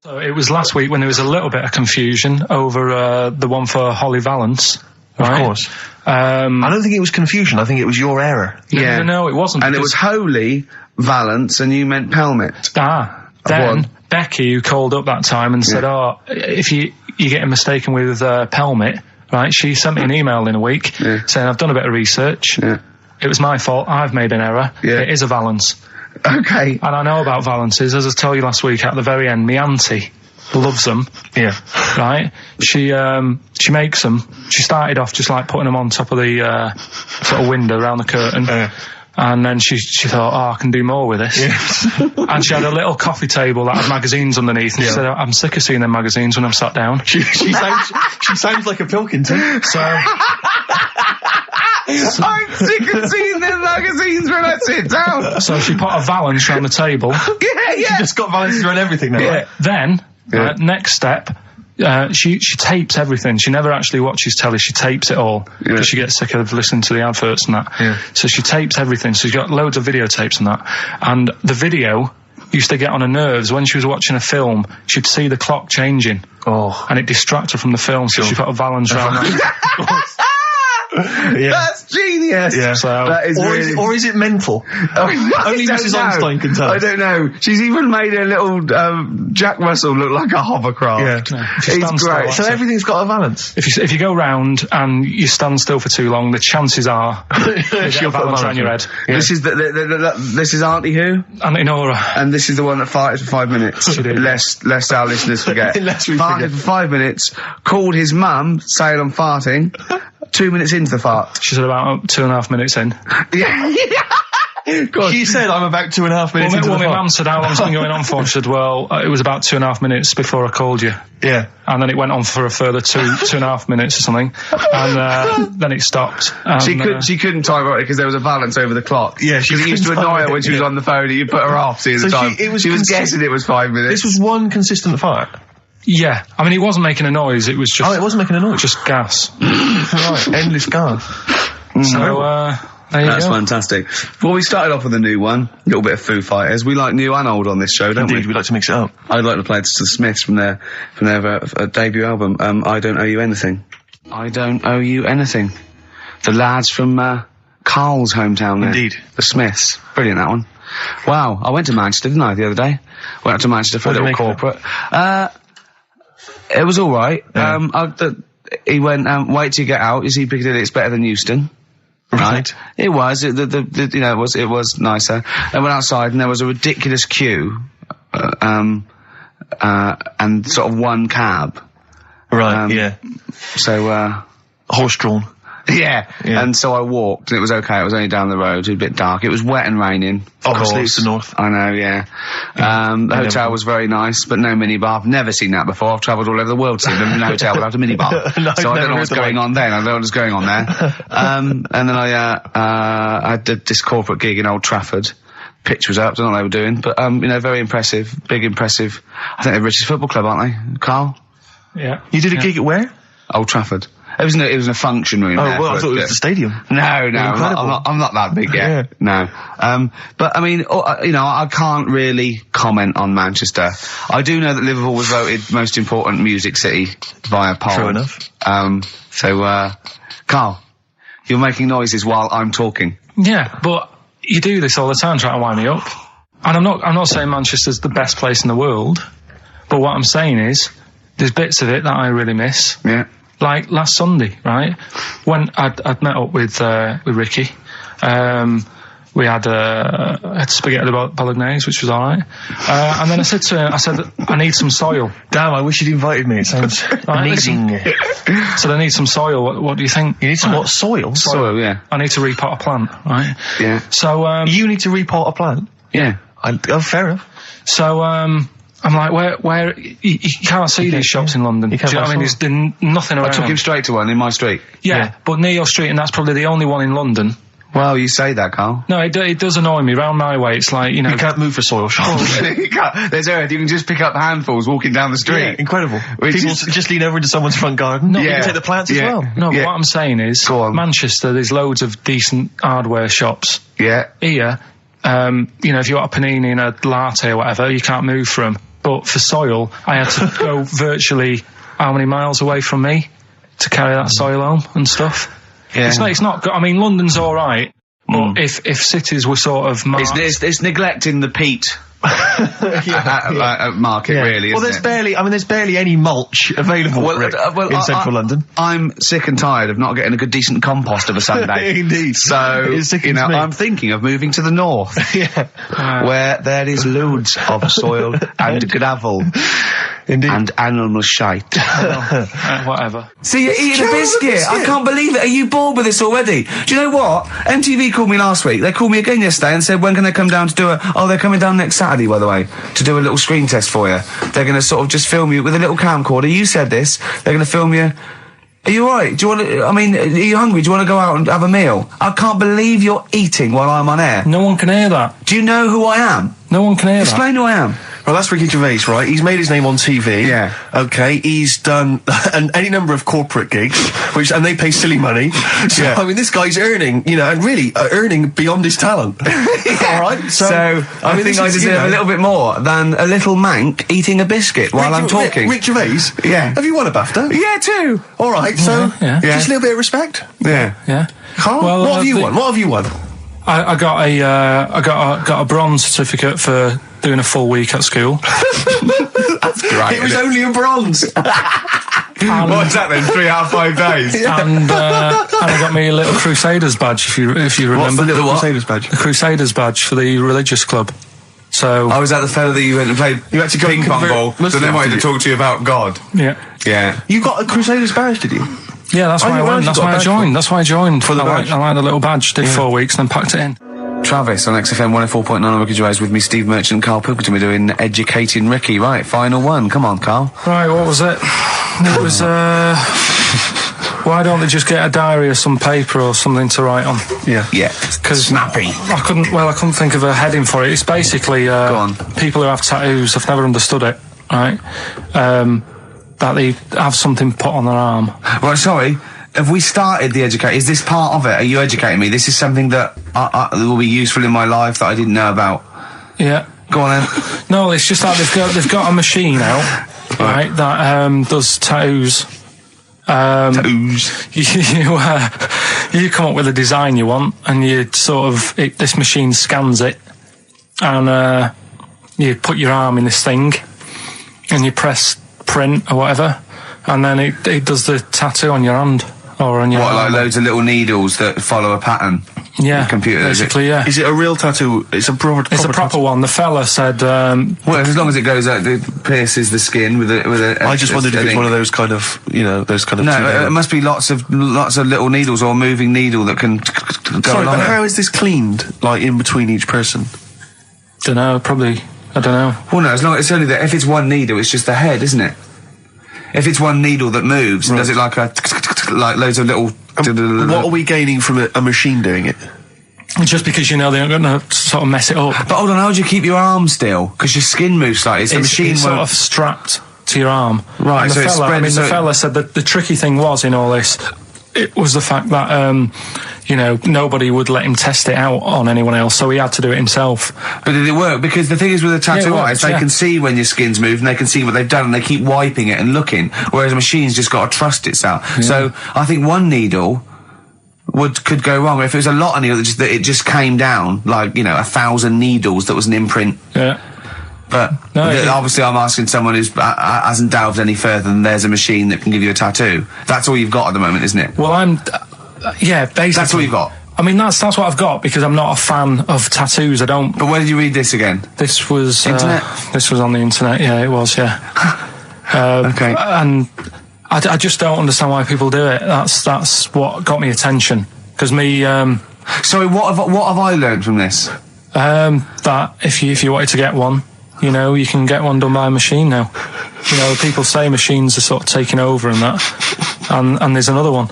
So it was last week when there was a little bit of confusion over the one for Holly Valance. Right? Of course. I don't think it was confusion. I think it was your error. No, it wasn't. And it was Holy Valance, and you meant Pelmet. Then Becky, who called up that time and said, if you're getting mistaken with Pelmet, right, she sent me an email in a week saying, I've done a bit of research. Yeah. It was my fault. I've made an error. Yeah. It is a Valance. Okay. And I know about Valances. As I told you last week, at the very end, my auntie loves them. Yeah. Right? She makes them. She started off just like putting them on top of the sort of window around the curtain. And then she thought, I can do more with this. Yeah. And she had a little coffee table that had magazines underneath. And she said, I'm sick of seeing them magazines when I'm sat down. She sounds like a Pilkington. So... I'm sick of seeing them magazines when I sit down. So she put a Valance around the table. Yeah. She just got Valances around everything now. Yeah. Then, next step, she tapes everything. She never actually watches telly. She tapes it all because she gets sick of listening to the adverts and that. Yeah. So she tapes everything. So she's got loads of videotapes and that. And the video used to get on her nerves. When she was watching a film, she'd see the clock changing. And it distracted her from the film. So she put a Valance around that. That's genius. Yeah. So that is or is it mental? Only Mrs. Einstein can tell. I don't know. She's even made a little Jack Russell look like a hovercraft. Yeah. It's great. So everything's got a Valance. If you go round and you stand still for too long, the chances are she'll put a Valance around your head. Yeah. This is this is Auntie who? Auntie Nora. And this is the one that farted for 5 minutes. She did. Lest our listeners forget. Farted for 5 minutes. Called his mum saying I'm farting. 2 minutes into the fart. She said about 2.5 minutes in. God. She said I'm about 2.5 minutes into the fart. My mum said, how long's it been going on for? She said, well, it was about 2.5 minutes before I called you. Yeah. And then it went on for a further 2.5 minutes or something. And then it stopped. She couldn't time it because there was a Valance over the clock. Yeah, she used to annoy her when she was on the phone and you put her off seeing the time. She was guessing it was 5 minutes. This was one consistent fart. Yeah, I mean, it wasn't making a noise, it was just... Oh, it wasn't making a noise? Just gas. Right, endless gas. So, there you That's go. fantastic. Well, we started off with a new one, a little bit of Foo Fighters. We like new and old on this show, don't Indeed, we like to mix it up. I'd like to play this to the Smiths from their debut album, I Don't Owe You Anything. I Don't Owe You Anything. The lads from Karl's hometown there. Indeed. The Smiths. Brilliant, that one. Wow, I went to Manchester, didn't I, the other day? Went up to Manchester for a little corporate. It was all right. Yeah. He went, wait till you get out. You see Piccadilly, it's better than Euston. Right. It was. It was nicer. I went outside and there was a ridiculous queue, and sort of one cab. Right. Yeah. So horse-drawn. Yeah. And so I walked, and it was okay. It was only down the road. It was a bit dark. It was wet and raining. Obviously, it's the north. I know, yeah. The hotel was very nice, but no minibar. I've never seen that before. I've travelled all over the world seeing a hotel without a minibar. So I don't know what's going on then. I don't know what's going on there. And then I did this corporate gig in Old Trafford. Pitch was up. Don't know what they were doing, but very impressive, big impressive. I think they're British Football Club, aren't they, Karl? Yeah. You did a gig at where? Old Trafford. It was in a function room. Oh, there, well, I thought it was the stadium. No, I'm not that big yet. No. But I mean, I can't really comment on Manchester. I do know that Liverpool was voted most important music city via poll. True enough. So, Karl, you're making noises while I'm talking. Yeah, but you do this all the time trying to wind me up. And I'm not saying Manchester's the best place in the world, but what I'm saying is, there's bits of it that I really miss. Yeah. Like last Sunday, right? When I'd met up with Ricky, we had spaghetti bolognese, which was alright. And then I said to him, I need some soil. Damn, I wish you'd invited me. It sounds amazing. So I need some soil. What do you think? You need some what? Soil? Soil, yeah. I need to repot a plant, right? Yeah. So, you need to repot a plant? Yeah. Fair enough. So, I'm like, where you can't see these shops in London. Do you know what I mean? There's nothing around. I took him straight to one in my street. Yeah, but near your street, and that's probably the only one in London. Well, you say that, Karl. No, it does annoy me. Round my way, it's like, you can't move for soil shops. There's earth. You can just pick up handfuls walking down the street. Yeah, incredible. People just lean over into someone's front garden. No, you can take the plants as well. No, but what I'm saying is, Manchester, there's loads of decent hardware shops. Yeah. Here, if you want a panini and a latte or whatever, you can't move from 'em. But for soil, I had to go virtually how many miles away from me to carry that soil home and stuff. Yeah. It's not good. I mean, London's all right, but if cities were sort of marked... It's neglecting the peat market, really. Well, there's barely any mulch available in central London. I'm sick and tired of not getting a good, decent compost of a Sunday. Indeed. So, I'm thinking of moving to the north, where there is loads of soil and gravel. Indeed. And animal shite. Whatever. See, you're eating a biscuit. I can't believe it. Are you bored with this already? Do you know what? MTV called me last week. They called me again yesterday and said, when can they come down to do they're coming down next Saturday, by the way, to do a little screen test for you. They're going to sort of just film you with a little camcorder. You said this. They're going to film you. Are you alright? Do you want to, are you hungry? Do you want to go out and have a meal? I can't believe you're eating while I'm on air. No one can hear that. Do you know who I am? No one can hear that. Explain who I am. Well, that's Ricky Gervais, right? He's made his name on TV. Yeah. Okay, he's done any number of corporate gigs, and they pay silly money. So, I mean, this guy's earning, and really earning beyond his talent. All right? So I think I deserve a little bit more than a little mank eating a biscuit while I'm talking. Rick Gervais? Yeah. Have you won a BAFTA? Yeah, too. All right, so just a little bit of respect. Yeah. Yeah. Carl, well, what have you won? What have you won? I got a bronze certificate for doing a full week at school. That's great. It was only a bronze. What's that then? 3 out of 5 days. And I got me a little Crusaders badge, if you remember. What's the little Crusaders badge? The Crusaders badge for the religious club. So was that the fella that you went and played? You had to go ping pong ball. So they wanted to talk to you about God. Yeah. Yeah. You got a Crusaders badge, did you? Yeah, that's why I went. That's why I joined. That's why I joined. For the badge. I like the little badge. Did 4 weeks and then packed it in. Travis on XFM 104.9 on Ricky Gervais with me, Steve Merchant and Karl Pilkington. We're doing Educating Ricky. Right, final one. Come on, Karl. Right, what was it? It was, why don't they just get a diary or some paper or something to write on? Yeah. Yeah. Because snappy. I couldn't think of a heading for it. It's basically, Go on. people who have tattoos, I've never understood it, right? That they have something put on their arm. Right, sorry. Have we started the educate? Is this part of it? Are you educating me? This is something that will be useful in my life that I didn't know about. Yeah. Go on then. No, it's just that they've got a machine out, right, that does tattoos. Tattoos. You come up with a design you want, and you sort of this machine scans it, and you put your arm in this thing, and you press print or whatever, and then it does the tattoo on your hand. Or on your like loads of little needles that follow a pattern? Yeah, the computer, basically, yeah. Is it a real tattoo? It's a proper tattoo one. The fella said... well, as long as it goes out, it pierces the skin with a I just wondered if it's one of those kind of, those kind of... No, it must be lots of little needles or a moving needle that can go Sorry, along. but how is this cleaned, like, in between each person? Dunno, probably... I don't know. Well, no, it's only that if it's one needle, it's just the head, isn't it? If it's one needle that moves, and does it like loads of little... What are we gaining from a machine doing it? Just because they're going to sort of mess it up. But hold on, how do you keep your arm still? Because your skin moves slightly. It's the machine sort of strapped to your arm. Right, and so it's spread... the fella said that the tricky thing was in all this, it was the fact that, nobody would let him test it out on anyone else, so he had to do it himself. But did it work? Because the thing is with a tattoo artist, they can see when your skin's moved, and they can see what they've done, and they keep wiping it and looking, whereas a machine's just got to trust itself. Yeah. So I think one needle could go wrong. If it was a lot of needles, that it just came down, like, 1,000 needles that was an imprint. Yeah. But obviously I'm asking someone who hasn't delved any further than there's a machine that can give you a tattoo. That's all you've got at the moment, isn't it? Well, yeah, basically. That's all you've got? I mean, that's what I've got, because I'm not a fan of tattoos. I don't... But where did you read this again? This was... Internet? This was on the internet, yeah, it was, yeah. Okay. And I just don't understand why people do it. That's what got me attention. Because me... Sorry, what have I learned from this? That if you wanted to get one, you can get one done by a machine now. People say machines are sort of taking over and that. And there's another one.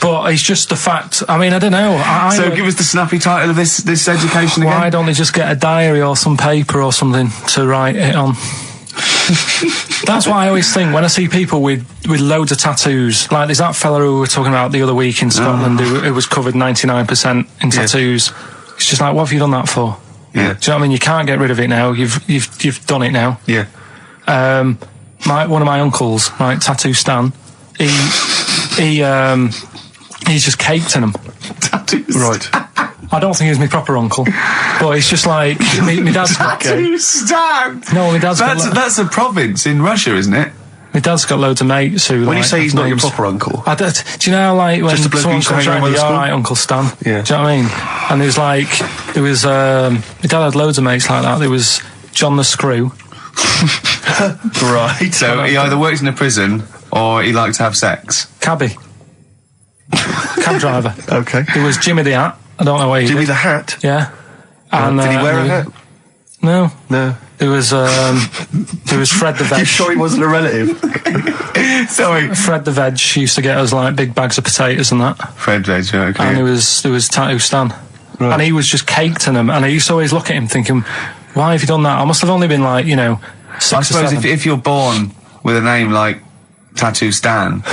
But it's just the fact. I mean, I don't know. So give us the snappy title of this education again. Why don't they just get a diary or some paper or something to write it on? That's what I always think when I see people with loads of tattoos. Like there's that fella who we were talking about the other week in Scotland who was covered 99% in tattoos. It's just like, what have you done that for? Yeah. Do you know what I mean? You can't get rid of it now. You've done it now. Yeah. One of my uncles, right, Tattoo Stan, he's just caked in them. Tattoos. Right. I don't think he's my proper uncle, but it's just like my dad's got. Tattoo Stan. No, my dad's that's a province in Russia, isn't it? My dad's got loads of mates who. When you say he's not your names- proper uncle, do you know how, like, when Just a bloke who someone used to comes hang around around, with you're the alright, Uncle Stan? Yeah. Do you know what I mean? And my dad had loads of mates like that. There was John the Screw. right? So he either works in a prison or he likes to have sex. Cabbie. Cab driver. Okay. There was Jimmy the Hat. I don't know where he Jimmy did. the Hat. Yeah. And, Did he wear a hat? No. No. There was Fred the Veg. You sure he wasn't a relative? Sorry. Fred the Veg used to get us, like, big bags of potatoes and that. Fred Veg, okay. And there was Tattoo Stan. Right. And he was just caked in them. And I used to always look at him thinking, why have you done that? I must have only been, like, 6 I or suppose 7. if you're born with a name like Tattoo Stan,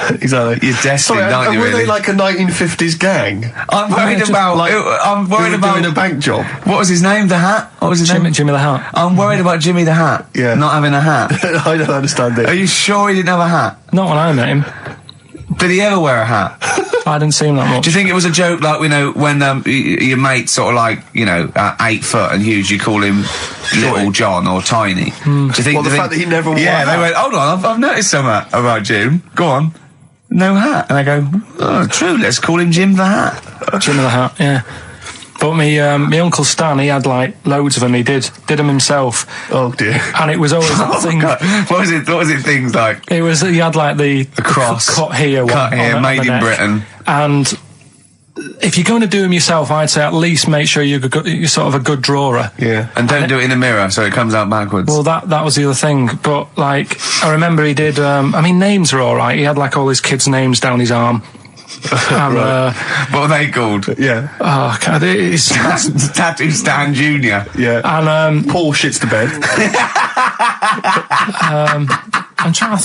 Exactly. you're destined, aren't you, were really? they like a 1950s gang? I'm worried just about... like- I'm worried Who were about... doing a bank job? What was his name? The Hat? What was his name? Jimmy the Hat. I'm worried about Jimmy the Hat. Yeah. Not having a hat. I don't understand it. Are you sure he didn't have a hat? Not when I met him. Did he ever wear a hat? I didn't see him that much. Do you think it was a joke, like, when your mate's sort of like, 8 foot and huge, you call him Little John or Tiny? Do you think... Well, the fact that he never wore Yeah, a they hat. went, hold on, I've noticed something about Jim. Go on. No hat. And I go, oh, true, let's call him Jim the Hat. Jimmy the Hat, yeah. But my Uncle Stan, he had, like, loads of them. He did them himself. Oh dear. And it was always that thing. God. What was it things like? He had, like, the cross. cut here one. Cut here, on made the in neck. Britain. And if you're going to do them yourself, I'd say at least make sure you're sort of a good drawer. Yeah. And don't do it in a mirror so it comes out backwards. Well, that was the other thing. But, like, I remember he did, names are alright. He had, like, all his kids' names down his arm. And, what are they called? Yeah. oh, God, it's... Tattoo Stan Jr. Yeah. And, Paul shits the bed. I'm trying to...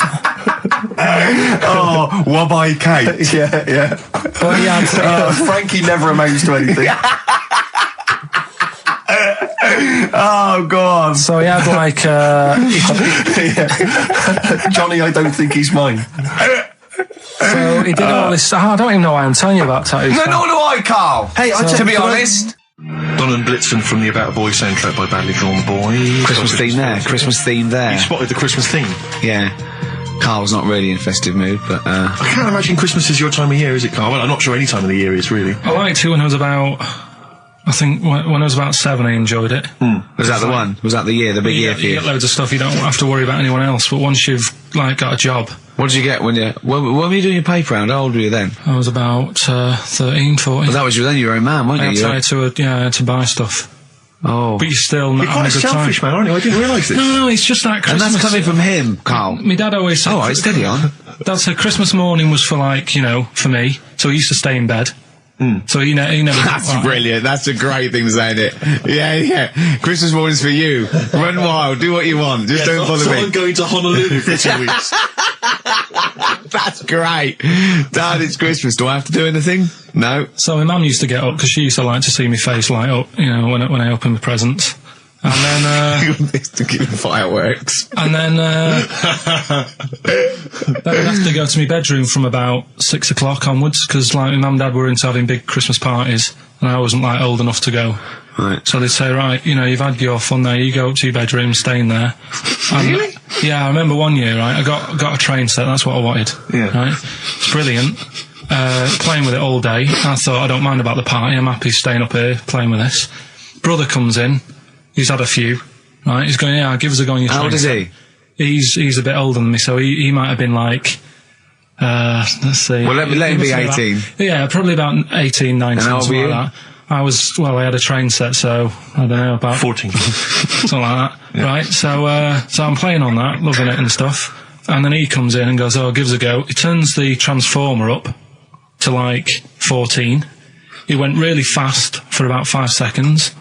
Oh, Wabbai Kate. yeah. But he had... Frankie never amounts to anything. Oh, God. So he had, like, Johnny, I don't think he's mine. So he did all this... I don't even know why I'm telling you about tattoos. No, nor do I, Carl. Hey, to be honest... Don and Blitzen from the About a Boy soundtrack by Badly Drawn Boys. Christmas theme there. You spotted the Christmas theme. Yeah. Carl's not really in a festive mood, but... I can't imagine Christmas is your time of year, is it, Carl? Well, I'm not sure any time of the year is, really. I liked it when I was about... I think when I was about 7, I enjoyed it. Was that the one? Was that the year, the big year for You you? get loads of stuff, you don't have to worry about anyone else, but once you've, like, got a job... What did you get when you... When were you doing your paper round? How old were you then? I was about 13, 14. Well, that was then you were a man, weren't I you? had to buy stuff. Oh. But you're still not You're quite a having a good selfish time. man, aren't you? I didn't realise this. No, it's just that And Christmas... that's coming from him, Carl. My dad always said... All right, steady on. Dad said Christmas morning was for, like, for me, so he used to stay in bed. So he never... That's brilliant. That's a great thing to say, isn't it? Yeah. Christmas morning's for you. Run wild. Do what you want. Just don't bother me. I'm going to Honolulu for 2 weeks. That's great. Dad, it's Christmas. Do I have to do anything? No. So my mum used to get up because she used to like to see my face light up, when I opened the presents. And then, to give fireworks. and then I'd have to go to my bedroom from about 6 o'clock onwards because, like, my mum and dad were into having big Christmas parties and I wasn't, like, old enough to go. Right. So they'd say, right, you've had your fun there, you go up to your bedroom, stay in there. And, Really? Yeah, I remember one year, right, I got a train set, that's what I wanted. Yeah. Right? It's brilliant. Playing with it all day. I thought, I don't mind about the party, I'm happy staying up here playing with this. Brother comes in, he's had a few, right, he's going, yeah, give us a go on your train. How old is set. he? He's a bit older than me, so he might have been like, let's see. Well, let him be 18. Yeah, probably about 18, 19, And how old something were like that. I had a train set, so, I don't know, about 14. something like that. Yeah. Right, so I'm playing on that, loving it and stuff. And then he comes in and goes, oh, give us a go. He turns the transformer up to, like, 14. He went really fast for about 5 seconds,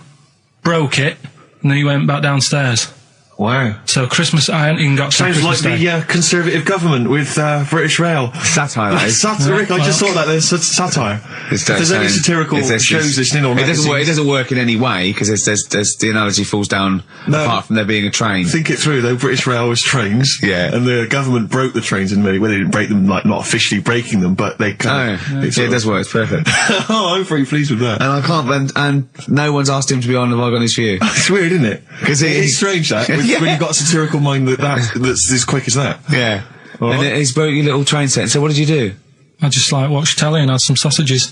broke it, and then he went back downstairs. Wow. So Christmas, I hadn't even got to Sounds Christmas like Day. the Conservative government with British Rail. Satire, that is. Rick, I just thought that there's satire. If there's any satirical shows listening or magazines... It doesn't work in any way, because there's the analogy falls down apart from there being a train. Think it through, though. British Rail was trains. Yeah. And the government broke the trains in many... Well, they didn't break them, like, not officially breaking them, but they kind of... It does work, it's perfect. Oh, I'm very pleased with that. And I can't... And no one's asked him to be on Have I Got News For You. It's weird, isn't it? Because it's strange, that, when you've got a satirical mind that's as quick as that. Yeah. And he's broke your little train set. So what did you do? I just, like, watched telly and had some sausages.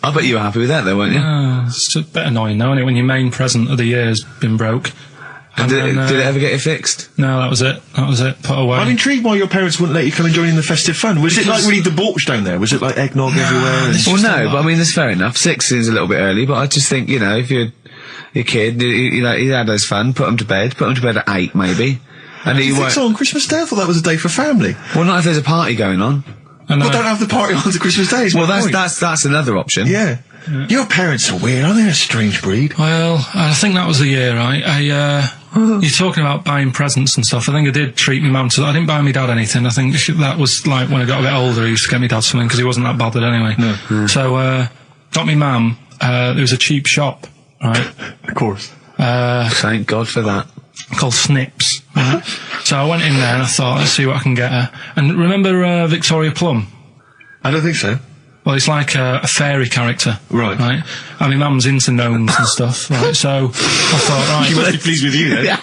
I bet you were happy with that, though, weren't you? It's a bit annoying, though, isn't it, when your main present of the year has been broke. And did it ever get you fixed? No, that was it. Put away. I'm intrigued why your parents wouldn't let you come and join in the festive fun. Was it, like, really debauched down there? Was it, like, eggnog everywhere? Well, no, but I mean, that's fair enough. 6 is a little bit early, but I just think, you know, if you're a kid, you know, he had his fun, put him to bed at 8, maybe. And you think so on Christmas Day? I thought that was a day for family. Well, not if there's a party going on. Well, don't have the party on to Christmas Day. Well, that's another option. Yeah. Your parents are weird, aren't they? A strange breed. Well, I think that was the year, right? You're talking about buying presents and stuff. I think I did treat my mum to that. I didn't buy my dad anything. I think that was like when I got a bit older, I used to get my dad something because he wasn't that bothered anyway. No. So, got me mum, there was a cheap shop, right? Of course. Thank God for that. Called Snips, right? So I went in there and I thought, let's see what I can get her. And remember Victoria Plum? I don't think so. Well, it's like a fairy character. Right. Right? And my mum's into gnomes and stuff, right? So I thought, right... She must be pleased with you, then.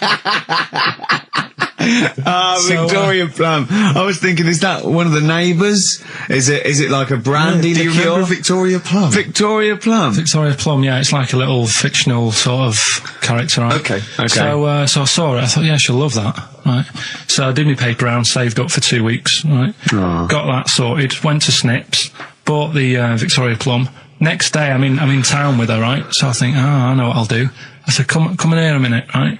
Victoria Plum. I was thinking, is that one of the neighbours? Is it like a brandy liqueur? Do you remember Victoria Plum? Victoria Plum. Victoria Plum, yeah, it's like a little fictional sort of character, right? Okay. So I saw it, I thought, yeah, she'll love that, right? So I did my paper round, saved up for 2 weeks, right? Aww. Got that sorted, went to Snips, bought the Victoria Plum. Next day, I'm in town with her, right? So I think, I know what I'll do. I said, come in here a minute, right?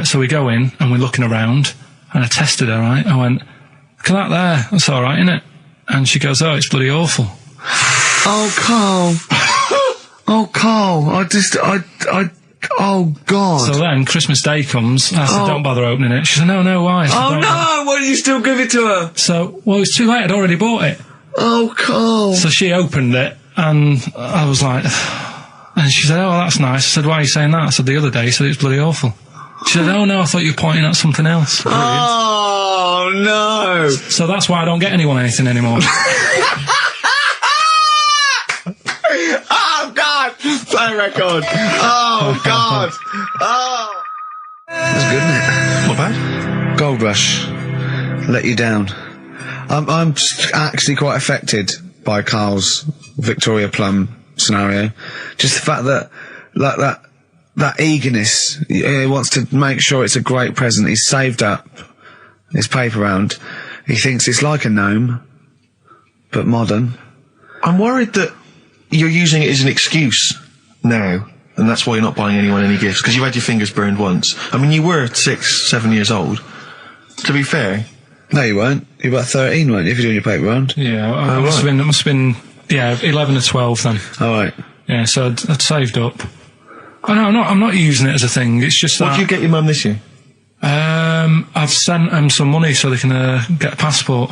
So we go in and we're looking around and I tested her, right? I went, look at that there, that's alright, innit? And she goes, oh, it's bloody awful. Oh, Carl. Oh, Carl, oh, God. So then Christmas Day comes, I said, don't bother opening it. She said, no, why? Said, oh, no, why did you still give it to her? So, well, it's too late, I'd already bought it. Oh, Carl. So she opened it and I was like, and she said, oh, that's nice. I said, why are you saying that? I said, the other day, so it's bloody awful. She said, oh no, I thought you were pointing at something else. Oh, no. So that's why I don't get anyone anything anymore. Oh, God. Play record. Oh, God. Oh. That's good, isn't it? Not bad. Gold Rush. Let you down. I'm actually quite affected by Carl's Victoria Plum scenario. Just the fact that, like, that eagerness, he wants to make sure it's a great present. He's saved up his paper round. He thinks it's like a gnome, but modern. I'm worried that you're using it as an excuse now, and that's why you're not buying anyone any gifts, because you've had your fingers burned once. I mean, you were 6, 7 years old. To be fair. No, you weren't. You were about 13, weren't you, if you're doing your paper round? Yeah, it must have been, 11 or 12 then. All right. Yeah, so I'd saved up. Oh, no, I'm not using it as a thing. It's just that... What did you get your mum this year? I've sent them some money so they can get a passport.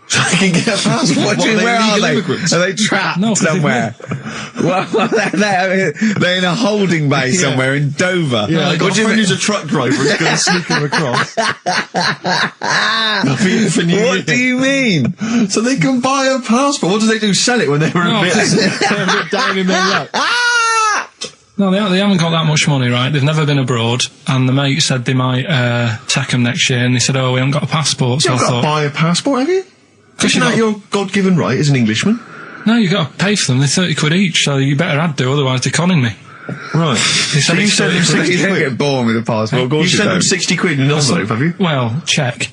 So they can get a passport? Where are they? Are they trapped somewhere? Well, they're in a holding bay somewhere in Dover. Yeah, I got a friend who's a truck driver who's going to sneak them across. What do you mean? So they can buy a passport. What do they do? Sell it when they're a bit down in their luck? No, they haven't got that much money, right? They've never been abroad, and the mate said they might take them next year, and they said, oh, we haven't got a passport, so I thought... You've got to buy a passport, have you? Isn't that your God-given right as an Englishman? No, you've got to pay for them. They're 30 quid each, so you better do, otherwise they're conning me. Right. So you sent them 60 quid? You don't get born with a passport, You sent them 60 quid in an envelope, have you? Well, check.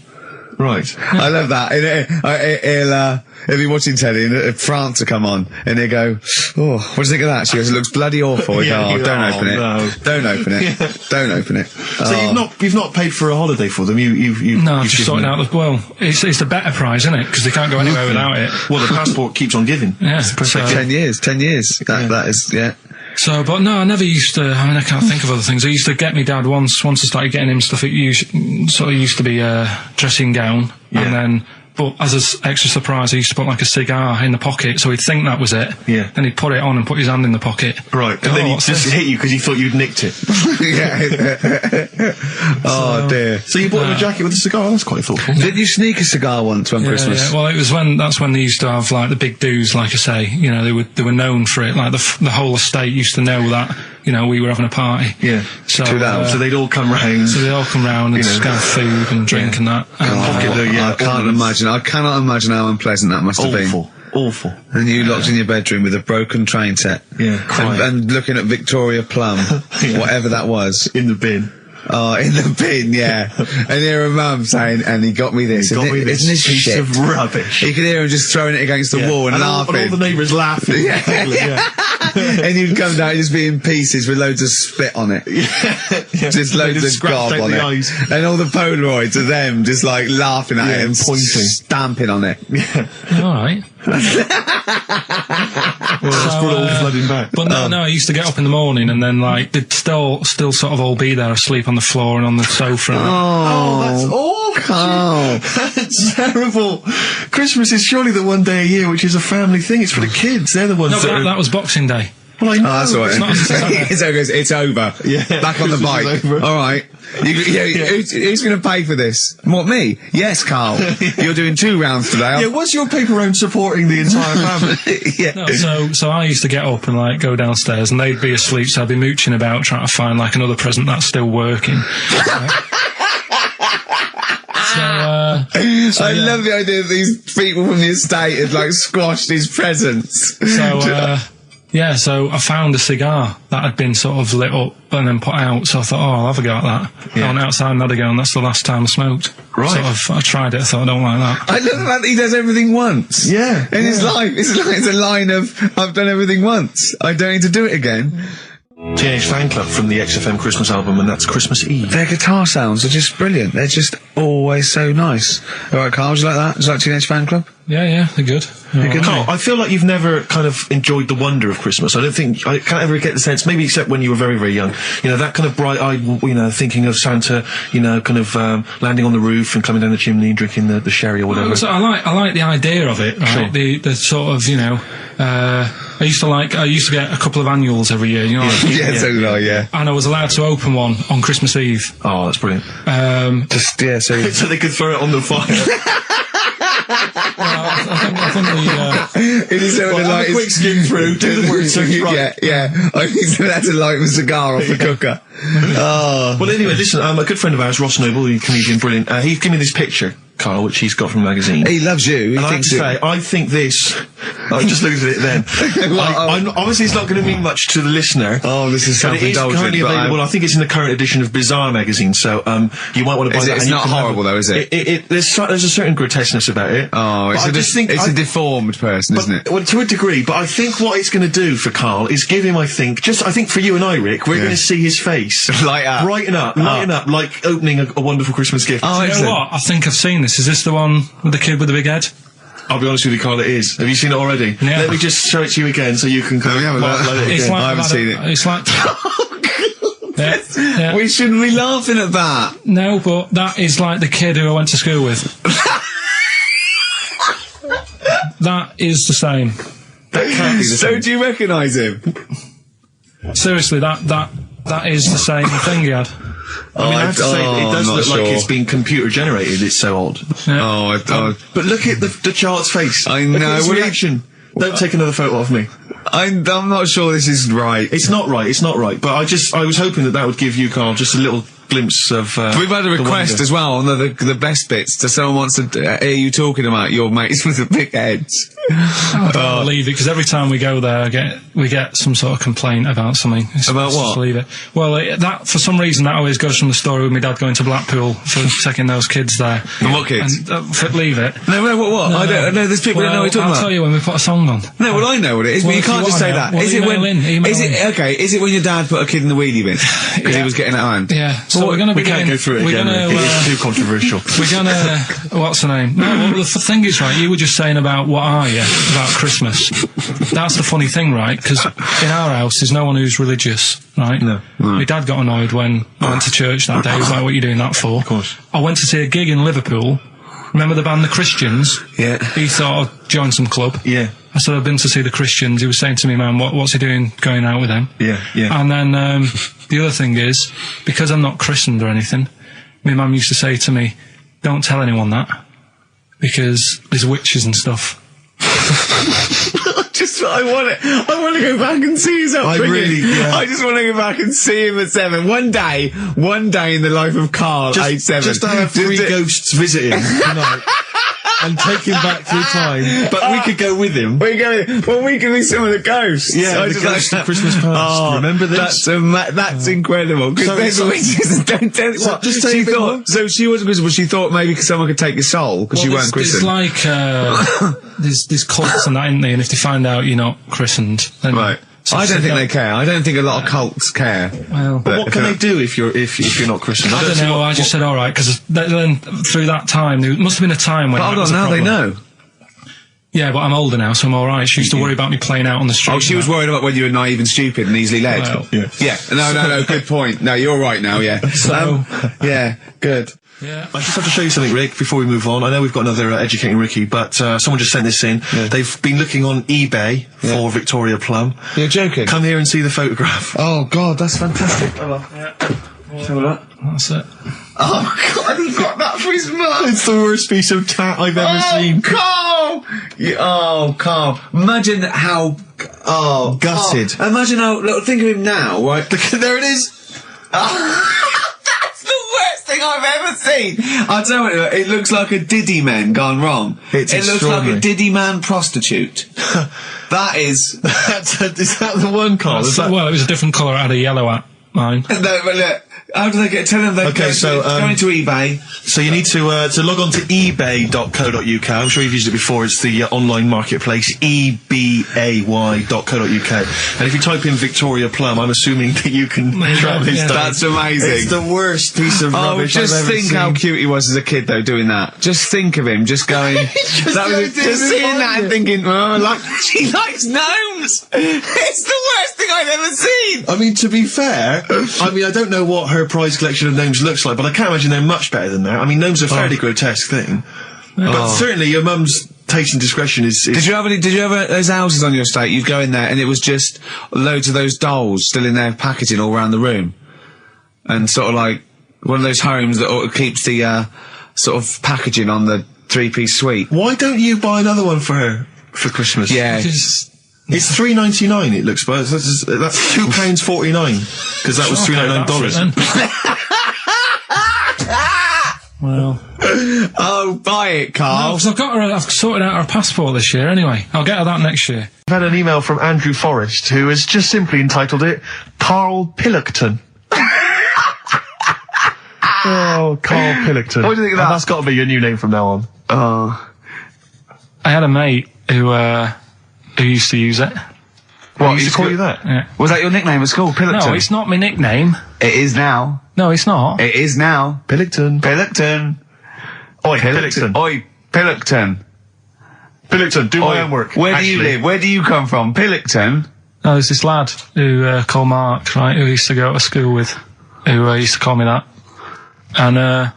Right. I love that. He'll be watching telly and France will come on and he'll go, oh, what do you think of that? She goes, it looks bloody awful. Yeah, don't open it. No. Don't open it. Yeah. Don't open it. So you've not paid for a holiday for them? No, I've just sorted out it's the better prize, isn't it? Because they can't go anywhere without it. Well, the passport keeps on giving. Yeah. So 10 years. That is, yeah. So, but no, I never used to. I mean, I can't think of other things. I used to get me dad once I started getting him stuff. It used to be a dressing gown, and then. But as an extra surprise, he used to put like a cigar in the pocket, so he'd think that was it. Yeah. Then he'd put it on and put his hand in the pocket. Right. And then he'd just hit you because he thought you'd nicked it. Oh dear. So you bought him a jacket with a cigar? That's quite thoughtful. Did you sneak a cigar once one Christmas? Yeah. Well, that's when they used to have like the big do's, like I say. You know, they were known for it. Like the whole estate used to know that. You know, we were having a party. Yeah. So they'd all come round. So they'd all come round and just have food and drink and that. I cannot imagine how unpleasant that must have been. Awful. And you locked in your bedroom with a broken train set. Yeah, crying. And looking at Victoria Plum, whatever that was. In the bin. Oh, in the bin, yeah. And hear a mum saying, and he got me this. Isn't this piece shit? of rubbish. You could hear him just throwing it against the wall and laughing. And all the neighbours laughing. And you'd come down and just be in pieces with loads of spit on it. Just loads of gob on it. Eyes. And all the Polaroids of them just like laughing at it and pointing. Stamping on it. Alright. Flooding back. But no, I used to get up in the morning and then like they'd still sort of all be there asleep on the floor and on the sofa. That's awful. Oh, that's terrible. Christmas is surely the one day a year which is a family thing. It's for the kids. They're the ones that was Boxing Day. Well, I know. Oh, that's all right. It's over. Yeah. Back on the bike. All right. Who's going to pay for this? What, me? Yes, Carl. You're doing 2 rounds today. Yeah, was your paper round supporting the entire family? Yeah. So I used to get up and like go downstairs and they'd be asleep, so I'd be mooching about trying to find like another present that's still working. I love the idea that these people from the estate had like squashed his presents. So I found a cigar that had been sort of lit up and then put out, so I thought, I'll have a go at that. I went outside and had a go, and that's the last time I smoked. Right. So I tried it, I thought, I don't like that. I love the fact that he does everything once. Yeah. In his life. It's a line of, I've done everything once. I don't need to do it again. Teenage Fan Club from the XFM Christmas album, and that's Christmas Eve. Their guitar sounds are just brilliant. They're just always so nice. Alright, Carl, do you like that? Do you like Teenage Fan Club? Yeah, they're good. Carl, I feel like you've never kind of enjoyed the wonder of Christmas. I can't ever get the sense, maybe except when you were very, very young, that kind of bright-eyed, thinking of Santa, kind of landing on the roof and climbing down the chimney and drinking the sherry or whatever. So I like the idea of it, right? Sure. The sort of, I used to get a couple of annuals every year, you know. So did I, yeah. And I was allowed to open one on Christmas Eve. Oh, that's brilliant. So they could throw it on the fire. I think it is have a quick skim through, do the word search right. Yeah. I think that's a light of a cigar off the cooker. Oh. Well, anyway, listen, a good friend of ours, Ross Noble, the comedian, brilliant, he gave me this picture, Carl, which he's got from a magazine. He loves you. And I have to say, I think this... I just looked at it then. Obviously, it's not going to mean much to the listener. Oh, this is self-indulgent. But it is currently available. I think it's in the current edition of Bizarre magazine, so you might want to buy that. It's not horrible, though, is it? There's a certain grotesqueness about it. Oh, it's a deformed person, isn't it? Well, to a degree, but I think what it's going to do for Carl is give him, I think for you and I, Rick, we're going to see his face. Brighten up, like opening a wonderful Christmas gift. Oh, you know what? I think I've seen this. Is this the one with the kid with the big head? I'll be honest with you, Carl, it is. Have you seen it already? Yeah. Let me just show it to you again so you can I haven't seen it. It's like... yeah. We shouldn't be laughing at that. No, but that is like the kid who I went to school with. That is the same. That can't be the same. So do you recognise him? Seriously, that is the same thing he had. I have to say, it does look like it's been computer generated. It's so odd. Yeah. But look at the child's face. I know. Look at his reaction. Don't take another photo of me. I'm not sure this is right. It's not right. But I was hoping that would give you, Carl, just a little glimpse of. We've had a request as well on the best bits. Someone wants to hear you talking about your mates with the big heads. I can't believe it, because every time we go there, we get some sort of complaint about something. About what? Just leave it. Well, that for some reason that always goes from the story with my dad going to Blackpool for taking those kids there. And what kids? And, leave it. No, what? No, I don't know. There's people that know what you're talking about. I'll tell you when we put a song on. No, well, I know what it is, but you can't just say that. Well, is it when your dad put a kid in the wheelie bin because he was getting out of hand? Yeah. Well, So we're going to we can't go through it again. It's too controversial. We're going to... What's the name? No, well, the thing is, right, you were just saying about what are you, about Christmas. That's the funny thing, right? Because in our house, there's no one who's religious, right? No. My dad got annoyed when I went to church that day. He was like, what are you doing that for? Of course. I went to see a gig in Liverpool. Remember the band The Christians? Yeah. He thought I'd join some club. Yeah. I said I've been to see The Christians. He was saying to me, man, what's he doing going out with them? Yeah, yeah. And then the other thing is, because I'm not christened or anything, my mum used to say to me, don't tell anyone that, because there's witches and stuff. I want to go back and see his upbringing. I just want to go back and see him at 7. One day in the life of Karl, age 7. Just to have 3 ghosts visiting tonight. And take him back through time. But we could go with him. We could be some of the ghosts. Yeah, the ghosts of Christmas past. Remember this? That's incredible. Because there's witches. Don't tell what. Just say so she wasn't christened, but she thought maybe someone could take your soul because you weren't christened. It's like, there's cults and that, isn't there? And if they find out you're not christened, then... Right. So I don't think they care. I don't think a lot of cults care. Well, but what can they do if you're not Christian? I don't know. I just said all right because then through that time there must have been a time when. But hold on, now they know. Yeah, but I'm older now, so I'm all right. She used to worry about me playing out on the street. Oh, she was worried about when you were naive and stupid and easily led. Well, yeah. No. Good point. No, you're right now. Yeah. So yeah, good. Yeah. I just have to show you something, Rick, before we move on. I know we've got another Educating Ricky, but someone just sent this in. Yeah. They've been looking on eBay for Victoria Plum. You're joking? Come here and see the photograph. Oh, God, that's fantastic. Have a look. That's it. Oh, God, he got that for his mum. It's the worst piece of tat I've ever seen. Carl! Carl. Imagine how... Oh, gutted. Oh, imagine how... Look, think of him now, right? There it is. That's the worst thing I've ever seen. I'll tell you, it looks like a Diddy man gone wrong. It looks like a Diddy man prostitute. That is... Is that the one, Carl? Well, it was a different colour. I had a yellow at mine. No, but look... How do they get? Tell them they go into eBay. So you need to log on to ebay.co.uk. I'm sure you've used it before. It's the online marketplace, ebay.co.uk. And if you type in Victoria Plum, I'm assuming that you can track this down. That's amazing. It's the worst piece of rubbish I've ever seen. Just think how cute he was as a kid, though, doing that. Just think of him, just going... just seeing that and thinking, she likes gnomes! It's the worst thing I've ever seen! I mean, to be fair, I don't know what her prize collection of gnomes looks like, but I can't imagine they're much better than that. I mean, gnomes are a fairly grotesque thing. But certainly your mum's taste and discretion is... Did you ever those houses on your estate, you'd go in there and it was just loads of those dolls still in their packaging all around the room? And sort of like one of those homes that keeps the sort of packaging on the 3-piece suite. Why don't you buy another one for her for Christmas? Yeah. It's $3.99. It looks, but that's $2.49 because that was $3.99. Well, oh, buy it, Carl. No, because I've sorted out her passport this year. Anyway, I'll get her that next year. I've had an email from Andrew Forrest who has just simply entitled it Karl Pilkington. Oh, Karl Pilkington. What do you think of that? That's got to be your new name from now on. I had a mate who used to use it. What, he used to call you that? Yeah. Was that your nickname at school, Pilkington? No, it's not my nickname. It is now. No, it's not. It is now. Pilkington. Oi, Pilkington. Oi, Pilkington. Pilkington, do my homework. Where do you live? Where do you come from? Pilkington? No, there's this lad who called Mark, right, who used to go to school with, who used to call me that. And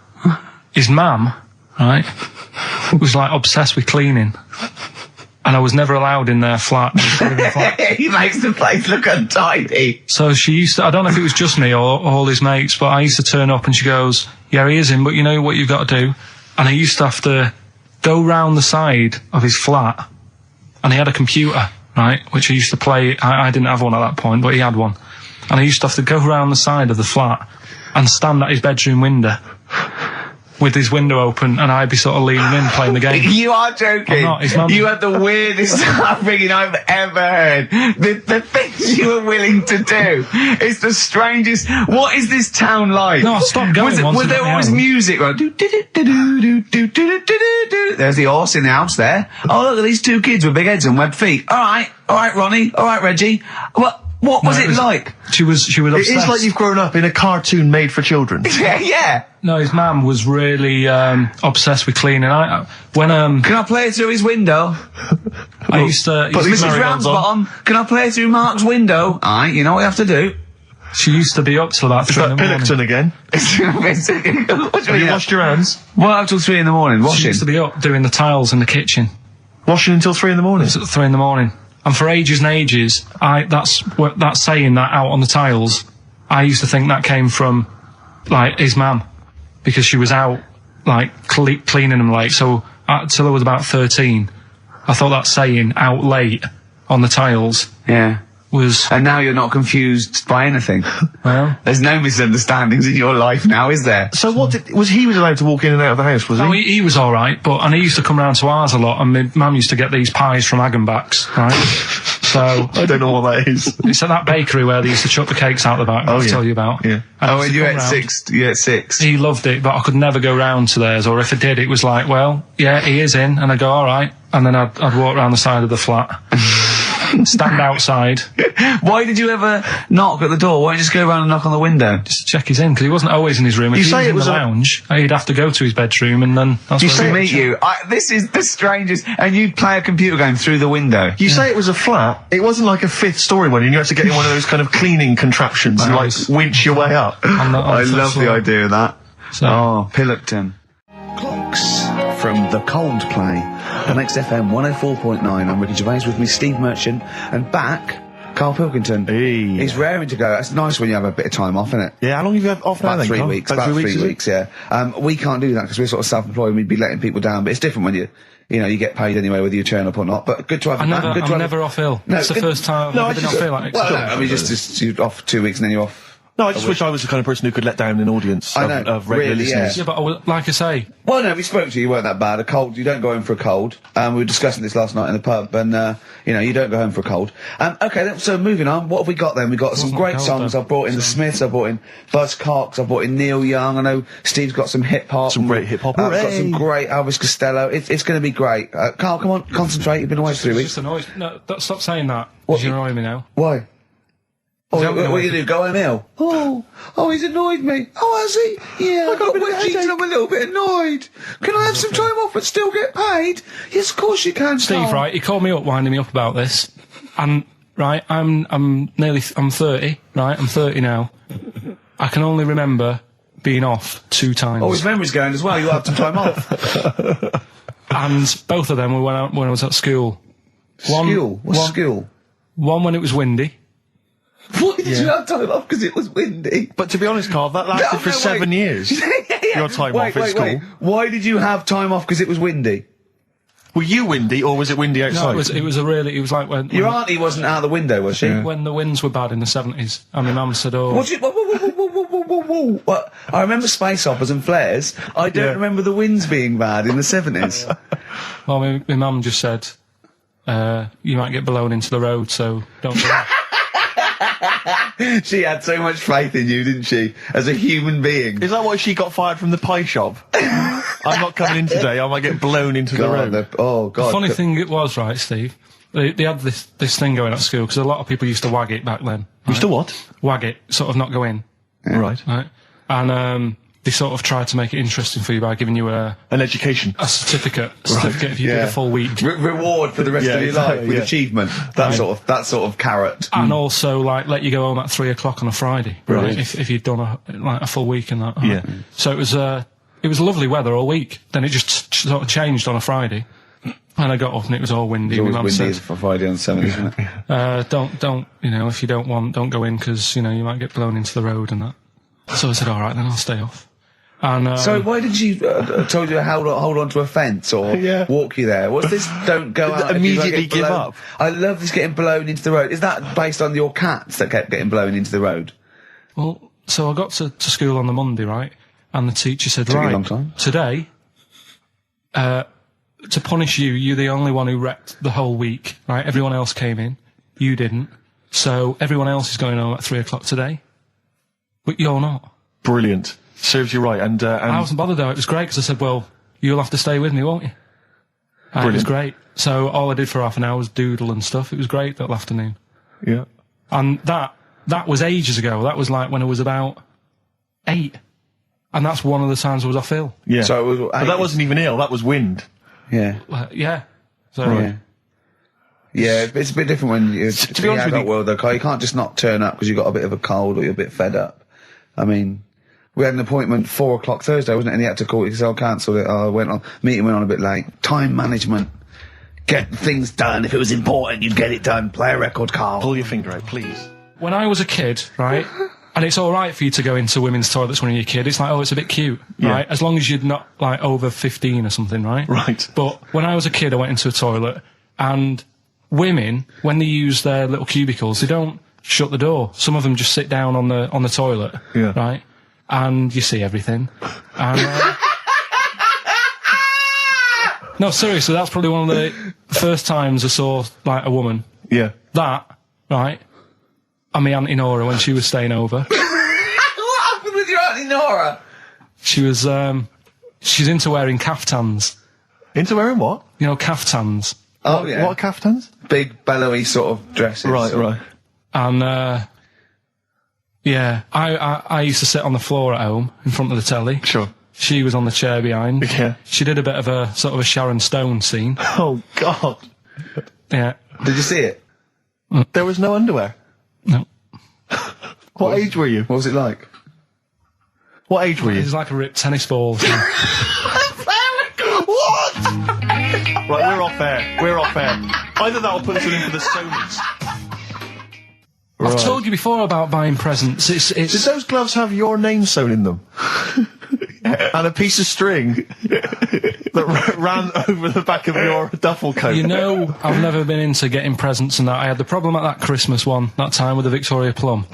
his mum, right, was like obsessed with cleaning. And I was never allowed in their flat. He makes the place look untidy. So she used to, I don't know if it was just me or all his mates, but I used to turn up and she goes, yeah, he is in, but you know what you've got to do? And I used to have to go round the side of his flat, and he had a computer, right, which I used to play. I didn't have one at that point, but he had one. And I used to have to go round the side of the flat and stand at his bedroom window with his window open, and I'd be sort of leaning in playing the game. You are joking. I'm not. His mum... You had the weirdest upbringing I've ever heard. The things you were willing to do. It's the strangest. What is this town like? No, I stopped going. Was there always music? Right? There's the horse in the house there. Oh, look at these two kids with big heads and webbed feet. All right, Ronnie. All right, Reggie. What was it like? She was obsessed. It is like you've grown up in a cartoon made for children. Yeah. No, his mum was really obsessed with cleaning. Can I play through his window? I used to... Mrs. Ramsbottom, can I play through Mark's window? Aye, you know what you have to do. She used to be up till about 3 in the morning. Pilkington again? Have you washed your hands? What, up till 3 in the morning? Washing? She used to be up doing the tiles in the kitchen. Washing until 3 in the morning? It's at 3 in the morning. And for ages and ages, that's saying that out on the tiles, I used to think that came from, like, his mum. Because she was out, like, cleaning them late. So, till I was about 13, I thought that saying, out late, on the tiles... Yeah. Was... And now you're not confused by anything. Well... There's no misunderstandings in your life now, is there? So he was allowed to walk in and out of the house, was he? No, he was alright, and he used to come round to ours a lot, and my mum used to get these pies from Hagenbach's, right? So... I don't know what that is. It's at that bakery where they used to chuck the cakes out the back, I'll tell you about. Yeah. And you ate six? He loved it, but I could never go round to theirs, or if I did, it was like, well, yeah, he is in, and I'd go, alright, and then I'd walk round the side of the flat. Stand outside. Why did you ever knock at the door? Why don't you just go around and knock on the window? Just to check he's in, because he wasn't always in his room. If he was in the lounge, he'd have to go to his bedroom, and then that's to meet you. This is the strangest. And you'd play a computer game through the window. You say it was a flat. It wasn't like a 5th story one, and you had to get in one of those kind of cleaning contraptions and like winch your way up. I love the idea of that. So. Pilkington. Clocks from The Coldplay on XFM 104.9. I'm Ricky Gervais, with me Steve Merchant, and back Karl Pilkington. Hey. He's raring to go. It's nice when you have a bit of time off, isn't it? Yeah, how long have you had off now? About 3 weeks. About 3 weeks, yeah. We can't do that because we're sort of self-employed and we'd be letting people down, but it's different when you get paid anyway whether you turn up or not. But good to have you back. I'm never off ill. No, it's the first time I've been off ill. I mean, just you're off 2 weeks and then you're off. No, I just wish I was the kind of person who could let down an audience of regular listeners. Yeah, but like I say... Well, no, we spoke to you, you weren't that bad. A cold, you don't go home for a cold. We were discussing this last night in the pub, and, you don't go home for a cold. Okay, so moving on, what have we got then? We've got some great songs. I've brought in the Smiths, I've brought in Buzz Cox, I've brought in Neil Young, I know Steve's got some hip-hop. Some great hip-hop. I've got some great Elvis Costello. It's going to be great. Karl, come on, concentrate, you've been away for 3 weeks. Just annoyed. No, stop saying that. Because you're annoying me now. Why? What you do? Go home ill? Oh, he's annoyed me. Oh, has he? Yeah, I got I'm a little bit annoyed. Can I have some time off but still get paid? Yes, of course you can, Steve, right, he called me up, winding me up about this. And, right, I'm 30, right? I'm 30 now. I can only remember being off 2 times. Oh, his memory's going as well. You'll have some time off. And both of them were when I was at school. What's school? One when it was windy. Why did you have time off? Because it was windy. But to be honest, Karl, that lasted for 7 years. Your time off at school. Why did you have time off? Because it was windy. Were you windy, or was it windy outside? No, it was like when... Your auntie wasn't out the window, was she? When the winds were bad in the 70s, and my mum said, oh... What? I remember space operas and flares. I don't remember the winds being bad in the 70s. Well, my mum just said, you might get blown into the road, so don't do that. She had so much faith in you, didn't she? As a human being. Is that why she got fired from the pie shop? I'm not coming in today, I might get blown into the road. God. The funny thing it was, right, Steve, they had this thing going at school, because a lot of people used to wag it back then. Right? Used to what? Wag it, sort of not go in. Yeah. Right. And, they sort of tried to make it interesting for you by giving you an education. A certificate if you did a full week. Reward for the rest of your life with achievement. That sort of carrot. And also, like, let you go home at 3 o'clock on a Friday. Right. If you'd done a full week in that. Yeah. So it was lovely weather all week. Then it just sort of changed on a Friday. And I got up and it was all windy. It was always windy for Friday on 7, isn't it? Don't, if you don't go in, because, you might get blown into the road and that. So I said, alright, then I'll stay off. And, so why did she told you to hold on to a fence or walk you there? What's this? Don't go out. Immediately give up. I love this getting blown into the road. Is that based on your cats that kept getting blown into the road? Well, so I got to school on the Monday, right? And the teacher said, Took you a long time. Today, to punish you, you're the only one who wrecked the whole week, right? Everyone else came in. You didn't. So everyone else is going home at 3 o'clock today. But you're not. Brilliant. Serves you right, and I wasn't bothered though. It was great because I said, "Well, you'll have to stay with me, won't you?" And it was great. So all I did for half an hour was doodle and stuff. It was great that afternoon. Yeah. And that was ages ago. That was like when I was about 8. And that's one of the times I was off ill. Yeah. So it was, but that wasn't even ill, that was wind. Yeah. Yeah. So, right. Yeah, it's a bit different when you're to be honest with you, world though, Carl. You can't just not turn up because you've got a bit of a cold or you're a bit fed up. I mean, we had an appointment 4 o'clock Thursday, wasn't it? And he had to call it because I cancelled it. Meeting went on a bit late. Time management. Get things done. If it was important, you'd get it done. Play a record, Carl. Pull your finger out, please. When I was a kid, right, and it's alright for you to go into women's toilets when you're a kid, it's like, oh, it's a bit cute, right? As long as you're not, like, over 15 or something, right? Right. But when I was a kid, I went into a toilet, and women, when they use their little cubicles, they don't shut the door. Some of them just sit down on the toilet, right? And you see everything. And, no, seriously, that's probably one of the first times I saw, like, a woman. Yeah. That, right? And my Auntie Nora when she was staying over. What happened with your Auntie Nora? She was, she's into wearing caftans. Into wearing what? You know, caftans. Oh, yeah. What are caftans? Big, bellowy sort of dresses. Right. And, yeah, I used to sit on the floor at home in front of the telly. Sure. She was on the chair behind. Yeah. She did a bit of a sort of a Sharon Stone scene. Oh, God. Did Yeah. you see it? There was no underwear? No. What age were you? What was it like? What age were you? It was like a ripped tennis ball. What? Right, we're off air. Either that or put us in for the Sonys. I've told you before about buying presents. Did those gloves have your name sewn in them? And a piece of string that ran over the back of your duffel coat? You know, I've never been into getting presents and that. I had the problem at that Christmas one, that time with the Victoria Plum.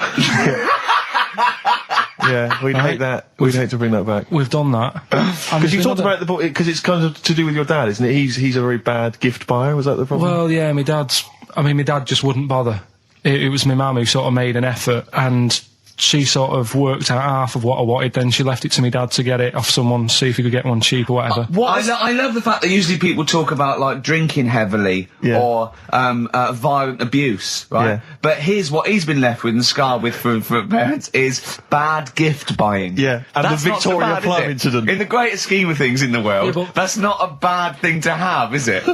Yeah, we'd hate that. We'd hate to bring that back. We've done that. Because you talked about it because it's kind of to do with your dad, isn't it? He's a very bad gift buyer, was that the problem? Well, yeah, my dad just wouldn't bother. It was my mum who sort of made an effort, and she sort of worked out half of what I wanted, then she left it to me dad to get it off someone, see if he could get one cheap or whatever. I love the fact that usually people talk about, like, drinking heavily or violent abuse, right? Yeah. But here's what he's been left with and scarred with from parents is bad gift buying. Yeah, and that's the Victoria Plum incident. In the greater scheme of things in the world, yeah, that's not a bad thing to have, is it?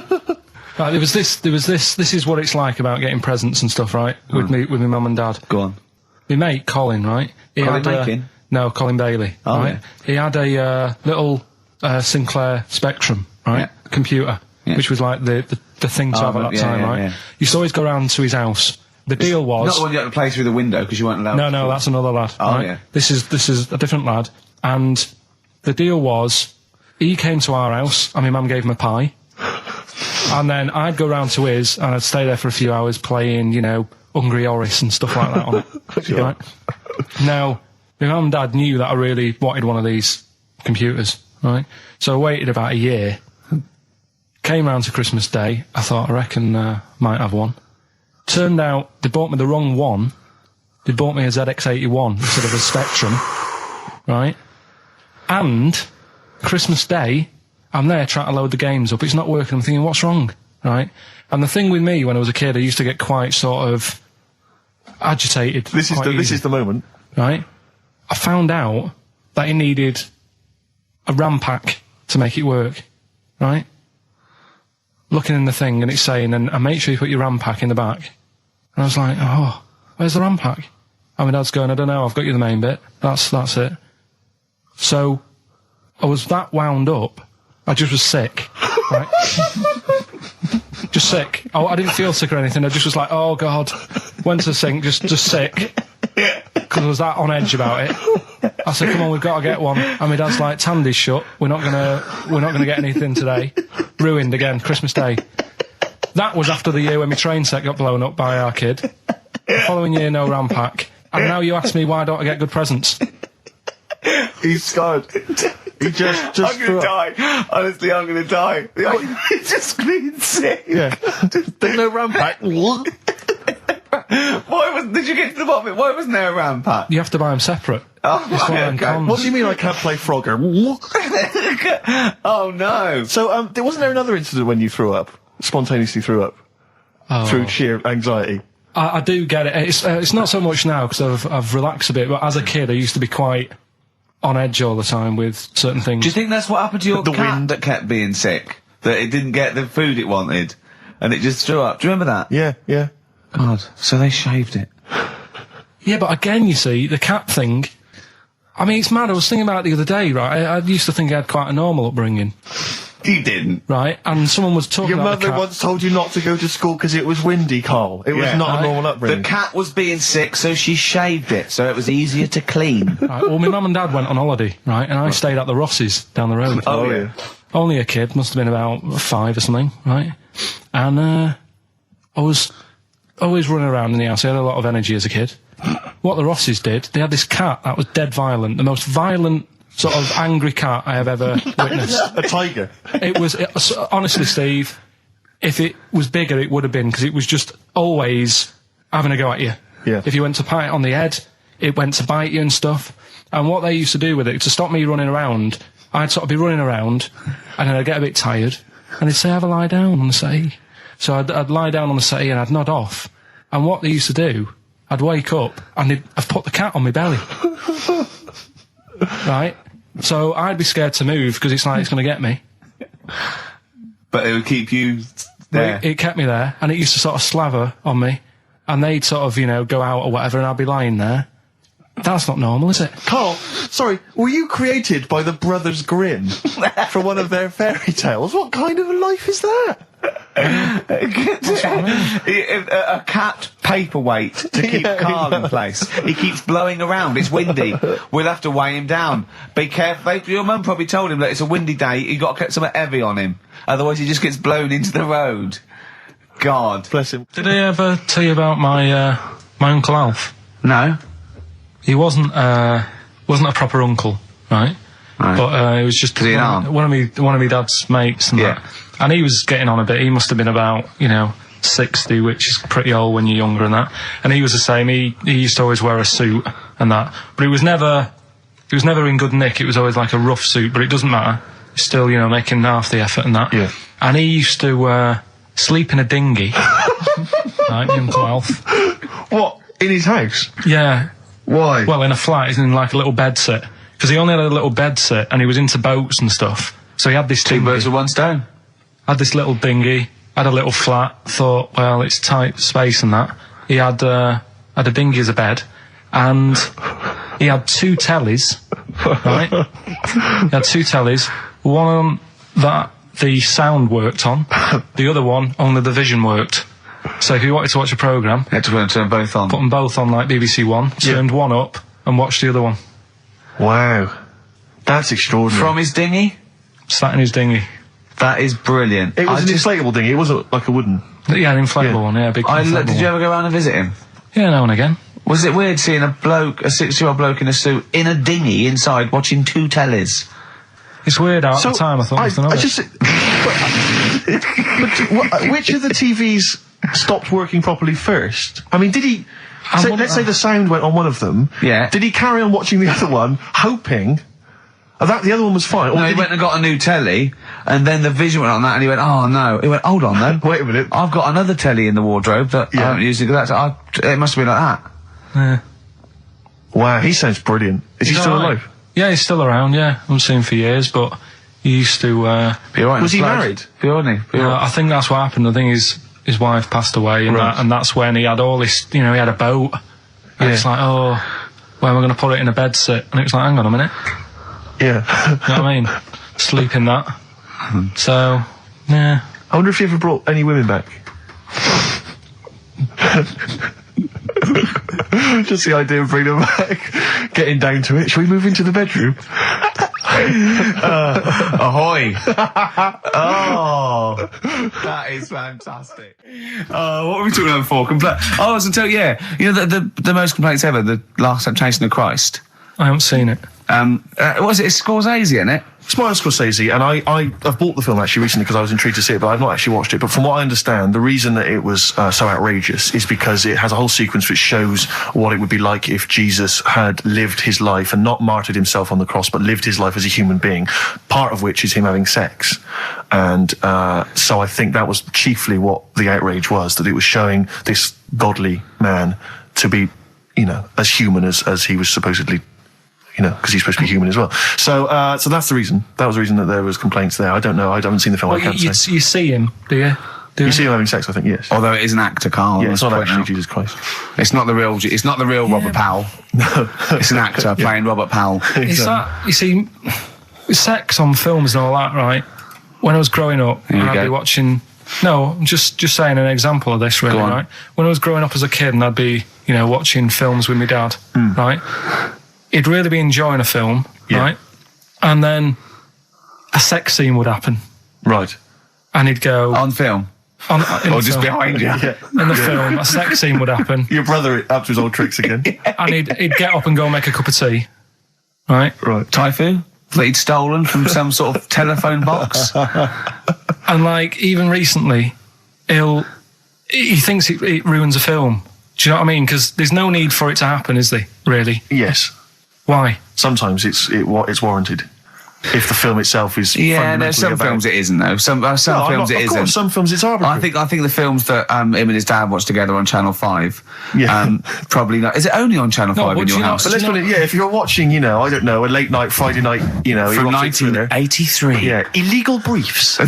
Right, there was this, this is what it's like about getting presents and stuff, right? With my mum and dad. Go on. My mate, Colin, right? No, Colin Bailey, right? Yeah. He had a little Sinclair Spectrum, right? Computer, which was like the thing to have at that time, right? Yeah. You used to always go round to his house. The deal was... Not the one you had to play through the window because you weren't allowed to. No, that's another lad. Oh, right? yeah. This is a different lad. And the deal was, he came to our house, and my mum gave him a pie. And then I'd go round to his, and I'd stay there for a few hours playing, you know, Hungry Horace and stuff like that on it. Right? Now, my mum and dad knew that I really wanted one of these computers, right? So I waited about a year. Came round to Christmas Day. I thought, I reckon might have one. Turned out they bought me the wrong one. They bought me a ZX81 instead of a Spectrum, right? And Christmas Day, I'm there trying to load the games up. It's not working. I'm thinking, what's wrong, right? And the thing with me, when I was a kid, I used to get quite sort of agitated. This is the moment, right? I found out that it needed a RAM pack to make it work, right? Looking in the thing and it's saying, and make sure you put your RAM pack in the back. And I was like, oh, where's the RAM pack? And my dad's going, I don't know, I've got you the main bit. That's it. So I was that wound up. I just was sick, right? Just sick. Oh, I didn't feel sick or anything. I just was like, oh God. Went to the sink, just sick. Because I was that on edge about it. I said, come on, we've got to get one. And my dad's like, Tandy's shut. We're not gonna get anything today. Ruined again, Christmas Day. That was after the year when my train set got blown up by our kid. The following year, no RAM pack. And now you ask me, why don't I get good presents? He's scarred. He just I'm gonna die. Honestly, I'm gonna die. He's just clean sick. Yeah. There's no RAM pack. Did you get to the bottom of it? Why wasn't there a RAM pack? You have to buy them separate. Oh, okay. What do you mean I can't play Frogger? Oh no. So, wasn't there another incident when you threw up? Spontaneously threw up? Through sheer anxiety? I do get it. It's not so much now because I've relaxed a bit, but as a kid I used to be quite on edge all the time with certain things. Do you think that's what happened to your cat that kept being sick? That it didn't get the food it wanted, and it just threw up? Do you remember that? Yeah. God, so they shaved it. Yeah, but again, you see, the cat thing, I mean, it's mad. I was thinking about it the other day, right? I used to think I had quite a normal upbringing. You didn't. Right? And someone was talking about Your mother once told you not to go to school because it was windy, Carl. It was not a normal upbringing. The cat was being sick, so she shaved it, so it was easier to clean. Right, well, my mum and dad went on holiday, right? And I stayed at the Ross's down the road. Oh, yeah. Only a kid, must have been about 5 or something, right? And, I was always running around in the house. I had a lot of energy as a kid. What the Rosses did, they had this cat that was dead violent, the most violent sort of angry cat I have ever witnessed. A tiger. It was honestly, Steve, if it was bigger it would have been, because it was just always having a go at you. Yeah. If you went to pat it on the head, it went to bite you and stuff. And what they used to do with it, to stop me running around, I'd sort of be running around and then I'd get a bit tired and they'd say, have a lie down on the settee. So I'd lie down on the settee and I'd nod off. And what they used to do, I'd wake up and I'd put the cat on my belly. Right? So I'd be scared to move because it's like it's going to get me. But it would keep you there. It kept me there, and it used to sort of slaver on me, and they'd sort of, go out or whatever, and I'd be lying there. That's not normal, is it? Carl, sorry, were you created by the Brothers Grimm for one of their fairy tales? What kind of a life is that? A cat paperweight to keep Carl in place. He keeps blowing around. It's windy. We'll have to weigh him down. Be careful. Your mum probably told him that it's a windy day. You got to get something heavy on him, otherwise he just gets blown into the road. God bless him. Did I ever tell you about my Uncle Alf? No. He wasn't a proper uncle, right? But it was just one of my dad's mates and that. And he was getting on a bit. He must have been about 60, which is pretty old when you're younger and that. And he was the same. He used to always wear a suit and that, but it was never in good nick. It was always like a rough suit, but it doesn't matter. He's still making half the effort and that. Yeah. And he used to sleep in a dinghy. Right, Uncle Alf. What, in his house? Yeah. Why? Well, in a flat, he's in like a little bed sit. Because he only had a little bed sit, and he was into boats and stuff. So he had this Two birds with one stone. Had this little dinghy, had a little flat, thought, well, it's tight space and that. He had a dinghy as a bed, and he had 2 tellies, right? He had 2 tellies, one that the sound worked on, the other one only the vision worked. So if you wanted to watch a programme, you had to turn both on. Put them both on like BBC One, turned one up and watched the other one. Wow. That's extraordinary. From his dinghy? Sat in his dinghy. That is brilliant. It was an inflatable dinghy, it wasn't like a wooden... Yeah, an inflatable one, big inflatable Did you ever go around and visit him? Yeah, now and again. Was it weird seeing a 60-year-old bloke in a suit, in a dinghy, inside, watching 2 tellies? It's weird at the time, I thought. Which of the TVs stopped working properly first? I mean, did he... let's say the sound went on one of them. Yeah. Did he carry on watching the other one, hoping that the other one was fine? No, he went and got a new telly, and then the vision went on that, and he went, oh no. He went, hold on though. Wait a minute. I've got another telly in the wardrobe that I haven't used it. It must have been like that. Yeah. Wow, he sounds brilliant. Is he still alive? Yeah, he's still around, yeah. I haven't seen him for years, but he used to, was he married? I think that's what happened. I think his wife passed away and and that's when he had all this, he had a boat. And it's like, oh, where am I going to put it in a bed sit? And it was like, hang on a minute. Yeah. You know what I mean? Sleep in that. So, yeah. I wonder if you ever brought any women back. Just the idea of bringing them back, getting down to it. Shall we move into the bedroom? Ahoy! Oh, that is fantastic. What were we talking about before? I was until the most complaints ever. The Last Temptation of Christ. I haven't seen it. Was it Scorsese, isn't it? It's Martin Scorsese, and I've bought the film actually recently because I was intrigued to see it, but I've not actually watched it. But from what I understand, the reason that it was so outrageous is because it has a whole sequence which shows what it would be like if Jesus had lived his life and not martyred himself on the cross, but lived his life as a human being, part of which is him having sex. And so I think that was chiefly what the outrage was, that it was showing this godly man to be, as human as he was supposedly, because he's supposed to be human as well. So that's the reason. That was the reason that there was complaints there. I don't know. I haven't seen the film. Well, I can't say. You see him, do you? You see him having sex, I think, yes. Although it is an actor, Carl. Yeah, it's not actually Jesus Christ. It's not the real Robert Powell. No. It's an actor playing Robert Powell. Is that, you see, sex on films and all that, right? When I was growing up, I'd be watching... No, I'm just saying an example of this, really, right? When I was growing up as a kid and I'd be, watching films with my dad, right? He'd really be enjoying a film, right? And then a sex scene would happen. Right. And he'd go... On film? Or just behind you. In the film, a sex scene would happen. Your brother up to his old tricks again. And he'd get up and go make a cup of tea. Right? Typhoon? That he'd stolen from some sort of telephone box. And even recently, he thinks it ruins a film. Do you know what I mean? Because there's no need for it to happen, is there? Really? Yes. Why? Sometimes it's warranted. If the film itself is there's some films it isn't though. Some films it isn't. Some films it's arbitrary. I think the films that him and his dad watched together on Channel 5. Probably not. Is it only on Channel 5 in your house? But let's put it. Yeah, if you're watching, I don't know, a late night Friday night, from 1983. Yeah, Illegal Briefs. A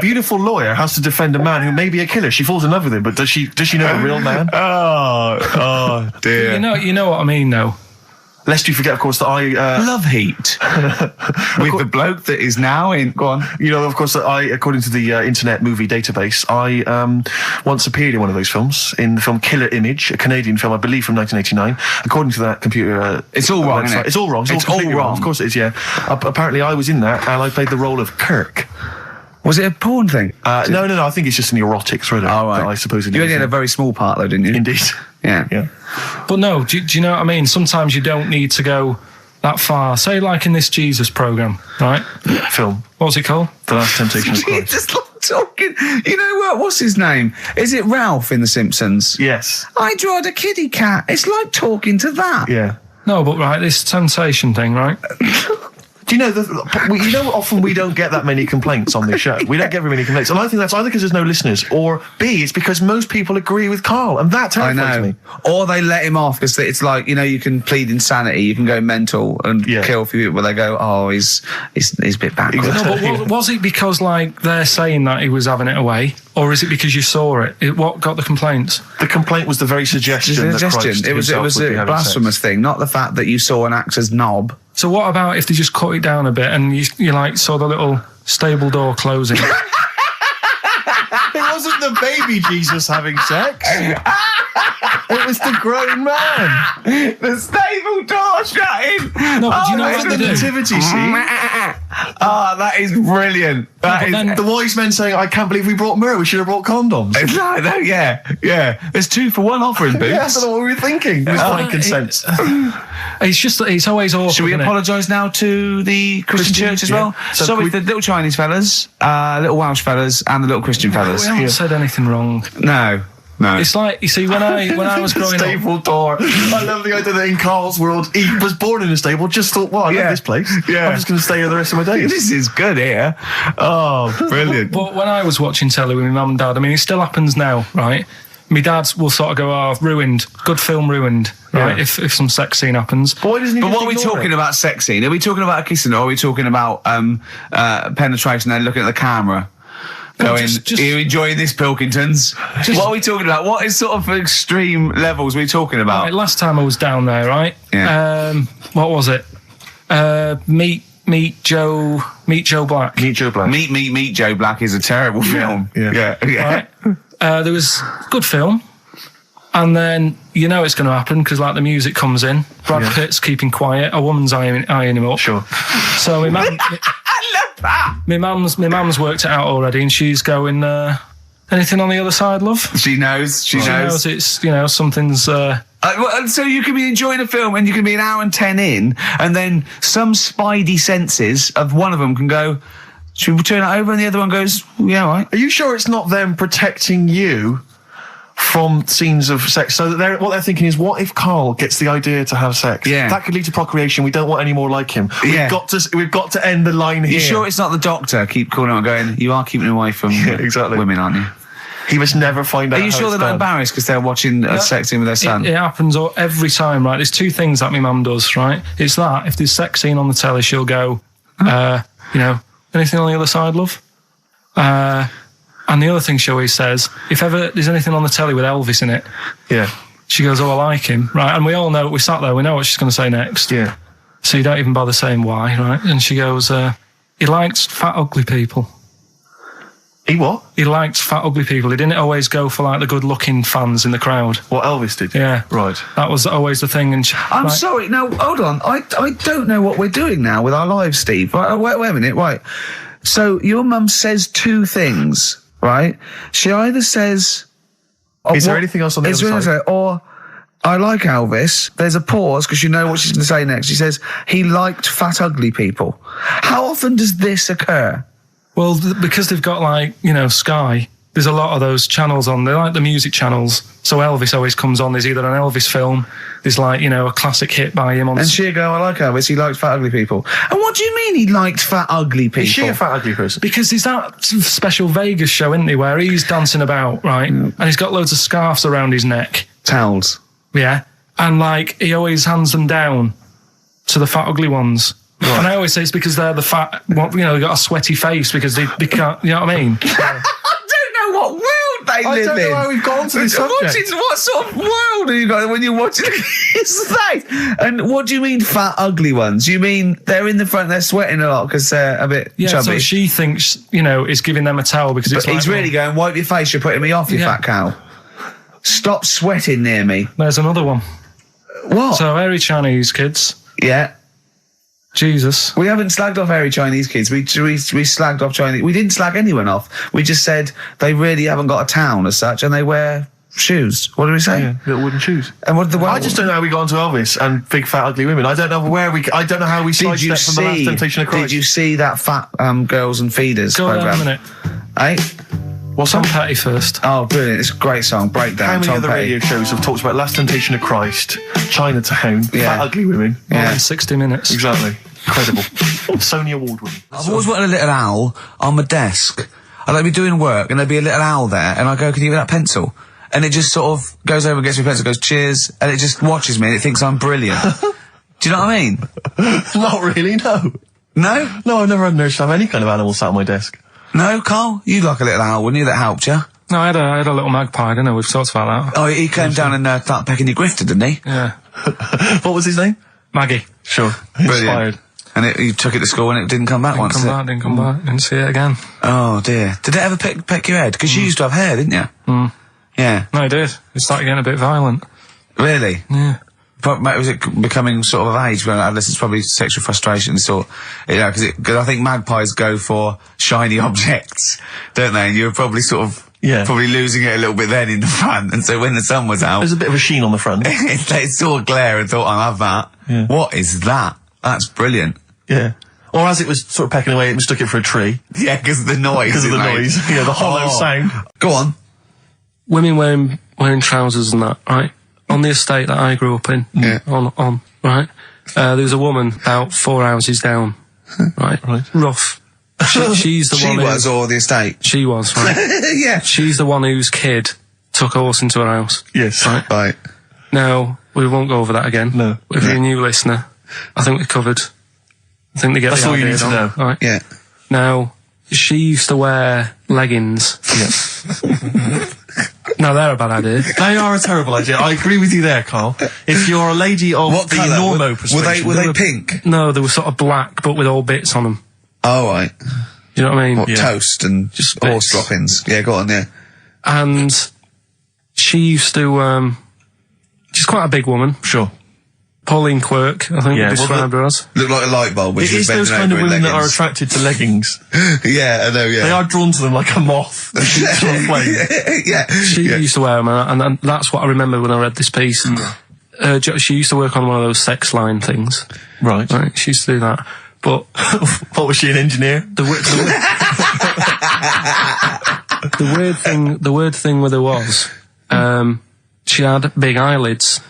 beautiful lawyer has to defend a man who may be a killer. She falls in love with him, but does she know the real man? Oh dear. You know what I mean, though. Lest you forget, of course, that I... Love Heat. With the bloke that is now in... Go on. Of course, that I, according to the Internet Movie Database, I once appeared in one of those films, in the film Killer Image, a Canadian film, I believe, from 1989. According to that computer... it's all wrong, isn't it? It's all wrong. It's all wrong. Of course it is, yeah. Apparently, I was in that, and I played the role of Kirk. Was it a porn thing? No. I think it's just an erotic thriller. Oh, right. I suppose you only had a very small part, though, didn't you? Indeed. Yeah. But no, do you know what I mean? Sometimes you don't need to go that far. Say, like in this Jesus program, right? Film. What's it called? The Last Temptation of Christ. Just like talking. You know what? What's his name? Is it Ralph in The Simpsons? Yes. I drawed a kitty cat. It's like talking to that. Yeah. No, but right, this temptation thing, right? Do you know, often we don't get that many complaints on this show. We don't get very many complaints. And I think that's either because there's no listeners, or B, it's because most people agree with Carl, and that terrifies me. Or they let him off, because it's like, you can plead insanity, you can go mental and kill a few people, where they go, oh, he's a bit bad. Exactly. No, but was it because, they're saying that he was having it away, or is it because you saw it? What got the complaints? The complaint was the very suggestion. That Christ it was a blasphemous thing, not the fact that you saw an actor's knob. So what about if they just cut it down a bit and you saw the little stable door closing? It wasn't the baby Jesus having sex. It was the grown man. The stable door shutting. No, but you know what the nativity scene? That is brilliant. The wise men saying, I can't believe we brought myrrh, we should have brought condoms. It's like that, yeah. There's 2 for 1 offering, Boots. Yeah, I don't know what we were thinking. It was frankincense. It's just that it's always awkward. Should we apologise now to the Christian church as well? Sorry, the little Chinese fellas, little Welsh fellas, and the little Christian fellas. We haven't said anything wrong. No. It's like, you see, when I was growing up... Stable door. I love the idea that in Carl's world, he was born in a stable, just thought, I love this place. Yeah. I'm just going to stay here the rest of my days. This is good here. Oh, brilliant. But when I was watching telly with my mum and dad, it still happens now, right? My dad will sort of go, ruined. Good film ruined, right? If some sex scene happens. But what are we talking about sex scene? Are we talking about a kissing, or are we talking about penetration and looking at the camera? Going, are you enjoying this, Pilkingtons? What are we talking about? What is sort of extreme levels are we talking about? Right, last time I was down there, right? Yeah. What was it? Meet Joe Black. Meet Joe Black. Meet Joe Black is a terrible film. Yeah. Right? There was good film. And then it's going to happen because the music comes in. Brad Pitt's keeping quiet. A woman's eyeing him up. Sure. So my mum, I love that. My mum's worked it out already, and she's going. Anything on the other side, love? She knows. She knows. It's something's. So you can be enjoying a film, and you can be an hour and 10 in, and then some spidey senses of one of them can go, should we turn it over? And the other one goes, yeah, all right. Are you sure it's not them protecting you from scenes of sex? So that what they're thinking is, what if Carl gets the idea to have sex? Yeah. That could lead to procreation. We don't want any more like him. We've got to end the line here. You sure it's not the doctor? Keep calling out and going, you are keeping away from exactly. women, aren't you? He must never find out. Are you sure they're not embarrassed because they're watching a sex scene with their son? It happens every time, right? There's two things that my mum does, right? It's that, if there's sex scene on the telly, she'll go, you know, anything on the other side, love? And the other thing she always says, if ever there's anything on the telly with Elvis in it, she goes, oh, I like him, right? And we all know, we sat there, we know what she's going to say next. Yeah. So you don't even bother saying why, right? And she goes, he likes fat, ugly people. He what? He liked fat, ugly people. He didn't always go for, like, the good-looking fans in the crowd. What Elvis did? Yeah. Right. That was always the thing. And I'm sorry, now, hold on. I don't know what we're doing now with our lives, Steve. Right, wait a minute, right. So, your mum says two things, right? She either says... Is there anything else on the other side? Or, I like Elvis. There's a pause, because you know what she's going to say next. She says, he liked fat, ugly people. How often does this occur? Well, because they've got, like, you know, Sky, there's a lot of those channels on. They're like the music channels. So Elvis always comes on. There's either an Elvis film, there's, like, you know, a classic hit by him on... And she'll go, I like Elvis, he liked fat, ugly people. And what do you mean he liked fat, ugly people? Is she a fat, ugly person? Because there's that special Vegas show, isn't he, where he's dancing about, right? And he's got loads of scarves around his neck. Towels. Yeah. And, like, he always hands them down to the fat, ugly ones. Right. And I always say it's because they're the fat, you know, they've got a sweaty face because they can't, you know what I mean? I don't know what world they live in. I don't know how we've gone to this subject. What sort of world are you got when you're watching his face? And what do you mean fat, ugly ones? You mean they're in the front, they're sweating a lot because they're a bit chubby? So she thinks, you know, is giving them a towel because it's he's really going, wipe your face, you're putting me off, you fat cow. Stop sweating near me. There's another one. What? So, hairy Chinese kids. Yeah. Jesus. We haven't slagged off hairy Chinese kids. We slagged off Chinese... We didn't slag anyone off. We just said they really haven't got a town as such, and they wear shoes. What did we say? Yeah, little wooden shoes. And what I just don't know how we got onto Elvis and big fat ugly women. I don't know I don't know how we sidestepped from the Last Temptation of Christ. Did you see that Fat Girls and Feeders program? Go on a minute. Eh? What's Tom Petty first. Oh, brilliant. It's a great song. Breakdown. How many Tom other Petty. radio shows have talked about Last Temptation of Christ, Chinatown, fat ugly women? Yeah. In 60 minutes. Exactly. Incredible. Sony Award winning. I've always wanted a little owl on my desk. I'd like be doing work and there'd be a little owl there and I go, can you give me that pencil? And it just sort of goes over and gets me a pencil, goes, cheers, and it just watches me and it thinks I'm brilliant. Do you know what I mean? Not really, no. No? No, I've never had an urge to have any kind of animal sat on my desk. No, Carl? You'd like a little owl, wouldn't you? That helped you? No, I had a little magpie, didn't I? We've talked about that. Oh, he came down and started pecking your grifter, didn't he? Yeah. What was his name? Maggie. Sure. Brilliant. Inspired. And you took it to school and it didn't come back once, Didn't come back. Didn't see it again. Oh, dear. Did it ever peck your head? Because you used to have hair, didn't you? Mm. Yeah. No, it did. It started getting a bit violent. Really? Yeah. But was it becoming sort of age when adolescence, probably sexual frustration, sort, you know, because I think magpies go for shiny objects, don't they? And you were probably sort of, probably losing it a little bit then in the front, and so when the sun was out... There's a bit of a sheen on the front. They saw a glare and thought, I'll have that. Yeah. What is that? That's brilliant. Yeah. Or as it was sort of pecking away, it mistook it for a tree. Yeah, because of the noise. Because of the noise. Yeah, the hollow sound. Go on. Women wearing trousers and that, right? On the estate that I grew up in, right? There was a woman about 4 houses down, right? Rough. She's the one. She was, or the estate? She was, right? Yeah. She's the one whose kid took a horse into her house. Yes. Right. Now, we won't go over that again. No. If you're a new listener, I think we're covered. I think they get That's the all you idea need to know. Right? Yeah. Now, she used to wear leggings. Yeah. No, they're a bad idea. They are a terrible idea. I agree with you there, Carl. If you're a lady of what the colour? normo persuasion... Were they pink? No, they were sort of black, but with all bits on them. Oh, right. Do you know what I mean? What, toast and just horse droppings? Yeah, go on, yeah. And she used to, she's quite a big woman. Sure. Pauline Quirk, I think you described her as. Look like a light bulb. It is those kind of women that are attracted to leggings. Yeah, I know, yeah. They are drawn to them like a moth. Yeah. She used to wear them, and that's what I remember when I read this piece. She used to work on one of those sex line things. Right. She used to do that. But... What, was she, an engineer? The weird thing with her was, she had big eyelids.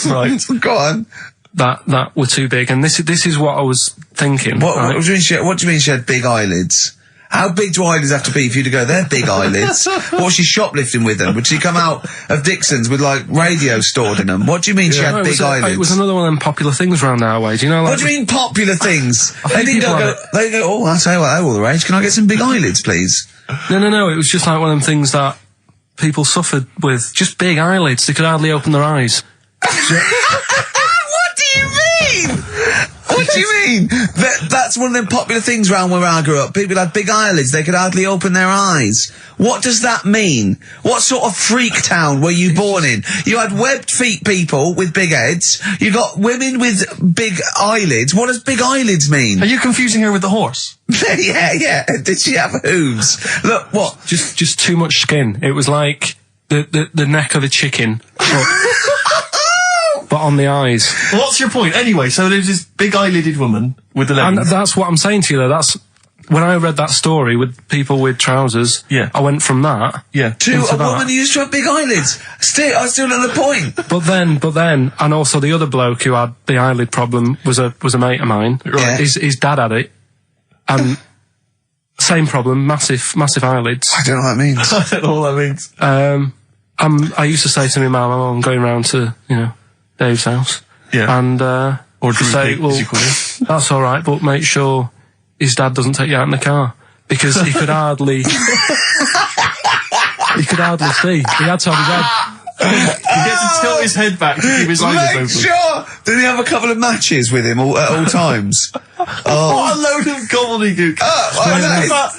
Right. Go on. That were too big, and this is what I was thinking. What do you mean she had big eyelids? How big do eyelids have to be for you to go, they're big eyelids? What was she shoplifting with them? Would she come out of Dixon's with, like, radio stored in them? What do you mean she had big eyelids? It was another one of them popular things around our way. Do you know, like... What do you mean popular things? They go, oh, I say, well, they're all the rage. Can I get some big eyelids, please? No. It was just like one of them things that people suffered with. Just big eyelids. They could hardly open their eyes. What do you mean? What do you mean? That's one of them popular things around where I grew up. People had big eyelids. They could hardly open their eyes. What does that mean? What sort of freak town were you born in? You had webbed feet people with big heads. You got women with big eyelids. What does big eyelids mean? Are you confusing her with the horse? Yeah. Did she have hooves? Look, what? Just too much skin. It was like the neck of a chicken. But on the eyes. Well, what's your point? Anyway, so there's this big eyelided woman with the leggings. And that's what I'm saying to you, though. That's when I read that story with people with trousers. Yeah. I went from that. Yeah. To a woman who used to have big eyelids. I still at the point. But then, and also the other bloke who had the eyelid problem was a mate of mine. Right. Yeah. His dad had it, and same problem, massive eyelids. I don't know what that means. I don't know what that means. I used to say to my mum, I'm going round to Dave's house. Yeah. And, or say, well, that's alright, but make sure his dad doesn't take you out in the car. Because he could hardly... he could hardly see. He had to have his head... He gets to tilt his head back to keep his eyes open. Make sure! Did he have a couple of matches with him at all times? What a load of gobbledygook.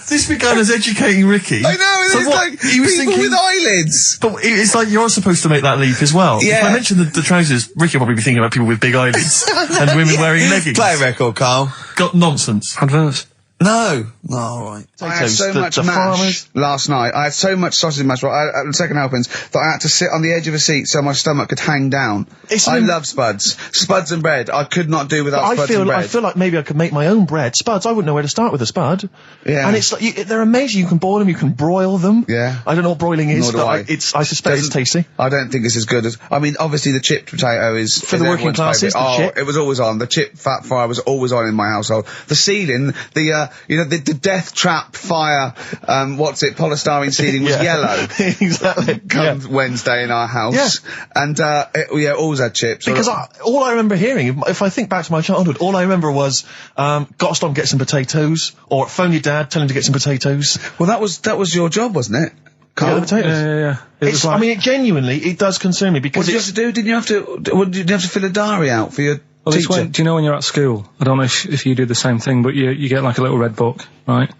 This began as educating Ricky. I know, it's like he was people with eyelids. But it's like you're supposed to make that leap as well. Yeah. If I mentioned the trousers, Ricky will probably be thinking about people with big eyelids and women wearing leggings. Play a record, Carl. Got nonsense. Adverts. No. All right. I had so much mash last night. I had so much sausage mash, second helpings, that I had to sit on the edge of a seat so my stomach could hang down. I love spuds. Spuds and bread. I could not do without spuds and bread. I feel like maybe I could make my own bread. Spuds, I wouldn't know where to start with a spud. Yeah. And it's like, they're amazing. You can boil them, you can broil them. Yeah. I don't know what broiling is, but I suspect it's tasty. I don't think it's as good as... I mean, obviously the chipped potato is... For the working classes, the chip. It was always on. The chip fat fry was always on in my household. The ceiling, the death trap fire, polystyrene ceiling was yellow. Exactly. Come Wednesday in our house. Yeah. And, always had chips. Because all I remember hearing, if I think back to my childhood, all I remember was, gotta stop and get some potatoes, or phone your dad, tell him to get some potatoes. Well, that was your job, wasn't it? Yeah, potatoes. Yeah. I mean, it genuinely, it does concern me because... What did you have to do? Didn't you have to fill a diary out for your teacher? Do you know when you're at school? I don't know if you do the same thing, but you get like a little red book, right?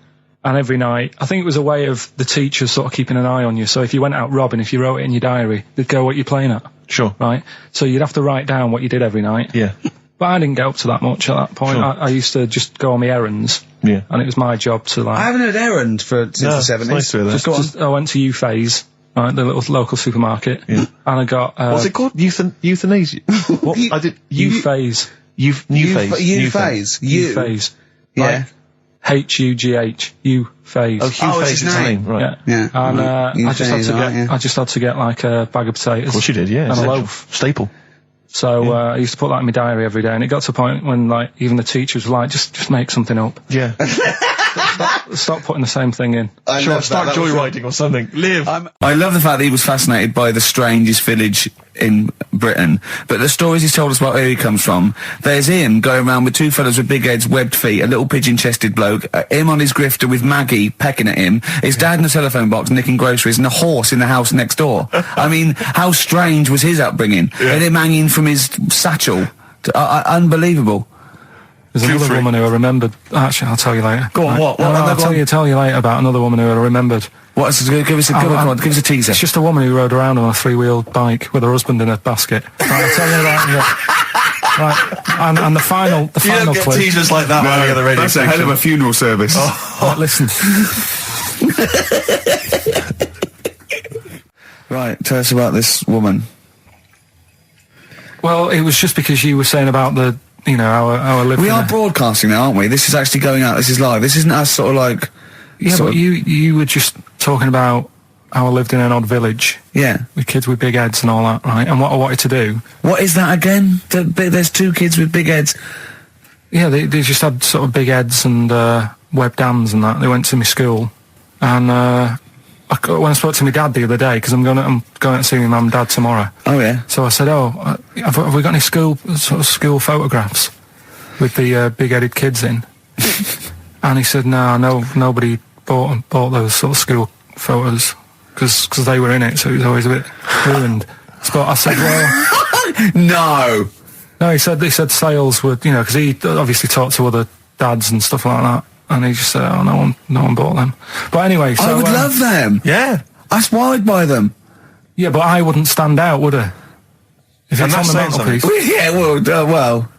And every night, I think it was a way of the teachers sort of keeping an eye on you. So if you went out robbing, if you wrote it in your diary, they'd go what you're playing at. Sure. Right? So you'd have to write down what you did every night. Yeah. But I didn't get up to that much at that point. Sure. I used to just go on my errands. Yeah. And it was my job to like... I haven't heard errand since the 70s. Nice to hear that. I went to Gervais, right, the little local supermarket. Yeah. And I got... what's it called? Euthanasia? What? I did... Gervais. New phase. Yeah. H-U-G-H. Gervais. Oh, Hugh Phase is his name, right. Yeah. And, I just had to get like a bag of potatoes. Of course you did, yeah. And a loaf. Staple. So, I used to put that in my diary every day, and it got to a point when, like, even the teachers were like, just make something up. Yeah. Stop putting the same thing in. Sure, start joyriding or something. Live. I love the fact that he was fascinated by the strangest village in Britain, but the stories he's told us about where he comes from, there's him going around with two fellas with big heads, webbed feet, a little pigeon-chested bloke, him on his grifter with Maggie pecking at him, his dad in the telephone box nicking groceries, and a horse in the house next door. I mean, how strange was his upbringing? Yeah. And him hanging from his satchel. Unbelievable. There's another woman who I remembered. Actually, I'll tell you later. Go on, what? I'll tell you later about another woman who I remembered. What? Give us a teaser. It's just a woman who rode around on a three-wheeled bike with her husband in a basket. Right, I'll tell you that. Right, and the final clip. You don't get teasers like that on the other radio section. That's a hell of a funeral service. Right, listen. Right, tell us about this woman. Well, it was just because you were saying about the, our living. We are broadcasting now, aren't we? This is actually going out. This is live. This isn't us sort of like... Yeah, but you were just talking about how I lived in an odd village. Yeah. With kids with big heads and all that, right? And what I wanted to do... What is that again? There's two kids with big heads. Yeah, they just had sort of big heads and, webdams and that. They went to my school, and when I spoke to my dad the other day, because I'm going to see my mum and dad tomorrow. Oh yeah. So I said, have we got any school photographs with the big-headed kids in? And he said, no, nobody bought those sort of school photos because they were in it, so it was always a bit ruined. So I said, well, no. He said sales were, because he obviously talked to other dads and stuff like that, and he just said, oh, no one bought them. But anyway, so I would love them. Yeah, that's why I'd buy them. Yeah, but I wouldn't stand out, would I? If it's on the mantelpiece. Yeah, well.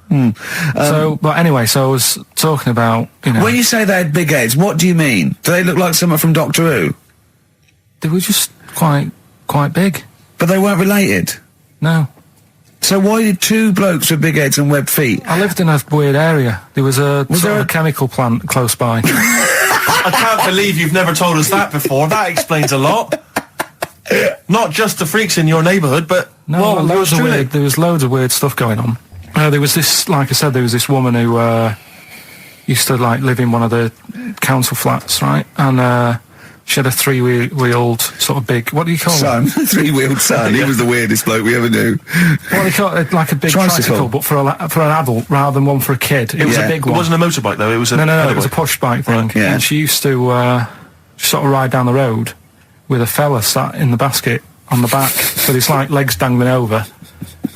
So, but anyway, so I was talking about, When you say they had big heads, what do you mean? Do they look like someone from Doctor Who? They were just quite big. But they weren't related? No. So why did two blokes with big heads and webbed feet? I lived in a weird area. There was a chemical plant close by. I can't believe you've never told us that before. That explains a lot. Not just the freaks in your neighbourhood, but... No, there was loads of weird stuff going on. There was this, like I said, there was this woman who used to live in one of the council flats, right? And she had a three-wheeled sort of big, what do you call it? Three-wheeled son. He was the weirdest bloke we ever knew. Well, they call it like a big tricycle, but for an adult rather than one for a kid. It was a big one. It wasn't a motorbike though. It was it was a push bike thing. Yeah. And she used to sort of ride down the road with a fella sat in the basket on the back with his legs dangling over.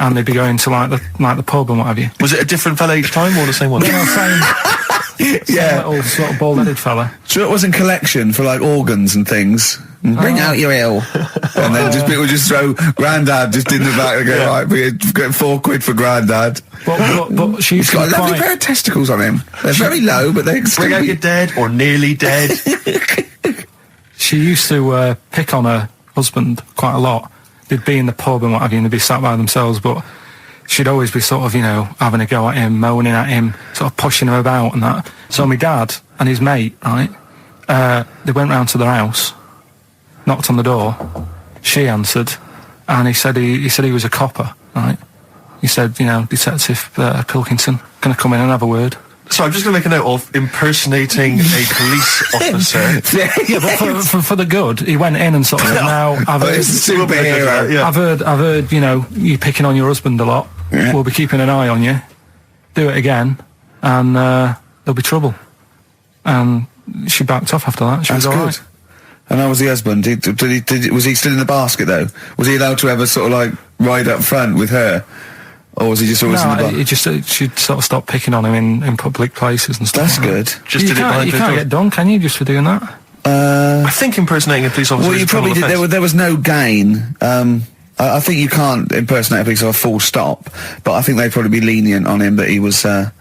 And they'd be going to the pub and what have you. Was it a different fella each time or the same one? No, same little sort of bald-headed fella. So it wasn't collection for organs and things. Bring out your ill. And then people just throw Grandad just in the back and go, right, we get £4 for Grandad. But she's got a lovely pair of testicles on him. They're very low, but they bring out your dead or nearly dead. She used to pick on her husband quite a lot. They'd be in the pub and what have you, and they'd be sat by themselves, but she'd always be sort of, having a go at him, moaning at him, sort of pushing him about and that. So my dad and his mate, right, they went round to their house, knocked on the door, she answered, and he said he was a copper, right? He said, Detective Pilkington, gonna come in and have a word. So I'm just going to make a note of impersonating a police officer. Yeah, but for the good, he went in and sort of now I've heard, it's a superhero. Yeah. I've heard, you picking on your husband a lot. Yeah. We'll be keeping an eye on you. Do it again, and there'll be trouble. And she backed off after that. She was all right. And how was the husband? Was he still in the basket though? Was he allowed to ever sort of ride up front with her? Or was he just always in the bar? She'd sort of stopped picking on him in public places and stuff. That's good. Just you can't get done, can you, just for doing that? I think impersonating a police officer. Well, you probably did. There was no gain. I think you can't impersonate a police officer full stop. But I think they'd probably be lenient on him that he was, But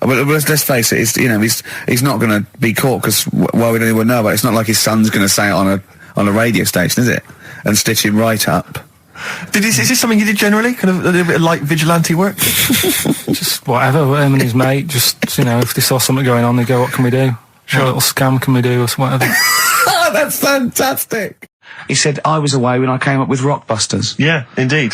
let's face it. He's not going to be caught because why would anyone know about it? It's not like his son's going to say it on a radio station, is it? And stitch him right up. Is this something you did generally? Kind of a little bit of light vigilante work? Just whatever, him and his mate, just, if they saw something going on, they go, what can we do? Sure. What little scam can we do, or whatever. That's fantastic. He said, I was away when I came up with Rockbusters. Yeah, indeed.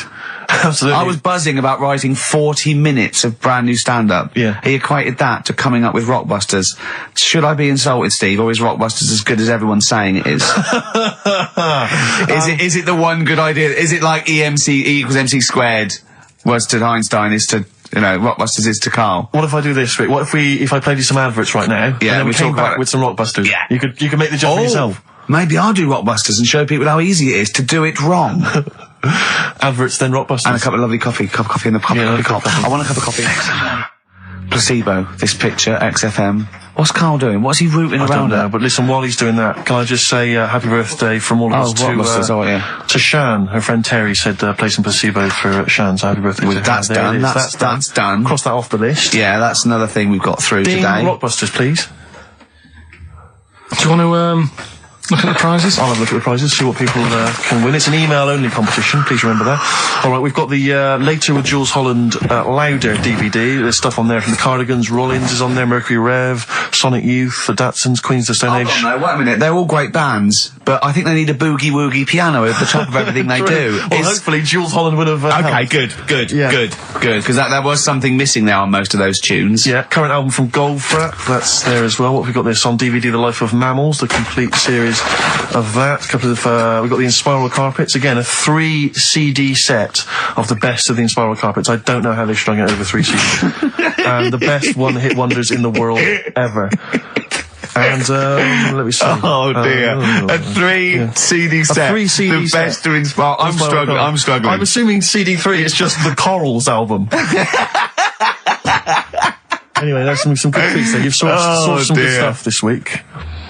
Absolutely. I was buzzing about writing 40 minutes of brand new stand-up. Yeah. He equated that to coming up with Rockbusters. Should I be insulted, Steve, or is Rockbusters as good as everyone's saying it is? Is it the one good idea? Is it like E equals MC squared was to Einstein is to, Rockbusters is to Karl? What if I do this, Rick? What if I played you some adverts right now? Yeah, and then we came back with some Rockbusters? Yeah. You could make the jump for yourself. Maybe I'll do Rockbusters and show people how easy it is to do it wrong. Adverts, then Rockbusters. And a cup of lovely coffee. Cup of coffee in the cup. I want a cup of coffee. Placebo, this picture, XFM. What's Karl doing? What's he rooting around I don't know, at? but listen, while he's doing that, can I just say happy birthday from all of us to Shan. Her friend Terry said play some Placebo for Shan, so happy birthday to her. That's done. That's done. Cross that off the list. Yeah, that's another thing we've got through today. Rockbusters, please. Do you want to look at the prizes? I'll have a look at the prizes, see what people can win. It's an email-only competition, please remember that. All right, we've got the Later with Jules Holland Louder DVD. There's stuff on there from the Cardigans, Rollins is on there, Mercury Rev, Sonic Youth, the Datsuns, Queens of the Stone Age. No, wait a minute. They're all great bands, but I think they need a boogie-woogie piano at the top of everything they do. Well, hopefully Jules Holland would have Okay, helped. good, because there was something missing there on most of those tunes. Yeah, current album from Goldfrapp, that's there as well. What have we got this on DVD? The Life of Mammals, the complete series of that. A couple of, we've got the Inspiral Carpets, again, a 3 CD set of the best of the Inspiral Carpets. I don't know how they strung it over 3 CDs. And the best one-hit wonders in the world ever. And, let me see. Oh dear. A 3 CD set. A 3 CD set. The best to inspire. I'm struggling. I'm assuming CD3 is just the Corals album. Anyway, there's some good feats there. You've sourced some good stuff this week.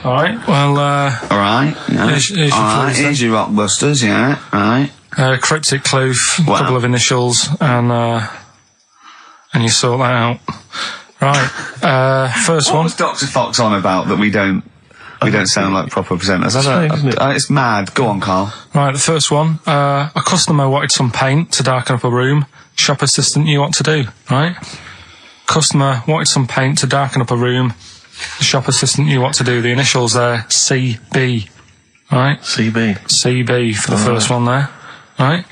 Alright, well, Alright, yeah. Here's your Rockbusters, yeah, right. Cryptic clue, a couple of initials, and you sort that out. Right, first one. What was Dr. Fox on about that we don't sound like proper presenters? It's mad. Go on, Carl. Right, the first one. A customer wanted some paint to darken up a room. Shop assistant knew what to do, right? Customer wanted some paint to darken up a room. The shop assistant knew what to do. The initials there, CB, right? CB for the first one there, right?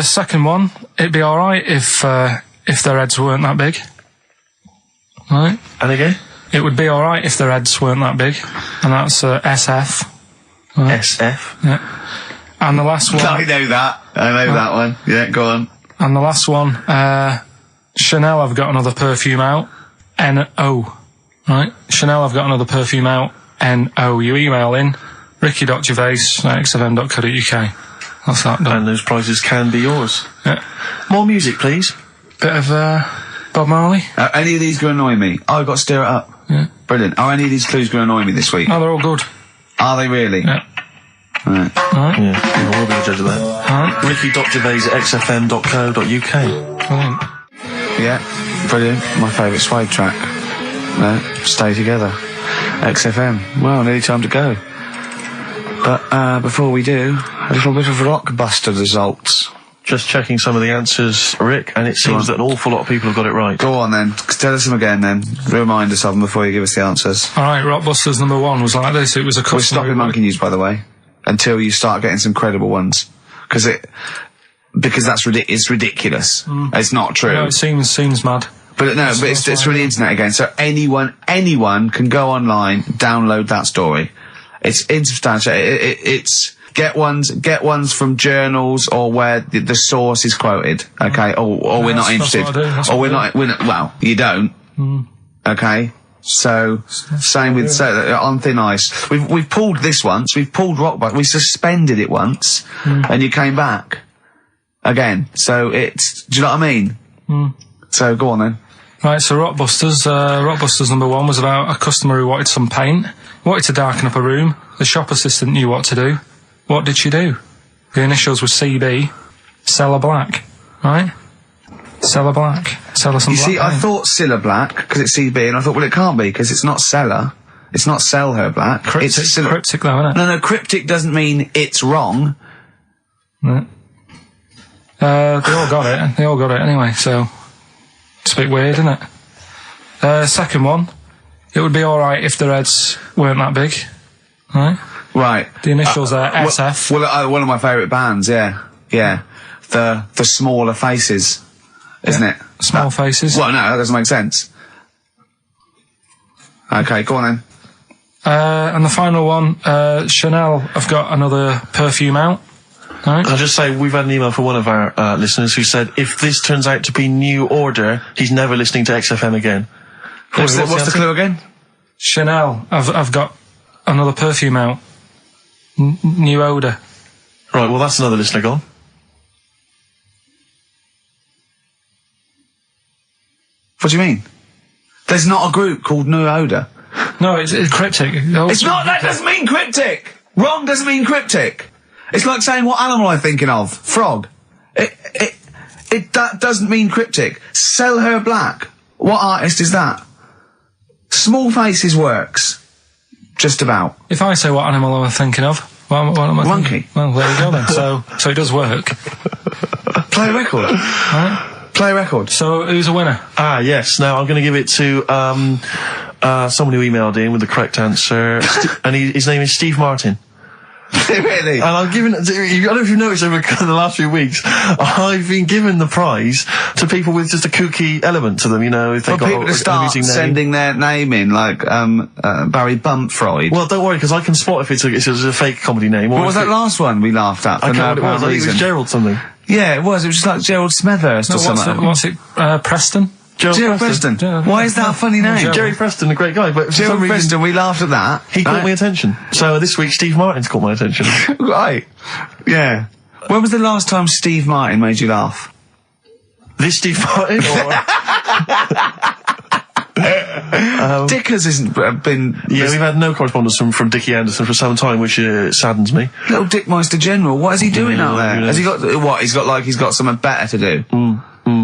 Second one, it'd be alright if their heads weren't that big. Right. And again? It would be alright if their heads weren't that big. And that's SF. Right. SF? Yeah. And the last one... I know that one. Yeah, go on. And the last one, Chanel have got another perfume out. N-O. Right? Chanel have got another perfume out. N-O. You email in ricky.gervais@xfm.co.uk. That's that done. And those prizes can be yours. Yeah. More music, please. Bit of, Bob Marley. Any of these going to annoy me? Oh, I've got to stir it up. Yeah. Brilliant. Are any of these clues going to annoy me this week? No, they're all good. Are they really? Yeah. Right. Alright. Yeah, we'll be the judge of that. Alright. ricky.gervais@xfm.co.uk. Brilliant. Yeah, brilliant. My favourite Suede track. Stay Together. XFM. Well, nearly time to go. But before we do, a little bit of Rockbuster results. Just checking some of the answers, Rick, and it seems that an awful lot of people have got it right. Go on then. Tell us them again then. Remind us of them before you give us the answers. Alright, Rockbusters number 1 was like this. It was a customer... We're stopping Monkey News, by the way, until you start getting some credible ones. Because that's it's ridiculous. It's not true. No, it seems mad. But no, but it's from the internet again. So anyone can go online, download that story. It's insubstantial. It's get ones from journals or where the source is quoted. Okay, or we're not interested. Or we're not. Well, you don't. Okay. So same with on thin ice. We've pulled this once. We've pulled Rockbuster. We suspended it once, and you came back again. So it's. Do you know what I mean? So go on then. Right, so Rockbusters number 1 was about a customer who wanted some paint, wanted to darken up a room. The shop assistant knew what to do. What did she do? The initials were CB, Cellar Black, right? Cellar Black. Sell her some black. You see, I thought Cilla Black, because it's CB, and I thought, well, it can't be, because it's not Cellar. It's not Sell Her Black. Cryptic, cryptic though, isn't it? No, cryptic doesn't mean it's wrong. Right. They all got it. They all got it anyway, so... It's a bit weird, isn't it? Second one, it would be alright if their heads weren't that big. Right? Right. The initials are SF. Well, one of my favourite bands, yeah. Yeah. The Smaller Faces, isn't it? Small Faces. Well, no, that doesn't make sense. Okay, go on then. And the final one, Chanel have got another perfume out. Right. I'll just say we've had an email from one of our listeners who said if this turns out to be New Order, he's never listening to XFM again. What's the clue again? Chanel, I've got another perfume out. New Order. Right, well that's another listener gone. What do you mean? There's not a group called New Order. No, it's cryptic. It's not. That doesn't mean cryptic. Wrong doesn't mean cryptic. It's like saying what animal I'm thinking of. Frog. That doesn't mean cryptic. Sell Her Black. What artist is that? Small Faces works. Just about. If I say what animal I'm thinking of, what am I Monkey. thinking? Well, there you go then. So it does work. Play a record. Right? Play a record. So who's a winner? Yes. Now I'm going to give it to someone who emailed in with the correct answer, and his name is Steve Martin. Really? And I'm giving it to, I don't know if you've noticed over the last few weeks, I've been given the prize to people with just a kooky element to them, you know, if they've got people to start sending their name in, like, Barry Bumpfreud. Well, don't worry, because I can spot if it's a fake comedy name. What was that last one we laughed at? I can't remember what it was. I think it was Gerald something. Yeah, it was. It was just like Gerald Smethurst or something. What's it? Preston? Gerald Preston. Why is that a funny name? Jerry Preston, a great guy, but for Gerald some reason, Preston, we laughed at that. he caught my attention. So this week, Steve Martin's caught my attention. Right. Yeah. When was the last time Steve Martin made you laugh? This Steve Martin? Dickers hasn't been... Yeah, we've had no correspondence from Dickie Anderson for some time, which saddens me. Little Dickmeister General, what is he doing out there? Has he got... What? He's got something better to do?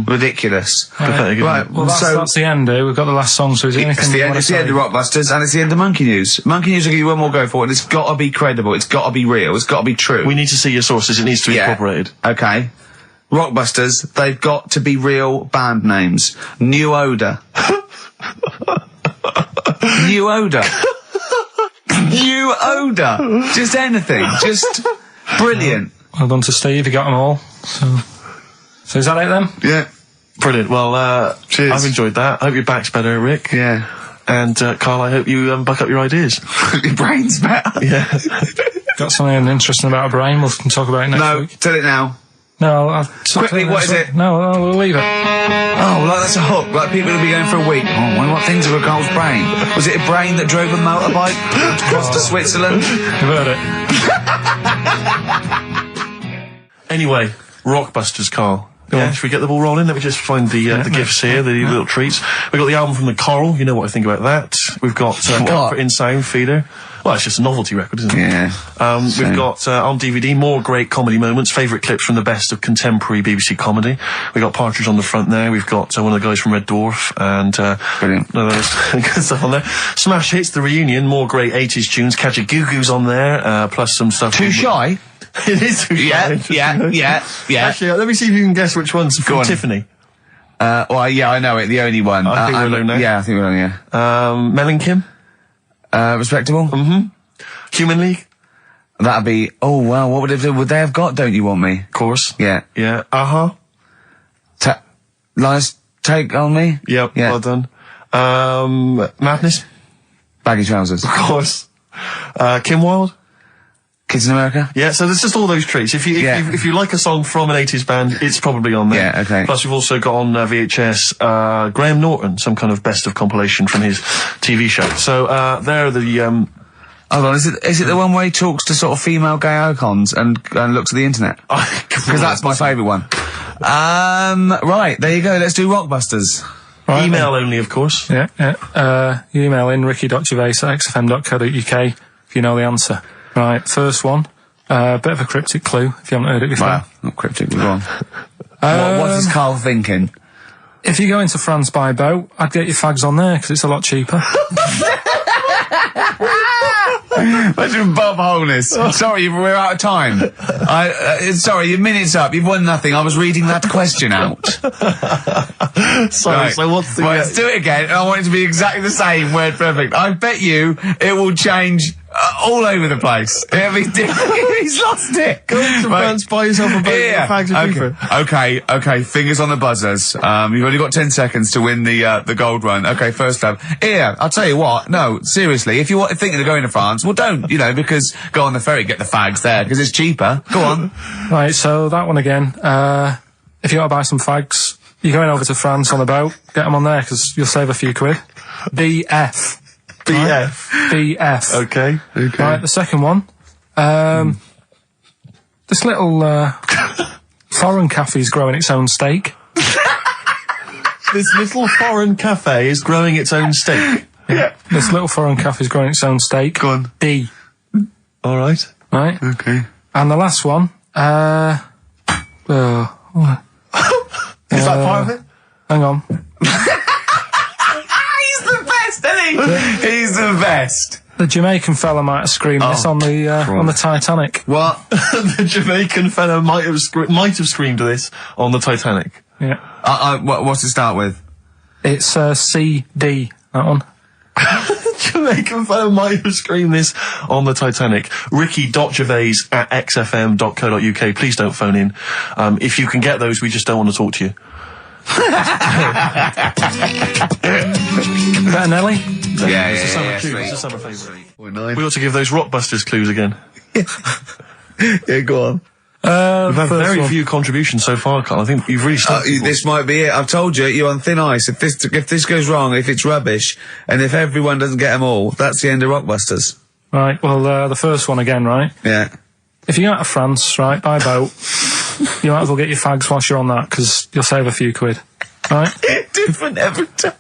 Ridiculous. Right, well, that's the end, We've got the last song, so is there anything it's the end of Rockbusters, and it's the end of Monkey News. Monkey News will give you one more go for it, and it's got to be credible, it's got to be real, it's got to be true. We need to see your sources, it needs to be incorporated. Okay. Rockbusters, they've got to be real band names. New Odour. New Odour. New Odour. Just anything. Just brilliant. Well done to Steve, you got them all. So is that it then? Yeah. Brilliant. Well, cheers. I've enjoyed that. I hope your back's better, Rick. Yeah. And, Carl, I hope you buck up your ideas. Your brain's better. Yeah. Got something interesting about a brain, we can talk about it next week. No, tell it now. No, I'll quickly, what is it? No, we'll leave it. Oh, like that's a hook. Like people will be going for a week. Oh, I wonder what things are a girl's brain. Was it a brain that drove a motorbike across to Switzerland? You've heard it. Anyway, Rockbusters, Carl. Yeah, should we get the ball rolling? Let me just find the gifts here, the little treats. We've got the album from the Coral, you know what I think about that. We've got Comfort in Sound Feeder. Well, it's just a novelty record, isn't it? Yeah. We've got on DVD more great comedy moments, favourite clips from the best of contemporary BBC comedy. We've got Partridge on the front there. We've got one of the guys from Red Dwarf and brilliant. Good stuff on there. Smash Hits, the reunion, more great 80s tunes. Catch a Goo Goo's on there, plus some stuff. Too Shy? It is Too Shy. Yeah. Actually, let me see if you can guess which one's from Tiffany. Well, yeah, I know it. The only one. I think we're alone now. Yeah, I think we're alone, yeah. Mel and Kim? Respectable? Mm-hmm. Human League? That'd be... Oh, wow, what would they have got, Don't You Want Me? Of course. Yeah. Yeah. Aha. Lies Take On Me? Yep, well done. Madness? Baggy Trousers. Of course. Kim Wilde? Kids in America? Yeah, so there's just all those treats. If you like a song from an 80s band, it's probably on there. Yeah, okay. Plus we've also got on VHS, Graham Norton, some kind of best of compilation from his TV show. So, there are the, Hold on, is it the one where he talks to sort of female gay icons and looks at the internet? Because that's my favourite one. Right, there you go, let's do Rockbusters. Right, email only, of course. Yeah. You email in ricky.gervais@xfm.co.uk if you know the answer. Right, first one. Bit of a cryptic clue, if you haven't heard it before. Well, not cryptic, but go on. What is Carl thinking? If you go into France by boat, I'd get your fags on there, because it's a lot cheaper. Imagine Bob Holness. Sorry, we're out of time. Sorry, your minute's up. You've won nothing. I was reading that question out. Sorry, right. So what's the... Well, let's do it again, and I want it to be exactly the same, word perfect. I bet you it will change all over the place. It'll be different. He's lost it. Go to France, buy yourself a boat, fags are cheaper. Okay, fingers on the buzzers. You've only got 10 seconds to win the gold run. Okay, first up. Here, I'll tell you what, no, seriously, if you're thinking of going to France, well don't, because go on the ferry, get the fags there, because it's cheaper. Go on. Right, so that one again. If you want to buy some fags, you're going over to France on a boat, get them on there, because you'll save a few quid. BF. BF. Right? BF. Okay. Right, the second one. This little, foreign cafe's growing its own steak. This little foreign cafe is growing its own steak. Yeah. This little foreign cafe's growing its own steak. Go on. D. Alright. Right? Okay. And the last one, Is that part of it? Hang on. He's the best, isn't he? He's the best. The Jamaican fella might have screamed this on the Titanic. What? The Jamaican fella might have screamed this on the Titanic. Yeah. What's it start with? It's CD, that one. Jamaican fellow might have screamed this on the Titanic. Ricky.Gervais at xfm.co.uk. Please don't phone in. If you can get those, we just don't want to talk to you. Better Nelly? Yeah, It's a summer tune. It's a summer favourite. We ought to give those Rockbusters clues again. Yeah, go on. We've had very few contributions so far, Carl. I think you've really started. This might be it. I've told you, you're on thin ice. If this goes wrong, if it's rubbish, and if everyone doesn't get them all, that's the end of Rockbusters. Right, well, the first one again, right? Yeah. If you go out to France, right, by boat, you might as well get your fags whilst you're on that, because you'll save a few quid. Right? Different every time.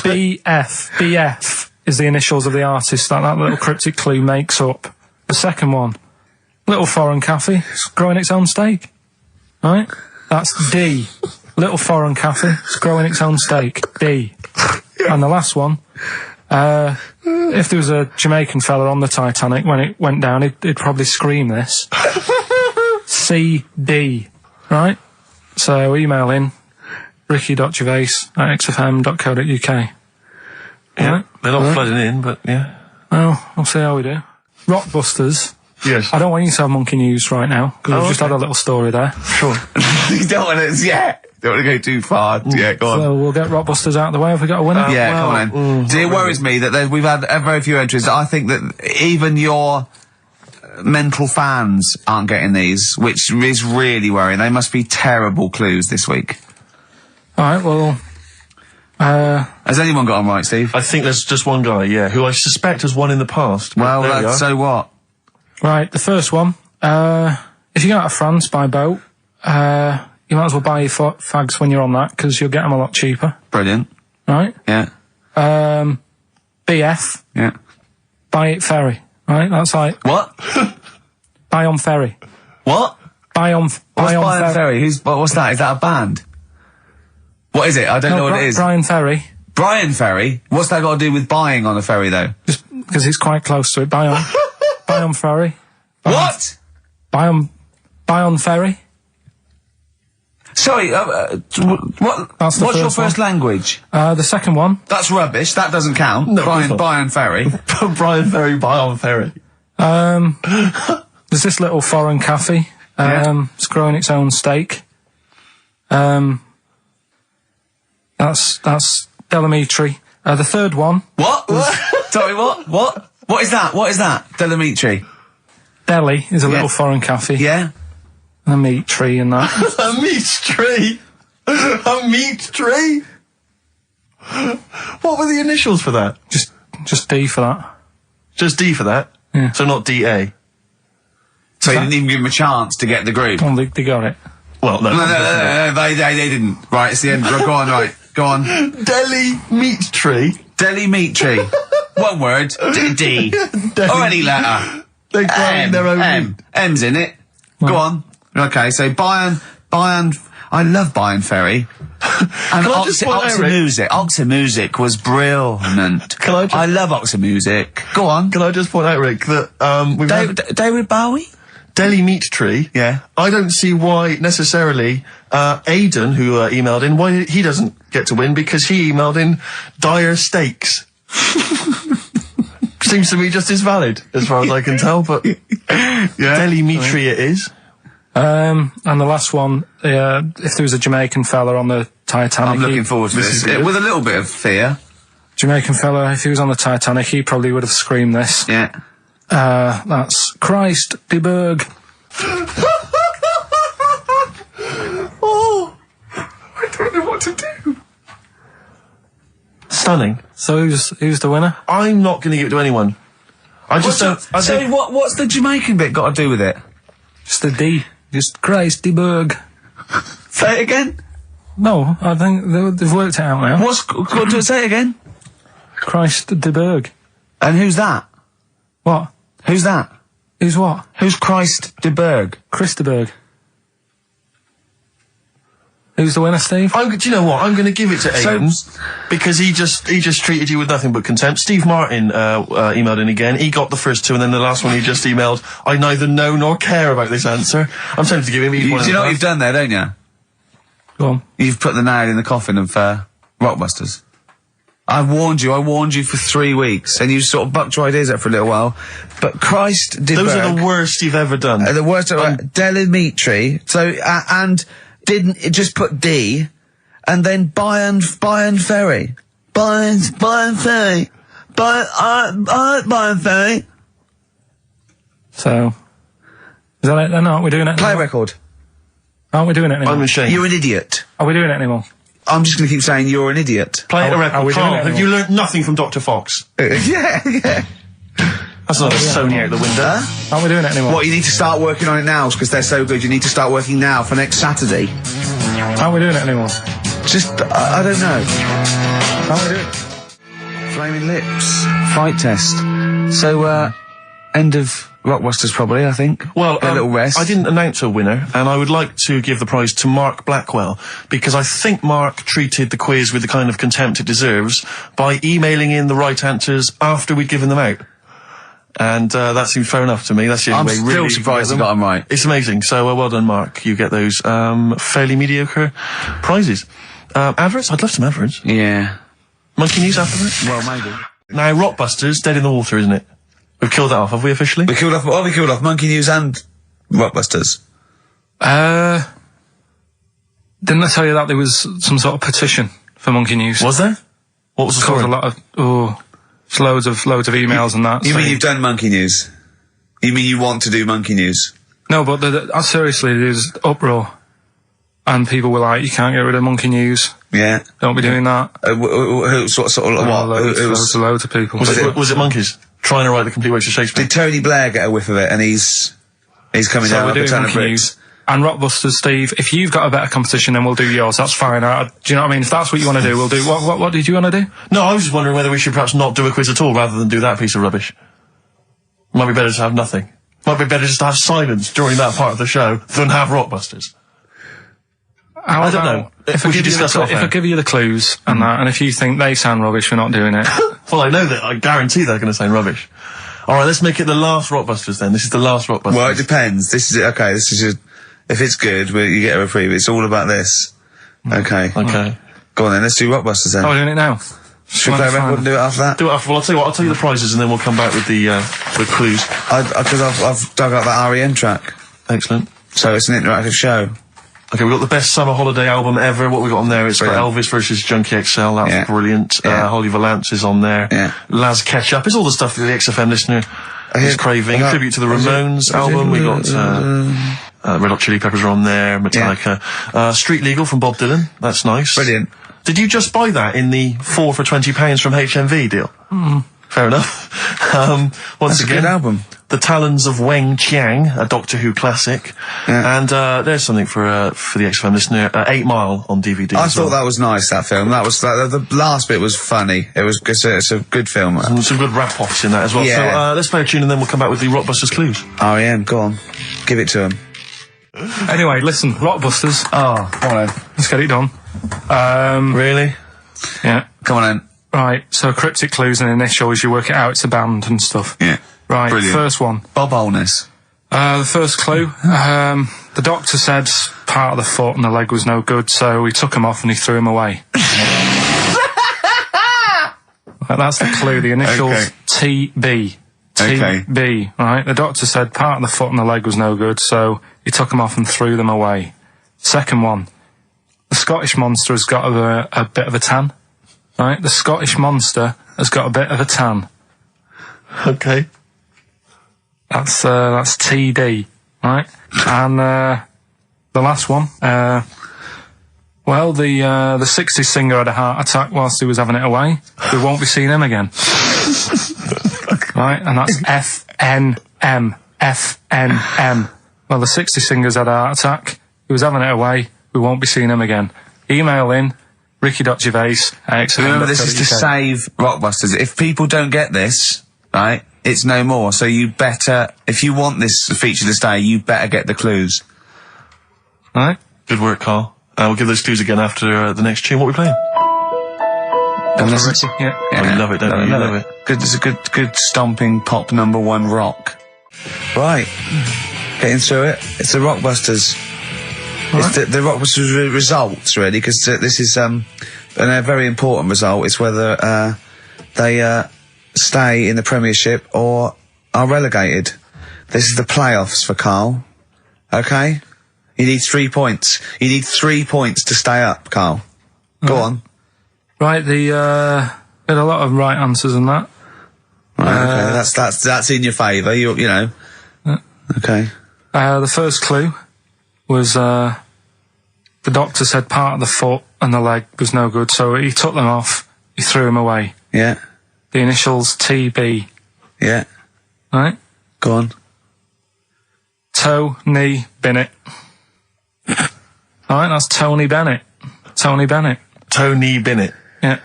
BF is the initials of the artist that little cryptic clue makes up. The second one, little foreign cafe, it's growing its own steak. Right? That's D. Little foreign cafe, it's growing its own steak. D. And the last one, if there was a Jamaican fella on the Titanic when it went down, he'd probably scream this. CD. Right? So email in ricky.gervais at xfm.co.uk. Yeah, right? They're not flooding in, but yeah. Well, we'll see how we do. Rockbusters. Yes. I don't want you to have monkey news right now, because we've just had a little story there. Sure. You don't want to, don't want to go too far. Yeah, go on. So we'll get Rockbusters out of the way. Have we got a winner? Come on then. See, it worries me that we've had very few entries. I think that even your mental fans aren't getting these, which is really worrying. They must be terrible clues this week. Alright, well... Has anyone got them right, Steve? I think there's just one guy, who I suspect has won in the past. Well, so what? Right, the first one. If you go out of France by boat, you might as well buy your fags when you're on that, because you'll get them a lot cheaper. Brilliant. Right? Yeah. BF. Yeah. Buy it ferry. Right? That's like... What? Buy on ferry. What? Buy on Ferry? What's that? Is that a band? What is it? I don't know what it is. Brian Ferry. Brian Ferry? What's that got to do with buying on a ferry, though? Just because it's quite close to it. Buy on ferry. What? Buy on ferry. Sorry, what's your first language? The second one. That's rubbish. That doesn't count. No, Brian Ferry. Brian Ferry, buy on ferry. There's this little foreign cafe. It's growing its own steak. That's Delamitri. The third one. What? Sorry, what? What is that? What is that? Delamitri. Delhi is a little foreign cafe. Yeah. And a meat tree and that. A meat tree? A meat tree? What were the initials for that? Just D for that. Just D for that? Yeah. So not DA? So you didn't even give them a chance to get the group? Well, they got it. Well, no. No, they didn't. Right, it's the end. Go on, right. Go on. Delhi meat tree? Delhi meat tree. One word. D. Or any letter. They're growing their own meat. M's in it. Go on. Okay, so Bayern, I love Bayern Ferry. And Oxymusic was brilliant. I love Oxymusic. Go on. Can I just point out, Rick, that, we've David Bowie? Delhi meat tree. Yeah. I don't see why necessarily, Aidan, who, emailed in, why he doesn't get to win, because he emailed in dire steaks. Seems to me just as valid, as far as I can tell, but Delhi meat tree it is. And the last one, if there was a Jamaican fella on the Titanic... I'm looking forward to this. With a little bit of fear. Jamaican fella, if he was on the Titanic, he probably would have screamed this. Yeah. That's Christ de Berg. Oh, I don't know what to do. Stunning. So who's the winner? I'm not going to give it to anyone. I just don't... what's the Jamaican bit got to do with it? Just the D. Just Christ de Berg. Say it again? No, I think they've worked it out now. Say it again? Christ de Berg. And who's that? What? Who's that? Who's what? Who's Christ de Berg? Chris de Berg. Who's the winner, Steve? Do you know what? I'm going to give it to Aidan because he just treated you with nothing but contempt. Steve Martin emailed in again. He got the first two, and then the last one he just emailed. I neither know nor care about this answer. I'm tempted to give him. Do you know what you've done there, don't you? Go on. You've put the nail in the coffin of Rockbusters. I warned you for 3 weeks, and you sort of bucked your ideas up for a little while. But Christ, those are the worst you've ever done. The worst. Delimitri. So and. Didn't it just put D, and then Bayern Ferry. Bayern Ferry. Bayern Ferry. So, is that it then? Aren't we doing it anymore? Play record. Aren't we doing it anymore? I'm ashamed. You're an idiot. Are we doing it anymore? I'm just going to keep saying you're an idiot. Play a record. Are we doing Carl, it have you learnt nothing from Dr. Fox? Yeah. That's not a Sony out the window. Huh? Aren't we doing it anymore? What, you need to start working on it now, because they're so good. You need to start working now for next Saturday. Aren't we doing it anymore? Just, I don't know. Aren't we doing it? Flaming Lips. Fight test. So, end of Rockbusters probably, I think. Well, a little rest. I didn't announce a winner, and I would like to give the prize to Mark Blackwell, because I think Mark treated the quiz with the kind of contempt it deserves by emailing in the right answers after we'd given them out. And that seems fair enough to me. That's the only way. I'm still surprised you got them right. It's amazing. So well done, Mark. You get those fairly mediocre prizes. Adverts? I'd love some adverts. Yeah. Monkey News after that? Well, maybe. Now, Rockbusters, dead in the water, isn't it? We've killed that off, have we officially? We killed off Monkey News and Rockbusters. Didn't I tell you that there was some sort of petition for Monkey News? Was there? What was the story? A lot of, it's loads of emails and that. You mean you've done Monkey News? You mean you want to do Monkey News? No, but seriously, there's uproar. And people were like, you can't get rid of Monkey News. Yeah. Don't be doing that. Who sort of what? Loads of people. Was it monkeys? Trying to write the complete works of Shakespeare? Did Tony Blair get a whiff of it, and he's coming down with a ton of bricks? And Rockbusters, Steve, if you've got a better competition, then we'll do yours. That's fine. Do you know what I mean? If that's what you want to do, we'll do. What did you want to do? No, I was just wondering whether we should perhaps not do a quiz at all, rather than do that piece of rubbish. Might be better to have nothing. Might be better just to have silence during that part of the show than have Rockbusters. I don't know. If I give you the clues and that, and if you think they sound rubbish, we're not doing it. Well, I know that. I guarantee they're going to sound rubbish. All right, let's make it the last Rockbusters then. This is the last Rockbusters. Well, it depends. This is it. Okay, this is just. If it's good, you get a reprieve. It's all about this. Okay. Okay. Go on then. Let's do Rockbusters then. Oh, we're doing it now. Should we play a record and do it after that? Do it after. Well, I'll tell you what. I'll tell you the prizes, and then we'll come back with the clues. Because I've dug up that REM track. Excellent. So it's an interactive show. Okay, we've got the best summer holiday album ever. What we got on there? It's got Elvis versus Junkie XL. That's brilliant. Holly Valance is on there. Yeah. Laz Ketchup. It's all the stuff that the XFM listener is craving. A tribute to the Ramones album. We got Red Hot Chili Peppers are on there. Metallica. Street Legal from Bob Dylan. That's nice. Brilliant. Did you just buy that in the 4 for £20 from HMV deal? Fair enough. Once again, a good album. The Talons of Weng Chiang, a Doctor Who classic. Yeah. And there's something for the XFM listener, 8 Mile on DVD. I thought that was nice, that film. That was the last bit was funny. It's a good film. Some good rap-offs in that as well. Yeah. So let's play a tune and then we'll come back with the Rockbusters clues. REM, go on. Give it to him. Anyway, listen, Rockbusters. Oh, come on then. Let's get it done. Really? Yeah. Come on then. Right, so cryptic clues and initials, you work it out, it's a band and stuff. Yeah. Right, Brilliant. First one. Bob Holness. The first clue, the doctor said part of the foot and the leg was no good, so he took him off and he threw him away. That's the clue, the initials TB. TB, right? The doctor said part of the foot and the leg was no good, so he took them off and threw them away. Second one, the Scottish monster has got a bit of a tan. Right, the Scottish monster has got a bit of a tan. Okay. That's TD, right? And the last one, well, the 60s singer had a heart attack whilst he was having it away. We won't be seeing him again. Right, and that's FNM. FNM. Well, the 60s singer's had a heart attack. He was having it away. We won't be seeing him again. Email in. Ricky.Gervais. Remember, this is to save Rockbusters. If people don't get this, right, it's no more. So you better, if you want this feature to stay, you better get the clues. Right? Good work, Carl. We'll give those clues again after the next tune. What are we playing? Yeah. Oh, you love it, don't you? You love it. Good, it's a good stomping pop #1 rock. Right. Getting through it. It's the Rockbusters. Right. It's the Rockbusters results, really, because this is a very important result. It's whether they stay in the Premiership or are relegated. This is the playoffs for Karl. Okay? You need 3 points. You need 3 points to stay up, Karl. Go on. Right, had a lot of right answers in that. Right, okay, that's in your favour, you know. Okay. The first clue was, the doctor said part of the foot and the leg was no good, so he took them off, he threw them away. Yeah. The initials TB. Yeah. Right? Go on. Toe, knee, Bennett. Alright, that's Tony Bennett. Tony Bennett. Tony Bennett. Yeah.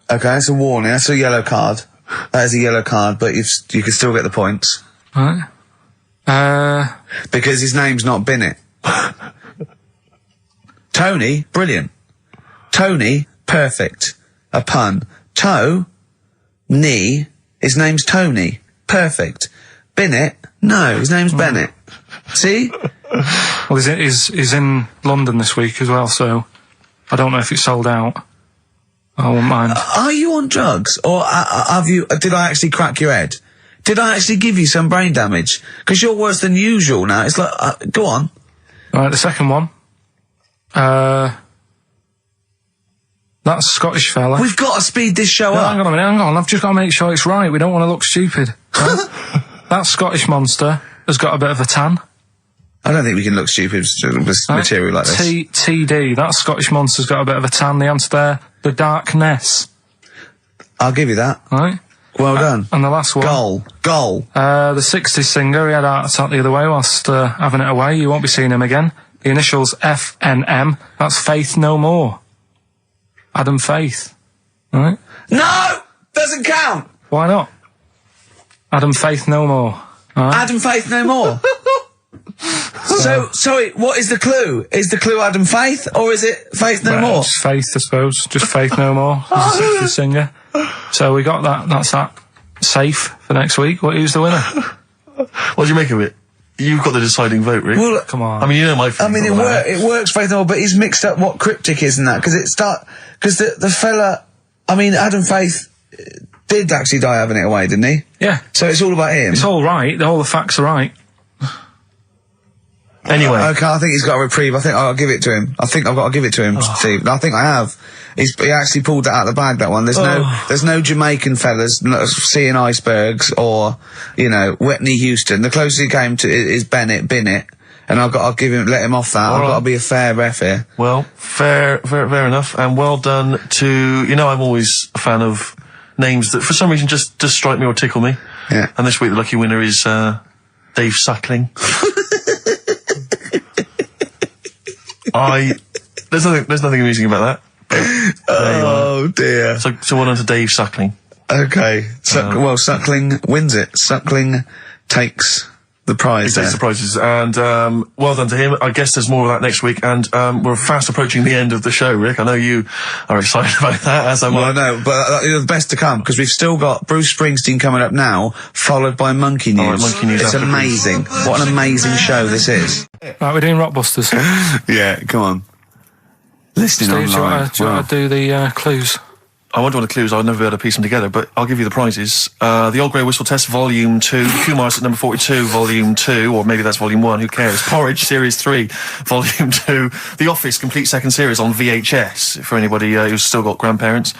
Okay, that's a warning. That's a yellow card. That is a yellow card, but you can still get the points. Right. Because his name's not Bennett. Tony, brilliant. Tony, perfect. A pun. Toe, knee, his name's Tony. Perfect. Bennett, no, his name's Bennett. See? Well, he's in London this week as well, so I don't know if it's sold out. I won't mind. Are you on drugs, or did I actually crack your head? Did I actually give you some brain damage? Because you're worse than usual now. It's like, go on. Right, the second one. That's a Scottish fella. We've got to speed this show up. Hang on a minute, hang on. I've just got to make sure it's right. We don't want to look stupid. Right? That Scottish monster has got a bit of a tan. I don't think we can look stupid with material like this. TD, that Scottish monster's got a bit of a tan. The answer there, the darkness. I'll give you that. Right. Well done. And the last one. Goal. The 60s singer, he had a heart attack the other way whilst having it away. You won't be seeing him again. The initials FNM. That's Faith No More. Adam Faith. Right? No! Doesn't count! Why not? Adam Faith No More. Right? Adam Faith No More. So, sorry, what is the clue? Is the clue Adam Faith, or is it Faith No More? It's Faith, I suppose. Just Faith No More. He's a 60s singer. So we got that. That's that. Safe for next week. Who's the winner? What do you make of it? You've got the deciding vote, Rick. Well, come on. I mean, you know my feelings. I mean, it works, Faith No More, but he's mixed up what cryptic is and that, because the fella, I mean, Adam Faith did actually die having it away, didn't he? Yeah. So it's all about him. It's all right. All the facts are right. Anyway. Okay, I think he's got a reprieve. I think I'll give it to him. I think I've got to give it to him, Steve. I think I have. He actually pulled that out of the bag, that one. There's no Jamaican fellas seeing icebergs or, you know, Whitney Houston. The closest he came to is Bennett, and I'll let him off that. I've got to be a fair ref here. Well, fair enough, and well done to, you know, I'm always a fan of names that for some reason just strike me or tickle me. Yeah. And this week the lucky winner is, Dave Suckling. There's nothing amusing about that. Oh dear. So well done to Dave Suckling. Okay. Suckling wins it. Suckling takes the prize. He takes the prizes, and well done to him. I guess there's more of that next week, and we're fast approaching the end of the show, Rick. I know you are excited about that, as am I. Well, I know, but the best to come, because we've still got Bruce Springsteen coming up now, followed by Monkey News. Monkey News. It's amazing. What an amazing show this is. Right, we're doing Rockbusters. Yeah, come on. Listening Steve, online. do you want to do the clues? I wonder what the clues are. I'll never be able to piece them together, but I'll give you the prizes. The Old Grey Whistle Test, Volume 2. Kumars at number 42, Volume 2. Or maybe that's Volume 1, who cares? Porridge, Series 3, Volume 2. The Office, complete second series on VHS, for anybody who's still got grandparents.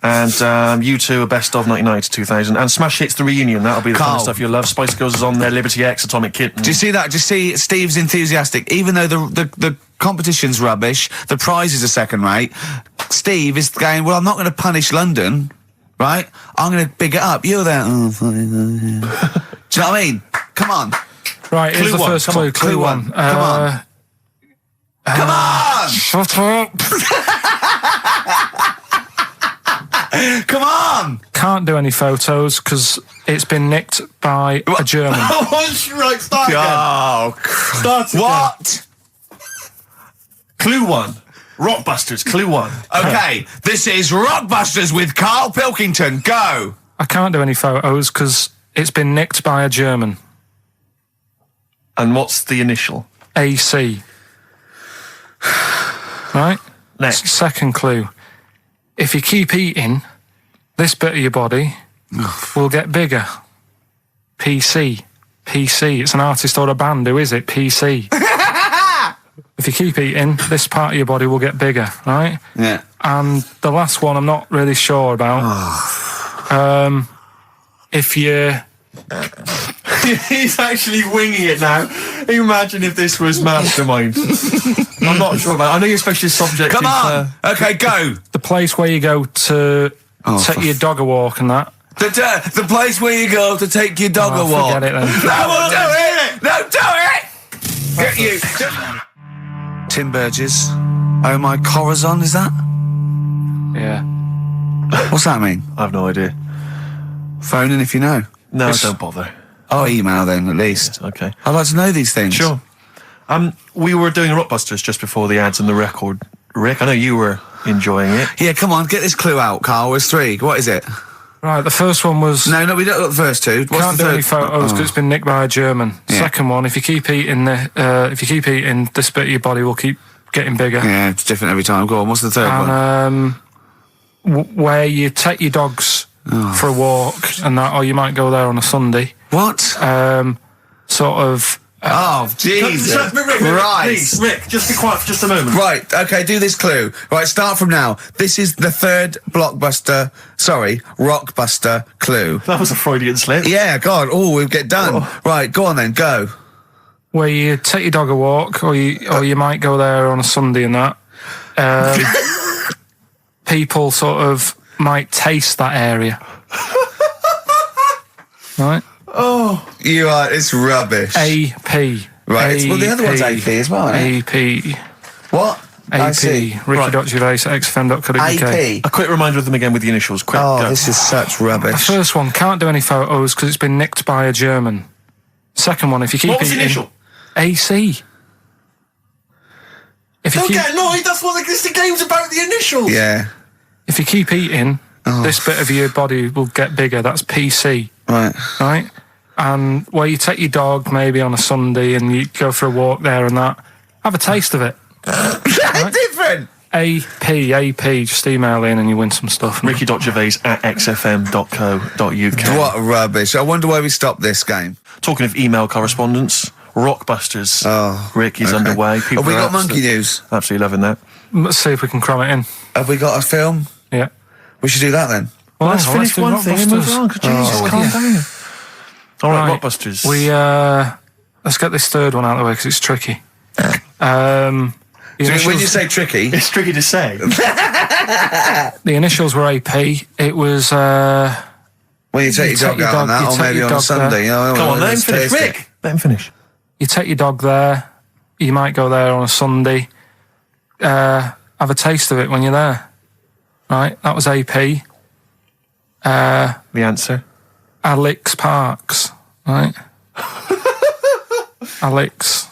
And U2, a best of 99 to 2000. And Smash Hits, the reunion. That'll be the kind of stuff you'll love. Spice Girls is on there, Liberty X, Atomic Kitten. Do you see that? Do you see Steve's enthusiastic? Even though the competition's rubbish, the prizes are second rate, Steve is going, well, I'm not going to punish London, right? I'm going to big it up. You're there. Oh, funny. Do you know what I mean? Come on. Right, here's the first clue. Clue one. Come on. Come on! Shut up! Come on! Can't do any photos because it's been nicked by a German. Right, start again. Oh, Start again. What? Clue 1. Rockbusters, clue 1. Okay, this is Rockbusters with Karl Pilkington. Go! I can't do any photos because it's been nicked by a German. And what's the initial? AC. Right? Next. Second clue. If you keep eating, this bit of your body will get bigger. PC. PC. It's an artist or a band. Who is it? PC. If you keep eating, this part of your body will get bigger, right? Yeah. And the last one I'm not really sure about. If you... He's actually winging it now. Imagine if this was Mastermind. I'm not sure about it. I know your specialist subject Come is... on! Okay, go! The place where you go to take your dog a walk and that. The place where you go to take your dog a walk. Forget it then. No, we'll do it! No, do it! Get you! Tim Burgess. Oh my Corazon, is that? Yeah. What's that mean? I have no idea. Phone in if you know. No, don't bother. Oh, email then, at least. Okay. I'd like to know these things. Sure. We were doing Rockbusters just before the ads and the record. Rick, I know you were enjoying it. Yeah, come on, get this clue out, Carl. There's 3. What is it? Right, the first one was... No, we don't got the first 2. What's Can't the do third? any photos because it's been nicked by a German. Yeah. Second one, if you keep eating, this bit of your body will keep getting bigger. Yeah, it's different every time. Go on, what's the third one? Where you take your dogs for a walk and that, or you might go there on a Sunday. What? Sort of... oh, Jesus. Rick, Rick, just be quiet for just a moment. Right, okay, do this clue. Right, start from now. This is the 3rd Rockbuster clue. That was a Freudian slip. Yeah, God, we'll get done. Oh. Right, go on then, go. Where you take your dog a walk, or you might go there on a Sunday and that. People sort of might taste that area. Right? Oh, it's rubbish. AP. Right, well, the other one's AP as well, AP. What? I AP. see. Ricky.Gervais at XFM.co.uk. AP. A quick reminder of them again with the initials. Quick, go. This is such rubbish. The first one, can't do any photos because it's been nicked by a German. Second one, if you keep What was the eating... initial? AC. If you Don't keep... get annoyed, that's what the game's about, the initials. Yeah. If you keep eating, this bit of your body will get bigger. That's PC. Right. Right? And where you take your dog maybe on a Sunday and you go for a walk there and that, have a taste of it. Right? Different. AP, just email in and you win some stuff. Ricky.Gervais at xfm.co.uk. What rubbish. I wonder why we stopped this game. Talking of email correspondence, Rockbusters. Rick is underway. People Have we are got monkey news? Absolutely loving that. Let's see if we can cram it in. Have we got a film? Yeah. We should do that then. Well, Let's finish do one thing and move Rockbusters. on. Jesus, calm down. All right, Right. Rockbusters. Let's get this third one out of the way because it's tricky. When you say tricky... It's tricky to say. The initials were AP. It was... when you take your dog out on that, or maybe on a Sunday. Come on, let him finish. Rick, let him finish. You take your dog there. You might go there on a Sunday. Have a taste of it when you're there. Right? That was AP. The answer? Alex Parks. Right? Alex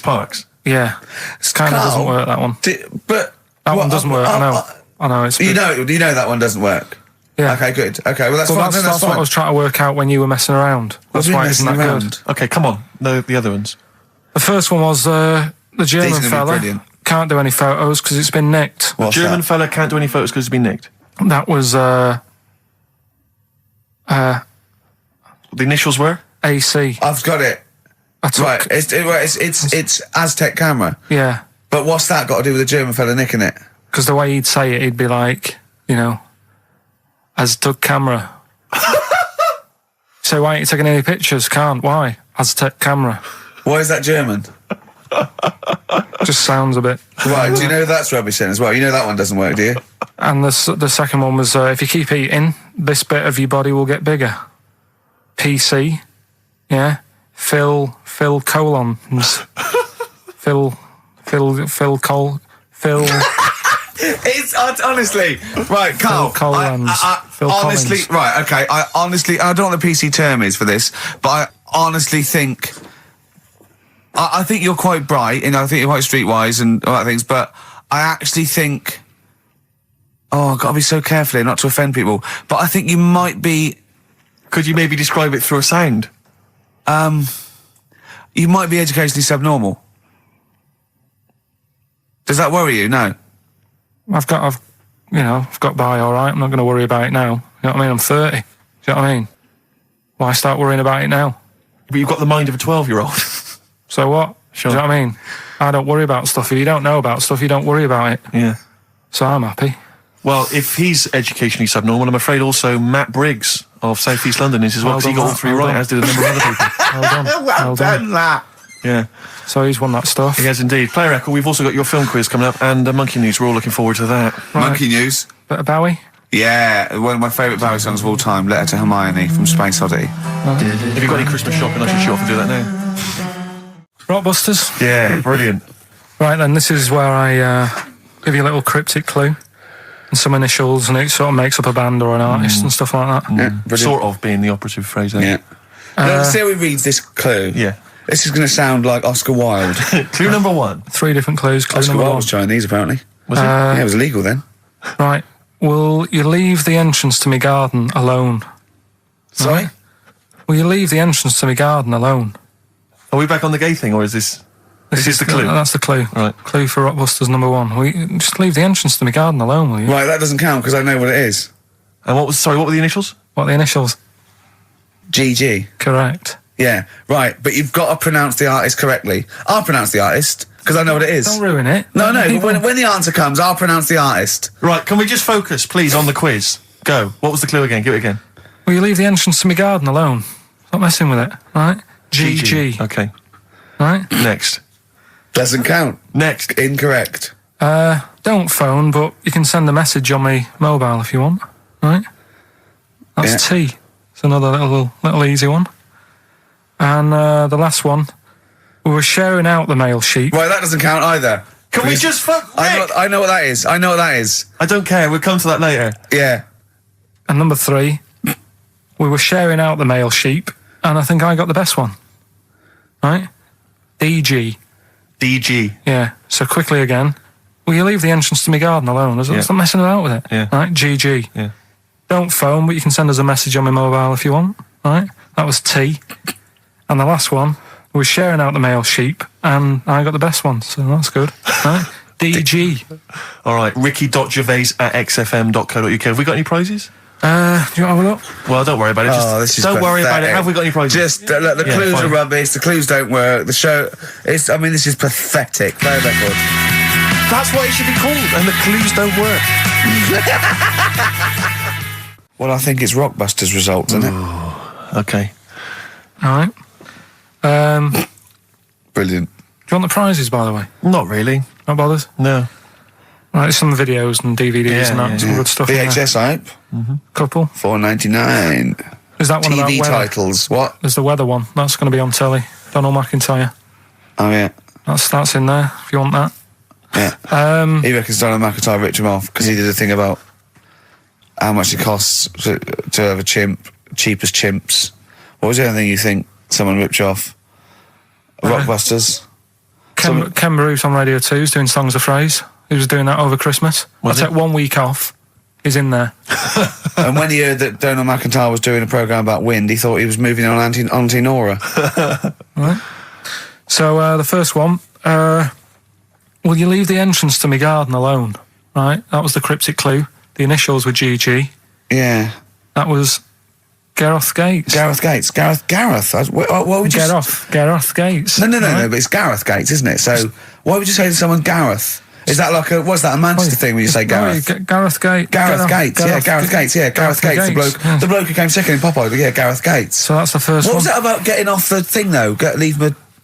Parks. Yeah. It kind of doesn't work, that one. That one doesn't work, I know. I know, it's... You know that one doesn't work? Yeah. Okay, good. Okay, well, that's fine. That's what I was trying to work out when you were messing around. That's why it isn't that good. Okay, come on. The other ones. The first one was the German fella. Can't do any photos because it's been nicked. The German fella can't do any photos because it's been nicked. That was... the initials were? AC. I've got it. Right, it's Aztec camera. Yeah. But what's that got to do with the German fella nicking it? Because the way he'd say it, he'd be like, Aztec camera. So why aren't you taking any pictures? Can't. Why? Aztec camera. Why is that German? Just sounds a bit... Right, do you know that's rubbish then as well? You know that one doesn't work, do you? And the second one was, if you keep eating, this bit of your body will get bigger. PC. Yeah. Phil colons. Phil. It's honestly right, Carl. Phil Collins. Phil honestly, Collins. right, okay. I don't know what the PC term is for this, but I honestly think, I think you're quite bright, and I think you're quite streetwise and all that things. But I actually think... Oh, I've got to be so careful here not to offend people. But I think you might be... Could you maybe describe it through a sound? You might be educationally subnormal. Does that worry you? No. I've got by all right. I'm not going to worry about it now. You know what I mean? I'm 30. Do you know what I mean? Why start worrying about it now? But you've got the mind of a 12-year-old. So what? Sure. Do you know what I mean? I don't worry about stuff. If you don't know about stuff, you don't worry about it. Yeah. So I'm happy. Well, if he's educationally subnormal, I'm afraid also Matt Briggs of South East London is as well, because he got all three right, as did a number of other people. Well done, Matt. Yeah. So he's won that stuff. He has indeed. Player Record, we've also got your film quiz coming up, and Monkey News. We're all looking forward to that. Right. Monkey News. Bit of Bowie? Yeah, one of my favourite Bowie songs of all time, Letter to Hermione from Space Oddity. Have you got any Christmas shopping? I should show off and do that now. Rockbusters? Yeah, brilliant. Right then, this is where I give you a little cryptic clue. And some initials, and it sort of makes up a band or an artist and stuff like that. Yeah, sort of being the operative phrase there. Yeah. Let's see how he reads this clue. Yeah. This is going to sound like Oscar Wilde. Clue number 1. 3 different clues. Clue Oscar number Wilde 1. was Chinese, apparently. Was it? Yeah, it was illegal then. Right. Will you leave the entrance to my garden alone? Sorry? Right? Will you leave the entrance to my garden alone? Are we back on the gay thing, or is this... This is the clue? That's the clue. Right. Clue for Rockbusters number 1. Will you just leave the entrance to my garden alone, will you? Right, that doesn't count, because I know what it is. And what were the initials? What are the initials? GG. Correct. Yeah, right, but you've got to pronounce the artist correctly. I'll pronounce the artist, because I know what it is. Don't ruin it. No, but when the answer comes, I'll pronounce the artist. Right, can we just focus, please, on the quiz? Go. What was the clue again? Give it again. Will you leave the entrance to my garden alone? Stop messing with it, right? GG. Okay. Right? Next. Doesn't count. Next. Incorrect. Don't phone, but you can send a message on my mobile if you want, right? That's T. It's another little easy one. And the last one, we were sharing out the mail sheet. Right, that doesn't count either. Can we just fuck... I know what that is. I know what that is. I don't care, we'll come to that later. Yeah. And number 3, we were sharing out the mail sheet, and I think I got the best one. Right? DG. DG. Yeah. So quickly again, will you leave the entrance to my garden alone? Stop messing about with it. Yeah. Right? GG. Yeah. Don't phone, but you can send us a message on my mobile if you want. Right? That was T. And the last one, we were sharing out the mail sheet, and I got the best one, so that's good. Right? DG. All right, ricky.gervais@xfm.co.uk. Have we got any prizes? Do you want to have a look? Well, don't worry about it. Just don't worry about it. Have we got any prizes? Just, look, the clues are rubbish, the clues don't work, the show, this is pathetic. Play record. That's what it should be called, and the clues don't work. Well, I think it's Rockbusters results, isn't it? Okay. All right. Brilliant. Do you want the prizes, by the way? Not really. Not bothered? No. Right, there's some videos and DVDs and that, some good stuff. VHS, I hope. Couple. $4.99. Is that one about TV weather? titles. What? There's the weather one. That's going to be on telly. Donald McIntyre. Oh, yeah. That's in there, if you want that. Yeah. He reckons Donald McIntyre ripped him off because he did a thing about how much it costs to have a chimp, cheap as chimps. What was the other thing you think someone ripped you off? Rockbusters? Ken Bruce on Radio 2 is doing Songs of Phrase. He was doing that over Christmas. I took 1 week off. He's in there. And when he heard that Donald McIntyre was doing a programme about wind, he thought he was moving on Auntie Nora. Right. So, the first one, will you leave the entrance to my garden alone? Right, that was the cryptic clue. The initials were GG. Yeah. That was Gareth Gates. Gareth. What would you Gareth Gates. No, but it's Gareth Gates, isn't it? So, why would you say to someone Gareth? Is that like what's that, a Manchester thing when you say Gareth? Gareth Gates. Gareth Gates, the bloke who came second in Popeye, but Gareth Gates. So that's the first one. What was that about getting off the thing, though?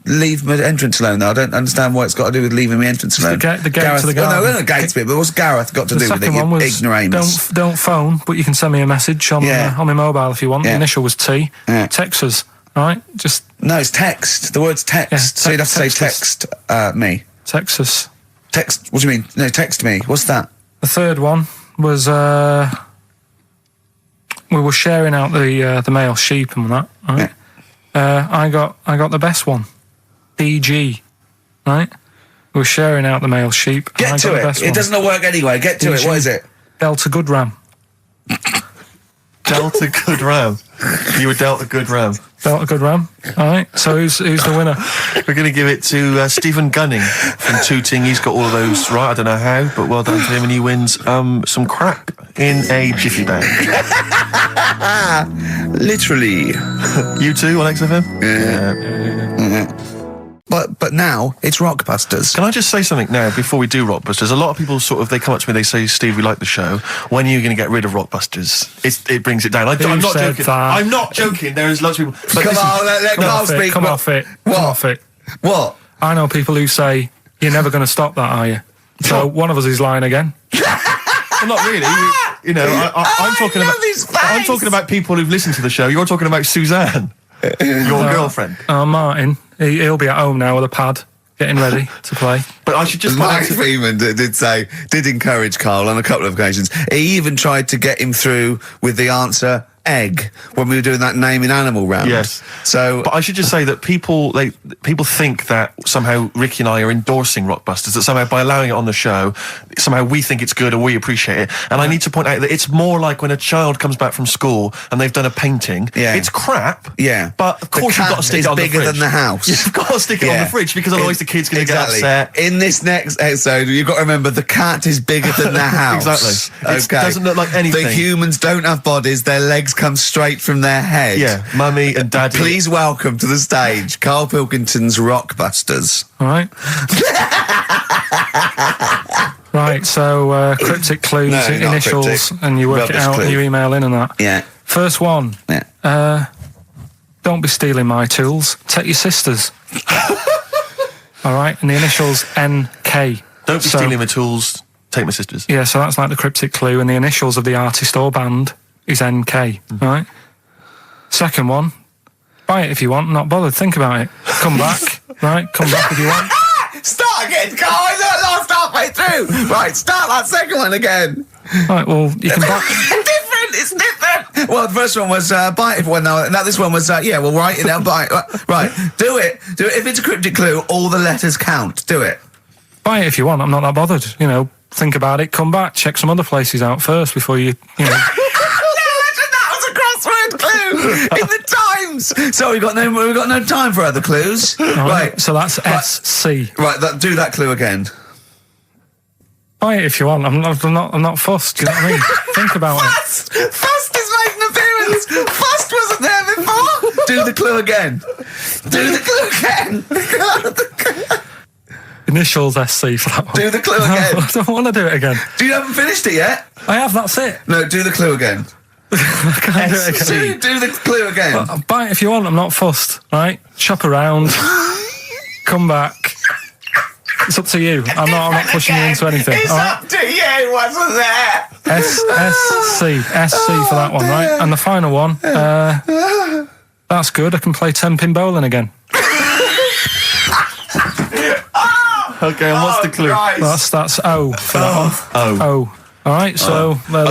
Leave my entrance alone, though. I don't understand what it's got to do with leaving my entrance alone. The gate Gareth, to the garden. No, the gates bit, but what's Gareth got to do with it, you ignoramus? Don't phone, but you can send me a message on my mobile if you want. The initial was T. Yeah. Text us, right? No, it's text. The word's text. Yeah, so you'd have to say text me. Text us. Text, what do you mean? No, text me. What's that? The third one was, we were sharing out the male sheep and that, right? Yeah. I got the best one. DG, right? We're sharing out the male sheep. Get to it. It doesn't work anyway. Get to it. What is it? Delta Good Ram. Delta Good Ram. You were dealt a good ram. Delta Good Ram. All right. So who's the winner? We're going to give it to Stephen Gunning from Tooting. He's got all of those right. I don't know how, but well done to him, and he wins some crap in a jiffy bag. Literally. You too on XFM? Yeah. But now it's Rockbusters. Can I just say something now before we do Rockbusters? A lot of people they come up to me, they say, Steve, we like the show. When are you going to get rid of Rockbusters? It brings it down. I'm not joking. I'm not joking. There is lots of people. But come on, let Carl speak. Come off it. What? Come off it. What? I know people who say, you're never going to stop that, are you? So one of us is lying again. Well, not really. You know, I'm talking about people who've listened to the show. You're talking about Suzanne, your girlfriend. Martin, he'll be at home now with a pad, getting ready to play. But I should just... Mike Freeman did encourage Carl on a couple of occasions. He even tried to get him through with the answer egg when we were doing that naming animal round. Yes. So, but I should just say that people think that somehow Ricky and I are endorsing Rockbusters, that somehow by allowing it on the show, somehow we think it's good or we appreciate it. And I need to point out that it's more like when a child comes back from school and they've done a painting. Yeah. It's crap. Yeah. But of course you've got to stick it on the fridge. It's bigger than the house. You've got to stick it on the fridge because otherwise the kid's going to get upset. In this next episode, you've got to remember the cat is bigger than the house. Exactly. It doesn't look like anything. The humans don't have bodies. Their legs come straight from their head. Yeah, Mummy and Daddy. Please welcome to the stage Karl Pilkington's Rockbusters. All right. Right, so cryptic clues, initials, cryptic. And you work it out and you email in and that. Yeah. First one. Yeah. Don't be stealing my tools. Take your sister's. All right, and the initials NK. Don't be stealing my tools. Take my sister's. Yeah, so that's like the cryptic clue, and the initials of the artist or band is NK. Right. Second one. Buy it if you want. Not bothered. Think about it. Come back. Right. Come back if you want. Start again, Carl. I lost halfway through. Right. Start that second one again. Right. Well, you can buy. It's different. Well, the first one was buy it if you want. Now this one was we'll write it down. Buy it. Right. Do it. If it's a cryptic clue, all the letters count. Do it. Buy it if you want. I'm not that bothered. You know. Think about it. Come back. Check some other places out first before you know. Crossword clue in the Times. So we've got no time for other clues. Right. So that's SC. Right. Do that clue again. Buy it if you want. I'm not fussed. Do you know what I mean? Think about it. Fussed is making an appearance. Fussed wasn't there before. Do the clue again. Do the clue again. Initials SC for that one. Do the clue again. I don't want to do it again. You haven't finished it yet? I have. That's it. No. Do the clue again. I can't do it again. Do the clue again. Buy it if you want. I'm not fussed. Right? Shop around. Come back. It's up to you. I'm not pushing you into anything. It's up to you. Wasn't there? SC for that one, right? And the final one. That's good. I can play 10-pin bowling again. Okay, and what's the clue? Christ. That's O for that one. O. All right, so now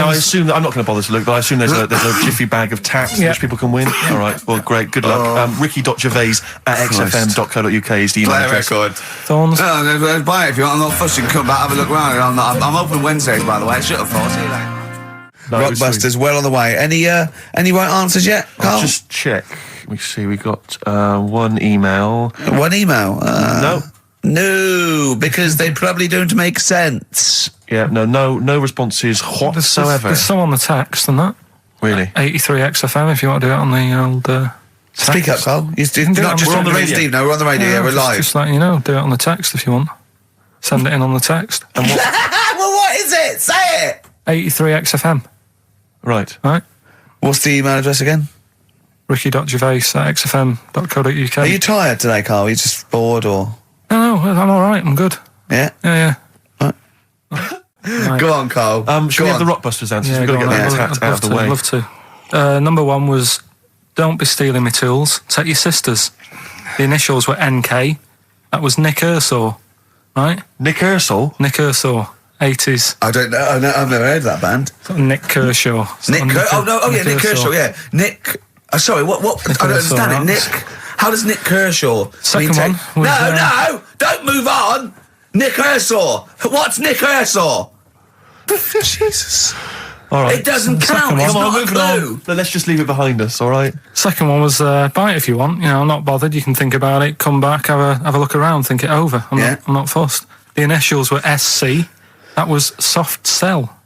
I assume that I'm not going to bother to look, but I assume there's a jiffy bag of tacks which people can win. All right, well, great, good luck. Ricky.Gervais at xfm.co.uk is the email address. Thorns. No, buy it if you want. I'm not fussing. Come back, have a look around. I'm open Wednesdays, by the way. Shut up, see you later. Rockbusters, well on the way. Any right answers yet, Carl? I'll just check. Let me see. We got one email. One email? No. No, because they probably don't make sense. Yeah, no responses whatsoever. There's some on the text and that. Really? 83 XFM if you want to do it on the old text. Speak up, Carl. We're on the radio. Steve, no, we're on the radio. We're live. Just letting you know. Do it on the text if you want. Send it in on the text. And what? Well, what is it? Say it. 83 XFM. Right. What's the email address again? Ricky.Gervais at xfm.co.uk. Are you tired today, Carl? Are you just bored or...? No, I'm all right. I'm good. Yeah? Yeah. Right. Go on, Carl. Should we have the Rockbusters answers? Yeah, We've got to get that out of the way. I'd love to. Number one was, don't be stealing my tools. Take your sister's. The initials were NK. That was Nick Ershaw, right? Nick Ershaw? Nick Ershaw. 80s. I don't know. I've never heard of that band. Nick Kershaw. Nick Kershaw, yeah. Nick... sorry, what? I don't understand it. Nick... How does Nick Kershaw... Second one was, No! Don't move on! Nick Kershaw! What's Nick Kershaw? Jesus. All right. It doesn't count. It's not a clue. Let's just leave it behind us, all right? Second one was bite if you want. You know, I'm not bothered. You can think about it, come back, have a look around, think it over. I'm not fussed. The initials were SC. That was soft sell,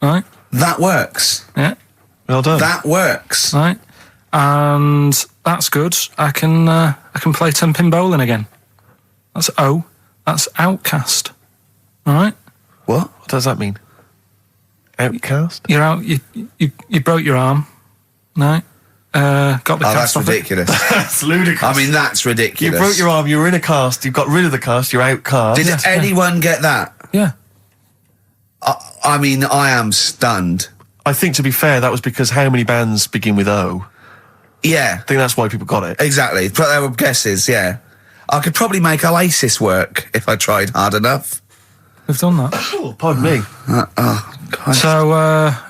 right? That works. Yeah. Well done. That works. Right. And that's good. I can play 10-pin bowling again. That's O. That's outcast. All right. What? What does that mean? Outcast? You're out. You broke your arm. Right. Got the cast that's off ridiculous. That's ludicrous. I mean, that's ridiculous. You broke your arm, you were in a cast, you got rid of the cast, you're outcast. Did anyone get that? Yeah. I mean, I am stunned. I think, to be fair, that was because how many bands begin with O? Yeah. I think that's why people got it. Exactly. But they were guesses, yeah. I could probably make Oasis work if I tried hard enough. We've done that. Oh, pardon me. God. So,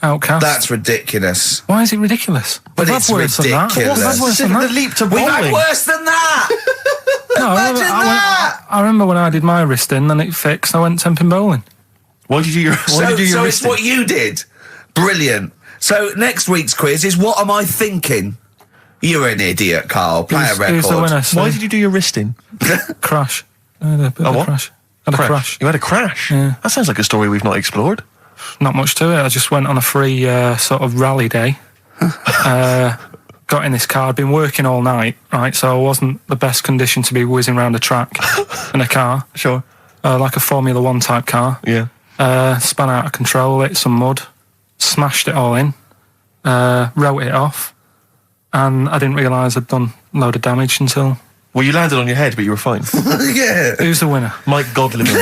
outcast. That's ridiculous. Why is it ridiculous? But We've it's had worse than that. ridiculous. We've had worse than The that. leap to We've had bowling. worse than that! No, Imagine that! I remember when I did my wrist in, then it fixed, I went 10-pin bowling. Why did you do your So it's wristing? what you did. Brilliant. So next week's quiz is what am I thinking? You're an idiot, Carl. Play a record. Who's the winner? Why did you do your wristing? Crash. I had a bit of a what? crash. I had a crash. You had a crash? Yeah. That sounds like a story we've not explored. Not much to it. I just went on a free sort of rally day. Got in this car. I'd been working all night, right? So I wasn't the best condition to be whizzing around a track in a car. Sure. Like a Formula 1 type car. Yeah. Spun out of control, hit some mud, smashed it all in, wrote it off, and I didn't realise I'd done a load of damage until... Well, you landed on your head, but you were fine. Yeah. Who's the winner? Mike Godliman.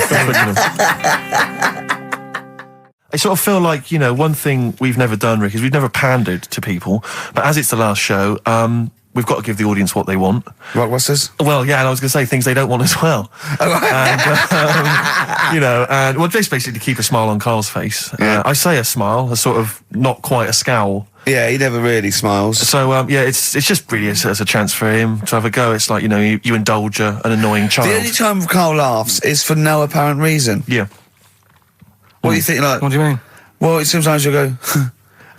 I sort of feel like, you know, one thing we've never done, Rick, is we've never pandered to people, but as it's the last show, we've got to give the audience what they want. Right, what's this? Well, yeah, and I was going to say things they don't want as well. And, you know, and, well, just basically to keep a smile on Carl's face. Yeah. I say a smile, a sort of not quite a scowl. Yeah, he never really smiles. So, yeah, it's just really as a chance for him to have a go. It's like, you know, you indulge an annoying child. The only time Carl laughs is for no apparent reason. Yeah. What do you think, like... What do you mean? Well, sometimes you'll go...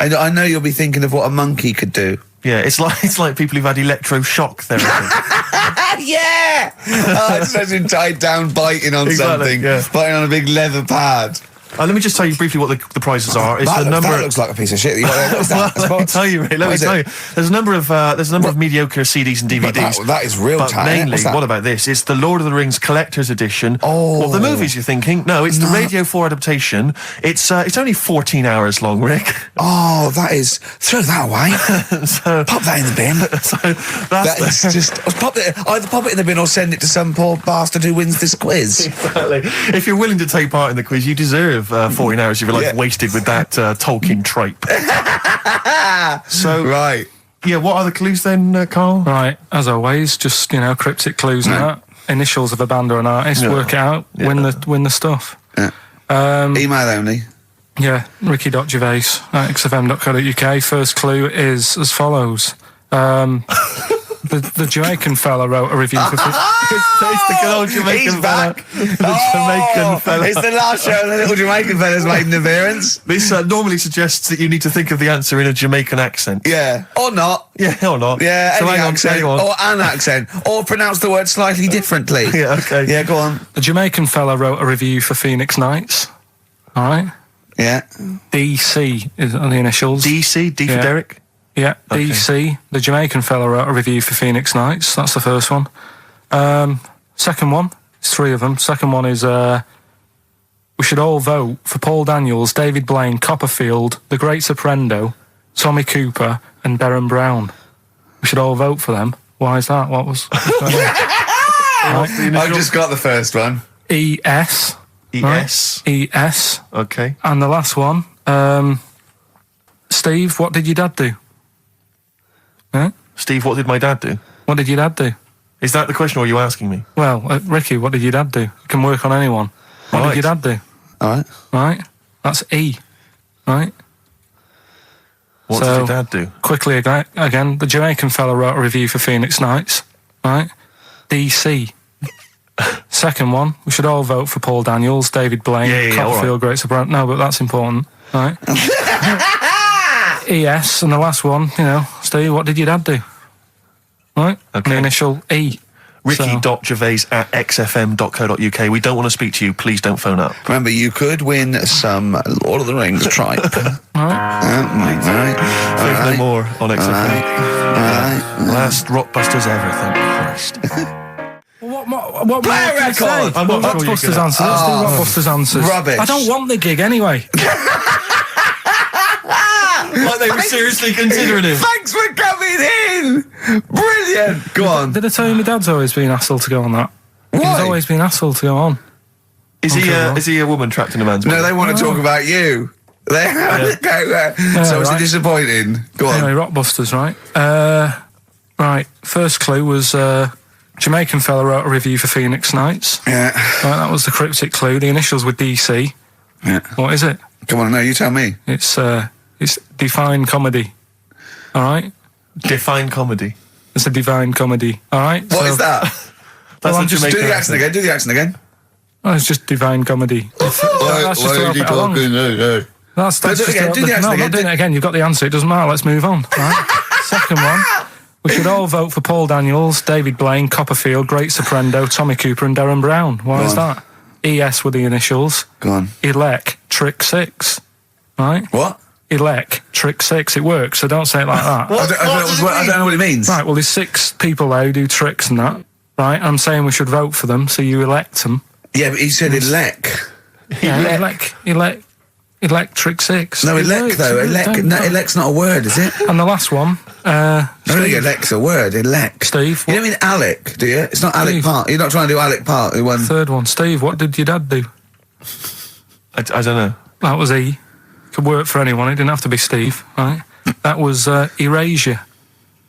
and I know you'll be thinking of what a monkey could do. Yeah, it's like people who've had electroshock therapy. Yeah! Oh, it's such a tied down biting on Exactly, something. yeah. Biting on a big leather pad. Let me just tell you briefly what the prizes are. It's the number. That looks like a piece of shit. What's that? Let me tell you, Ray. Let me tell you. There's a number of mediocre CDs and DVDs. That is real But time. mainly, what about this? It's the Lord of the Rings Collector's Edition. Oh. Of the movies, you're thinking? No, it's the Radio 4 adaptation. It's only 14 hours long, Rick. Oh, that is... Throw that away. So, Pop that in the bin. so That is just... Either pop it in the bin or send it to some poor bastard who wins this quiz. Exactly. If you're willing to take part in the quiz, you deserve 14 hours of your life wasted with that Tolkien trope. So, Right. yeah, what are the clues then, Carl? Right, as always, just, you know, cryptic clues and that. Initials of a band or an artist, work it out, win the stuff. Yeah. Email only. Yeah, ricky.gervais@xfm.co.uk. First clue is as follows. The Jamaican fella wrote a review for... It's the good old Jamaican He's back. Jamaican fella. It's the last show and the little Jamaican fella's made an appearance. This normally suggests that you need to think of the answer in a Jamaican accent. Yeah. Or not. Yeah, or not. Yeah, so any hang on, accent. hang on. Or an accent. Or pronounce the word slightly differently. Yeah, okay. Yeah, go on. The Jamaican fella wrote a review for Phoenix Nights. All right? Yeah. DC are the initials. DC, D for Yeah. Derek. Yeah, Okay. DC. The Jamaican fella wrote a review for Phoenix Nights. That's the first one. Second one, it's three of them. Second one is we should all vote for Paul Daniels, David Blaine, Copperfield, The Great Soprendo, Tommy Cooper, and Darren Brown. We should all vote for them. Why is that? What's going on? I've just got the first one. ES. ES. Right? ES. Okay. And the last one, Steve, what did your dad do? Huh? Steve, what did my dad do? What did your dad do? Is that the question, or are you asking me? Well, Ricky, what did your dad do? It can work on anyone. What Right. did your dad do? All right. Right? That's E. Right? What So- did your dad do? Quickly again, the Jamaican fella wrote a review for Phoenix Nights. right? DC. Second one, we should all vote for Paul Daniels, David Blaine, Copperfield, Great Soprano. No, but that's important, right? ES, and the last one, you know, Steve, what did your dad do? Right? Okay. The initial E. Ricky.gervais@xfm.co.uk. We don't want to speak to you. Please don't phone up. Remember, you could win some Lord of the Rings tripe. Right. No more on XFM. Last Rockbusters ever, thank Christ. What Play a record! Rockbusters answers. Let's do Rockbusters answers. Rubbish. I don't want the gig anyway. Like they were seriously considering him. Thanks for coming in! Brilliant! Go on. Did I tell you my dad's always been asked to go on that? Why? He's always been asked to go on. Is he a woman trapped in a man's body? No, they want to talk about you. They have to go there. So it's disappointing. Go on. Anyway, Rockbusters, right? Right, first clue was Jamaican fella wrote a review for Phoenix Nights. Yeah. Right, that was the cryptic clue. The initials were DC. Yeah. What is it? Come on, no, you tell me. It's Define Comedy. All right? Define comedy. It's a Divine Comedy. All right? What is that? That's I'm a just Do Jamaican the accent again. Do the accent again. Oh, it's just Divine Comedy. That's just to help it along. That's Do it just again, to- do the accent No, I'm again, not doing it again. You've got the answer. It doesn't matter. Let's move on. Right? Second one. We should all vote for Paul Daniels, David Blaine, Copperfield, Great Soprano, Tommy Cooper and Darren Brown. Why is that? ES were the initials. Go on. Elec, Trick 6. Right? What? Elec, Trick 6. It works, so don't say it like that. I don't know what it means. Right, well, there's 6 people there who do tricks and that. Right? I'm saying we should vote for them, so you elect them. Yeah, but he said elect. Yeah, Electric 6. No, elect though. Elect's not a word, is it? And the last one, I don't think elect's a word. Elect. Steve. You don't mean Alec, do you? It's not Alec Steve. Park. You're not trying to do Alec Park. Who won? Third one, Steve. What did your dad do? I don't know. That was E. Could work for anyone. It didn't have to be Steve. Right? That was Erasure.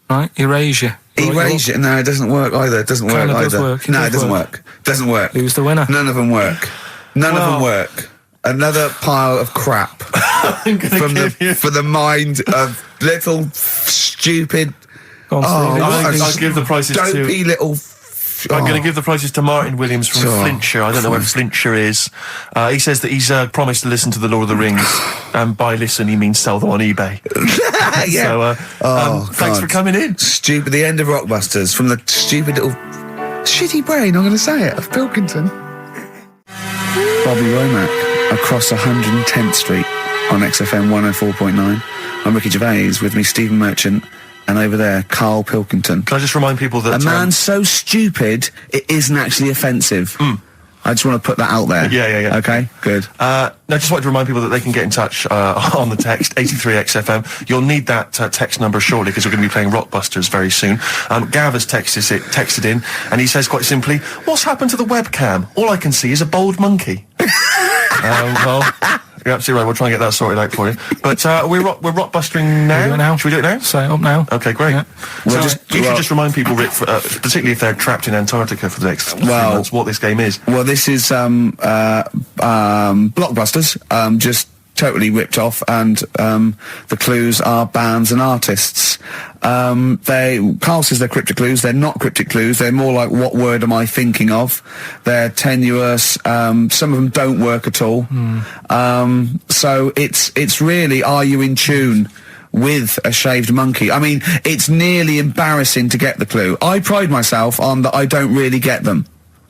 Right? Erasure. Erasure. No, it doesn't work either. It doesn't work Kinda either. does work. No, It it does doesn't work. Doesn't work. Who's the winner? None of them work. None of them work. Another pile of crap for the mind of little stupid. Go on, Steve. I'll give the prizes dopey to. little. I'm going to give the prizes to Martin Williams from Flintshire. I don't know where Flintshire is. He says that he's promised to listen to the Lord of the Rings, and by listen he means sell them on eBay. Yeah. So, thanks for coming in. Stupid. The end of Rockbusters from the stupid little shitty brain. I'm going to say it of Pilkington. Bobby Womack across 110th Street on XFM 104.9. I'm Ricky Gervais, with me Stephen Merchant, and over there Karl Pilkington. Can I just remind people that a man so stupid it isn't actually offensive. I just want to put that out there. Yeah. Okay, good. No, just wanted to remind people that they can get in touch on the text 83XFM. You'll need that text number shortly because we're going to be playing Rockbusters very soon. Gav has texted in, and he says quite simply, "What's happened to the webcam? All I can see is a bald monkey." Well, you're absolutely right. We'll try and get that sorted out for you. But we're rockbustering now. We'll do it now. Should we do it now? Say it up now. Okay, great. Yeah. Well, you should just remind people, Rick, particularly if they're trapped in Antarctica for the next 3 months, what this game is. Well, this is Blockbusters, just totally ripped off, and the clues are bands and artists. Carl says they're cryptic clues. They're not cryptic clues. They're more like, what word am I thinking of? They're tenuous. Some of them don't work at all. So it's really, are you in tune with a shaved monkey? I mean, it's nearly embarrassing to get the clue. I pride myself on that I don't really get them.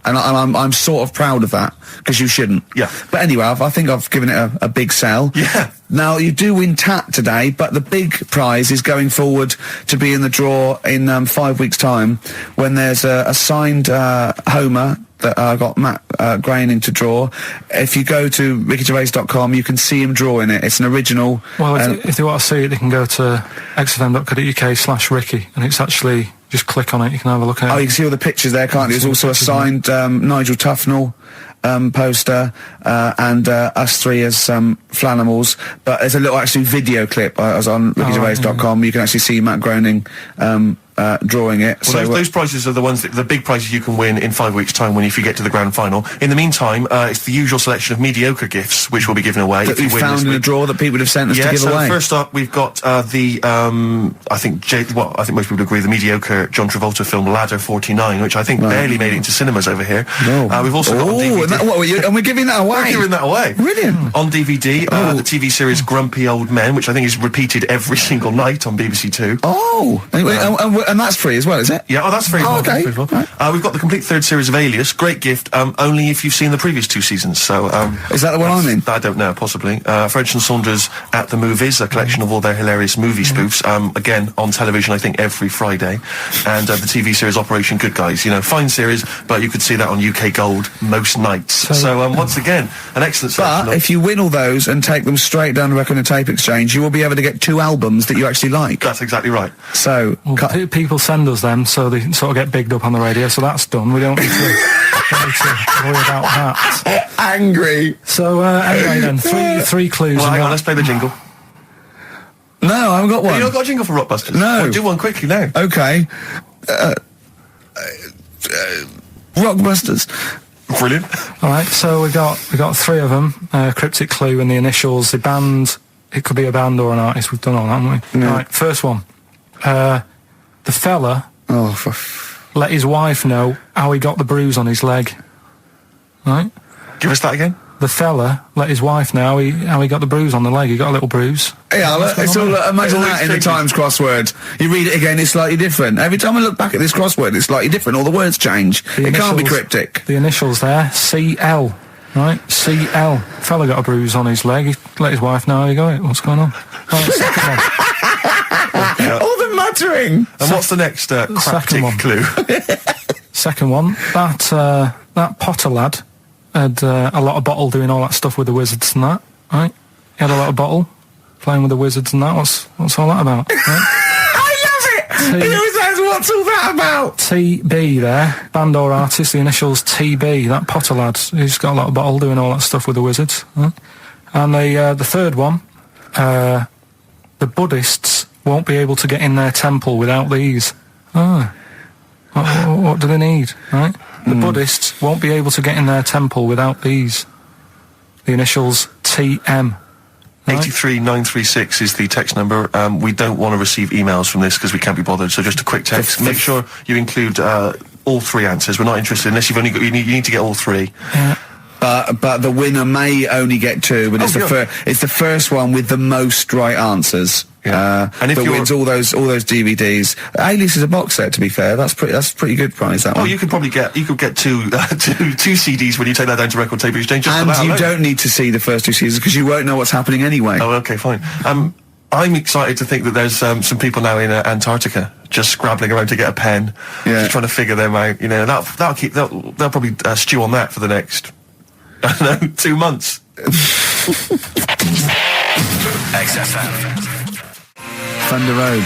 And I'm sort of proud of that, because you shouldn't. Yeah. But anyway, I think I've given it a big sell. Yeah. Now, you do win Tat today, but the big prize is going forward to be in the draw in 5 weeks' time, when there's a signed Homer that I got Matt Groening to draw. If you go to rickygervais.com, you can see him drawing it. It's an original. Well, if they want to see it, they can go to xfm.co.uk/Ricky, and it's actually, just click on it, you can have a look at it. Oh, you can see all the pictures there, can't you? There's also a signed Nigel Tufnell poster, and us three as Flanimals. But there's a little actually video clip. I was on rickygervais.com. You can actually see Matt Groening drawing it. Well, those prizes are the ones, the big prizes you can win in 5 weeks' time if you get to the grand final. In the meantime, it's the usual selection of mediocre gifts which will be given away. That we found in a drawer that people have sent us to give away. First up, we've got I think most people agree, the mediocre John Travolta film Ladder 49, which I think barely made it into cinemas over here. No. We've also got on DVD. And we're giving that away. We're giving that away. Brilliant. On DVD, the TV series Grumpy Old Men, which I think is repeated every single night on BBC Two. Oh, and that's free as well, is it? Yeah, that's free. Oh, okay. Right. We've got the complete third series of Alias. Great gift, only if you've seen the previous 2 seasons. So, is that the one I'm in? I don't know, possibly. French and Saunders at the Movies, a collection of all their hilarious movie spoofs. Again, on television, I think every Friday. And the TV series Operation Good Guys. Fine series, but you could see that on UK Gold most nights. So once again, an excellent selection. But if you win all those and take them straight down to Record and Tape Exchange, you will be able to get 2 albums that you actually like. That's exactly right. So, people send us them, so they sort of get bigged up on the radio, so that's done. We don't need to, worry about that. Angry. So, anyway then, three clues. Well, hang on, let's play the jingle. No, I haven't got one. You not got a jingle for Rockbusters? No. Well, do one quickly now. Okay. Rockbusters. Brilliant. All right, so we got 3 of them. Cryptic clue and the initials, the band. It could be a band or an artist. We've done all that, haven't we? Yeah. All right, first one. The fella let his wife know how he got the bruise on his leg. Right? Give us that again. The fella let his wife know how he got the bruise on the leg. He got a little bruise. Yeah, it's all, imagine that in the Times crossword. You read it again, it's slightly different. Every time I look back at this crossword, it's slightly different. All the words change. It can't be cryptic. The initials there, CL. Right? CL. Fella got a bruise on his leg. He let his wife know how he got it. What's going on? Right, second one. All the muttering. And what's the next cryptic clue? Second one. That Potter lad had a lot of bottle doing all that stuff with the wizards and that, right? He had a lot of bottle playing with the wizards and that. What's all that about? Right? I love it! He always says, what's all that about? TB there, band or artist, the initials TB, that Potter lad, he's got a lot of bottle doing all that stuff with the wizards. Right? And the third one, the Buddhists won't be able to get in their temple without these. What do they need, right? The Buddhists won't be able to get in their temple without these. The initials TM. Right? 83936 is the text number. We don't want to receive emails from this because we can't be bothered, so just a quick text. Make sure you include all 3 answers. We're not interested unless you've only got, you need to get all 3. Yeah. But the winner may only get 2, but it's the first one with the most right answers. Yeah. And if that wins all those DVDs. Alias is a box set, to be fair. That's pretty good prize, that one. Well, you could get two CDs when you take that down to Record Tape Exchange. And you don't need to see the first 2 seasons because you won't know what's happening anyway. Oh, okay, fine. I'm excited to think that there's some people now in Antarctica just scrabbling around to get a pen, just trying to figure them out. They'll probably stew on that for the next 2 months. XFM. Thunder Road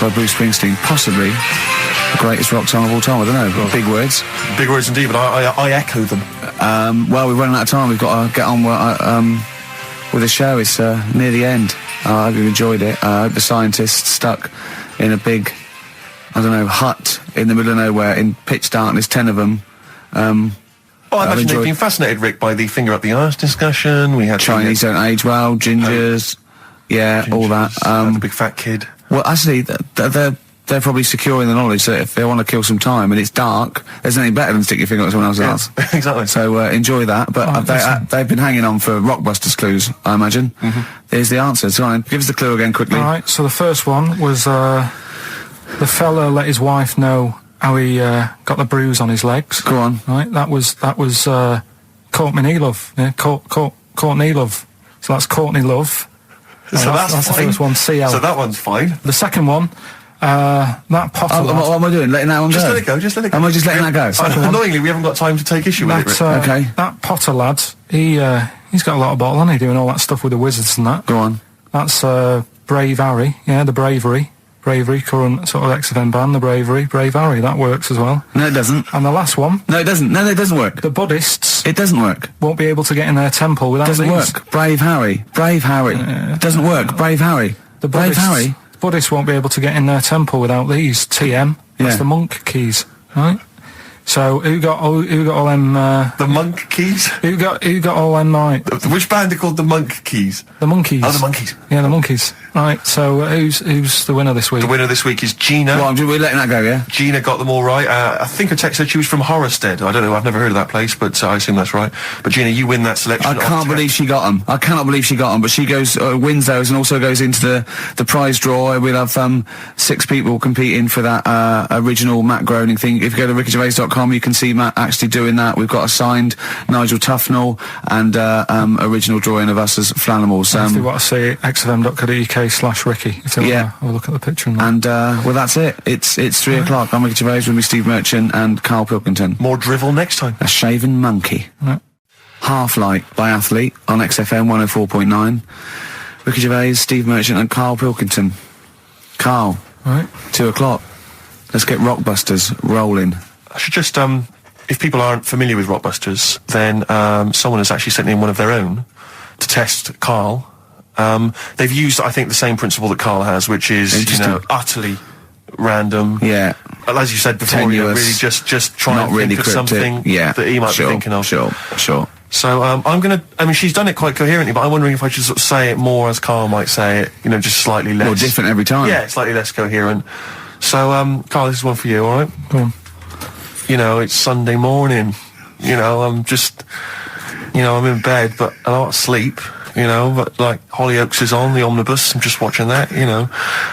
by Bruce Springsteen, possibly the greatest rock song of all time. I don't know. Big words. Big words indeed, but I echo them. Well, we're running out of time. We've got to get on with the show. It's near the end. I hope you enjoyed it. I hope the scientists stuck in a big, hut in the middle of nowhere in pitch darkness, 10 of them. I imagine they've been fascinated, Rick, by the finger up the arse discussion. We had Chinese don't age well, gingers. All that. The big fat kid. Well, actually, they're probably secure in the knowledge that if they want to kill some time and it's dark, there's nothing better than stick your finger up someone else's ass. Exactly. So enjoy that. But they've been hanging on for Rockbusters clues, I imagine. There's the answer. So give us the clue again quickly. All right. So the first one was the fella let his wife know how he got the bruise on his legs. Go on. Right. That was Courtney Love. Yeah. Courtney Love. So that's Courtney Love. So that's the first one, CL. So that one's fine. The second one, that Potter lad. What am I doing? Letting that one just go? Let it go, just let it go. Am I just letting that go? Annoyingly, we haven't got time to take issue with it. Okay. That Potter lad, he's got a lot of bottle, hasn't he, doing all that stuff with the wizards and that. Go on. That's Brave Harry, the Bravery, current sort of XFM band, the Brave Harry, that works as well. No, it doesn't. And the last one. No, it doesn't. No, it doesn't work. The Buddhists It doesn't work. Won't be able to get in their temple without Doesn't these. work. Brave Harry. Brave Harry. It doesn't work. Brave Harry. Brave Harry. Buddhists won't be able to get in their temple without these. TM. That's the monk keys, right? So who got all them? The monk keys. Who got all them? Right. Which band are called the Monk Keys? The Monkeys. Oh, the Monkeys. Yeah, the Monkeys. Right. So who's the winner this week? The winner this week is Gina. Well, we're letting that go, yeah. Gina got them all right. I think her text said she was from Horrorstead. I don't know. I've never heard of that place, but I assume that's right. But Gina, you win that selection. I can't believe she got them. I cannot believe she got them. But she goes wins those and also goes into the prize draw. We'll have 6 people competing for that original Matt Groening thing. If you go to rickygervais.com, you can see Matt actually doing that. We've got a signed Nigel Tufnell and original drawing of us as Flanimals. If you want to see xfm.co.uk/Ricky, if you want to have a look at the picture. And well, that's it. It's 3 o'clock. I'm Ricky Gervais with me, Steve Merchant and Karl Pilkington. More drivel next time. A Shaven Monkey. Right. Half Light by Athlete on XFM 104.9. Ricky Gervais, Steve Merchant and Karl Pilkington. Karl. Right. 2 o'clock. Let's get Rockbusters rolling. I should just, if people aren't familiar with Rockbusters, then someone has actually sent in one of their own to test Karl. They've used, I think, the same principle that Karl has, which is, you know, utterly random. Yeah. As you said before, you know, really just try and think of something that he might be thinking of. Sure. So, I'm gonna, I mean, she's done it quite coherently, but I'm wondering if I should sort of say it more as Karl might say it, you know, just slightly less. More different every time. Yeah, slightly less coherent. So, Karl, this is one for you, alright? Go on. You know, it's Sunday morning. You know, I'm just, you know, I'm in bed, but I don't sleep, you know, but like Hollyoaks is on, the omnibus, I'm just watching that, you know.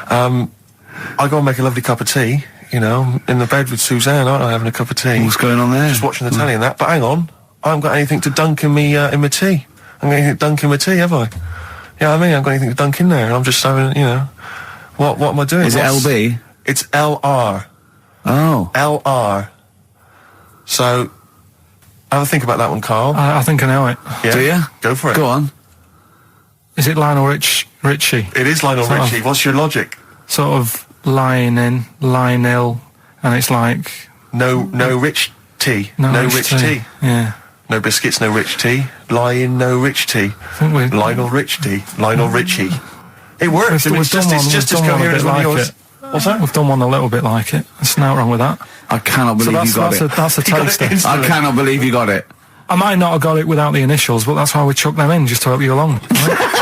I go and make a lovely cup of tea, you know, in the bed with Suzanne, aren't I, having a cup of tea. What's going on there? Just watching the telly and that, but hang on, I haven't got anything to dunk in me, in my tea. I haven't got anything to dunk in my tea, have I? Yeah, you know what I mean, I haven't got anything to dunk in there, and I'm just having, you know, what am I doing? Is it LB? It's LR. Oh. LR. So, have a think about that one, Karl. I think I know it. Yeah? Do you? Go for it. Go on. Is it Lionel Richie? It is Lionel Richie. What's your logic? Sort of lying in, lying ill, and it's like... No rich tea. No rich tea. Yeah. No biscuits, no rich tea. Lying, no rich tea. Lionel Rich tea. Lionel Richie. It works. It's just as coherent as one of yours. What's that? We've done one a little bit like it. There's nothing wrong with that. I cannot believe you got it. That's a taster. I cannot believe you got it. I might not have got it without the initials, but that's why we chucked them in, just to help you along. Right?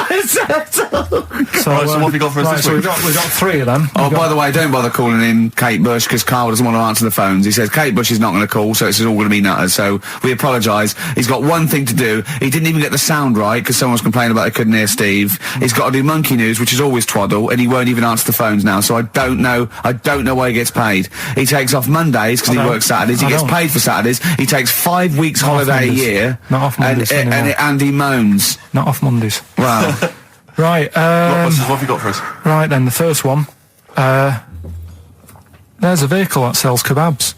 So what have you got for us this week? We've got 3 of them. Oh, by the way, don't bother calling in Kate Bush, because Karl doesn't want to answer the phones. He says Kate Bush is not going to call, so it's all going to be nutters. So we apologise. He's got one thing to do. He didn't even get the sound right, because someone was complaining about they couldn't hear Steve. He's got to do Monkey News, which is always twaddle, and he won't even answer the phones now, so I don't know why he gets paid. He takes off Mondays, because he works Saturdays. He gets paid for Saturdays. He takes 5 weeks holiday a year. Not off Mondays and he moans. Not off Mondays. Wow. Right, what have you got for us? Right then, the first one. There's a vehicle that sells kebabs.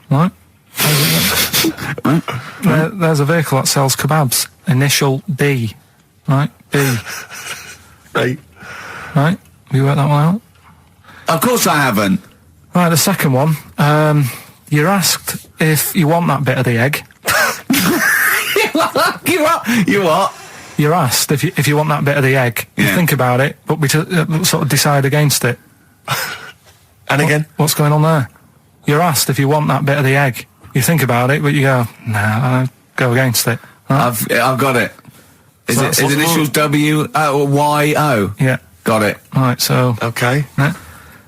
Right? There's a vehicle that sells kebabs. Initial B. Right? B. Right. Right? Have you worked that one out? Of course I haven't. Right, the second one. You're asked if you want that bit of the egg. You what? You're asked if you want that bit of the egg. You think about it, but we sort of decide against it. And again? What's going on there? You're asked if you want that bit of the egg. You think about it, but you go, nah, I'll go against it. Right? I've got it. Is initials W or Y O? Yeah. Got it. Right, so... Okay. Yeah.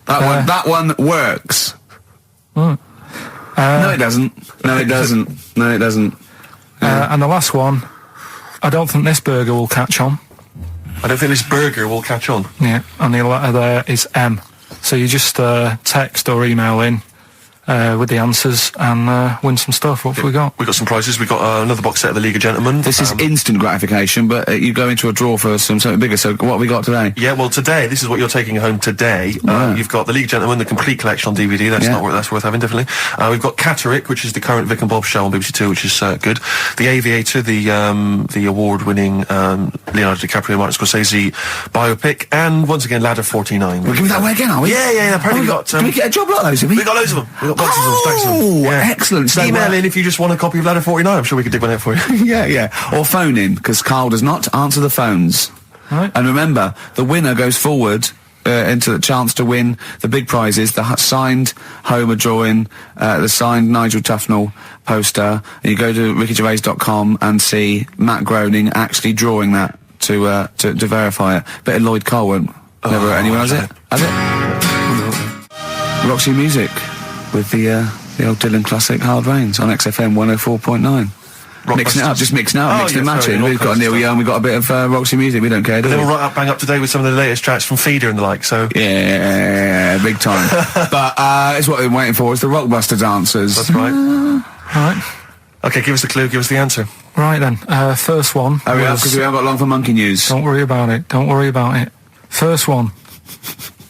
That one works. Right. No, it doesn't. No, it doesn't. No, it doesn't. Yeah. And the last one, I don't think this burger will catch on. I don't think this burger will catch on. Yeah, and the letter there is M. So you just text or email in with the answers and win some stuff. What have we got? We got some prizes. We got another box set of the League of Gentlemen. This is instant gratification, but you go into a draw for something bigger. So what have we got today? Yeah, well, today this is what you're taking home today. You've got the League of Gentlemen, the complete collection on DVD. That's worth having, definitely. We've got Catterick, which is the current Vic and Bob show on BBC Two, which is good. The Aviator, the award-winning Leonardo DiCaprio, Martin Scorsese biopic, and once again Ladder 49. We're giving that away again, are we? Yeah. Apparently did we get a job like those? Have we? We got loads of them. boxes of stacks of them. Oh, excellent. So, email in if you just want a copy of Ladder 49. I'm sure we could dig one out for you. yeah. Or phone in, because Carl does not answer the phones. Right. And remember, the winner goes forward into the chance to win the big prizes, the signed Homer drawing, the signed Nigel Tufnell poster, and you go to rickygervais.com and see Matt Groening actually drawing that to verify it. Bit of Lloyd Cole won't never anyone has it? Has it? Roxy Music with the old Dylan classic Hard Rains on XFM 104.9. Mixing it up, just mixing it up, mixing and matching. We've got Neil Young, we've got a bit of Roxy Music, we don't care, do we? They're all right up, bang up to date with some of the latest tracks from Feeder and the like, so... Yeah, big time. But, it's what we're waiting for, it's the Rockbuster dancers. That's right. Right. Okay, give us the clue, give us the answer. Right then, first one. Hurry up, because we haven't got long for monkey news. Don't worry about it, don't worry about it. First one.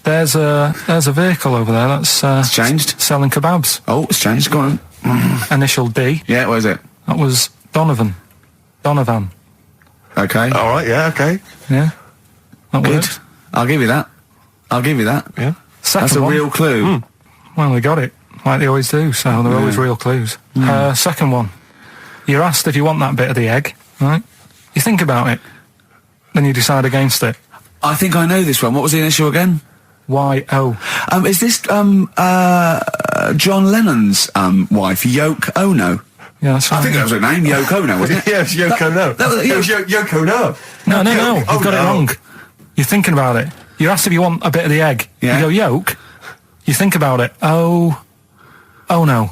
There's a vehicle over there that's it's changed. Selling kebabs. Oh, it's changed, go on. Initial D. Yeah, where is it? That was Donovan. Okay. Alright, yeah, okay. Yeah. That Good. worked. I'll give you that. Yeah. Second That's a one. real clue. Well, they got it, like they always do, so they're always real clues. Second one. You're asked if you want that bit of the egg, right? You think about it, then you decide against it. I think I know this one. What was the initial again? Y-O. Is this, John Lennon's, wife, Yoko Ono? Yeah, that's right. I think that was her name, Yoko Ono, wasn't it? Yeah, it's Yoko Ono. It was Yoko Ono. No, you've got it wrong. You're thinking about it. You're asked if you want a bit of the egg. Yeah. You go, yolk. You think about it. Oh no.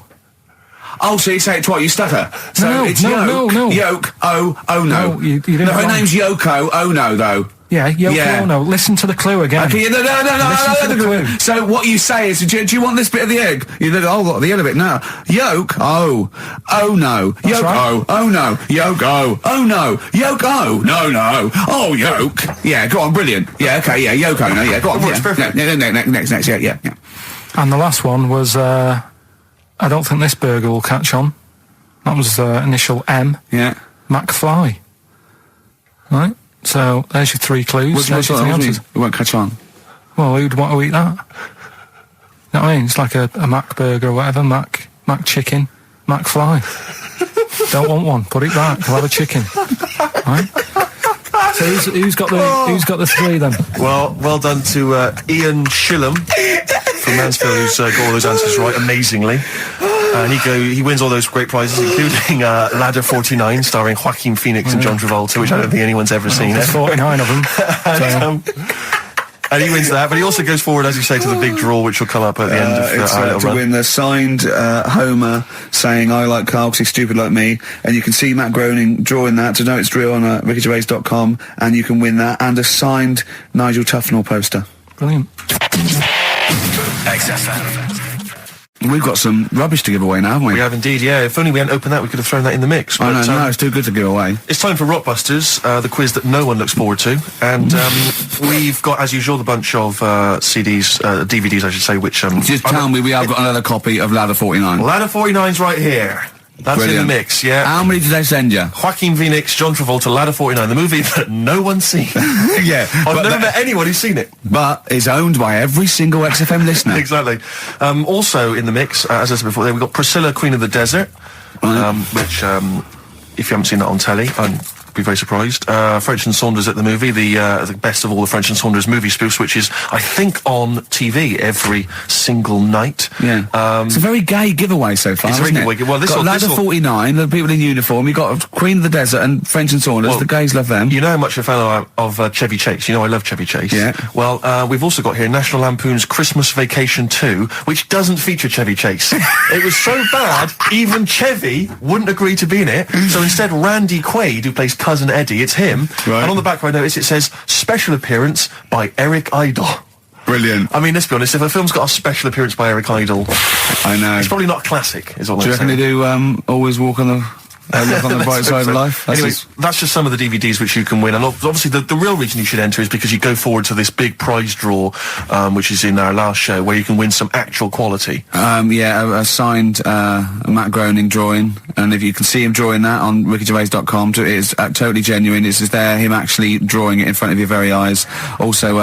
Oh, so you say it twice, you stutter. So No, it's no. Yoko Ono. No, you did it No, her wrong. name's Yoko Ono, though. Yeah, Yoko Yeah. Ono. Listen to the clue again. Okay, no. Listen to the clue. So what you say is, do you want this bit of the egg? You think, oh, the other bit. No. Yolk. Oh no. That's Yolk. right. Oh no. Yolk. Oh no. Yolk. Oh no. Oh yolk. Yeah, go on, brilliant. Yeah, okay, yeah, Yoko. No, yeah, go on. Works perfect. Next. Yeah. And the last one was, I don't think this burger will catch on. That was initial M. Yeah. McFly. Right? So, there's your three clues. There's your three answers. It won't catch on. Well, who'd want to eat that? You know what I mean? It's like a Mac burger or whatever. Mac chicken. McFly. Don't want one. Put it back. I'll have a chicken. Right? So who's got the three then? Well done to Ian Shillham from Mansfield, who's got all those answers right amazingly. And he wins all those great prizes, including Ladder 49, starring Joaquin Phoenix and John Travolta, which I don't think anyone's ever seen. There's 49 of them. And he wins that, but he also goes forward, as you say, to the big draw, which will come up at the end of our little to run. win the signed Homer saying, I like Carl because he's stupid like me. And you can see Matt Groening drawing that. To know it's real on rickygervais.com. And you can win that. And a signed Nigel Tufnell poster. Brilliant. XFM. We've got some rubbish to give away now, haven't we? We have indeed, yeah. If only we hadn't opened that, we could have thrown that in the mix. I know, But, no, it's too good to give away. It's time for Rockbusters, the quiz that no one looks forward to. And we've got, as usual, the bunch of CDs, DVDs, I should say, which... Just tell me we have got another copy of Ladder 49. Ladder 49's right here. That's Brilliant. in the mix, yeah. How many did they send you? Joaquin Phoenix, John Travolta, Ladder 49, the movie that no one's seen. Yeah. I've never met anyone who's seen it. But it's owned by every single XFM listener. Exactly. Also in the mix, as I said before, we've got Priscilla, Queen of the Desert, which, if you haven't seen that on telly, I'd be very surprised. French and Saunders at the movie, the best of all the French and Saunders movie spoofs, which is, I think, on TV every single night. Yeah. It's a very gay giveaway so far, It's a very isn't good it? way. Well, got Ladder 49, the people in uniform. You've got Queen of the Desert and French and Saunders. Well, the gays love them. You know how much a fan of Chevy Chase. You know I love Chevy Chase. Yeah. Well, we've also got here National Lampoon's Christmas Vacation 2, which doesn't feature Chevy Chase. It was so bad, even Chevy wouldn't agree to be in it. So instead, Randy Quaid, who plays Cousin Eddie, it's him. Right. And on the back, I notice it says special appearance by Eric Idle. Brilliant. I mean, let's be honest, if a film's got a special appearance by Eric Idle, I know. it's probably not a classic, is all Do you I'm reckon saying. they do Always Walk on the... look on the bright Let's side hope of so. life? Anyway, that's just some of the DVDs which you can win. And obviously the real reason you should enter is because you go forward to this big prize draw, which is in our last show, where you can win some actual quality. Yeah, a signed Matt Groening drawing, and if you can see him drawing that on rickygervais.com, it is totally genuine. It's just there, him actually drawing it in front of your very eyes. Also,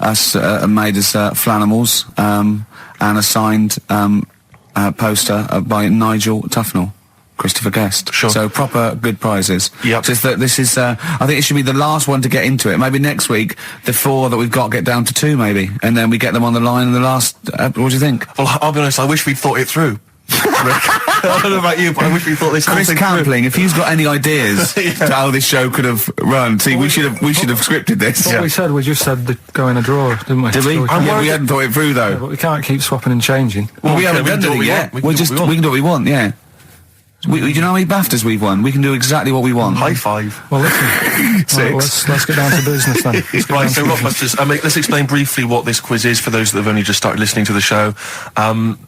us made us Flanimals, and a signed poster by Nigel Tufnell. Christopher Guest. Sure. So proper good prizes. Yep. Just that this is, I think it should be the last one to get into it. Maybe next week, the 4 that we've got get down to 2 maybe. And then we get them on the line in the last, what do you think? Well, I'll be honest, I wish we'd thought it through. I don't know about you, but I wish we thought this whole Chris thing Campling, if he's got any ideas to how this show could have run, see, we should have scripted this. What we said, we just said go in a drawer, didn't we? Did we? So Yeah, we hadn't thought it through though. Yeah, but we can't keep swapping and changing. Well, we haven't we can done do what it we yet. want. We can do what we want, yeah. Do you know how many BAFTAs we've won? We can do exactly what we want. High five. Well, listen. 6. Right, let's get down to business then. Right, so Rockbusters, let's explain briefly what this quiz is for those that have only just started listening to the show.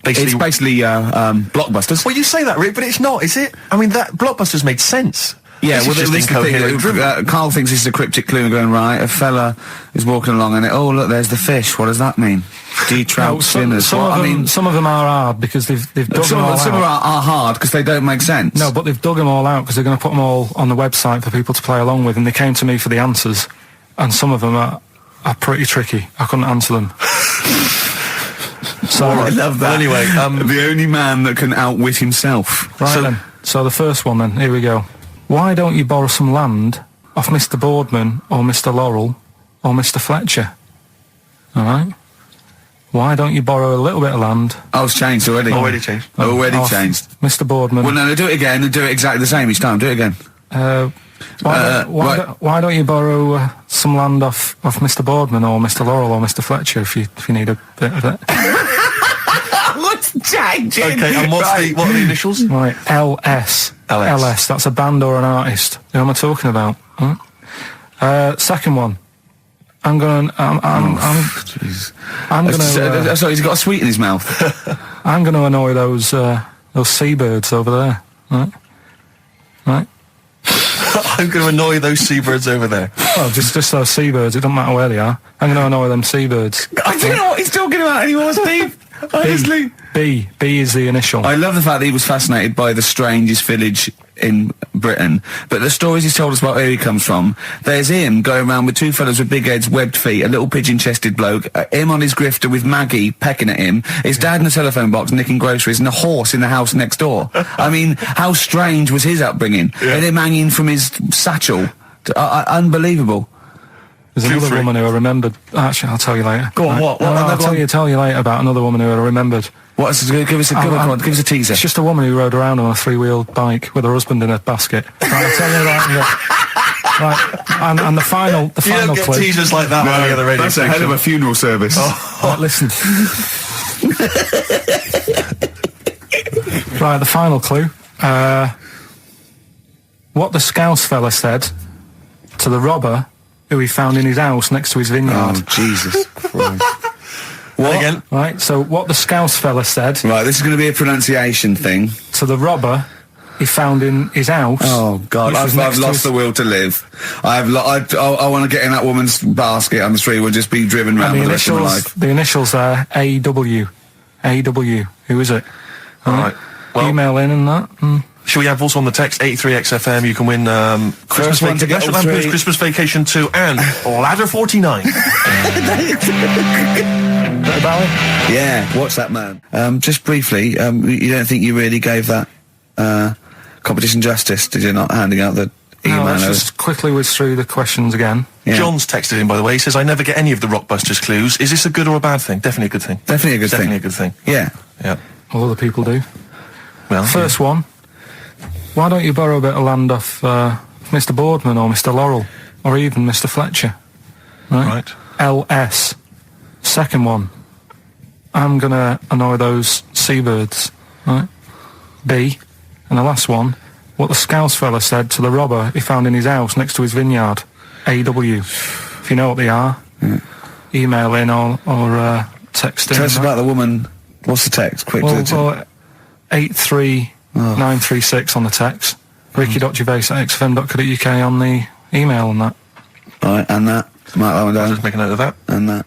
It's basically blockbusters. Well, you say that, Rick, but it's not, is it? I mean, that Blockbusters made sense. Yeah, This well, is this just incoherent drivel. Carl thinks this is a cryptic clue and going, right, a fella is walking along and oh, look, there's the fish. What does that mean? Trout spinners. Some of them are hard because they've dug Some them all of them out. are hard because they don't make sense. No, but they've dug them all out because they're going to put them all on the website for people to play along with, and they came to me for the answers, and some of them are pretty tricky. I couldn't answer them. So I love that. Well, anyway, the only man that can outwit himself. Right then. So the first one then, here we go. Why don't you borrow some land off Mr. Boardman or Mr. Laurel or Mr. Fletcher? Alright? Why don't you borrow a little bit of land? Oh, it's changed already. Already changed. Already off changed. Mr. Boardman. Well, no, do it again and do it exactly the same each time. Do it again. Why don't you borrow some land off Mr. Boardman or Mr. Laurel or Mr. Fletcher if you need a bit of it? What's changing? Okay, and what are the initials? Right, LS. LS, that's a band or an artist. Who am I talking about? Second one. I'm gonna sorry, he's got a sweet in his mouth. I'm gonna annoy those seabirds over there. Right? I'm going to annoy those seabirds over there. Oh, just those seabirds, it doesn't matter where they are. I'm gonna annoy them seabirds. I don't know what he's talking about anymore, Steve. Honestly. B is the initial. I love the fact that he was fascinated by the strangest village in Britain, but the stories he's told us about where he comes from, there's him going around with 2 fellas with big heads, webbed feet, a little pigeon-chested bloke, him on his grifter with Maggie pecking at him, his dad in a telephone box nicking groceries, and a horse in the house next door. I mean, how strange was his upbringing? Yeah. And him hanging from his satchel. Unbelievable. There's another woman who I remembered. Actually, I'll tell you later. Go on, what? I'll tell you later about another woman who I remembered. Give us a teaser. It's just a woman who rode around on a 3-wheeled bike with her husband in a basket. Right, I'll tell you that. Right, and the final you don't get clue. Teasers like that on the other radio That's station. a hell of a funeral service. Right, listen. Right, the final clue. What the Scouse fella said to the robber who he found in his house next to his vineyard. Oh, Jesus Christ. What? Again? Right, so what the Scouse fella said... Right, this is going to be a pronunciation thing. ...to the robber he found in his house... Oh, God, I've lost the will to live. I want to get in that woman's basket on the street and just be driven round for the rest of my life. The initials are A.W. A.W. Who is it? Alright. Well, email in and that. Shall we have also on the text 83XFM? You can win Christmas Vacation 2 and Ladder 49. Yeah, what's that, man? Just briefly, you don't think you really gave that competition justice, did you, not handing out the email? No, let's just quickly whiz through the questions again. Yeah. John's texted in, by the way. He says, I never get any of the Rockbusters clues. Is this a good or a bad thing? Definitely a good thing. Definitely a good thing. Definitely a good thing. Yeah. Yeah. All other people do. Well, First one. Why don't you borrow a bit of land off Mr. Boardman or Mr. Laurel or even Mr. Fletcher? Right. LS. Second one. I'm gonna annoy those seabirds. Right. B. And the last one. What the Scouse fella said to the robber he found in his house next to his vineyard. AW. If you know what they are, email in or text in. Tell us about the woman. What's the text? Quick. Well, 83936 on the text. Ricky.gervais@xfm.co.uk on the email and that. Right, and that. Mark that one down. Just make a note of that. And that.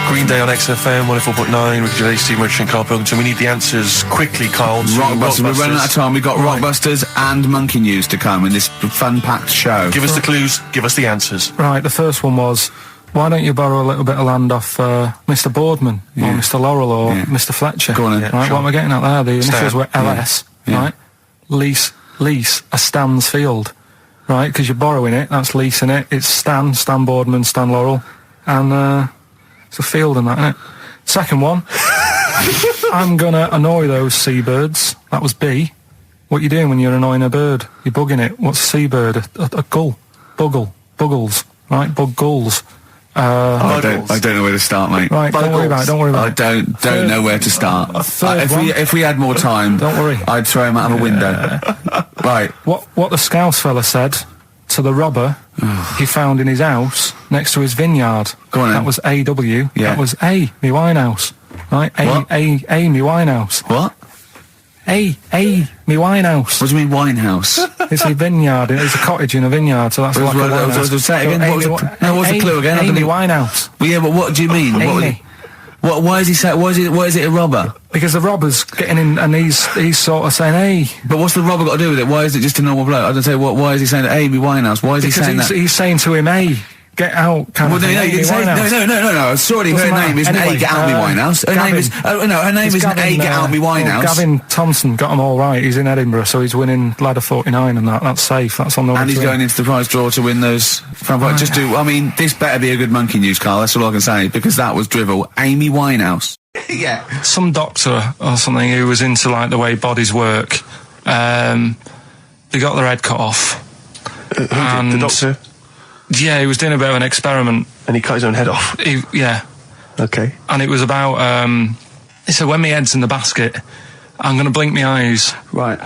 Green Day on XFM 104.9. Ricky Gervais, Steve Merchant, Karl Pilkington. We need the answers quickly, Karl. Rockbusters. We're running out of time. We've got Rockbusters and Monkey News to come in this fun-packed show. Give us the clues. Give us the answers. Right, the first one was, why don't you borrow a little bit of land off Mr. Boardman or Mr. Laurel or Mr. Fletcher? Go on then. Right, what am I getting at there? The initials were LS, right? Lease a Stan's field, right? Because you're borrowing it, that's leasing it. It's Stan Boardman, Stan Laurel, and it's a field and that, isn't it? Second one, I'm gonna annoy those seabirds. That was B. What you doing when you're annoying a bird? You're bugging it. What's a seabird? A gull. Buggles. Right? Bug gulls. I don't know where to start, mate. Right, don't worry about it. I don't know where to start. If we had more time, don't worry. I'd throw him out of a window. Right. What the Scouse fella said to the robber he found in his house next to his vineyard. Go on then. That was A.W. Yeah. That was A, me Winehouse. Right? A, me Winehouse. What? A, me Winehouse. What do you mean Winehouse? It's a vineyard. It's a cottage in a vineyard, so that's like a winehouse. Say it again. What's the clue again? Amy Winehouse. Well, yeah, but what do you mean? Amy. Why is he saying? Why is it a robber? Because the robber's getting in, and he's sort of saying, "Hey." But what's the robber got to do with it? Why is it just a normal bloke? I don't say. Why is he saying Amy Winehouse? Why is he saying that? He's saying to him, "Hey, get out." Well, no, you didn't say no. Sorry, her name isn't A, get out me Winehouse. Her name is her name isn't A, get out me Winehouse. Gavin Thompson got them all right. He's in Edinburgh, so he's winning ladder 49, and that's safe. That's on the way. And he's going into the prize draw to win those. I mean, this better be a good monkey news, Carl. That's all I can say, because that was drivel. Amy Winehouse. Yeah. Some doctor or something who was into like the way bodies work. They got their head cut off. The doctor? Yeah, he was doing a bit of an experiment. And he cut his own head off? Yeah. Okay. And it was about, he said, when my head's in the basket, I'm going to blink my eyes. Right.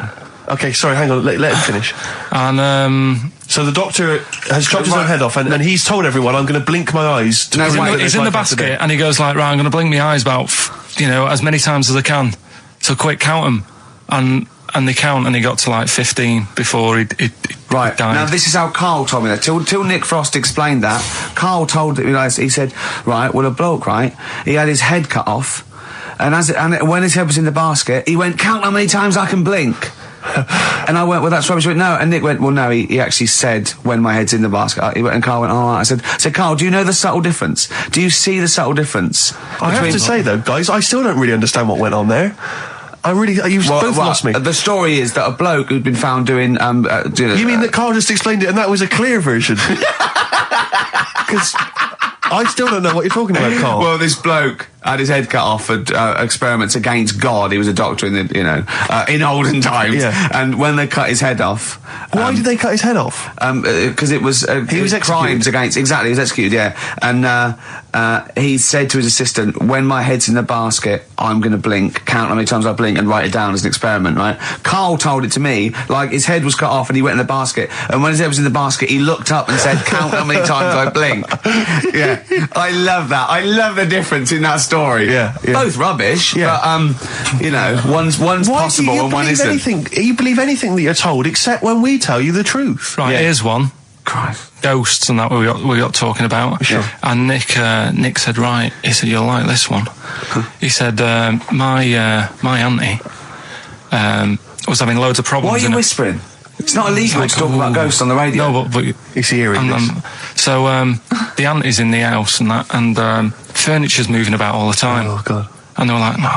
Okay, sorry, hang on, let him finish. And, so the doctor has chopped his own head off, and he's told everyone, I'm going to blink my eyes. He's in the basket, and he goes like, right, I'm going to blink my eyes about, as many times as I can. So quick, count them. And they count, and he got to like 15 before he Right. died. Now, this is how Carl told me that. Till Nick Frost explained that, Carl told me, he said, right, well, a bloke, right, he had his head cut off, and when his head was in the basket, he went, count how many times I can blink. And I went, well, that's rubbish. He went, no. And Nick went, well, no, he actually said, when my head's in the basket. And Carl went, all right. I said, Carl, do you know the subtle difference? Do you see the subtle difference? I have to say, though, guys, I still don't really understand what went on there. You've both lost me. The story is that a bloke who'd been found doing, You mean that Carl just explained it and that was a clear version? Because I still don't know what you're talking about, Carl. Well, this bloke had his head cut off at experiments against God. He was a doctor in the, in olden times. Yeah. And when they cut his head off... Why did they cut his head off? Because it was... he was executed. Crimes against... Exactly, he was executed, yeah. And he said to his assistant, when my head's in the basket, I'm going to blink, count how many times I blink and write it down as an experiment, right? Carl told it to me, like his head was cut off and he went in the basket, and when his head was in the basket, he looked up and said, count how many times I blink. Yeah. I love that. I love the difference in that story. Yeah. Both rubbish, but, one's possible and one isn't. You believe anything that you're told, except when we tell you the truth. Right, here's one. Christ. Ghosts and that we got talking about. Sure. And Nick said, right, he said, you'll like this one. He said, my auntie was having loads of problems. Why are you whispering? It's not illegal to talk about ghosts on the radio. No, but it's hearing this. So the auntie's in the house and that, and furniture's moving about all the time. Oh, God. And they were like, no,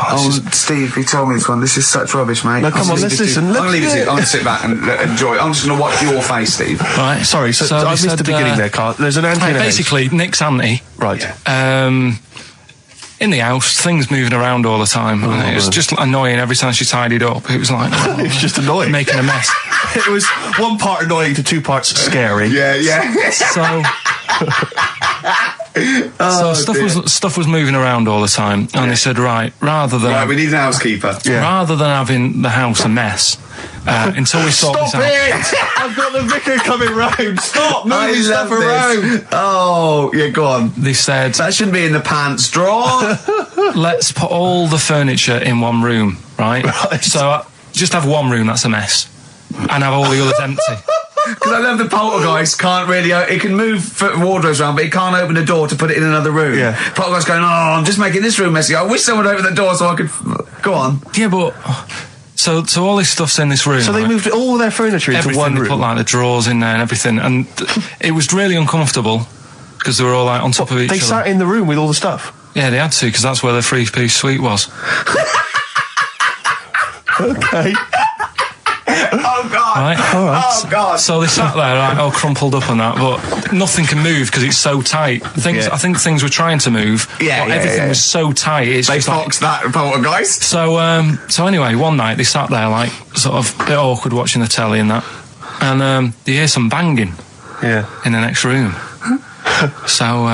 Steve, he told me this one. This is such rubbish, mate. No, come on, let's listen. I'm going to leave it to you. I'm going to sit back and enjoy it. I'm just going to watch your face, Steve. Right. Sorry, so I missed the beginning there, Carl. There's an auntie in the house. Basically, Nick's auntie. Right. In the house, things moving around all the time. And it was just annoying every time she tidied up. It was like... it's just annoying. Making a mess. It was one part annoying to two parts scary. Yeah. So... stuff was moving around all the time, and they said, right, we need an housekeeper. Rather than having the house a mess, until we sort this out. Stop it! I've got the vicar coming round. Stop moving stuff around. Oh, yeah, go on. They said that shouldn't be in the pants drawer. Let's put all the furniture in one room, right? So just have one room that's a mess, and have all the others empty. Because I love the poltergeist can't really... It can move wardrobes around, but it can't open a door to put it in another room. Yeah. Poltergeist going, I'm just making this room messy. I wish someone would open the door so I could... Go on. Yeah, but... So all this stuff's in this room. So they moved all their furniture into one room. They put like the drawers in there and everything, and it was really uncomfortable because they were all like on top of each other. They sat in the room with all the stuff? Yeah, they had to, because that's where the 3-piece suite was. Okay. Oh God! Right? All right. Oh God! So they sat there, right, all crumpled up and that, but nothing can move because it's so tight. I think things were trying to move, but everything was so tight. It's They just foxed that poltergeist. So anyway, one night they sat there like sort of a bit awkward watching the telly and that, and they hear some banging in the next room. So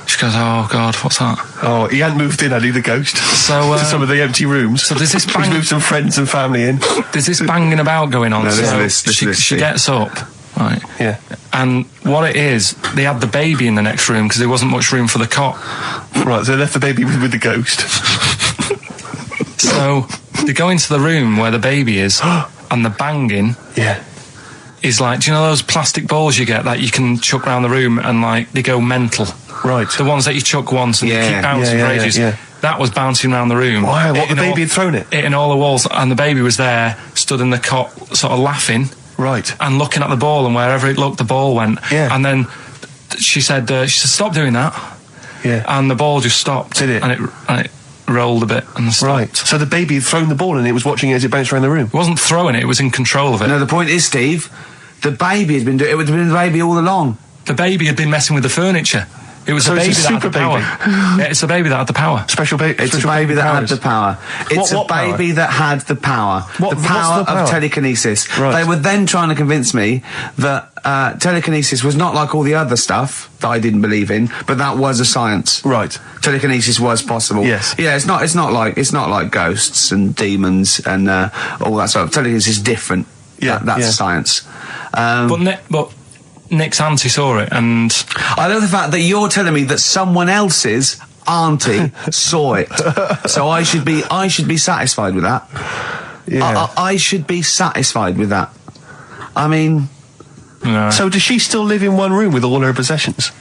she goes, "Oh God, what's that?" Oh, he hadn't moved in, had he, the ghost? So to some of the empty rooms. So there's this He's moved some friends and family in. There's this banging about going on. No, so she gets up, right? Yeah. And what it is, they had the baby in the next room because there wasn't much room for the cot. Right, so they left the baby with the ghost. So they go into the room where the baby is, and the banging. Yeah. Is like, do you know those plastic balls you get that you can chuck around the room and like they go mental? Right. The ones that you chuck once and they keep bouncing for ages. Yeah. That was bouncing around the room. Wow, what, the baby had thrown it? Hitting all the walls, and the baby was there, stood in the cot, sort of laughing. Right. And looking at the ball, and wherever it looked, the ball went. Yeah. And then she said, stop doing that. Yeah. And the ball just stopped. Did it? And it rolled a bit and stopped. Right. So the baby had thrown the ball and it was watching it as it bounced around the room? It wasn't throwing it was in control of it. No, the point is, Steve, the baby has been doing it. Would have been the baby all along. The baby had been messing with the furniture. It was So a baby it's a that had super the power. Yeah, it's a baby that had the power. Special baby. It's a baby that had the power. It's a baby that had the power. What- the power what's the power? of telekinesis. Right. They were then trying to convince me that telekinesis was not like all the other stuff that I didn't believe in, but that was a science. Right. Telekinesis was possible. Yes. Yeah, it's not like ghosts and demons and all that stuff. Telekinesis is different. Yeah, That's yeah. science. But Nick's auntie saw it, and I love the fact that you're telling me that someone else's auntie saw it. So I should be satisfied with that. Yeah. I should be satisfied with that. I mean, no. So does she still live in one room with all her possessions?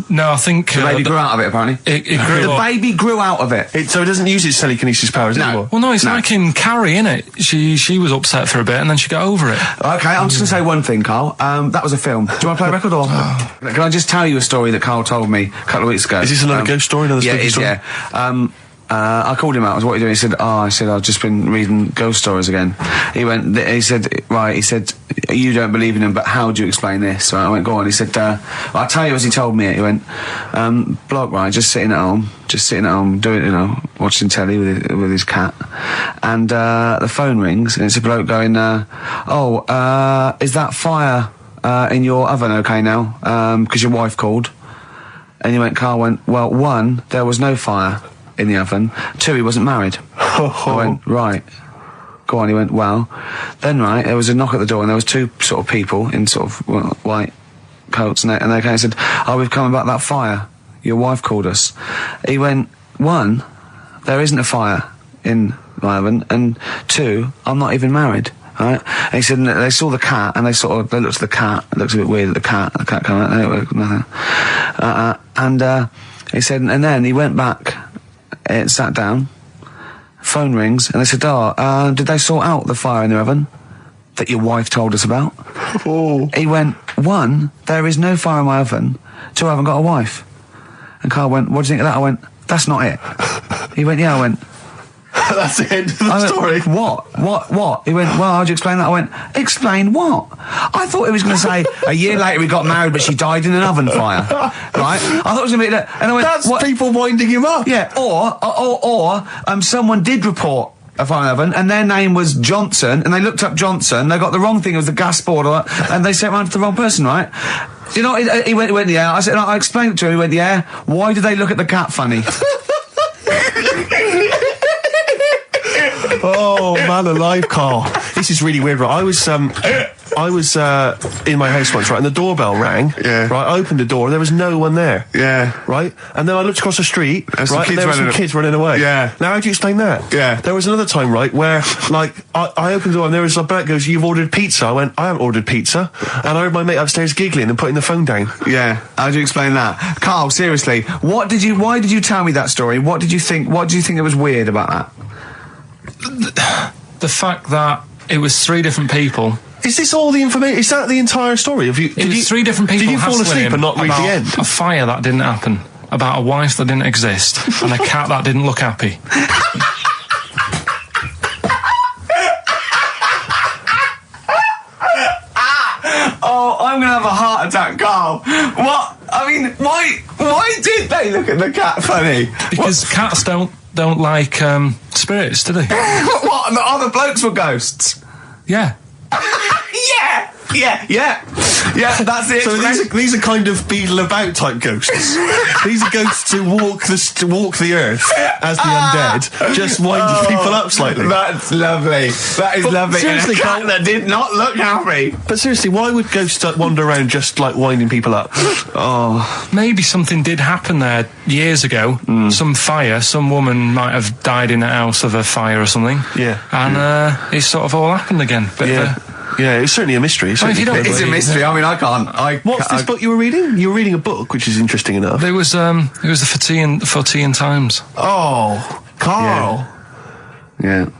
No, I think the baby grew out of it, apparently. It grew The up. baby grew out of it. So it doesn't use its telekinesis powers anymore? Well, no, it's like in Carrie, innit? She was upset for a bit, and then she got over it. Okay, I'm just going to say one thing, Carl. That was a film. Do you want to play a record or? Can I just tell you a story that Carl told me a couple of weeks ago? Is this another ghost story? Another Yeah, spooky it is, story? yeah. I called him out. I was, what are you doing? He said, I've just been reading ghost stories again. He said, you don't believe in them, but how do you explain this? So I went, go on. He said, I'll tell you as he told me it. He went, bloke, right, just sitting at home, doing, watching telly with his cat. And, the phone rings and it's a bloke going, is that fire, in your oven okay now? 'Cause your wife called. And Carl went, well, 1, there was no fire in the oven. 2, he wasn't married. I went, right. Go on, he went, well. Then, right, there was a knock at the door and there was 2 sort of people in sort of white coats and they came and said, we've come about that fire. Your wife called us. He went, 1, there isn't a fire in my oven, and 2, I'm not even married. Right? And he said, and they saw the cat, and they looked at the cat. It looks a bit weird at the cat came out, nothing. He said, and then he went back, sat down, phone rings, and they said, did they sort out the fire in the oven that your wife told us about? Oh. He went, 1, there is no fire in my oven, 2, I haven't got a wife. And Carl went, what do you think of that? I went, that's not it. He went, yeah. I went, That's the end of the story. What? He went, well, how'd you explain that? I went, explain what? I thought he was going to say, a year later we got married, but she died in an oven fire. Right? I thought it was going to be that. And I went, That's what? people winding him up. Yeah, or someone did report a fire oven, and their name was Johnson, and they looked up Johnson, they got the wrong thing, it was the gas board, and they sent around to the wrong person, right? You know, he went, yeah. I said, I explained it to him, he went, yeah. Why did they look at the cat funny? Oh, man alive, Carl. This is really weird, right? I was in my house once, right, and the doorbell rang. Yeah. Right, I opened the door, and there was no one there. Yeah. Right? And then I looked across the street, There's some right, and kids there were some running kids running away. Yeah. Now, how do you explain that? Yeah. There was another time, right, where, like, I opened the door, and there was a bloke goes, you've ordered pizza. I went, I haven't ordered pizza. And I heard my mate upstairs giggling and putting the phone down. Yeah. How do you explain that? Carl, seriously, why did you tell me that story? What do you think that was weird about that? The fact that it was 3 different people Is this all the information? Is that the entire story? It was 3 different people. Did you fall asleep and not read the end? A fire that didn't happen, about a wife that didn't exist, and a cat that didn't look happy. Oh, I'm gonna have a heart attack, Carl. What? I mean, why did they look at the cat funny? Because cats don't like spirits, do they? What? And the other blokes were ghosts? Yeah. Yeah, that's it. So these are kind of Beadle About type ghosts. These are ghosts who walk the earth as the undead, just winding people up slightly. That's lovely. That is lovely. Seriously, and a cat that did not look happy. But seriously, why would ghosts wander around just like winding people up? Oh, maybe something did happen there years ago. Some fire. Some woman might have died in a house of a fire or something. Yeah. And it's sort of all happened again. Yeah, it's certainly a mystery. If you don't it's a mystery. I mean, I can't. What's this book you were reading? You were reading a book, which is interesting enough. It was the For Tea and Times. Oh, Carl. Yeah.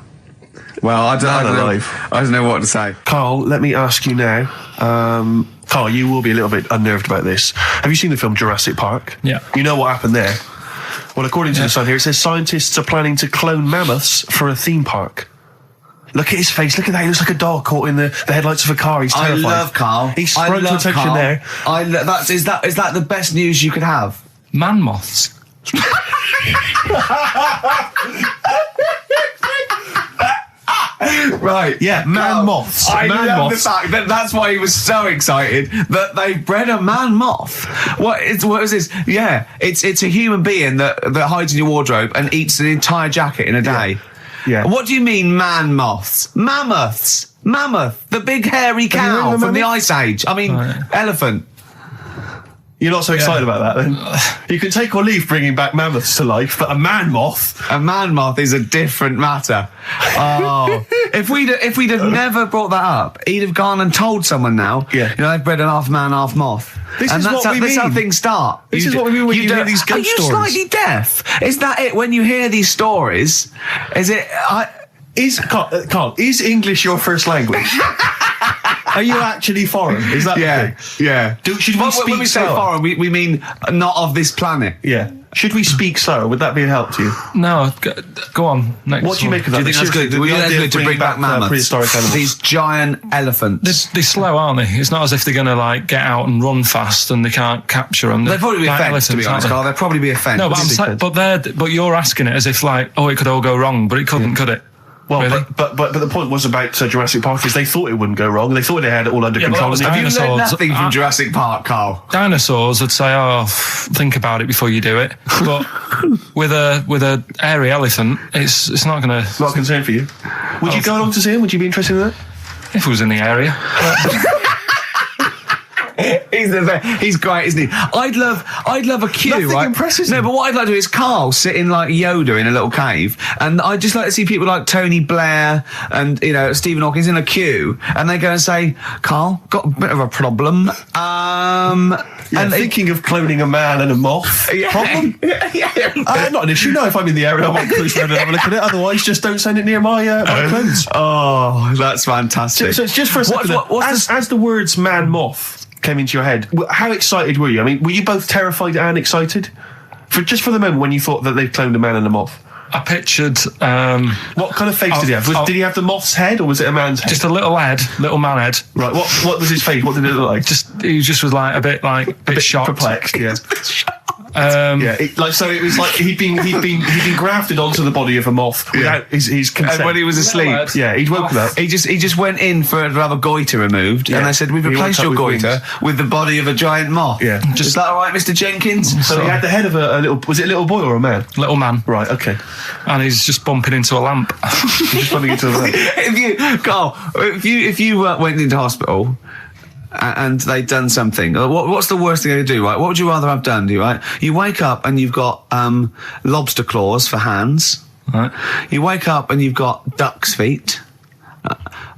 Well, I don't know what to say. Carl, let me ask you now. Carl, you will be a little bit unnerved about this. Have you seen the film Jurassic Park? Yeah. You know what happened there? Well, according to the Sun here, it says scientists are planning to clone mammoths for a theme park. Look at his face. Look at that. He looks like a dog caught in the headlights of a car. He's terrified. I love Carl. He sprung to attention Carl. there. Is that the best news you could have? Man moths. Right. Yeah, man moths. I man love moths. the fact that that's why he was so excited that they bred a man moth. What is this? Yeah, it's a human being that hides in your wardrobe and eats an entire jacket in a day. Yeah. What do you mean, man moths? Mammoths. Mammoth, the big hairy Have you heard cow of a from the mammoth? Ice Age. I mean, elephant. You're not so excited about that, then? You can take or leave bringing back mammoths to life, but a man moth... A man moth is a different matter. Oh, if we'd have never brought that up, he'd have gone and told someone now. Yeah. You know, they've bred an half man, half moth. This and is that's what we that's how mean. things start. This is what we mean when you hear these ghost Are you stories. slightly deaf? Is that it? When you hear these stories, is it? Carl, is English your first language? Are you actually foreign? Is that the thing? Yeah. Should we speak when we say slower? foreign, we mean not of this planet. Yeah. Should we speak slower? Would that be a help to you? No, go on. Next What do you one. make of that? Do you think that's Seriously, good? the That's idea of good to bring back mammoths. prehistoric animals. These giant elephants. They're slow, aren't they? It's not as if they're going to like get out and run fast and they can't capture them. They'd probably be a like fence, to be elephants, honest, aren't Carl. They'd probably be a fence. they? No, but you're asking it as if like, oh, it could all go wrong, but it couldn't, could it? Well, Really? but the point was about Jurassic Park is they thought it wouldn't go wrong. They thought they had it all under Yeah, but control. that was And Have you learned dinosaurs. nothing from Jurassic Park, Carl? Dinosaurs would say, "Oh, think about it before you do it." But with a hairy elephant, it's not going to. not a concern for you. Would you go along to see him? Would you be interested in that? If it was in the area. He's great, isn't he? I'd love a queue, Nothing right? impresses No, him. but what I'd like to do is Carl sitting like Yoda in a little cave, and I'd just like to see people like Tony Blair and Stephen Hawkins in a queue, and they go and say, "Carl, got a bit of a problem." And thinking of cloning a man and a moth. Problem? Not an issue. No, if I'm in the area, I might cruise around and have a look at it. Otherwise, just don't send it near my clothes. Oh, that's fantastic. So it's just for a second. As the words "man moth" came into your head, how excited were you? I mean, were you both terrified and excited? For the moment when you thought that they'd cloned a man and a moth? I pictured What kind of face did he have? Did he have the moth's head or was it a man's head? just a little man head. Right, what was his face? What did it look like? He just was like a bit shocked. Perplexed, yeah. It was like he'd been grafted onto the body of a moth without his consent. And when he was asleep, Yeah, he'd woken up. he just went in to have a goiter removed, and they said, "We've He replaced woke your up with goiter with the body of a giant moth." Yeah. Is that all right, Mr. Jenkins? So he had the head of a little... Was it a little boy or a man? Little man. Right, okay. And he's just bumping into a lamp. He's just running into a lamp. If you went into hospital and they'd done something, what's the worst thing they could do, right? What would you rather have done, right? You wake up and you've got lobster claws for hands. Right. You wake up and you've got duck's feet.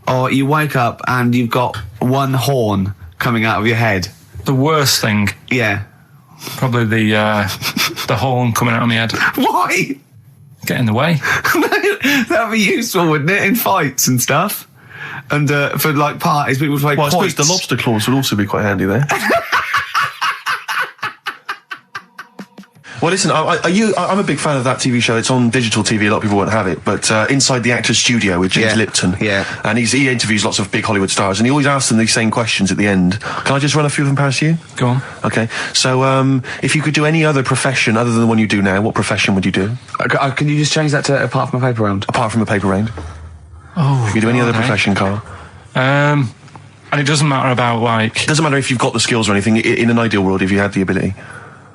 Or you wake up and you've got one horn coming out of your head. The worst thing, Yeah. probably the horn coming out of my head. Why? Get in the way. That'd be useful, wouldn't it, in fights and stuff? And for like parties, people play Well, I quoits. suppose the lobster claws would also be quite handy there. Well, listen, I'm a big fan of that TV show. It's on digital TV. A lot of people won't have it, but Inside the Actor's Studio with James Lipton. Yeah. And he interviews lots of big Hollywood stars, and he always asks them these same questions at the end. Can I just run a few of them past you? Go on. Okay. So, if you could do any other profession other than the one you do now, what profession would you do? Can you just change that to apart from a paper round? Apart from a paper round. Oh. If you do any other profession, Carl. And it doesn't matter about like. It doesn't matter if you've got the skills or anything. In an ideal world, if you had the ability.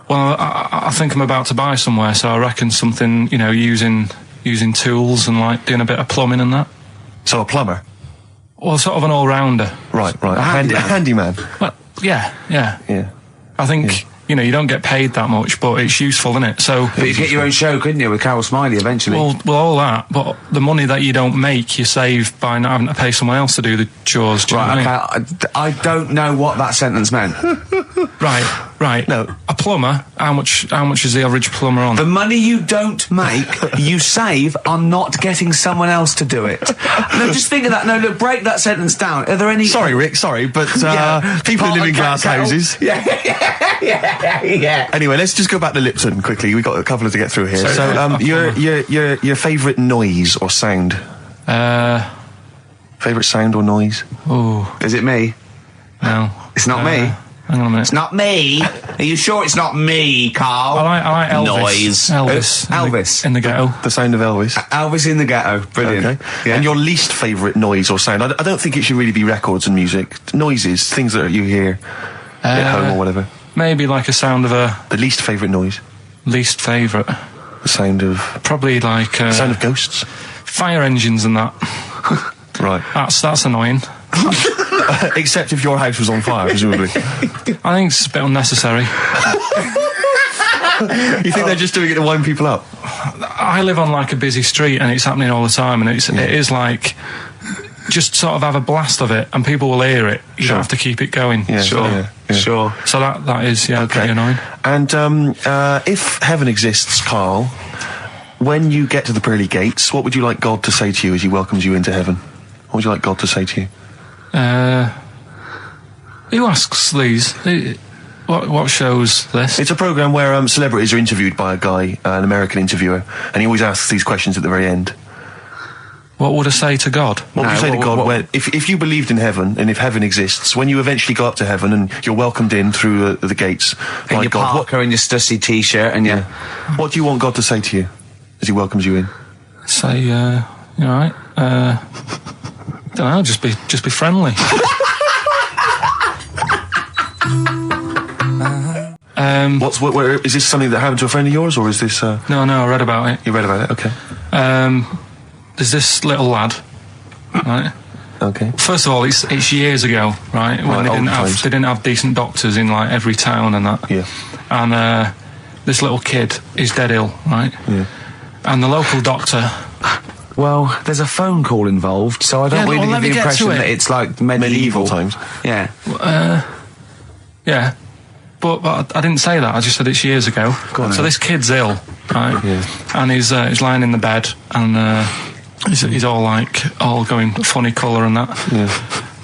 Well, I think I'm about to buy somewhere, so I reckon something, you know, using tools and like doing a bit of plumbing and that. So a plumber? Well, sort of an all-rounder. Right. A handyman. Well, yeah. Yeah. I think, you know, you don't get paid that much, but it's useful, isn't it? So. But you get your own show, couldn't you, with Carol Smiley eventually? Well, all that, but the money that you don't make, you save by not having to pay someone else to do the chores. Do you know what I mean? I don't know what that sentence meant. Right. No. A plumber, how much is the average plumber on? The money you don't make, you save on not getting someone else to do it. No, just think of that. No, look, break that sentence down. Are there any... Sorry, Rick, but people who live in glass houses. Yeah. Anyway, let's just go back to Lipton quickly. We've got a couple to get through here. So, your favourite noise or sound? Favourite sound or noise? Oh. Is it me? No. It's not me. Hang on a minute. It's not me. Are you sure it's not me, Carl? I like Elvis. Noise. Elvis. In the ghetto. The sound of Elvis. Elvis in the ghetto. Brilliant. Okay. Yeah. And your least favourite noise or sound? I don't think it should really be records and music. Noises, things that you hear at home or whatever. Maybe like a sound of a... The least favourite noise? Least favourite? The sound of... Probably like... the sound of ghosts? Fire engines and that. Right. That's annoying. Except if your house was on fire, presumably. I think it's a bit unnecessary. You think they're just doing it to wind people up? I live on like a busy street and it's happening all the time, and it is like... Just sort of have a blast of it, and people will hear it. You don't have to keep it going. Yeah, Sure. So that is pretty annoying. And if heaven exists, Carl, when you get to the pearly gates, what would you like God to say to you as he welcomes you into heaven? What would you like God to say to you? Who asks these? What show's this? It's a programme where celebrities are interviewed by a guy, an American interviewer, and he always asks these questions at the very end. What would I say to God? What would you say to God if you believed in heaven, and if heaven exists, when you eventually go up to heaven and you're welcomed in through the gates by your God, parker and your stussy t-shirt and what do you want God to say to you as he welcomes you in? Say, you all right? Don't know, just be friendly. Is this something that happened to a friend of yours, or is this... No, I read about it. You read about it? Okay. There's this little lad, right? Okay. First of all, it's years ago, right? When they didn't have decent doctors in like every town and that. Yeah. And this little kid is dead ill, right? Yeah. And the local doctor... Well, there's a phone call involved, so I don't really get the impression that it's like medieval times. Yeah. Yeah. But I didn't say that. I just said it's years ago. So this kid's ill, right? Yeah. And he's lying in the bed, and he's all going funny colour and that. Yeah.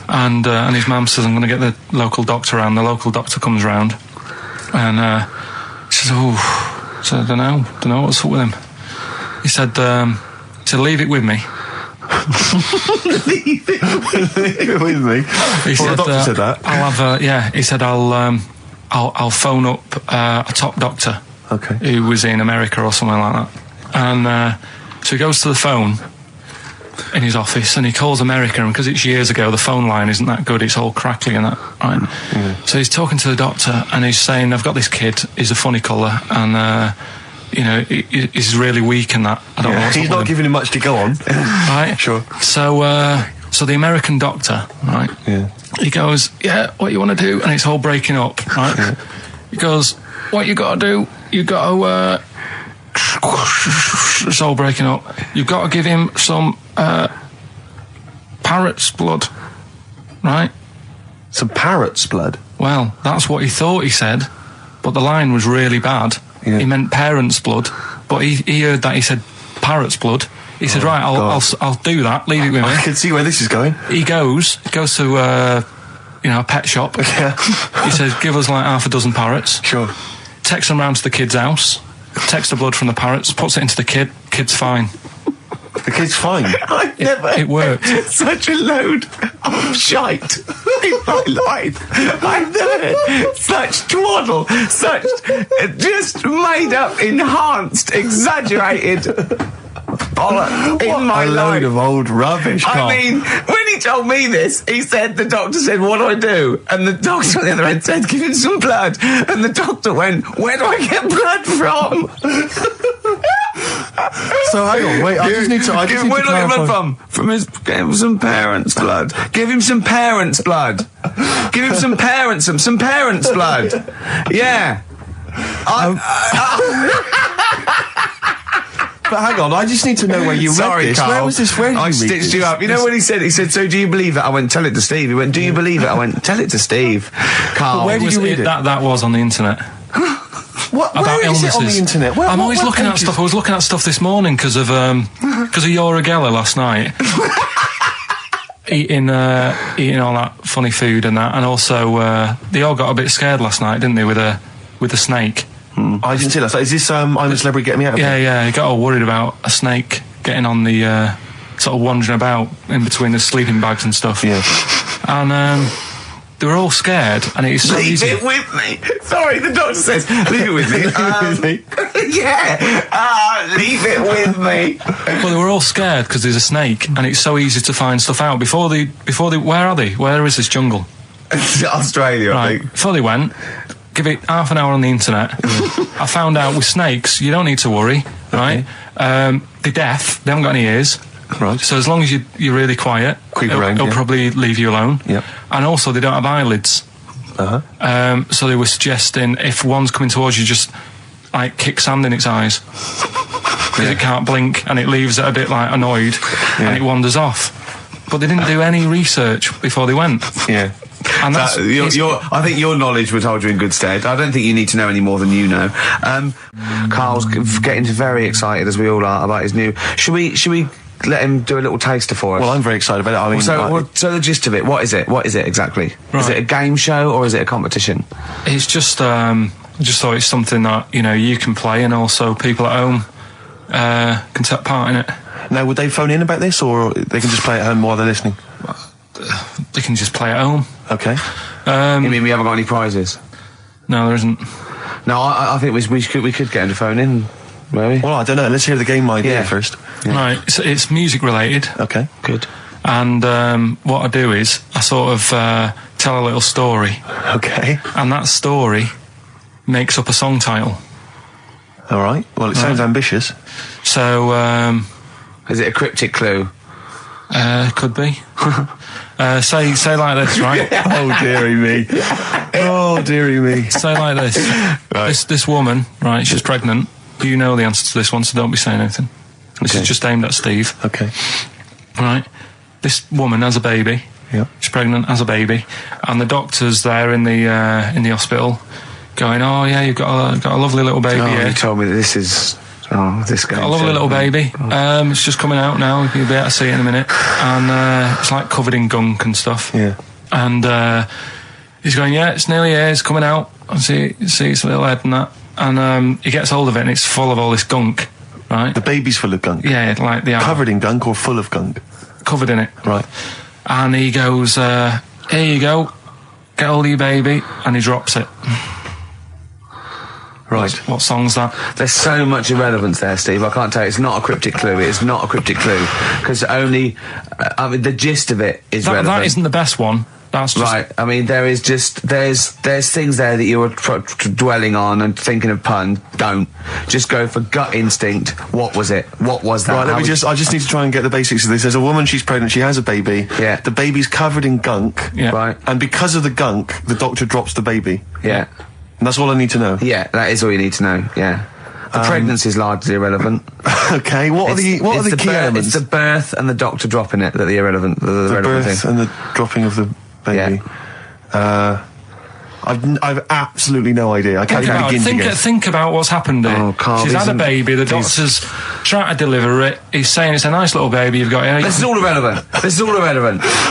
And his mum says, I'm going to get the local doctor around. The local doctor comes round, and she says, so I don't know what's up with him. He said, leave it with me. Leave it with me. The doctor said that. I'll have he said I'll phone up a top doctor. Okay. Who was in America or something like that. And so he goes to the phone in his office and he calls America, and because it's years ago, the phone line isn't that good, it's all crackly and that, right? Yeah. So he's talking to the doctor and he's saying, I've got this kid, he's a funny colour, and he's really weak and that. I don't know what's he's not giving him much to go on. Right? Sure. So the American doctor, right? Yeah. He goes, what you want to do? And it's all breaking up, right? Yeah. He goes, what you got to do? You got to, it's all breaking up. You've got to give him some parrot's blood, right? Some parrot's blood? Well, that's what he thought he said, but the line was really bad. Yeah. He meant parent's blood, but he heard that he said parrot's blood, He said, right, I'll do that. Leave it with me. I can see where this is going. He goes to a pet shop. Yeah. He says, give us like half a dozen parrots. Sure. Takes them round to the kid's house. Takes the blood from the parrots. Puts it into the kid. Kid's fine. The kid's fine. I've never It worked. such a load of shite in my life. I've never heard such twaddle, such just made up, enhanced, exaggerated bollocks in my A life. load of old rubbish, Carl. I mean, when he told me this, he said, the doctor said, what do I do? And the doctor on the other end said, give him some blood. And the doctor went, where do I get blood from? So hang on, wait, I just need to Where do I get blood from? Give him some parents' blood. Give him some parents' blood. Give him some parents' blood. Yeah. But hang on, I just need to know where you read this. Carl. Where was this? Where did I you read stitched this? you up. You know what he said? He said, so do you believe it? I went, tell it to Steve. He went, do you believe it? I went, tell it to Steve. Carl. Where did you read it? That was on the internet. Where is it on the internet? I'm always looking at stuff. I was looking at stuff this morning because of Yoragella last night. eating all that funny food and that, and also they all got a bit scared last night, didn't they, with a snake? I didn't see that. So is this I'm a Celebrity, Get Me Out of Here? Yeah, he got all worried about a snake getting on the sort of wandering about in between the sleeping bags and stuff. Yeah. And they were all scared, and it's so easy. Leave it with me. Sorry, the doctor says, leave it with me. Leave it with me. Well, they were all scared because there's a snake, and it's so easy to find stuff out. Before they, where are they? Where is this jungle? Australia, I Right. think. Before they went, give it half an hour on the internet. I found out with snakes, you don't need to worry, right? They're deaf, they haven't got any ears. Right. So as long as you're really quiet, Creep it'll around, yeah. probably leave you alone. Yep. And also, they don't have eyelids. So they were suggesting if one's coming towards you, just like kick sand in its eyes. Because it can't blink, and it leaves it a bit like annoyed, and it wanders off. But they didn't do any research before they went. Yeah. And that's I think your knowledge would hold you in good stead. I don't think you need to know any more than you know. Carl's getting very excited, as we all are, about his new. Should we let him do a little taster for us? Well, I'm very excited about it. I mean, so the gist of it, what is it? What is it exactly? Right. Is it a game show or is it a competition? It's just, I just thought it's something that, you can play, and also people at home can take part in it. now, would they phone in about this, or they can just play at home while they're listening? They can just play at home. Okay. You mean we haven't got any prizes? No, there isn't. No, I think we could get him to phone in, maybe. Well, I don't know. Let's hear the game idea first. Yeah. Right, it's music related. Okay. Good. And what I do is I sort of tell a little story, Okay. and that story makes up a song title. All right. Well, it sounds ambitious. So Is it a cryptic clue? could be. Say like this, right? Oh, dearie me. Oh, dearie me. Say like this. Right. This woman, right? She's pregnant. You know the answer to this one, so don't be saying anything. This is just aimed at Steve. Okay. Right. This woman has a baby. Yeah. She's pregnant, has a baby, and the doctor's there in the hospital, going, "Oh yeah, you've got a lovely little baby Oh, here. you told me that this is. Oh, this guy. Got a lovely little baby. It's just coming out now. You'll be able to see it in a minute, and it's like covered in gunk and stuff. Yeah. And he's going, "Yeah, it's nearly here. It's coming out. I see its little head and that." And he gets hold of it, and it's full of all this gunk. Right. The baby's full of gunk. Yeah, like the Covered in gunk or full of gunk? covered in it. Right. And he goes, "Here you go. Get hold of your baby," and he drops it. Right. What song's that? There's so much irrelevance there, Steve. I can't tell you. It's not a cryptic clue. It's not a cryptic clue. Because only... I mean, the gist of it is relevant. That isn't the best one. That's just... Right. I mean, there is just... There's things there that you were dwelling on and thinking of pun. Don't. Just go for gut instinct. What was it? What was that? Right, I just need to try and get the basics of this. There's a woman, she's pregnant, she has a baby. Yeah. The baby's covered in gunk. Yeah. Right. And because of the gunk, the doctor drops the baby. Yeah. And that's all I need to know. Yeah, that is all you need to know. Yeah. The pregnancy is largely irrelevant. Okay, what are the key elements? It's the birth and the doctor dropping it that are the irrelevant. The relevant birth thing. and the dropping of the baby. Yeah. I've absolutely no idea. I can't even begin to guess. Think about what's happened here. Oh, Carl, She's had a baby. The these- doctor's trying to deliver it. He's saying it's a nice little baby you've got here. This is all irrelevant.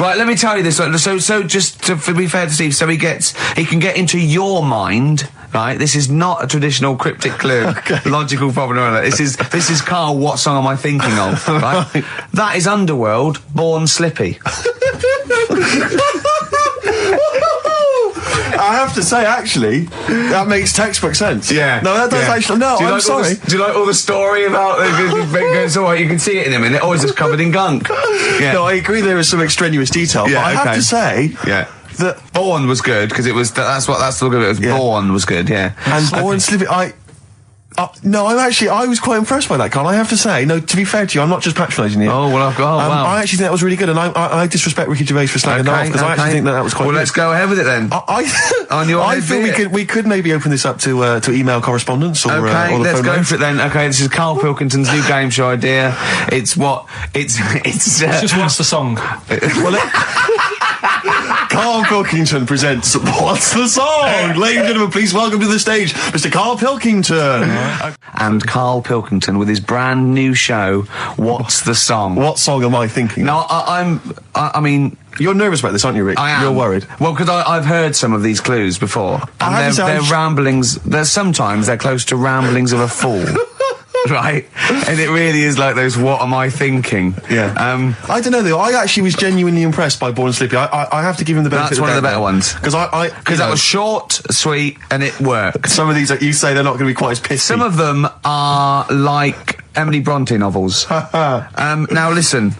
Right, let me tell you this. So just to be fair to Steve, so he can get into your mind. Right, this is not a traditional cryptic clue, logical problem or other. This is Carl. What song am I thinking of? Right, that is Underworld, Born Slippy. I have to say, actually, that makes textbook sense. Yeah. No, that does actually. No, I'm sorry. Do you like all the story about it's all right, you can see it in him, and it always just covered in gunk. Yeah. No, I agree. There is some extraneous detail, but I have to say, that Born was good because it was. That's the look of it. Was Born was good. Yeah. And Born Slippy, no, I was quite impressed by that, Carl. I have to say, no, to be fair to you, I'm not just patronising you. Oh, well, wow. I actually think that was really good, and I disrespect Ricky Gervais for slagging that off, because I actually think that was quite good. Well, let's go ahead with it then. I feel we could maybe open this up to email correspondence, or or the let's phone go lines. for it then. Okay, this is Karl Pilkington's new game show idea. It's just what's the song? Karl Pilkington presents What's the Song? Ladies and gentlemen, please welcome to the stage Mr. Karl Pilkington. And Karl Pilkington with his brand new show, What's the Song? What song am I thinking? No, I mean... You're nervous about this, aren't you, Rick? I am. You're worried. Well, because I've heard some of these clues before. And they're ramblings... Sometimes they're close to ramblings of a fool. Right? And it really is like those, what am I thinking? Yeah. I don't know, though. I actually was genuinely impressed by Born Slippy. I have to give him the benefit of the doubt. That's one of the better ones. Because that was short, sweet, and it worked. Some of these, you say, they're not going to be quite as pissy. Some of them are like Emily Bronte novels. Now, listen.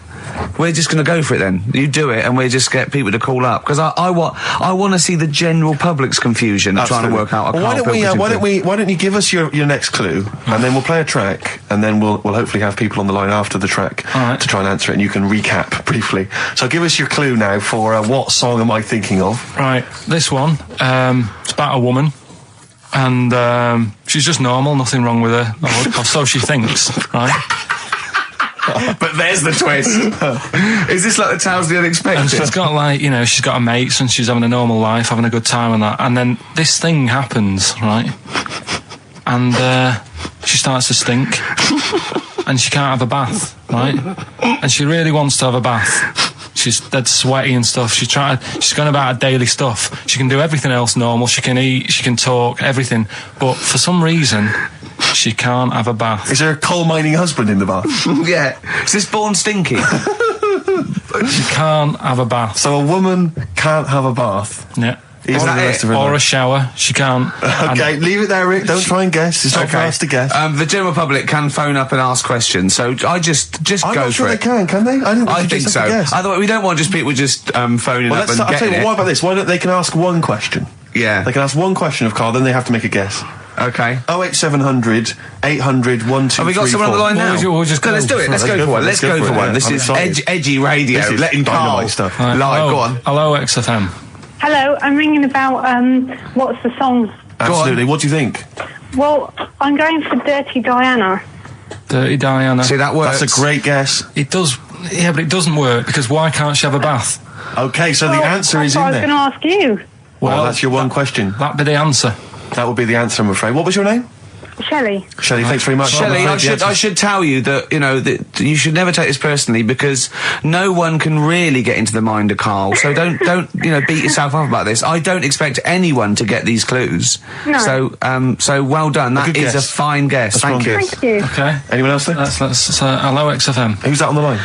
We're just going to go for it then. You do it, and we just get people to call up, because I want to see the general public's confusion of trying to work out. Why don't you give us your next clue, and then we'll play a track, and then we'll hopefully have people on the line after the track to try and answer it, and you can recap briefly. So give us your clue now for what song am I thinking of? Right, this one. It's about a woman. And she's just normal, nothing wrong with her, or so she thinks, right? But there's the twist. Is this like the Tales of the Unexpected? And she's got she's got her mates and she's having a normal life, having a good time and that. And then this thing happens, right? And she starts to stink. And she can't have a bath, right? And she really wants to have a bath. She's dead sweaty and stuff. She's going about her daily stuff. She can do everything else normal. She can eat, she can talk, everything. But for some reason... she can't have a bath. Is there a coal mining husband in the bath? Yeah. Is this Born Stinky? She can't have a bath. So a woman can't have a bath? Yeah. Is that it? Or a shower. She can't. Okay, leave it there, Rick. Don't try and guess. It's not for us to guess. The general public can phone up and ask questions, so I just go for it. I'm not sure they can they? I think so. Otherwise, we don't want just people just phoning up and I'll tell you what about this? Why don't they can ask one question? Yeah. They can ask one question of Carl, then they have to make a guess. Okay. 08700 800 1234. Have we got someone on the line now? Let's do it. Let's go for one. Let's go for one. This is edgy radio. This is letting Carl stuff. Live. Go on. Hello, XFM. Hello, I'm ringing about what's the song? Absolutely. What do you think? Well, I'm going for Dirty Diana. Dirty Diana. See, that works. That's a great guess. It does. Yeah, but it doesn't work because why can't she have a bath? Okay, so the answer is in there. I was going to ask you. Well, that's your one question. That'd be the answer. That would be the answer, I'm afraid. What was your name? Shelley. Shelley, thanks very much. Shelley, I should tell you that, that you should never take this personally, because no one can really get into the mind of Carl, so don't beat yourself up about this. I don't expect anyone to get these clues. No. So well done. That is a fine guess. Thank you. Thank you. Okay. Anyone else there? That's hello, XFM. Who's that on the line?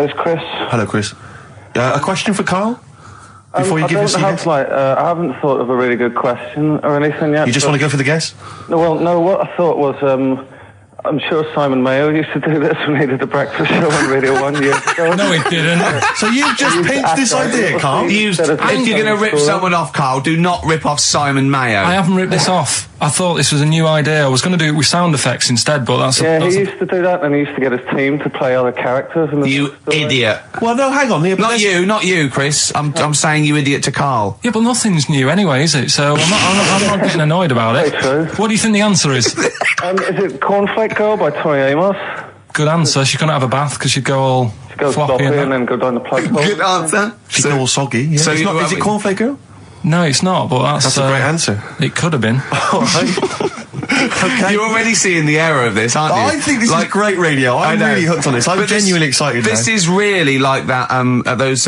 It's Chris. Hello, Chris. A question for Carl? Before you give us a guess? I haven't thought of a really good question or anything yet. You just want to go for the guess? No, what I thought was, I'm sure Simon Mayo used to do this when he did the breakfast show on Radio 1 years ago. No, he didn't. So you've just pinched this idea, Carl? If you're going to rip someone off, Carl, do not rip off Simon Mayo. I haven't ripped this off. I thought this was a new idea. I was going to do it with sound effects instead, but that's... he used to do that, and he used to get his team to play other characters. You idiot. Well, no, hang on. Not you, Chris. I'm saying you idiot to Carl. Yeah, but nothing's new anyway, is it? So I'm not getting annoyed about it. True. What do you think the answer is? Is it Cornflake Girl by Tori Amos? Good answer. She couldn't have a bath because she'd go all floppy and then go down the plug hole. Good answer. She'd go all soggy. Yeah. So is it Cornflake Girl? No, it's not, but that's a great answer. It could have been. All right. Okay. You're already seeing the error of this, aren't you? I think this is great radio. I'm really hooked on this. I'm genuinely excited now. This is really like that, those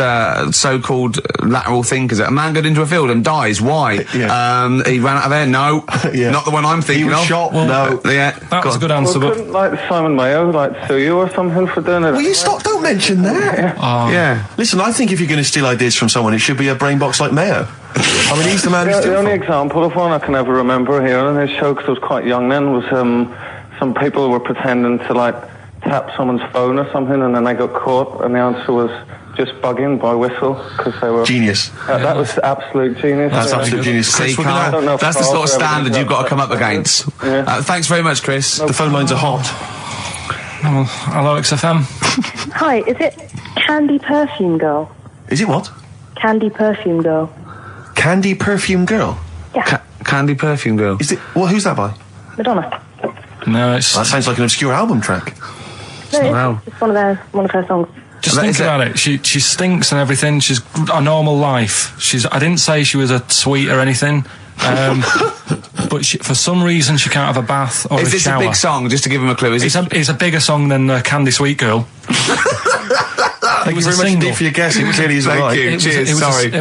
so-called lateral thinkers. A man got into a field and dies. Why? Yeah. He ran out of air. No. Yeah. Not the one I'm thinking He was of. shot. Well, no. Yeah. That was a good answer, Well, but... couldn't, like, Simon Mayo, like, sue you or something for doing it? Will you stop? Don't mention that. Yeah. Listen, I think if you're going to steal ideas from someone, it should be a brain box like Mayo. I mean, he's the man who's The only example of one I can ever remember hearing in his show, because I was quite young then, was some people were pretending to, like, tap someone's phone or something, and then they got caught, and the answer was just bugging by whistle, because they were... Genius. That was absolute genius. That's absolute genius. Chris, See, we're gonna Carl, have- that's the sort of standard you've got to come up against. Yeah. Thanks very much, Chris. the phone lines are hot. Oh, hello, XFM. Hi, is it Candy Perfume Girl? Is it what? Candy Perfume Girl. Candy Perfume Girl? Yeah, Candy Perfume Girl. Is it? Well, who's that by? Madonna. No, it's... That sounds like an obscure album track. No, Wow. it's one of her songs. Just think about it. She stinks and everything. She's a normal life. I didn't say she was a sweet or anything. But for some reason she can't have a bath or Is a this shower. a big song? Just to give him a clue. It's a bigger song than Candy Sweet Girl. Thank you very much indeed for your guess. It clearly isn't Thank right. you. Cheers. Sorry.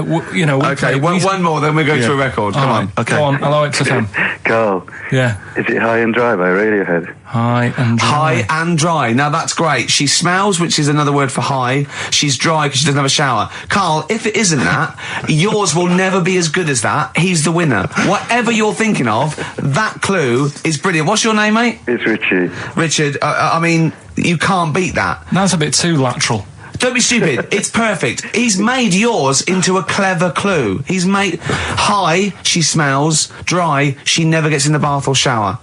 Okay, one more, then we go to a record. Come on. Okay. Go on. Hello, XFM. Carl, Yeah. is it High and Dry by Radiohead? High and dry. High and dry. Now that's great. She smells, which is another word for high. She's dry because she doesn't have a shower. Carl, if it isn't that, yours will never be as good as that. He's the winner. Whatever you're thinking of, that clue is brilliant. What's your name, mate? It's Richie. Richard, I mean, you can't beat that. That's a bit too lateral. Don't be stupid. It's perfect. He's made yours into a clever clue. He's made high, she smells, dry, she never gets in the bath or shower.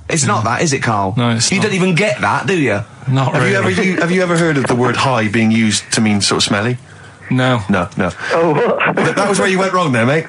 It's not that, is it, Carl? No, it's You not. don't even get that, do you? Not really. Have you ever heard of the word high being used to mean sort of smelly? No. No. Oh, what? That was where you went wrong there, mate.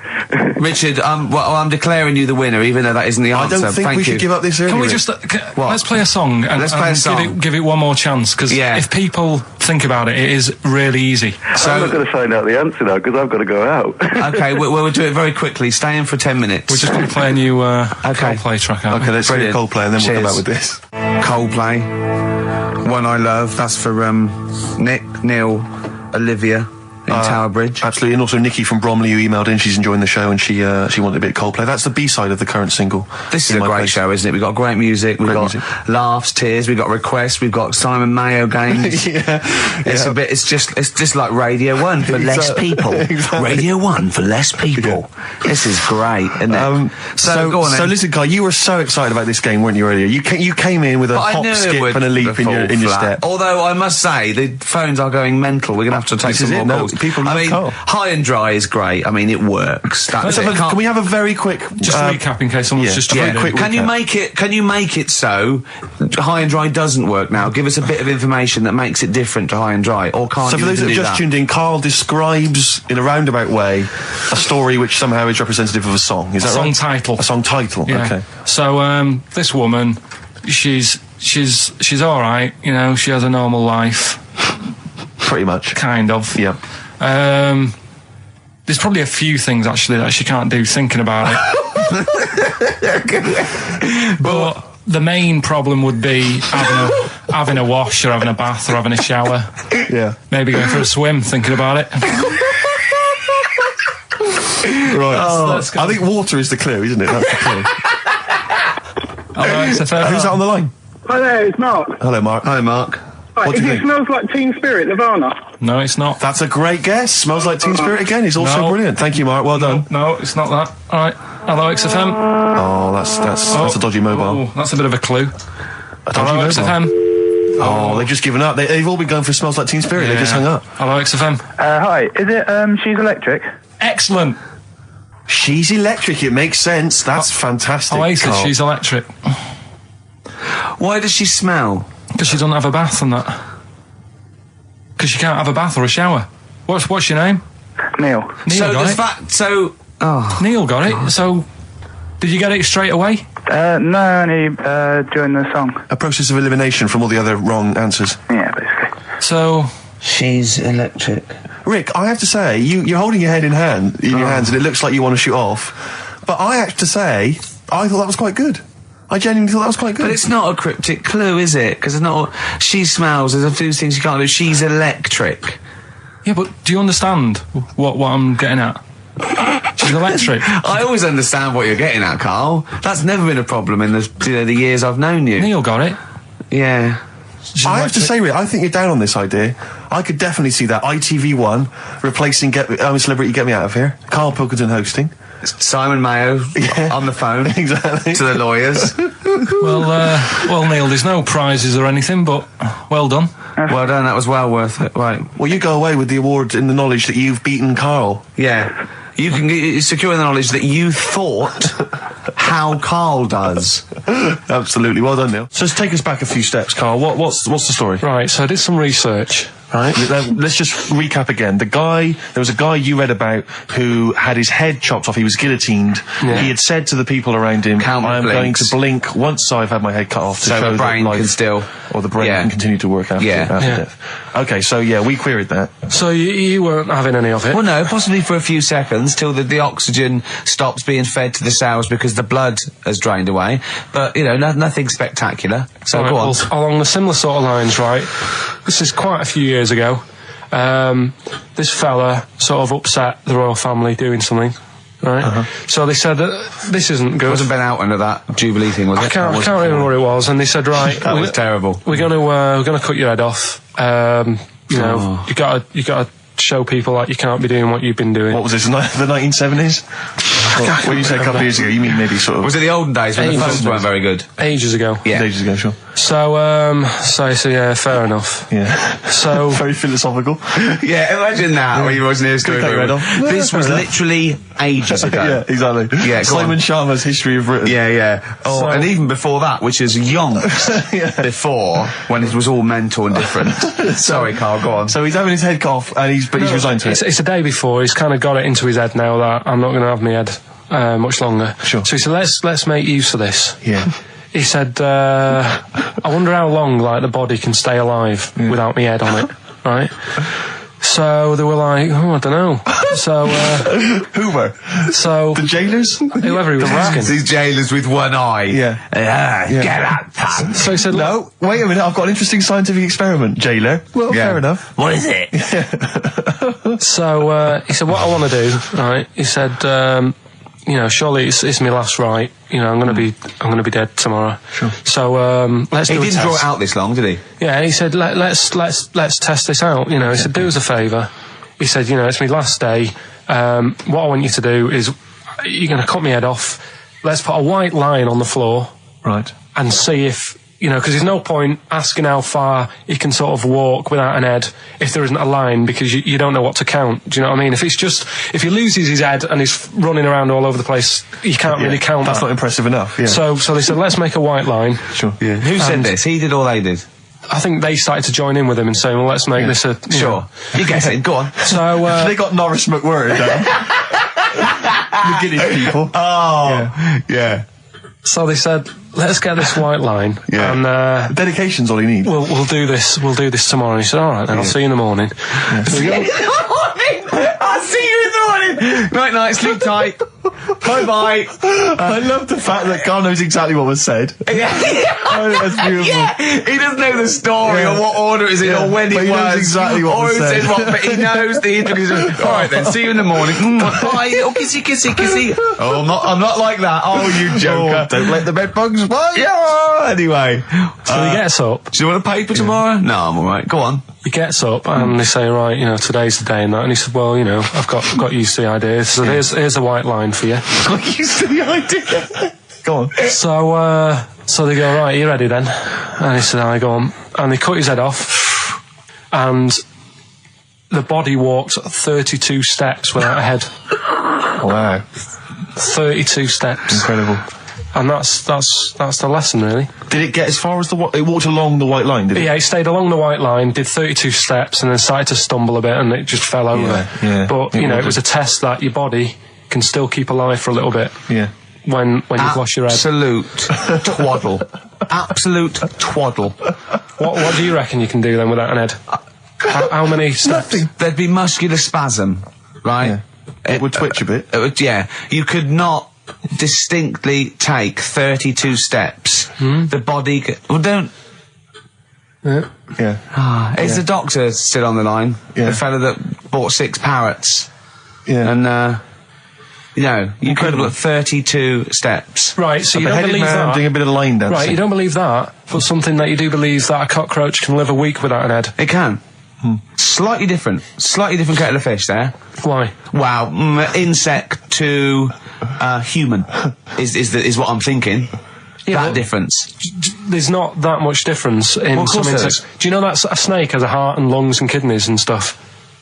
Richard, I'm declaring you the winner, even though that isn't the I answer. don't think Thank we you. should give up this early. Can we Rick. just let's play a song and, Let's play a song. Give it one more chance, because if people think about it, it is really easy. I'm not going to find out the answer now, because I've got to go out. Okay, we'll do it very quickly. Stay in for 10 minutes. We're just going to play a new Coldplay track out. Okay, let's hear Brilliant. Coldplay and then we'll come Cheers. back with this. Coldplay, One I Love. That's for Nick, Neil, Olivia in Tower Bridge. Absolutely, and also Nikki from Bromley who emailed in. She's enjoying the show and she wanted a bit of Coldplay. That's the B-side of the current single. This is In a My great Place. show, isn't it? We've got great music, we've Great got music. laughs, tears, we've got requests, we've got Simon Mayo games. Yeah. It's just like Radio 1 for less people. Exactly. Radio 1 for less people. This is great, isn't it? So go on then. So listen, Guy, you were so excited about this game, weren't you, earlier? You came in with a But I hop, knew it skip would and a leap in fall your flat. step. Although I must say, the phones are going mental. We're going to have to take This some is more it. No, calls. people love I mean, Carl. High and Dry is great. I mean, it works. That's it. Can we have a very quick Just recap in case someone's just very joined in. quick Can you recap. make it so High and Dry doesn't work now? Give us a bit of information that makes it different to High and Dry, or can't So you for those that even have do just that? tuned in, Carl describes in a roundabout way a story which somehow is representative of a song. Is that Song right? title. A song title. Yeah. Okay. So this woman, she's all right. You know, she has a normal life, Pretty much. kind of. Yeah. There's probably a few things actually that she can't do thinking about it. But the main problem would be having a wash or having a bath or having a shower. Yeah. Maybe going for a swim thinking about it. Right. Let's go. I think water is the clue, isn't it? That's the clue. All right, so fair Who's that on the line? Hi there, it's Mark. Hello, Mark. Hi, Mark. Right, What do you it think? smells like Teen Spirit, Nirvana. No, it's not. That's a great guess. Smells like Teen Spirit again. It's also No. brilliant. Thank you, Mark. Well done. No, it's not that. All right. Hello, XFM. Oh, that's a dodgy mobile. Oh, that's a bit of a clue. A dodgy Hello, mobile. XFM. Oh, they've just given up. They've all been going for Smells Like Teen Spirit. They just hung up. Hello, XFM. Hi, is it, She's Electric? Excellent. She's electric. It makes sense. That's fantastic. Oasis, Carl. she's electric. Why does she smell? Because she doesn't have a bath and that. Because she can't have a bath or a shower. What's your name? Neil. Neil So got does it. that? So Neil got it. So, did you get it straight away? No, only, during the song. A process of elimination from all the other wrong answers. Yeah, basically. So, she's electric. Rick, I have to say, you're holding your head in your hands, and it looks like you want to shoot off. But I have to say, I thought that was quite good. I genuinely thought that was quite good. But it's not a cryptic clue, is it? Because it's not. She smells. There's a few things you can't do. She's electric. Yeah, but do you understand what I'm getting at? She's electric. I always understand what you're getting at, Carl. That's never been a problem in the years I've known you. Neil got it. Yeah. I have to say, Rick, I think you're down on this idea. I could definitely see that ITV1 replacing I'm a Celebrity, Get Me Out of Here. Karl Pilkington hosting. Simon Mayo on the phone exactly to the lawyers. well, Neil, there's no prizes or anything, but well done. Well done. That was well worth it. Right. Well, you go away with the award in the knowledge that you've beaten Karl. Yeah. You can secure the knowledge that you thought how Karl does. Absolutely. Well done, Neil. So let's take us back a few steps, Karl. What's the story? Right, so I did some research. Right. Let's just recap again. There was a guy you read about who had his head chopped off. He was guillotined. Yeah. He had said to the people around him, I am going to blink once I've had my head cut off to show the brain can still... Or the brain can continue to work after death. Okay, so we queried that. So you weren't having any of it? Well, no, possibly for a few seconds till the oxygen stops being fed to the cells because the blood has drained away. But, nothing spectacular. So right, go on. Well, along the similar sort of lines, right? This is quite a few years ago. This fella sort of upset the royal family doing something, right? So they said that this isn't good. It wasn't Ben Oughton at that Jubilee thing, was it? I can't remember what it was. And they said, right, that was terrible. We're gonna cut your head off. You gotta show people that you can't be doing what you've been doing. What was this? The 1970s? When you say a couple of years ago, you mean maybe sort of... Was it the olden days when the phones weren't very good? Ages ago. Yeah. Ages ago, sure. So yeah, fair enough. Yeah. So... Very philosophical. Yeah, imagine that when you wasn't here story. This was literally ages ago. Yeah, exactly. Yeah, Simon Sharma's History of Britain. Yeah. Oh, and even before that, which is yonks before, when it was all mental and different. Sorry, Carl, go on. So he's having his head cut off, and he's resigned to it. It's the day before. He's kind of got it into his head now that I'm not going to have my head much longer. Sure. So he said, let's make use of this. Yeah. He said, I wonder how long, the body can stay alive without my head on it, right? So they were like, I don't know. So, who were? So... The jailers? Whoever he was asking. These jailers with one eye. Yeah. Get out, pants. So he said, no, wait a minute, I've got an interesting scientific experiment, jailer. Well, fair enough. What is it? So, he said, what I want to do, right, he said, surely it's my last right. I'm gonna be dead tomorrow. Sure. So let's do a test. He didn't draw it out this long, did he? Yeah, he said let's test this out. He said do us a favour. He said it's my last day. What I want you to do is you're gonna cut my head off. Let's put a white line on the floor. Right. And see if because there's no point asking how far he can sort of walk without an head if there isn't a line, because you don't know what to count. Do you know what I mean? If he loses his head and he's running around all over the place, you can't really count That's that. not impressive enough. Yeah. So they said, let's make a white line. Sure. Yeah. Who said this? He did or they did? I think they started to join in with him and saying, well, let's make this a... Sure. You guess it. Go on. So, they got Norris McWhirr down. The Guinness people. Oh. Yeah. So they said, let's get this white line. Yeah. And dedication's all you need. We'll do this tomorrow. And he said, all right, then I'll see you in the morning. I'll see you in the morning. Night, sleep tight. Bye. I love the fact that Carl knows exactly what was said. That's beautiful. Yeah. He doesn't know the story or what order it is in or when it was. He knows exactly what was said. But he knows the intricacies. All right then, see you in the morning. Bye, little kissy. Oh, I'm not like that. Oh, you joker. Don't let the bed bugs bite. Yeah. Anyway. So he gets up. Do you want a paper tomorrow? No, I'm all right. Go on. He gets up and they say, right, today's the day and that. And he said, well, I've got used to the idea. So here's a white line for you. Got used to the idea. Go on. So they go, right, you ready then? And he said, I go on. And they cut his head off. And the body walked 32 steps without a head. Wow. 32 steps. Incredible. And that's the lesson, really. Did it get as far as it walked along the white line, did it? Yeah, it stayed along the white line, did 32 steps, and then started to stumble a bit, and it just fell over. Yeah. But, it was a test that your body can still keep alive for a little bit. Yeah. When you've lost your head. Absolute twaddle. Absolute twaddle. What do you reckon you can do then without an head? How many steps? Nothing. There'd be muscular spasm, right? Yeah. It would twitch a bit. Yeah. You could not distinctly take 32 steps, the body... Well, don't... Yeah. Is the doctor still on the line? Yeah. The fella that bought 6 parrots. Yeah. And, you know, you could have got 32 steps. Right, so you don't Beheaded believe man that? doing a bit of line dancing. Right, you don't believe that, but something that you do believe that a cockroach can live a week without an head. It can. Slightly different kettle of fish there. Why? Wow, insect to human is what I'm thinking. Yeah, that difference. There's not that much difference in Well, of some course there insects. Do you know that a snake has a heart and lungs and kidneys and stuff?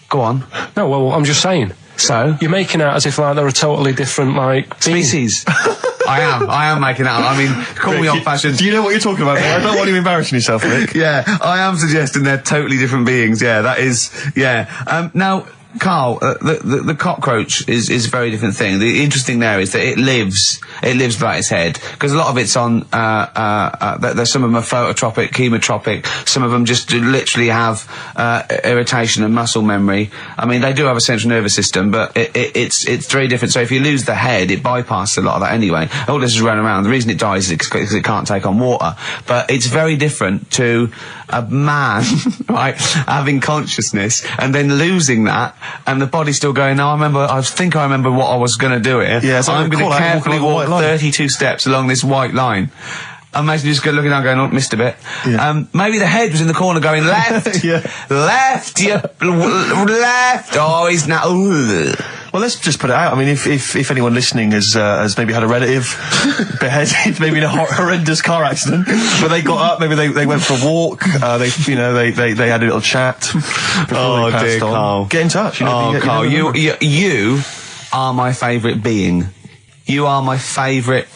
Go on. No, well, I'm just saying. So? You're making out as if like they're a totally different species. I am making out. I mean, call me old-fashioned. Do you know what you're talking about? I don't want you embarrassing yourself, Nick. Yeah, I am suggesting they're totally different beings. Yeah, that is. Yeah. Now, Carl, the cockroach is a very different thing. The interesting there is that it lives without its head, because a lot of it's on, there's some of them are phototropic, chemotropic, some of them just literally have, irritation and muscle memory. I mean, they do have a central nervous system, but it's very different. So if you lose the head, it bypasses a lot of that anyway. All this is running around. The reason it dies is because it can't take on water. But it's very different to a man, right, having consciousness and then losing that, and the body's still going, no, I think I remember what I was going to do here. Yeah, so I'm going to carefully walk 32 steps along this white line. Imagine you just looking down going, oh, missed a bit. Yeah. Maybe the head was in the corner going, left, left, left, oh, he's now, ooh. Well, let's just put it out. I mean, if anyone listening has maybe had a relative beheaded, maybe in a horrendous car accident, but they got up, maybe they went for a walk, they had a little chat. Oh dear, Carl. Get in touch. Carl, you are my favourite being. You are my favourite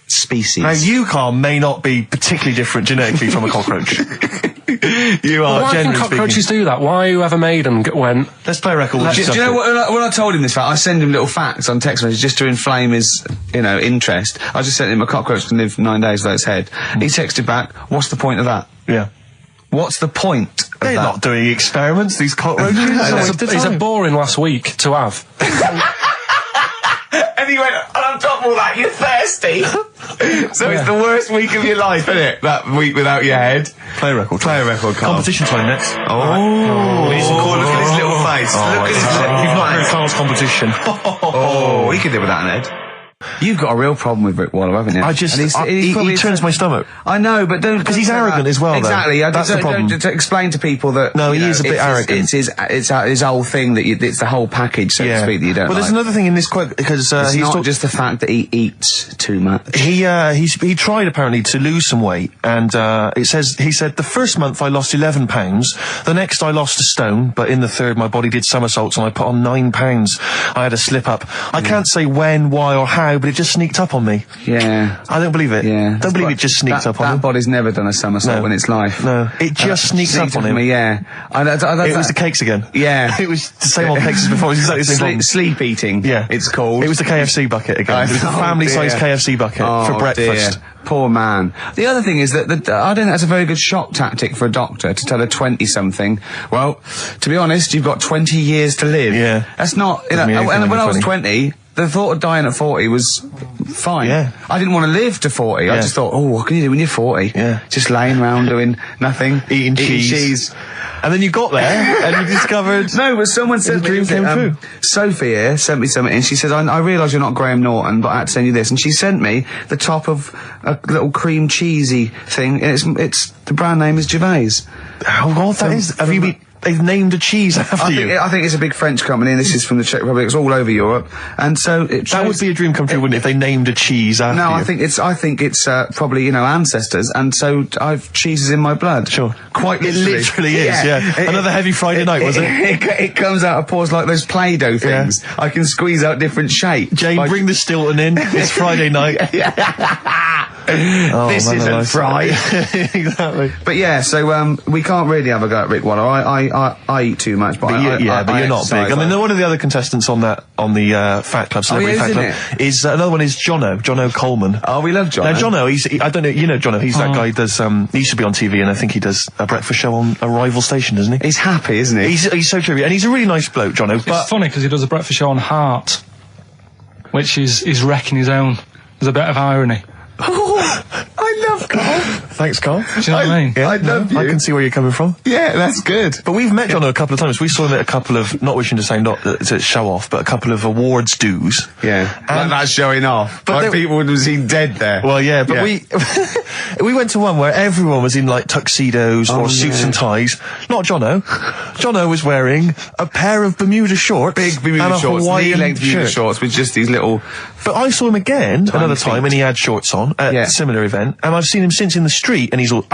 species. Now, you, Carl, may not be particularly different genetically from a cockroach. You are. Why can cockroaches do that? Why whoever made them went... Let's play a record. Do you know what, when I told him this fact, I send him little facts on text messages just to inflame his, interest. I just sent him a cockroach can live 9 days without its head. He texted back, what's the point of that? Yeah. What's the point of They're that? not doing experiments, these cockroaches. It's a boring last week to have. And he went, and on top of all that, you're thirsty. So it's the worst week of your life, isn't it? That week without your head. Play a record. Carl. Competition time next. Oh. We need some call. Look at his little face. Look at his little face. You've not heard Carl's competition. Oh, he could live without an head. You've got a real problem with Rick Waller, haven't you? He turns my stomach. I know, but don't... Because he's arrogant as well, though. Exactly. That's the problem. Don't explain to people that... No, he is a bit arrogant. It's his whole thing that it's the whole package, so to speak, that you don't Well, there's another thing in this quote, because it's not just the fact that he eats too much. He tried, apparently, to lose some weight, and he said, the first month I lost 11 pounds, the next I lost a stone, but in the third my body did somersaults and I put on 9 pounds. I had a slip up. I can't say when, why, or how, but it just sneaked up on me. Yeah. I don't believe it. Yeah. Don't believe it just sneaked up on him. That body's never done a somersault in its life. No. It just sneaked up on him. Yeah. It was the cakes again. Yeah. It was the same old cakes as before. It was exactly the same problem. Sleep eating. Yeah. It's called. It was the KFC bucket again. It was the family-sized KFC bucket for breakfast. Dear. Poor man. The other thing is that I don't think that's a very good shock tactic for a doctor to tell a 20-something, well, to be honest, you've got 20 years to live. Yeah. That's not, and when I was 20, the thought of dying at 40 was fine. Yeah. I didn't want to live to 40. I just thought, oh, what can you do when you're 40? Yeah. Just laying around doing nothing. Eating cheese. And then you got there and you discovered... No, but someone said... The dream came true. Sophie here sent me something and she said, I realise you're not Graham Norton, but I had to send you this. And she sent me the top of a little cream cheesy thing. And it's the brand name is Gervais. Oh, what that is... Have you been... They've named a cheese after you. I think it's a big French company, and this is from the Czech Republic. It's all over Europe, and so that would be a dream come true, wouldn't it? If they named a cheese after you? No, I think it's probably ancestors, and so I've cheeses in my blood. Sure, quite literally. It literally is. Yeah. Another heavy Friday night, was it? It comes out of pores like those Play-Doh things. Yeah. I can squeeze out different shapes. Jane, bring the Stilton in. It's Friday night. This isn't fried. Exactly. But yeah, so we can't really have a go at Rick Waller. I eat too much, but you're not big. I mean, one of the other contestants on the Fat Club, Celebrity Fat Club, is another one is Jono Coleman. Oh, we love Jono. Now Jono, I don't know, you know Jono, he's that guy who does, he used to be on TV, and I think he does a breakfast show on a rival station, doesn't he? He's happy, isn't he? He's so true, and he's a really nice bloke, Jono. It's funny because he does a breakfast show on Heart. which is wrecking his own. There's a bit of irony. I love Carl. Thanks, Carl. Do you know what I mean? I love you. I can see where you're coming from. Yeah, that's good. But we've met Jono a couple of times. We saw him at a couple of, not wishing to say not to show off, but a couple of awards dues. Yeah, like that's showing off. But like people would have seen dead there. Well, yeah, but we went to one where everyone was in like tuxedos or suits and ties. Not Jono. Jono was wearing a pair of Bermuda shorts, big Bermuda and shorts, knee-length Bermuda shirt. shorts with just these little. But I saw him again another time, and he had shorts on at a similar event, and I've seen him since in the street, and he's all.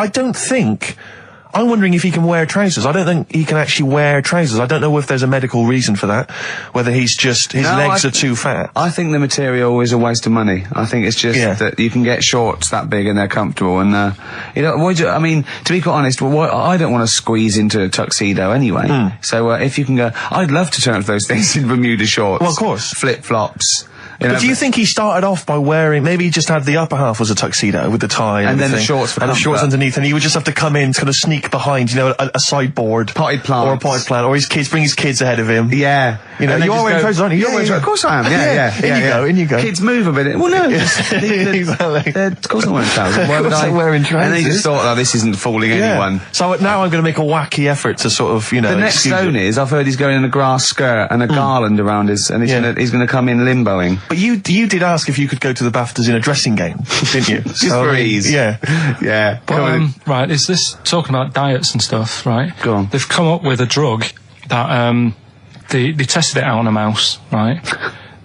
I'm wondering if he can wear trousers. I don't think he can actually wear trousers. I don't know if there's a medical reason for that, whether he's just, his legs are too fat. I think the material is a waste of money. I think it's just that you can get shorts that big and they're comfortable, and, I mean, to be quite honest, I don't want to squeeze into a tuxedo anyway. So, if you can go, I'd love to turn up those things in Bermuda shorts. Well, of course. Flip-flops. But do you think he started off by wearing, maybe he just had the upper half was a tuxedo with the tie and then the shorts and the shorts underneath, and he would just have to come in, kind of sneak behind, a sideboard. Potted plant. Or a potted plant, or bring his kids ahead of him. Yeah. You are wearing trousers, aren't you? Of course I am, In you go. Kids move a bit. Well, no. Of course I'm wearing trousers. Why would I? Wearing trousers. And they just thought, this isn't fooling anyone. So now I'm going to make a wacky effort to sort of, The next stone is, I've heard he's going in a grass skirt and a garland around his, and he's going to come in limboing. But you did ask if you could go to the BAFTAs in a dressing gown, didn't you? Just for ease. Yeah. Yeah. But, right, is this talking about diets and stuff, right? Go on. They've come up with a drug that, they tested it out on a mouse, right?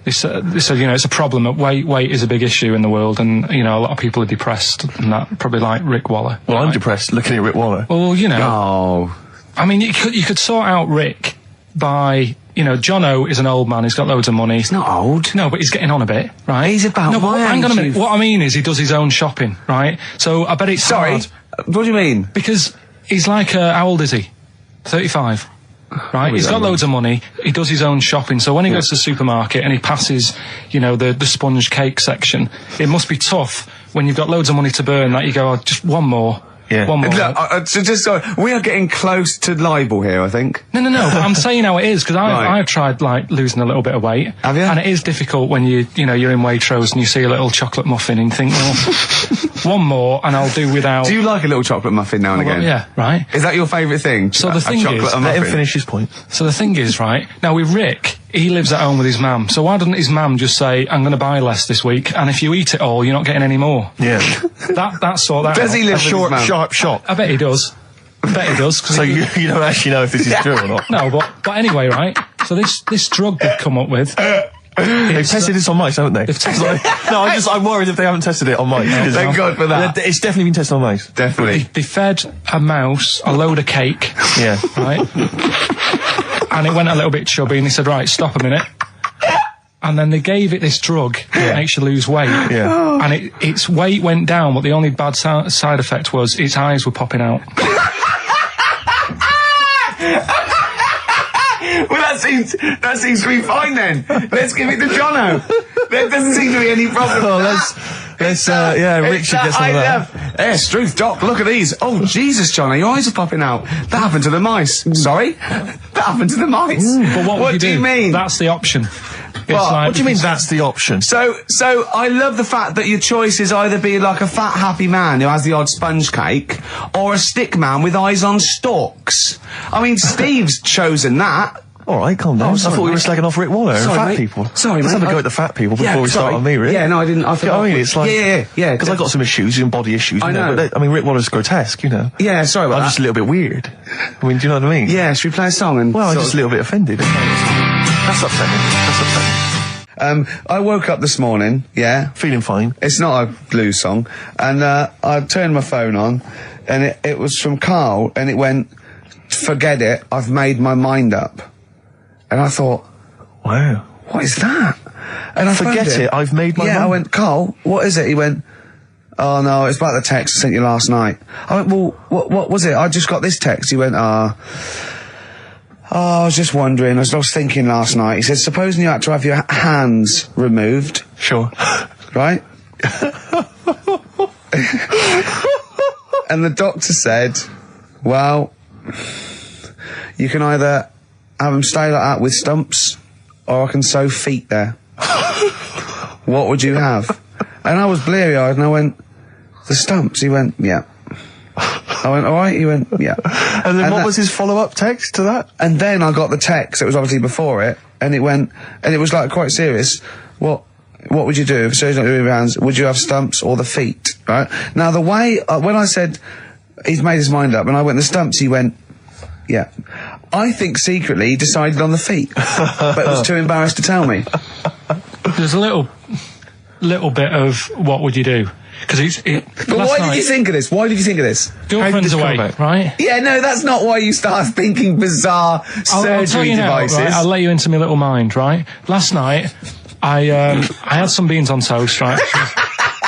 They said, it's a problem that weight is a big issue in the world, and, a lot of people are depressed, and that, probably like Rick Waller. Well, I'm depressed looking at Rick Waller. Well, Oh. I mean, you could sort out Rick by, Jono is an old man, he's got loads of money. He's not old. No, but he's getting on a bit, right? He's about my age. Hang on a minute. What I mean is he does his own shopping, right? So I bet it's hard. What do you mean? Because he's like, how old is he? 35. Right, he's got loads of money, he does his own shopping, so when he goes to the supermarket and he passes, the sponge cake section, it must be tough when you've got loads of money to burn that you go, just one more. Yeah. One more. Look, we are getting close to libel here, I think. No, but I'm saying how it is, because I've tried, losing a little bit of weight. Have you? And it is difficult when you're in Waitrose and you see a little chocolate muffin and you think, well, one more and I'll do without... Do you like a little chocolate muffin now and again? Yeah, right. Is that your favourite thing? So the thing is... Let him finish his point. So the thing is, right, now with Rick, he lives at home with his mum, so why doesn't his mum just say, I'm going to buy less this week, and if you eat it all, you're not getting any more? Yeah. That's sort that Does he live sharp shop? I bet he does. So you don't actually know if this is true or not? No, but anyway, right, so this drug they've come up with... They've tested this on mice, haven't they? I'm worried if they haven't tested it on mice. Thank God for that. It's definitely been tested on mice. Definitely. They fed a mouse a load of cake. Yeah. Right? And it went a little bit chubby, and they said, right, stop a minute. And then they gave it this drug that makes you lose weight. Yeah. And its weight went down, but the only bad side effect was its eyes were popping out. Well, that seems to be fine then. Let's give it to Jono. There doesn't seem to be any problem. Rick should get some of that. Yes, Struth, Doc, look at these. Oh, Jesus, Jono, your eyes are popping out. That happened to the mice. Sorry? That happened to the mice. But what do you mean? That's the option. What do you mean that's the option? So I love the fact that your choice is either be like a fat, happy man who has the odd sponge cake, or a stick man with eyes on stalks. I mean, Steve's chosen that. All right, calm down. Sorry, I thought we were slagging off Rick Waller and fat people. Sorry, Let's mate. have a go at the fat people before we start on me, Rick. Yeah, no, I didn't. I thought. It's like... Yeah. Because I've got some issues and body issues. I know. But Rick Waller's grotesque, Yeah, sorry about that. I'm just a little bit weird. I mean, do you know what I mean? Yeah, should we play a song and... Well, I'm just a little bit offended. That's upsetting. I woke up this morning, feeling fine. It's not a blues song, and I turned my phone on, and it was from Carl, and it went, forget it, I've made my mind up. And I thought, wow, what is that? And I forget it, I've made my mind. Yeah, I went, Carl, what is it? He went, oh no, it's about the text I sent you last night. I went, well, what was it? I just got this text. He went, I was just wondering, I was thinking last night. He said, supposing you had to have your hands removed. Sure. Right? And the doctor said, well, you can either have them stay like that with stumps, or I can sew feet there. what would you have? And I was bleary-eyed, and I went, the stumps. He went, yeah. I went, all right? He went, yeah. And then what was his follow-up text to that? And then I got the text, it was obviously before it, and it went, and it was like quite serious. What would you do if surgeon's not doing rounds? Would you have stumps or the feet, right? Now the way, when I said, he's made his mind up, and I went the stumps, he went, yeah. I think secretly he decided on the feet, but was too embarrassed to tell me. There's a little bit of what would you do? Because But why did you think of this? Why did you think of this? Girlfriend's away, right? Yeah, no, that's not why you start thinking bizarre surgery devices. Right? I'll let you into my little mind, right? Last night, I had some beans on toast, right?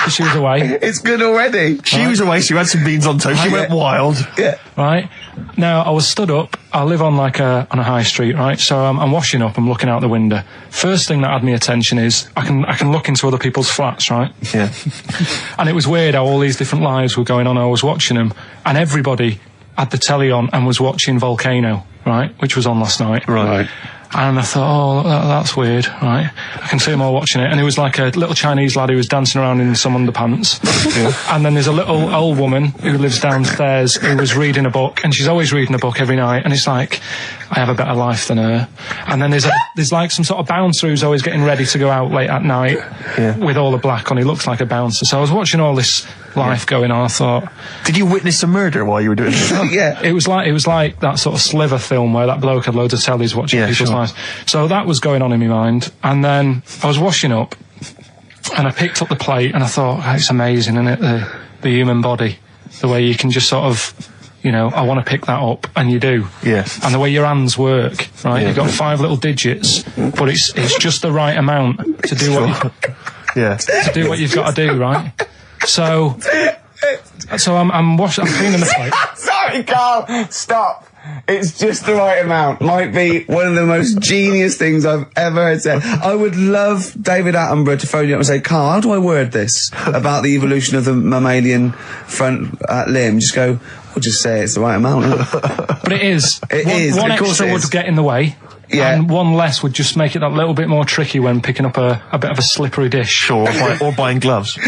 She was away. It's good already. She was away, she had some beans on toast, she went wild. Yeah. Right? Now, I was stood up, I live on on a high street, right? So I'm washing up, I'm looking out the window. First thing that had my attention is, I can look into other people's flats, right? Yeah. And it was weird how all these different lives were going on, I was watching them, and everybody had the telly on and was watching Volcano, right? Which was on last night. Right. And I thought, that's weird, right? I can see them all watching it. And it was like a little Chinese lad who was dancing around in some underpants. Yeah. And then there's a little old woman who lives downstairs who was reading a book, and she's always reading a book every night. And it's like, I have a better life than her. And then there's like some sort of bouncer who's always getting ready to go out late at night with all the black on. He looks like a bouncer. So I was watching all this life going on. I thought, did you witness a murder while you were doing this? Yeah. It was like that sort of Sliver film where that bloke had loads of tellies watching people's lives. So that was going on in my mind. And then I was washing up, and I picked up the plate, and I thought, it's amazing, isn't it? The human body, the way you can just sort of, I want to pick that up, and you do. Yeah. And the way your hands work, right? You've got 5 little digits, but it's just the right amount to do to do what you've got to do, right? So I'm cleaning the plate. Sorry, Carl, stop. It's just the right amount. Might be one of the most genius things I've ever heard said. I would love David Attenborough to phone you up and say, Carl, how do I word this about the evolution of the mammalian front limb? Just go, we'll just say it's the right amount. But it is. One Of course extra would get in the way. Yeah. And one less would just make it that little bit more tricky when picking up a bit of a slippery dish. Sure, or buying gloves.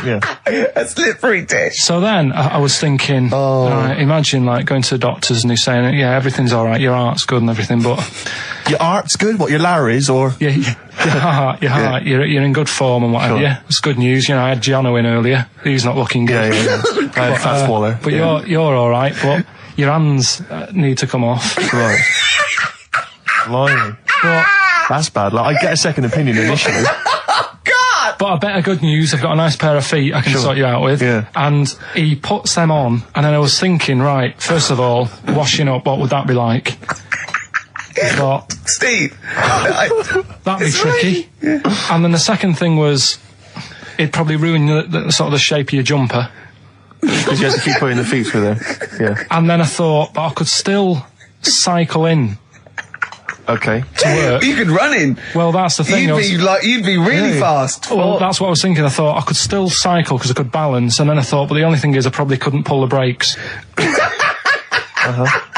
Yeah. A slippery dish. So then I was thinking, imagine like going to the doctors and he's saying, yeah, everything's all right, your heart's good and everything, but your heart's good. What, your Larry's or your heart, you're in good form and whatever. Sure. Yeah, it's good news. I had Giano in earlier. He's not looking good. Yeah. I had Fat Swaller. But you're all right. But your hands need to come off. Right. Blimey. But that's bad. Like, I get a second opinion initially. But a better good news, I've got a nice pair of feet I can sort you out with. Yeah. And he puts them on, and then I was thinking, right, first of all, washing up, what would that be like? But Steve, that'd be tricky. Yeah. And then the second thing was, it'd probably ruin the sort of the shape of your jumper. Because you have to keep putting the feet through there. Yeah. And then I thought, but I could still cycle in. Okay. To work. You could run in. Well, that's the thing. You'd be really fast. Well, that's what I was thinking. I thought I could still cycle because I could balance, and then I thought, but the only thing is I probably couldn't pull the brakes.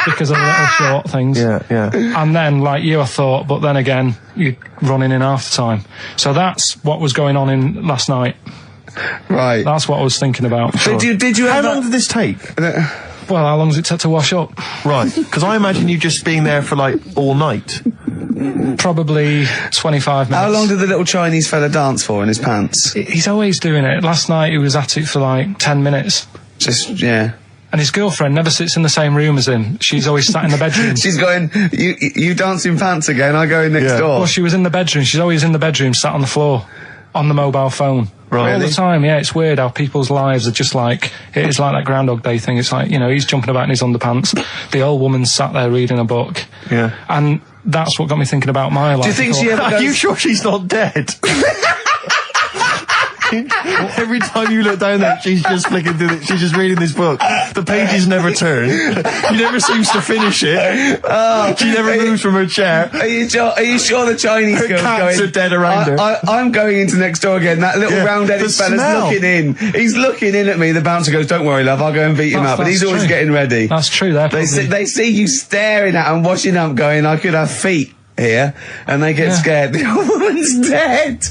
Because of the little short things. Yeah. And then, like you, I thought, but then again, you're running in half the time. So that's what was going on in last night. Right. That's what I was thinking about. But did you? How long did this take? Well, how long does it take to wash up? Right, because I imagine you just being there for like all night. Probably 25 minutes. How long did the little Chinese fella dance for in his pants? He's always doing it. Last night he was at it for like 10 minutes. Yeah. And his girlfriend never sits in the same room as him. She's always sat in the bedroom. She's going, you dance in pants again, I go in next door. Well, she was in the bedroom. She's always in the bedroom, sat on the floor, on the mobile phone. Right. All the time, yeah. It's weird how people's lives are just like, it is like that Groundhog Day thing. It's like, he's jumping about in his underpants. The old woman's sat there reading a book. Yeah. And that's what got me thinking about my life. Do you think she ever Are you sure she's not dead? Every time you look down there, she's just flicking through she's just reading this book. The pages never turn. She never seems to finish it. She never moves from her chair. Are you sure the Chinese her girl's cats going? Are dead around her. I'm going into next door again. That little round-headed fella's looking in. He's looking in at me. The bouncer goes, "Don't worry, love. I'll go and beat him up." But he's always getting ready. That's true. They see you staring at him, washing up, going, "I could have feet." here, and they get scared. The old woman's dead.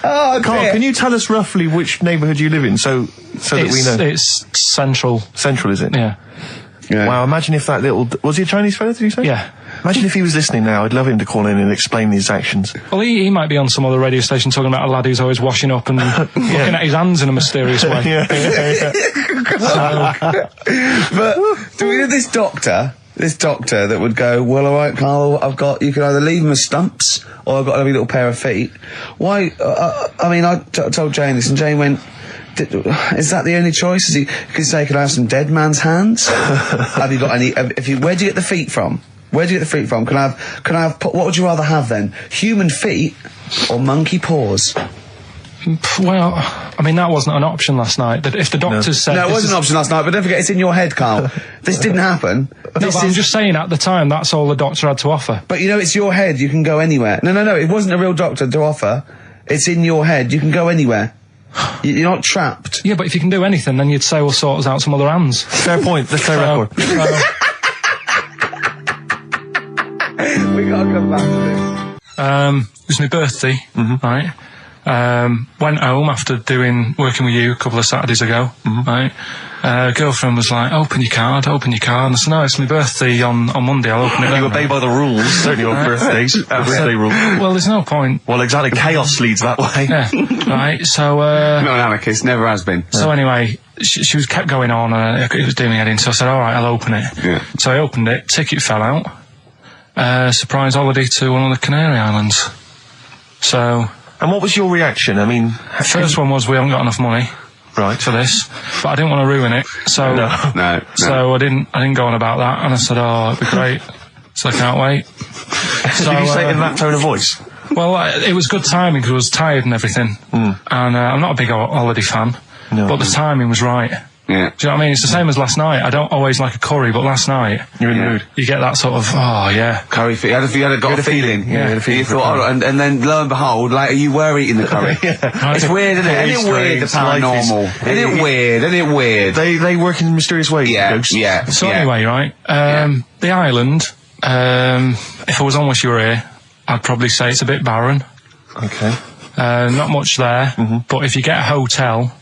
Oh, Carl, dear. can you tell us roughly which neighbourhood you live in, so that we know? It's central. Central, is it? Yeah. Wow, imagine if that little... Was he a Chinese fellow, did you say? Yeah. Imagine if he was listening now. I'd love him to call in and explain his actions. Well, he might be on some other radio station talking about a lad who's always washing up and looking at his hands in a mysterious way. But do we know this doctor that would go, well, all right, Carl, you can either leave them as stumps or I've got a lovely little pair of feet. Why? I mean, I told Jane this, and Jane went, is that the only choice? Is he could say, could I have some dead man's hands? Have you got any? Where do you get the feet from? Where do you get the feet from? Can I have? What would you rather have then? Human feet or monkey paws? Well, I mean, that wasn't an option last night. That if the doctors said... No, it wasn't an option last night, but don't forget, it's in your head, Carl. This didn't happen. I'm just saying, at the time, that's all the doctor had to offer. But, it's your head. You can go anywhere. No, it wasn't a real doctor to offer. It's in your head. You can go anywhere. You're not trapped. Yeah, but if you can do anything, then you'd say we'll sort us out some other hands. Fair point. Let's play record. We gotta come back to this. It was my birthday, right? Went home after working with you a couple of Saturdays ago, right? Girlfriend was like, open your card, and I said, no, it's my birthday on Monday, I'll open it. You obey by the rules, certainly on birthdays, birthday rule. Well, there's no point. Well, exactly, chaos leads that way. Yeah, right, so, not an anarchist, never has been. So anyway, she was kept going on, and it was doing me head in, so I said, alright, I'll open it. Yeah. So I opened it, ticket fell out, surprise holiday to one of the Canary Islands. So... And what was your reaction? I mean... First one was, we haven't got enough money. Right. For this. But I didn't want to ruin it, so... No. So I didn't go on about that, and I said, it'd be great. So I can't wait. So, did you say it in that tone of voice? Well, it was good timing, because I was tired and everything. And I'm not a big holiday fan. No. But the timing was right. Yeah. Do you know what I mean? It's the same as last night. I don't always like a curry, but last night... You're in the mood. You get that sort of, curry feet. You had a feeling. Yeah. You thought, and then lo and behold, later you were eating the curry. It's weird, isn't it? Isn't it weird, the paranormal? Isn't it weird? They work in mysterious ways, ghosts. Yeah. So anyway, right, the island, if I was on Wish You Were Here, I'd probably say it's a bit barren. Okay. Not much there, but if you get a hotel,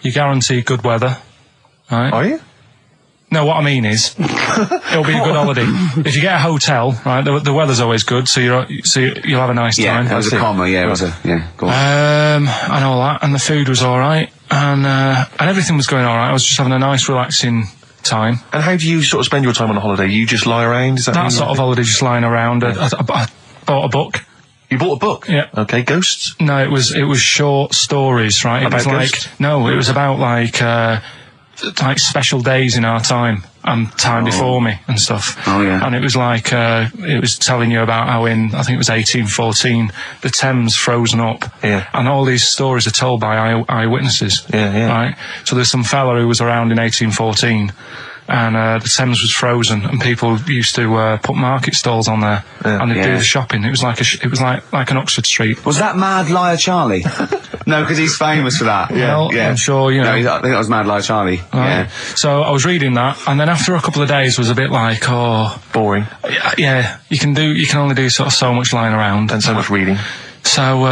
you guarantee good weather. Right. Are you? No, what I mean is, it'll be a good holiday. If you get a hotel, right, the weather's always good, so you'll have a nice time. Yeah, that was a comma, go on. And all that, and the food was alright, and everything was going alright. I was just having a nice, relaxing time. And how do you sort of spend your time on a holiday? You just lie around? Is that sort of holiday, just lying around. I bought a book. You bought a book? Yeah. Okay, ghosts? No, it was short stories, right? About it was ghosts? it was about like special days in our time and time before me and stuff. Oh, yeah. And it was like, it was telling you about how I think it was 1814, the Thames frozen up. Yeah. And all these stories are told by eyewitnesses. Yeah. Right? So there's some fella who was around in 1814, and the Thames was frozen, and people used to put market stalls on there, and they'd do the shopping. It was like like an Oxford Street. Was that Mad Liar Charlie? No, because he's famous for that. Well, I'm sure, No, I think that was Mad Liar Charlie. Right. Yeah. So I was reading that, and then after a couple of days was a bit like, boring. Yeah, you can only do sort of so much lying around and so much reading. So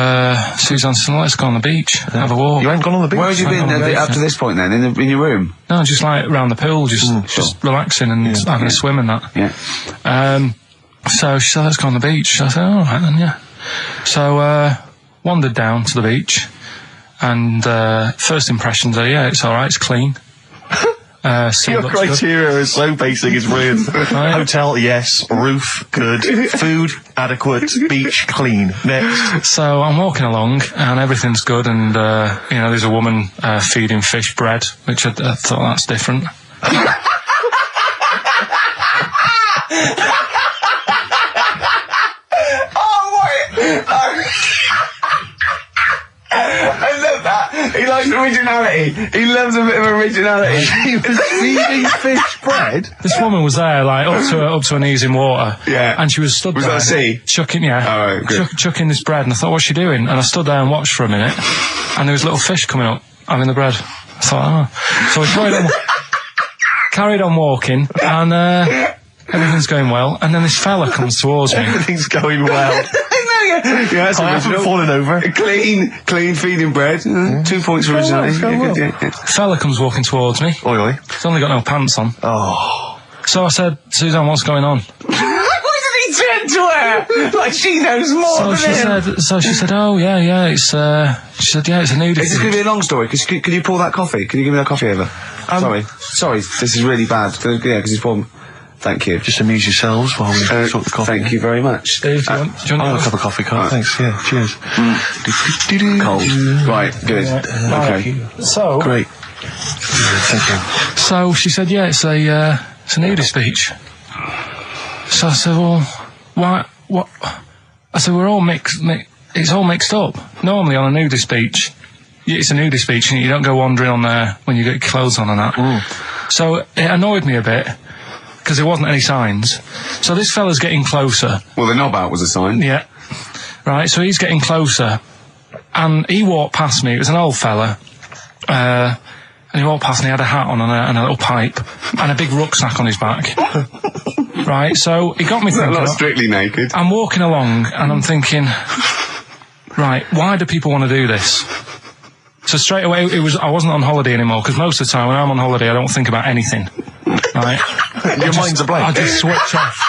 Suzanne said, let's go on the beach, have a walk. You ain't gone on the beach? Where had you been up to this point then? In your room? No, just like around the pool, just relaxing and having a swim and that. Yeah. So she said, let's go on the beach. I said, alright then, yeah. So wandered down to the beach, and first impressions are, it's alright, it's clean. Your criteria is so basic, it's brilliant. Hotel, yes. Roof, good. Food, adequate. Beach, clean. Next. So I'm walking along, and everything's good, and there's a woman feeding fish bread, which I thought that's different. I love that. He likes originality. He loves a bit of originality. He was feeding fish bread. This woman was there, like up to her knees in water. Yeah. And she was stood there. Was that a sea? Chucking, chucking this bread, and I thought, what's she doing? And I stood there and watched for a minute, and there was little fish coming up, having the bread. I thought, So we carried on walking, and Everything's going well, and then this fella comes towards me. Everything's going well. Yeah, that's I haven't fallen over. Clean feeding bread. 2 points for originality. Fella comes walking towards me. Oi, oi. He's only got no pants on. Oh. So I said, Suzanne, what's going on? Why did he turn to her? Like she knows more than him. So she said, oh, yeah, it's, she said, yeah, it's a nudity. Is this going to be a long story? Could you pour that coffee? Can you give me that coffee over? Sorry, this is really bad. Yeah, because he's poured... Thank you. Just amuse yourselves while we sort the coffee. Thank you very much. Dave, do you want I'll have a cup of coffee, Carl. Right. Thanks, yeah, cheers. Cold. Right, good. Okay. So... Great. Thank you. So she said, yeah, it's a nudist beach. So I said, well, why, what? I said, we're all it's all mixed up. Normally on a nudist beach, it's a nudist beach and you don't go wandering on there when you get your clothes on and that. So it annoyed me a bit, because there wasn't any signs. So this fella's getting closer. Well, the knob out was a sign. Yeah. Right, so he's getting closer. And he walked past me, it was an old fella. And he walked past and he had a hat on and a little pipe. And a big rucksack on his back. Right, so he got me thinking... Not strictly naked. I'm walking along and I'm thinking... Right, why do people want to do this? So straight away, I wasn't on holiday anymore, because most of the time when I'm on holiday, I don't think about anything. Right? Your mind's a blank. I just switch off.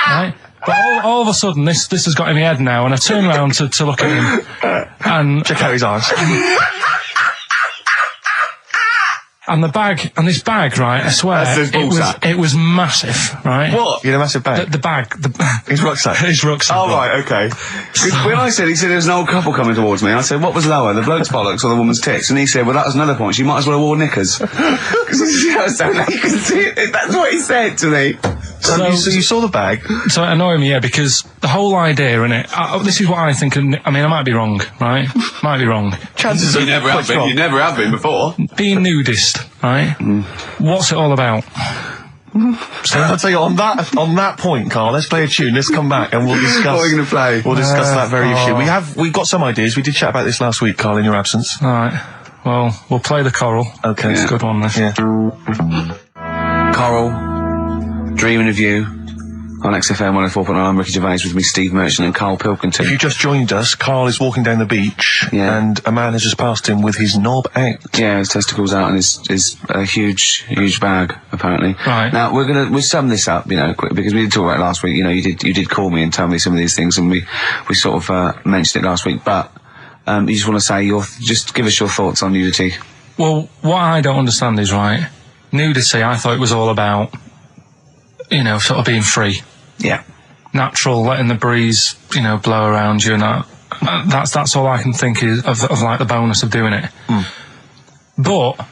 Right? But all of a sudden, this has got in my head now, and I turn around to look at him, and... Check out his arse. And this bag, right, I swear, it was massive, right? What? You had a massive bag? The bag. His rucksack? His rucksack. Oh, right, okay. When he said there was an old couple coming towards me, I said, what was lower, the bloke's bollocks or the woman's tits? And he said, well, that was another point, she might as well have worn knickers. Because that's what he said to me. So you saw the bag? So it annoyed me, yeah, because the whole idea in it, this is what I think, I mean, I might be wrong, right? Might be wrong. Chances you never have been. You never have been before. Being nudist, right? What's it all about? So I'll tell you, on that point, Carl, let's play a tune, let's come back and we'll discuss... What are we going to play? We'll discuss that very issue. We've got some ideas, we did chat about this last week, Carl, in your absence. Alright, well, we'll play the choral. Okay. It's a good one, this. Yeah. Coral, Dreaming of You, on XFM 104.9. I'm Ricky Gervais, with me Steve Merchant and Karl Pilkington. If you just joined us, Carl is walking down the beach, and a man has just passed him with his knob out. Yeah, his testicles out and his huge bag, apparently. Right. Now, we'll sum this up, you know, quick, because we did talk about it last week. You know, you did call me and tell me some of these things, and we sort of mentioned it last week, but you just want to say just give us your thoughts on nudity. Well, what I don't understand is, right, nudity, I thought it was all about, you know, sort of being free. Yeah. Natural, letting the breeze, you know, blow around you and that. That's all I can think is of like the bonus of doing it. But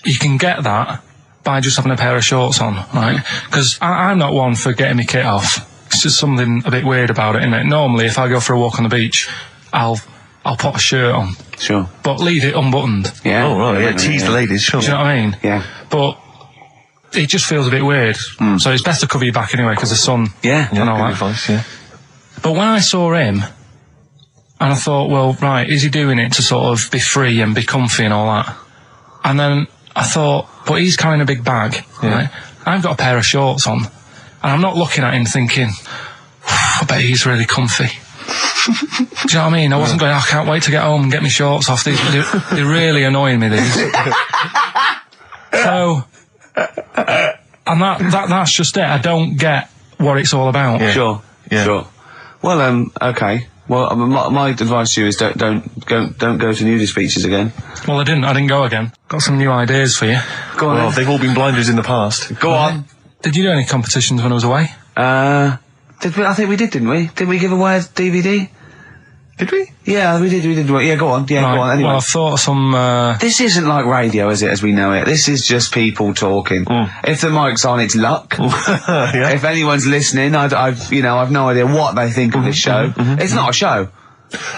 you can get that by just having a pair of shorts on, right? Because I'm not one for getting my kit off. It's just something a bit weird about it, isn't it? Normally, if I go for a walk on the beach, I'll put a shirt on. Sure. But leave it unbuttoned. Yeah. Oh, right, yeah, tease the ladies, sure. Do you know what I mean? Yeah. But it just feels a bit weird. So it's best to cover your back anyway, because the sun... Yeah. And all good that. advice, yeah. But when I saw him, and I thought, well, right, is he doing it to sort of be free and be comfy and all that? And then I thought, but he's carrying a big bag, right? I've got a pair of shorts on, and I'm not looking at him thinking, I bet he's really comfy. Do you know what I mean? I wasn't going, I can't wait to get home and get my shorts off. They're really annoying me, these. So... and that's just it. I don't get what it's all about. Yeah. Sure. Yeah. Sure. Well, okay. Well, my advice to you is don't go to nudist beaches again. Well, I didn't go again. Got some new ideas for you. Go on. Well, they've all been blinders in the past. Go on. Did you do any competitions when I was away? Did we? I think we did, didn't we? Did we give away a DVD? Did we? Yeah, we did. Yeah, go on. Yeah, right. Go on. Anyway. Well, I thought some... This isn't like radio, is it, as we know it? This is just people talking. If the mic's on, it's luck. Yeah. If anyone's listening, I've no idea what they think of this show. It's not a show.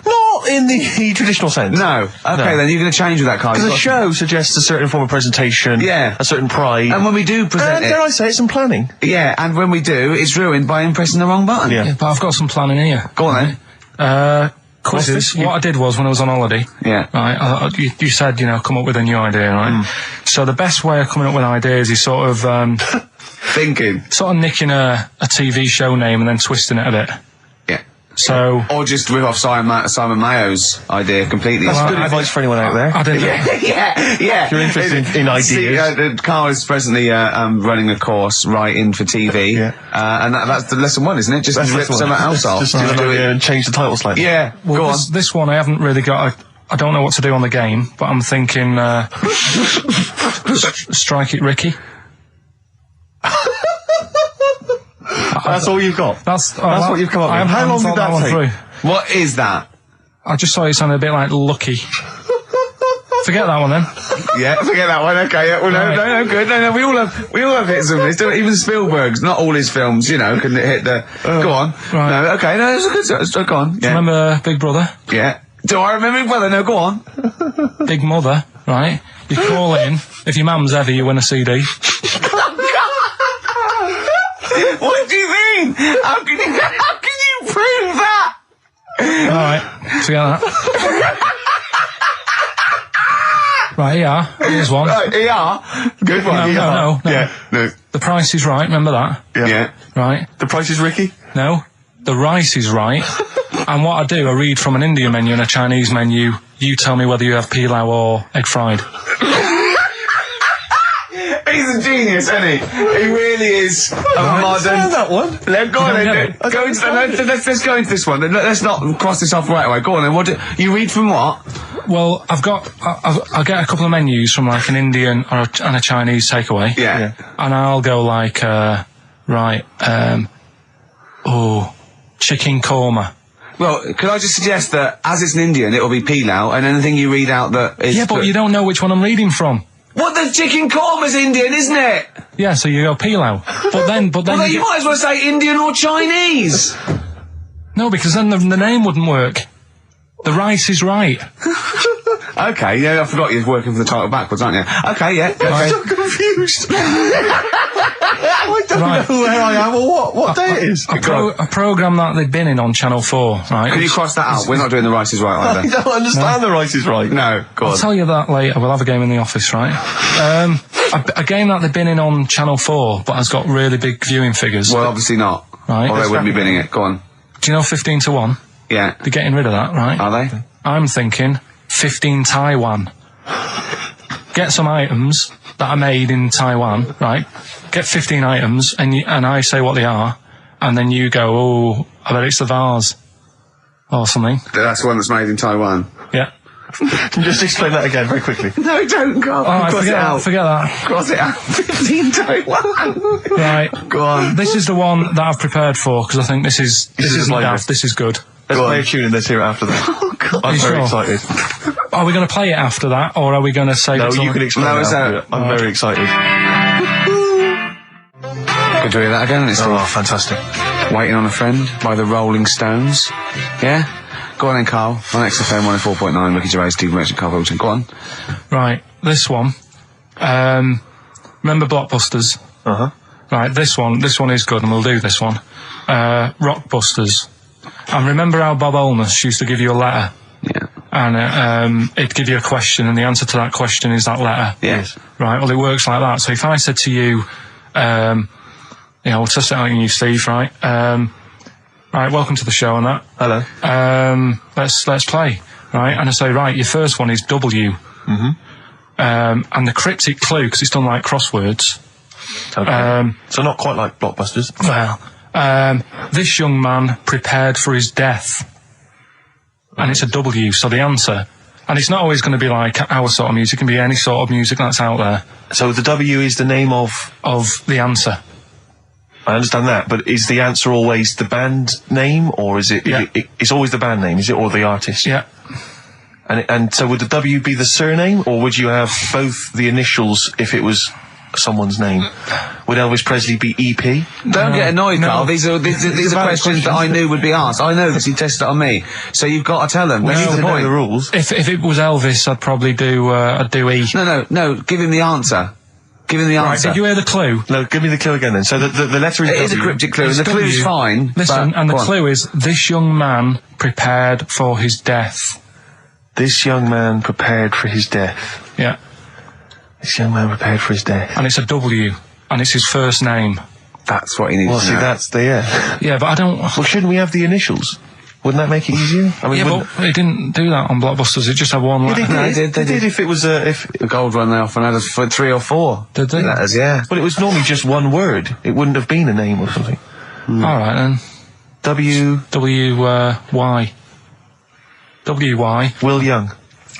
Not in the traditional sense. No. Okay, then you're going to change with that kind. Because a show suggests a certain form of presentation. Yeah. A certain pride. And when we do present it... dare I say, it's some planning. Yeah, and when we do, it's ruined by pressing the wrong button. Yeah, but I've got some planning here. Go on then. Quizzes. What I did was, when I was on holiday, right, you said, you know, come up with a new idea, right? So the best way of coming up with ideas is sort of thinking? Sort of nicking a TV show name and then twisting it a bit. Yeah. So... Or just rip off Simon Mayo's idea completely. That's good advice for anyone out there. I don't know. Yeah. If you're interested in ideas. Carl is presently running a course writing for TV. And that's the lesson 1, isn't it? Just rip something else off. Just do it and change the title slightly. Yeah, well, go on. This one I haven't really got I don't know what to do on the game, but I'm thinking, strike it, Ricky. That's all you've got? That's what you've come up with? How long did that take? What is that? I just thought it sounded a bit like Lucky. Forget that one then. Yeah, forget that one. Okay, yeah, well, no, good. No, we all have hits of this. Even Spielberg's, not all his films, you know, can hit the. Go on. Right. No, okay, no, it's a good. Go on. Yeah. Do you remember Big Brother? Yeah. Do I remember Big Brother? No, go on. Big Mother, right? You call in. If your mum's heavy, you win a CD. What do you mean? How can you prove that? Alright, forget that. Right, ER. Here's one. Right, ER. Good one. No. Yeah, no. The Price is Right, remember that? Yeah. Right. The Price is Ricky? No. The Rice is Right. And what I do, I read from an Indian menu and a Chinese menu. You tell me whether you have pilau or egg fried. He's a genius, isn't he? He really is a modern... that one. Let's go go into this one. Let's not cross this off right away. Go on then. You read from what? Well, I get a couple of menus from like an Indian and a Chinese takeaway. Yeah. And I'll go like, chicken korma. Well, could I just suggest that as it's an Indian, it'll be pilau, and anything you read out that is... Yeah, but you don't know which one I'm reading from. What, the chicken korma's Indian, isn't it? Yeah, so you go pilau. But then well, you might as well say Indian or Chinese. No, because then the name wouldn't work. The Rice is Right. Okay, yeah, I forgot you're working for the title backwards, aren't you? Okay, yeah. I'm so confused. I don't know where I am or what day it is. A programme that they've been in on Channel 4, right? Can you cross that out? We're not doing The Rice is Right either. I don't understand The Rice is Right. No, go on. I'll tell you that later. We'll have a game in the office, right? A game that they've been in on Channel 4, but has got really big viewing figures. Well, obviously not. Right. Or they wouldn't be binning it. Go on. Do you know 15 to 1? Yeah. They're getting rid of that, right? Are they? I'm thinking 15 Taiwan. Get some items that are made in Taiwan, right? Get 15 items, and I say what they are, and then you go, oh, I bet it's the vase. Or something. That's the one that's made in Taiwan. Yeah. Just explain that again very quickly. No, don't go. Alright, forget that. Cross it out. 15 Taiwan. Right. Go on. This is the one that I've prepared for, because I think this isn't daft, this is good. Let's play a tune and let's hear it after that. Oh, God. I'm very excited. Are we going to play it after that, or are we going to say... No, you can explain it after it. I'm very excited. Could do that again, isn't it? Oh, fantastic. Waiting on a Friend by the Rolling Stones. Yeah? Go on then, Carl. On XFM 104.9, Ricky Gervais, Steve Merchant, Karl Pilkington. Go on. Right, this one. Remember Blockbusters? Uh-huh. Right, this one is good, and we'll do this one. Rockbusters. And remember how Bob Holness used to give you a letter? Yeah. And it'd give you a question, and the answer to that question is that letter. Yes. Right, well, it works like that. So if I said to you, we'll test it out on you, Steve, right? Right, welcome to the show and that. Hello. Let's play, right? And I say, right, your first one is W. Mm-hmm. And the cryptic clue, because it's done like crosswords. Okay. So not quite like Blockbusters. Well, this young man prepared for his death. And it's a W, so the answer. And it's not always going to be like our sort of music, it can be any sort of music that's out there. So the W is the name of the answer. I understand that, but is the answer always the band name, or is it? Yeah. It's always the band name, is it, or the artist? Yeah. And so would the W be the surname, or would you have both the initials if it was someone's name? Would Elvis Presley be EP? Don't get annoyed, Carl. These are questions that I knew would be asked. I know because he tested it on me. So you've got to tell them. Well, That's the point. Know the rules. If it was Elvis, I'd probably do E. No. Give him the answer. Give him the answer. Right, did you hear the clue? No, give me the clue again then. So the letter is W. It is a cryptic clue, and the clue's fine. Listen, and the clue is, this young man prepared for his death. This young man prepared for his death. Yeah. This young man prepared for his death. And it's a W. and it's his first name. That's what he needs to know. that's the, Yeah, but I don't... Well, shouldn't we have the initials? Wouldn't that make it easier? I mean, yeah, but it didn't do that on Blockbusters. It just had one letter. They did if it was if the gold one they often had us for 3 or 4. Did they? Letters, yeah. But it was normally just one word. It wouldn't have been a name or something. All right then. Y. W-Y. Will Young.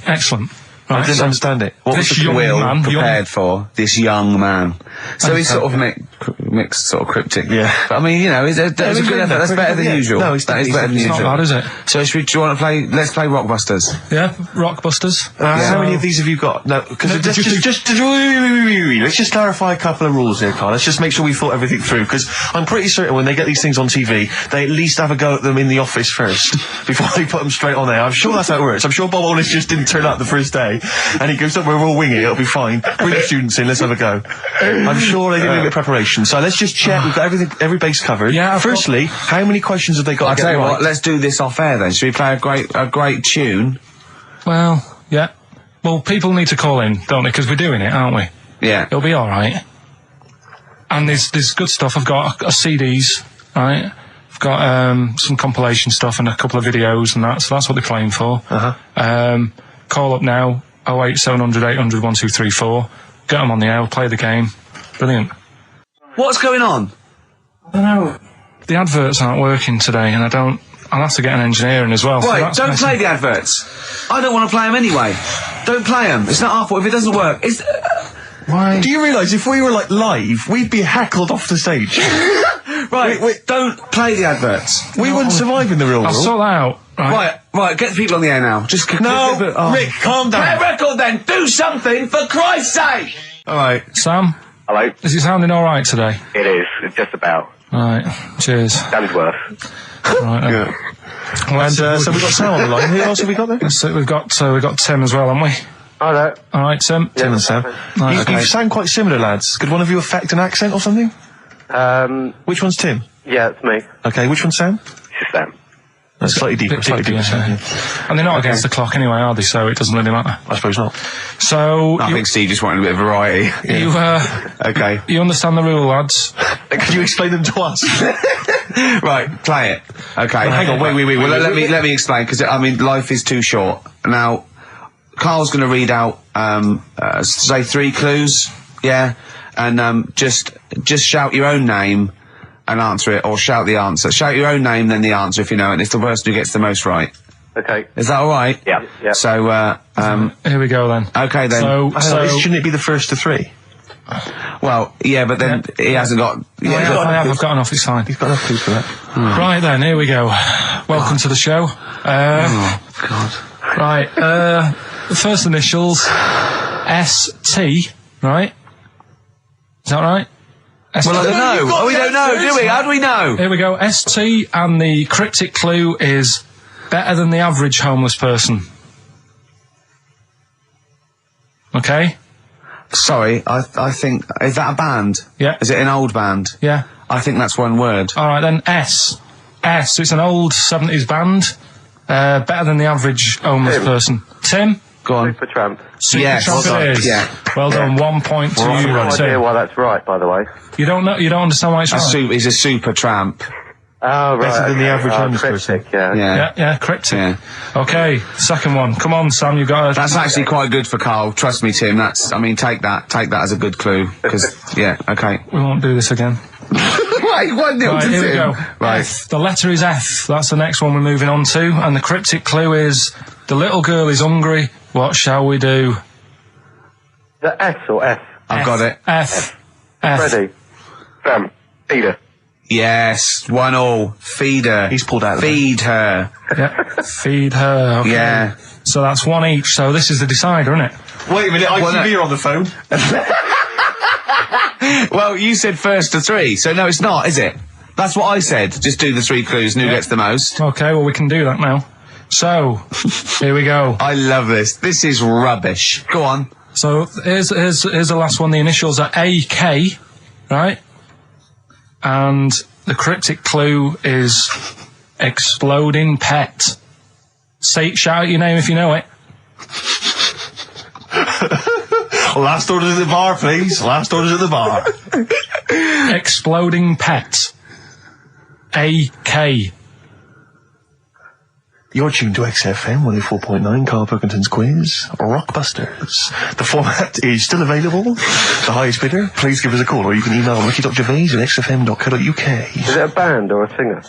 Excellent. Right, I didn't understand it. What was this the young Will man, prepared for this young man? So he's sort of mixed, sort of cryptic. Yeah. But I mean, you know, that's a good effort. That's better than usual. No, that is better than usual. It's not bad, is it? So do you want to play? Let's play Rockbusters. Yeah, Rockbusters. How many of these have you got? No, because let's just clarify a couple of rules here, Carl. Let's just make sure we thought everything through, because I'm pretty certain when they get these things on TV, they at least have a go at them in the office first before they put them straight on there. I'm sure that's how it works. I'm sure Bob Wallace just didn't turn up the first day, and he goes, we'll wing it, it'll be fine. Bring the students in, let's have a go. I'm sure they did a bit of preparation. So let's just check, we've got every base covered. Yeah. Firstly, how many questions have they got? I'll tell you what, let's do this off air then. Should we play a great tune? Well, yeah. Well, people need to call in, don't they? Because we're doing it, aren't we? Yeah. It'll be alright. And there's good stuff. I've got CDs, right? I've got some compilation stuff and a couple of videos and that, so that's what they're playing for. Call up now, 08700 800 1234. Get them on the air, play the game. Brilliant. What's going on? I don't know. The adverts aren't working today, and I'll have to get an engineer in as well. Right, so don't play the adverts. I don't want to play them anyway. Don't play them. It's not our fault if it doesn't work. Why? Do you realise if we were like live, we'd be heckled off the stage? Right, don't play the adverts. We wouldn't survive in the real world. I'll sort that out. Right, get the people on the air now. Just Rick, calm down. Play a record then. Do something for Christ's sake. All right, Sam. Hello. Is it sounding all right today? It is. It's just about. Right. Cheers. That is worth. Right. Good. And so we've got Sam on the line. Who else have we got there? So we've got Tim as well, haven't we? Hello. All right, Tim. Tim and Sam. Right, You sound quite similar, lads. Could one of you affect an accent or something? Which one's Tim? Yeah, it's me. Okay, which one's Sam? It's Sam. That's slightly deeper. Sam, yeah. And they're not against the clock anyway, are they? So it doesn't really matter. I suppose not. So I think Steve just wanted a bit of variety. Okay. You understand the rule, lads? Could you explain them to us? Right, play it. Okay. Hang on, wait. Well, let me explain, because I mean, life is too short. Now, Carl's going to read out, say 3 clues, yeah, and just shout your own name and answer it, or shout the answer. Shout your own name, then the answer if you know it, and it's the person who gets the most right. Okay. Is that all right? Yeah. So, here we go then. Okay then. So shouldn't it be the first to 3? Well, yeah, but then he hasn't got. I've got enough. It's fine. He's got enough clues for that. Right then, here we go. Welcome to the show. Oh God. Right. The first initials ST. Right. Is that right? Well, I don't know. We don't know, do we? How do we know? Here we go. ST, and the cryptic clue is better than the average homeless person. Okay? Sorry, I think... Is that a band? Yeah. Is it an old band? Yeah. I think that's one word. Alright then, S. So it's an old 70s band. Better than the average homeless person. Tim? Go on. Supertramp. Supertramp it is. Yeah. Well done, 1 point to you, I have no idea Tim. why that's right, by the way. You don't understand why it's right? He's a super tramp. Oh, right. Better than the average homeless person. Yeah, cryptic. Yeah. Okay, second one. Come on, Sam, you've got to... That's actually quite good for Carl. Trust me, Tim. Take that as a good clue. Because, yeah, okay. We won't do this again. Wait, 1-0 to here Tim. We go. Right. F. The letter is F. That's the next one we're moving on to. And the cryptic clue is, the little girl is hungry. What shall we do? The S or F? I've got it. F. Ready. Sam. Peter. Yes, 1-1. Feed her. He's pulled out. Feed her. Yeah. Feed her. Okay. Yeah. So that's 1 each. So this is the decider, isn't it? Wait a minute, ITV are on the phone. Well, you said first to 3, so no, it's not, is it? That's what I said. Just do the 3 clues and who gets the most. Okay, well, we can do that now. So, here we go. I love this. This is rubbish. Go on. So, here's the last one. The initials are AK, right? And the cryptic clue is exploding pet. Shout out your name if you know it. Last orders at the bar, please. Last orders at the bar. Exploding pet. AK. You're tuned to XFM 104.9, Karl Pilkington's quiz, Rockbusters. The format is still available. The highest bidder, please give us a call, or you can email ricky.gervais at xfm.co.uk. Is it a band or a singer?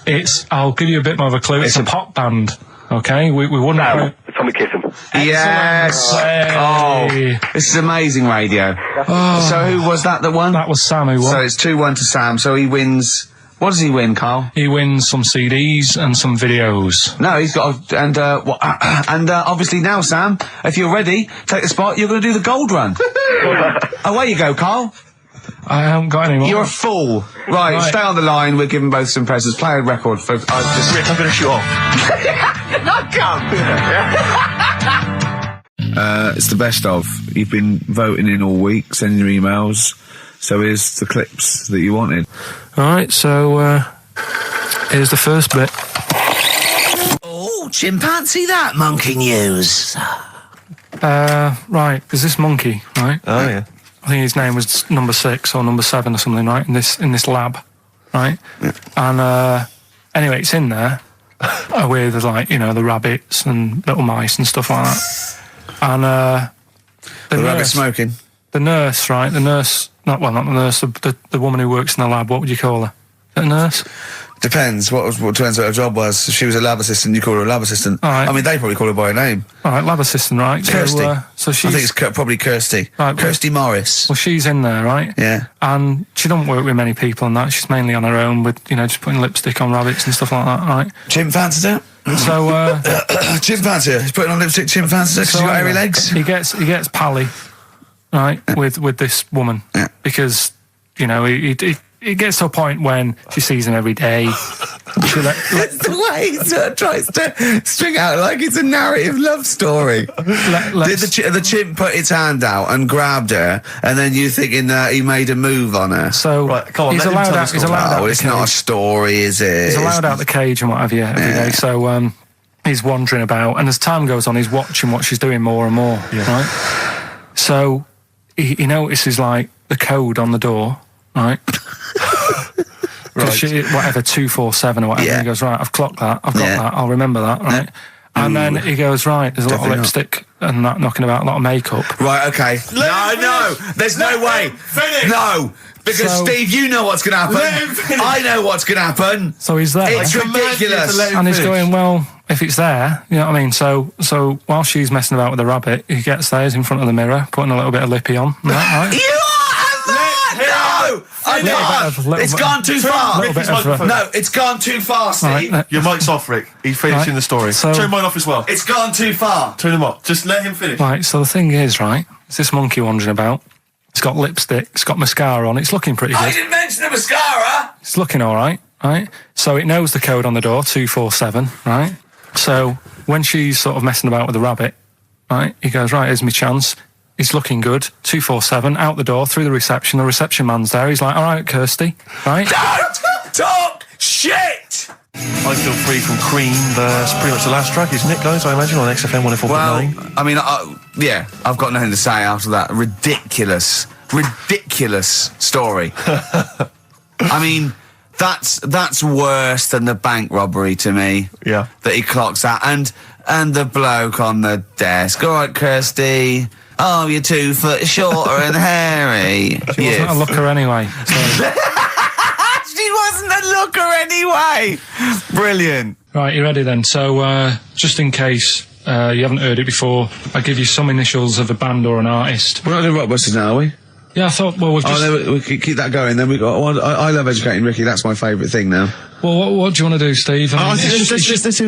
I'll give you a bit more of a clue. It's a pop band. Okay, we wouldn't... Sam, Tommy Kissem. Yes! Oh, this is amazing radio. So who was that won? That was Sam who won. So it's 2-1 to Sam, so he wins... What does he win, Karl? He wins some CDs and some videos. No, he's got obviously now, Sam, if you're ready, take the spot, you're going to do the gold run. Away you go, Karl. I haven't got any more. You're a fool. Right, stay on the line, we're giving both some presents. Play a record for... Rick, I'm going to shoot off. It's the best of. You've been voting in all week, sending your emails, so here's the clips that you wanted. Alright, so, here's the first bit. Oh, chimpanzee that monkey news. Right, there's this monkey, right? Oh, yeah. I think his name was number 6 or number 7 or something, right? In this lab, right? Yeah. And, anyway, it's in there, with, like, you know, the rabbits and little mice and stuff like that. And, the rabbit smoking. The nurse, right? The nurse... not the nurse, the woman who works in the lab, what would you call her? Is that a nurse? Depends. What depends what her job was. If she was a lab assistant, you call her a lab assistant. Right. I mean, they probably call her by her name. Alright, lab assistant, right? Kirsty. So she's... I think it's probably Kirsty. Right, Kirsty Morris. Well, she's in there, right? Yeah. And she don't work with many people and that. She's mainly on her own with, you know, just putting lipstick on rabbits and stuff like that, right? Chimpanzee her? So, chimpanzee her. He's putting on lipstick, chimpanzee her, because she's got hairy legs. He gets pally, right, with this woman. Yeah. Because, you know, it gets to a point when she sees him every day. It's the way he sort of tries to string out like it's a narrative love story. Did the chimp put its hand out and grabbed her, and then you thinking that he made a move on her? So right, come on, he's allowed out. He's allowed out. It's not a story, is it? He's allowed out the cage and what have you every day. So he's wandering about, and as time goes on, he's watching what she's doing more and more. Yeah. Right. So he notices like the code on the door. Right. Right. Whatever, 247 or whatever. Yeah. He goes, right, I've clocked that, I've got that, I'll remember that, right? And then he goes, right, there's a lot of lipstick and that knocking about, a lot of makeup. Right, okay. No, there's no way. Finish. No, because Steve, you know what's going to happen. I know what's going to happen. So he's there. It's ridiculous. And he's going, well, if it's there, you know what I mean? So while she's messing about with the rabbit, he gets there, he's in front of the mirror, putting a little bit of lippy on. Right? It's gone too far. No, it's gone too far, Steve. Right, your mic's off, Rick. He's finishing the story. So, turn mine off as well. It's gone too far. Turn him off. Just let him finish. Right, so the thing is, right, it's this monkey wandering about. It's got lipstick, it's got mascara on, it's looking pretty good. I didn't mention the mascara! It's looking alright, right? So it knows the code on the door, 247, right? So when she's sort of messing about with the rabbit, right, he goes, right, here's my chance. He's looking good. 247, out the door, through the reception man's there. He's like, all right, Kirsty, right? Don't talk shit! I Feel Free from Cream, that's pretty much the last track, isn't it, guys? I imagine on XFM 104.9. Well, I mean, yeah, I've got nothing to say after that ridiculous story. I mean, that's worse than the bank robbery to me. Yeah. That he clocks out. And the bloke on the desk. All right, Kirsty. Oh, you're 2 foot shorter and hairy. She wasn't a looker anyway. So. She wasn't a looker anyway. Brilliant. Right, you ready then? So, just in case you haven't heard it before, I'll give you some initials of a band or an artist. We're not doing Rockbusters now, are we? Yeah, I thought, well, we've just... Oh, no, we can keep that going, then we got... I love educating Ricky, that's my favourite thing now. Well, what do you want to do, Steve? I mean, let's do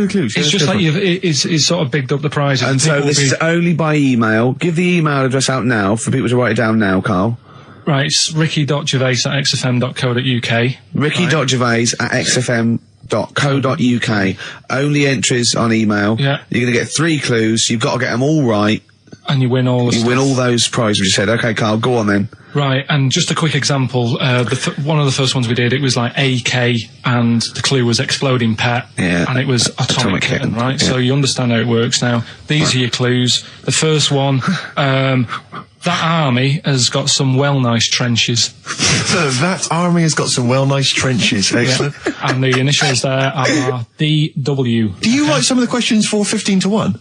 the clues. It's just like it's sort of bigged up the prize. And so this is only by email. Give the email address out now for people to write it down now, Karl. Right, it's ricky.gervais@xfm.co.uk. ricky.gervais@xfm.co.uk. Only entries on email. Yeah. You're going to get 3 clues. You've got to get them all right. And you win all the stuff. You win all those prizes you said. Okay, Karl, go on then. Right, and just a quick example, one of the first ones we did, it was like AK, and the clue was exploding pet, and it was atomic kitten, right? Yeah. So you understand how it works now. These are your clues. The first one, That army has got some nice trenches. That army has got some nice trenches. Excellent. Yeah. And the initials there are DW. Do you write some of the questions for 15 to 1?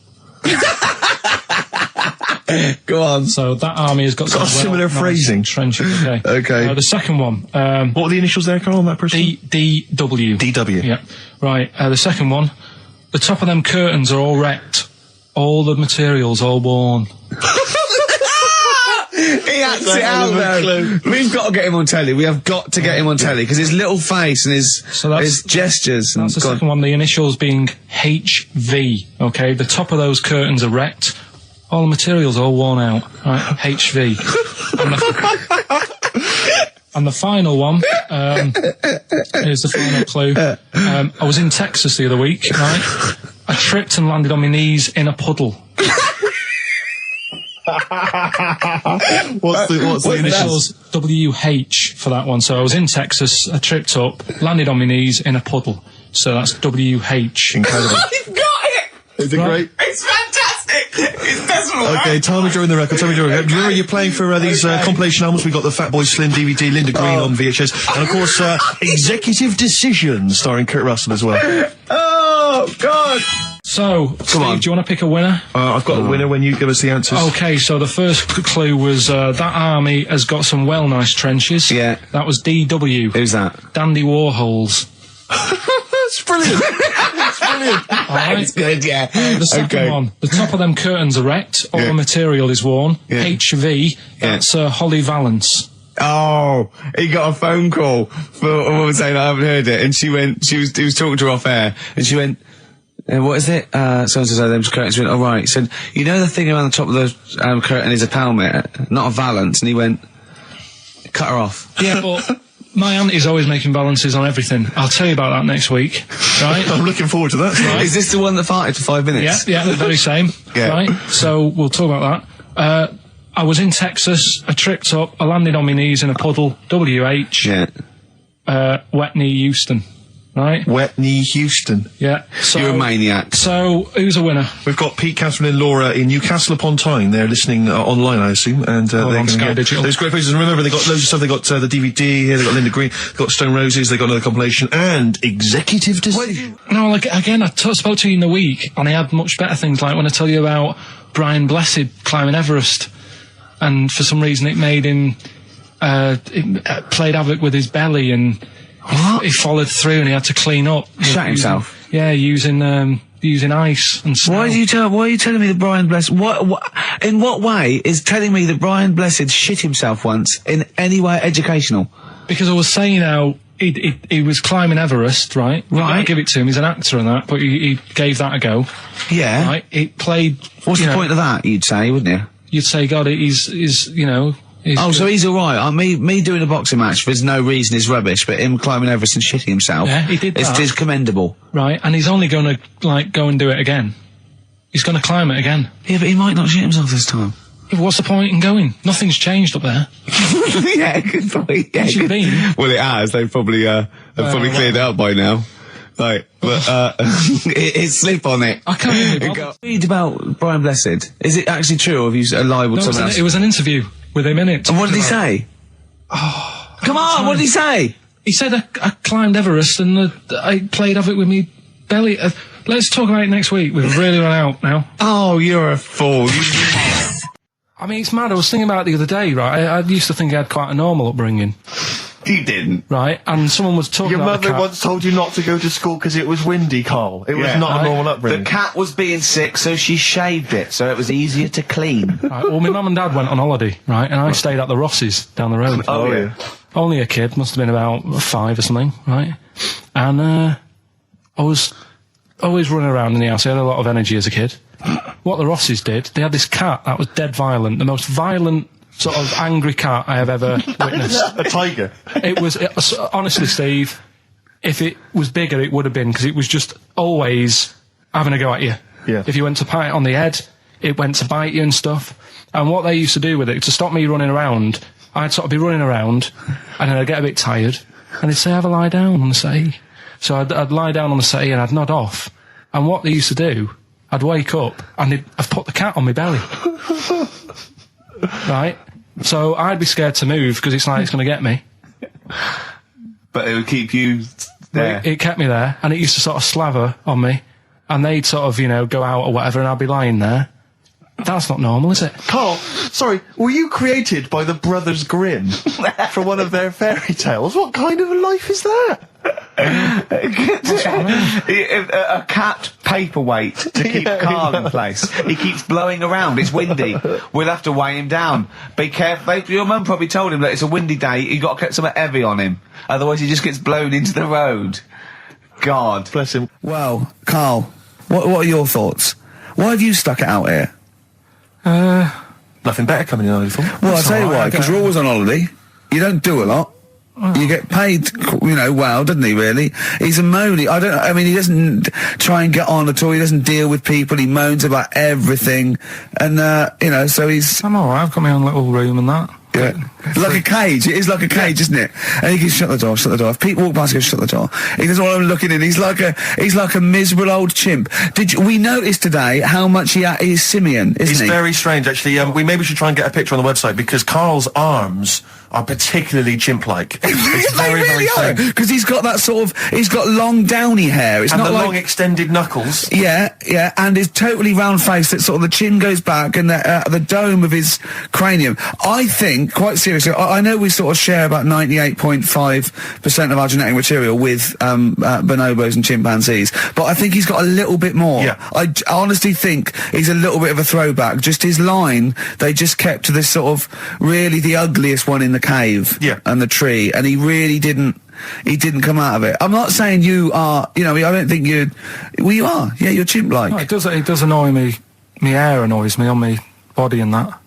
Go on. So that army has got some similar phrasing. Trenches. Okay. Okay. The second one. What were the initials there, Carl, on that person? DW. DW. Yeah. Right. The second one. The top of them curtains are all wrecked. All the materials all worn. He acts it out though. We've got to get him on telly. We have got to get him on telly because his little face and his gestures. That's the second one. The initials being HV. Okay, the top of those curtains are wrecked. All the materials all worn out. Right, HV. And the final one. Here's the final clue. I was in Texas the other week. Right, I tripped and landed on my knees in a puddle. What's the initials? WH for that one. So I was in Texas, I tripped up, landed on my knees in a puddle. So that's WH. Incredible. You've got it! Is it great? It's fantastic! It's desperate. Okay, time of during the record, time of during the record. Do you remember you're playing for these compilation albums? We got the Fatboy Slim DVD, Linda Green on VHS, and of course, Executive Decision, starring Kurt Russell as well. Oh, God! So, Steve, do you want to pick a winner? I've got a winner when you give us the answers. Okay, so the first clue was that army has got some nice trenches. Yeah. That was DW. Who's that? Dandy Warhols. That's brilliant. That's brilliant. All right. That's good, yeah. The second one. The top of them curtains are wrecked. All the material is worn. Yeah. HV. That's Holly Valance. Oh, he got a phone call for a woman saying I haven't heard it, and he was talking to her off air, and she went, what is it? So-and-so them's curtains. She went, oh right. He said, you know the thing around the top of the curtain is a palmet, not a valance, and he went, cut her off. Yeah, but my auntie's always making balances on everything. I'll tell you about that next week, right? I'm looking forward to that. Right. Is this the one that farted for 5 minutes? Yeah, the very same. Yeah. Right? So we'll talk about that. I was in Texas, I tripped up, I landed on my knees in a puddle, WH, wet knee Houston, right? Wet knee Houston. Yeah. So, you're a maniac. So, who's a winner? We've got Pete, Catherine and Laura in Newcastle upon Tyne. They're listening online, I assume, and they're on Sky Digital. Those great places. And remember, they got loads of stuff. They got the DVD here, they got Linda Green, they got Stone Roses, they got another compilation, and Executive Decision. No, like, again, I spoke to you in the week, and I had much better things, like when I tell you about Brian Blessed climbing Everest. And for some reason it made him, it played havoc with his belly, and he followed through and he had to clean up. Shut himself? Yeah, using ice and snow. Why are you telling me that Brian Blessed, in what way is telling me that Brian Blessed shit himself once in any way educational? Because I was saying how he was climbing Everest, right? Right. Give it to him, he's an actor and that, but he gave that a go. Yeah. Right, it played... What's the point of that, you'd say, wouldn't you? You'd say, God, he's you know... so he's alright. Me doing a boxing match for no reason is rubbish, but him climbing Everest and shitting himself... Yeah, he did that. It's commendable. Right, and he's only gonna, go and do it again. He's gonna climb it again. Yeah, but he might not shit himself this time. Yeah, but what's the point in going? Nothing's changed up there. Yeah, good point. Yeah, you've been. Well, it has. They've probably cleared it up by now. Like, but, it's slip on it. I can't even read about Brian Blessed. Is it actually true, or have you libelled someone else? It was an interview with him in it. And what did he say? Oh, come on, what did he say? He said, I climbed Everest and I played havoc with me belly. Let's talk about it next week. We've really run out now. Oh, you're a fool. I mean, it's mad. I was thinking about it the other day, right? I used to think I had quite a normal upbringing. You didn't. Right, and someone was talking about Your mother once told you not to go to school because it was windy, Carl. It was not a normal upbringing. The cat was being sick, so she shaved it, so it was easier to clean. Right, well, my mum and dad went on holiday, right, and I stayed at the Rosses down the road. Oh, yeah. Only a kid, must have been about 5 or something, right? And, I was always running around in the house. I had a lot of energy as a kid. What the Rosses did, they had this cat that was dead violent, the most violent sort of angry cat I have ever witnessed. A tiger? It was honestly, Steve, if it was bigger, it would have been, because it was just always having a go at you. Yeah. If you went to pat it on the head, it went to bite you and stuff. And what they used to do with it, to stop me running around, I'd sort of be running around, and then I'd get a bit tired, and they'd say, have a lie down on the settee. So I'd lie down on the settee and I'd nod off. And what they used to do, I'd wake up, and I'd put the cat on my belly. right? So I'd be scared to move because it's like it's going to get me. But it would keep you there. It kept me there, and it used to sort of slaver on me, and they'd sort of, you know, go out or whatever, and I'd be lying there. That's not normal, is it? Carl, sorry, were you created by the Brothers Grimm for one of their fairy tales? What kind of a life is that? A cat paperweight to keep Carl in place. He keeps blowing around. It's windy. We'll have to weigh him down. Be careful. Your mum probably told him that it's a windy day. You got to get something heavy on him, otherwise he just gets blown into the road. God bless him. Well, Carl, what are your thoughts? Why have you stuck it out here? Nothing better coming in, I thought. Well, I'll tell you why, because you're always on holiday. You don't do a lot. You get paid, you know, well, doesn't he, really? He's a moany. I mean, he doesn't try and get on at all. He doesn't deal with people. He moans about everything. And, you know, so he's... I'm alright. I've got my own little room and that. Yeah. Like a cage. It is like a cage, isn't it? And he can shut the door, shut the door. If people walk past, he goes, shut the door. He doesn't want them looking in. He's like a miserable old chimp. We noticed today how much he's simian, isn't he? He's very strange, actually. We maybe should try and get a picture on the website, because Carl's arms are particularly chimp-like. It's very, really very strange. Because he's got that sort of, he's got long downy hair. It's and not the like, long extended knuckles. Yeah, and his totally round face that sort of the chin goes back and the dome of his cranium. I think, quite seriously, I know we sort of share about 98.5% of our genetic material with bonobos and chimpanzees, but I think he's got a little bit more. Yeah. I honestly think he's a little bit of a throwback. Just his line, they just kept to this sort of really the ugliest one in the cave and the tree, and he really didn't come out of it. I'm not saying you are, you know, I don't think you are. Yeah, you're chimp-like. No, it does annoy me. My hair annoys me on my body and that.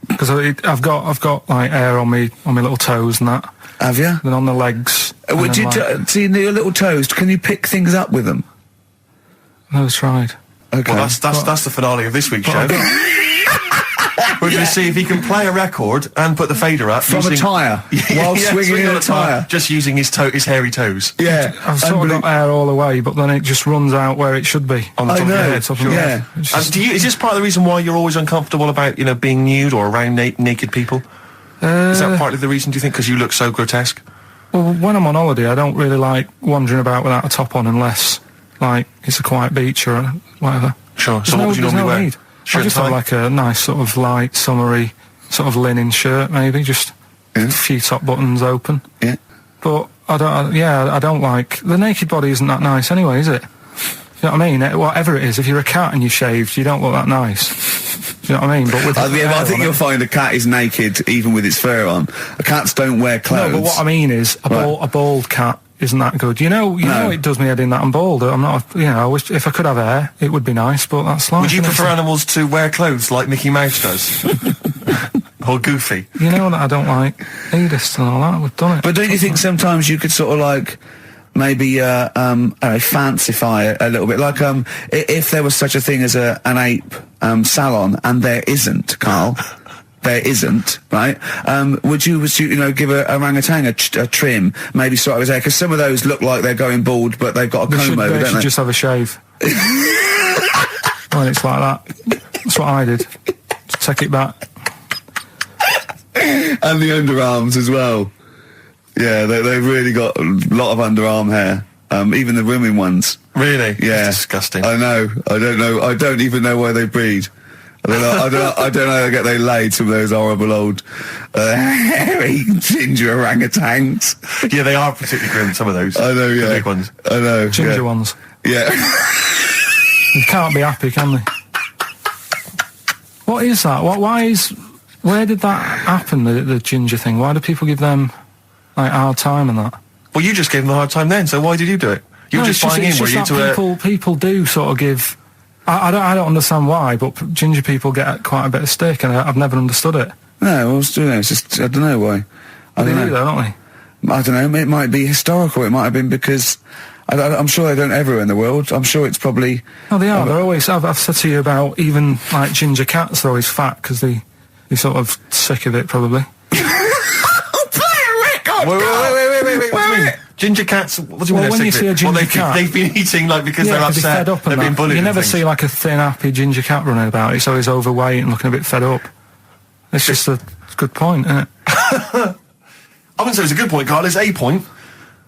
Because I've got like hair on me little toes and that. Have you? Then on the legs. Would you see your little toes? Can you pick things up with them? Never tried. Okay. Well, that's the finale of this week's show. We're going to see if he can play a record and put the fader up from a tyre while swinging in a tyre, just using his hairy toes. Yeah, I've sort of got hair all the way, but then it just runs out where it should be on the top of your head. Sure. Yeah. And is this part of the reason why you're always uncomfortable about, you know, being nude or around naked people? Is that partly the reason, do you think, because you look so grotesque? Well, when I'm on holiday, I don't really like wandering about without a top on unless, like, it's a quiet beach or whatever. Sure. So what would you normally wear? I just have like a nice sort of light, summery, sort of linen shirt, maybe, just a few top buttons open. Yeah. But I don't like, the naked body isn't that nice anyway, is it? You know what I mean? Whatever it is, if you're a cat and you're shaved, you don't look that nice. Do you know what I mean? But with I think you'll find a cat is naked even with its fur on. Cats don't wear clothes. No, but what I mean is, a bald cat isn't that good. You know, it does me head in that I'm bald. I'm not, you know, I wish if I could have hair, it would be nice, but that's life. Would you prefer animals to wear clothes like Mickey Mouse does? Or Goofy? You know that I don't like nudist and all that, we've done it. But don't you think sometimes you could sort of like, maybe, fancify it a little bit? Like, if there was such a thing as an ape, salon, and there isn't, Carl, there isn't, right? Would you know, give a orangutan a trim, maybe sort of his hair? Because some of those look like they're going bald, but they've got a comb over, don't they? They should just have a shave. Well, it's like that. That's what I did. Just take it back. And the underarms as well. Yeah, they've really got a lot of underarm hair. Even the women ones. Really? Yeah. That's disgusting. I know. I don't know. I don't even know why they breed. I don't know how they laid some of those horrible old, hairy ginger orangutans. Yeah, they are particularly grim, some of those. I know, yeah. The big ones. I know. Ginger ones. Yeah. You can't be happy, can they? What is that? Where did that happen, the ginger thing? Why do people give them, like, a hard time and that? Well, you just gave them a hard time then, so why did you do it? You were just buying in, were you, to people do sort of give... I don't understand why, but ginger people get quite a bit of stick, and I've never understood it. No, well, it's just, I don't know why. They do, though, don't they? I don't know, it might be historical, it might have been because... I'm sure they don't everywhere in the world. I'm sure it's probably... Oh, they are. They're always... I've said to you about even, like, ginger cats, they're always fat, because they're sort of sick of it, probably. Play a record! Wait. Ginger cats, what do you mean? Well, when you see a ginger cat... They've been eating, like, because they're upset, they've been bullied. You never see, like, a thin, happy ginger cat running about. It's always overweight and looking a bit fed up. It's just a good point, isn't it? I wouldn't say it's a good point, Carl. It's a point.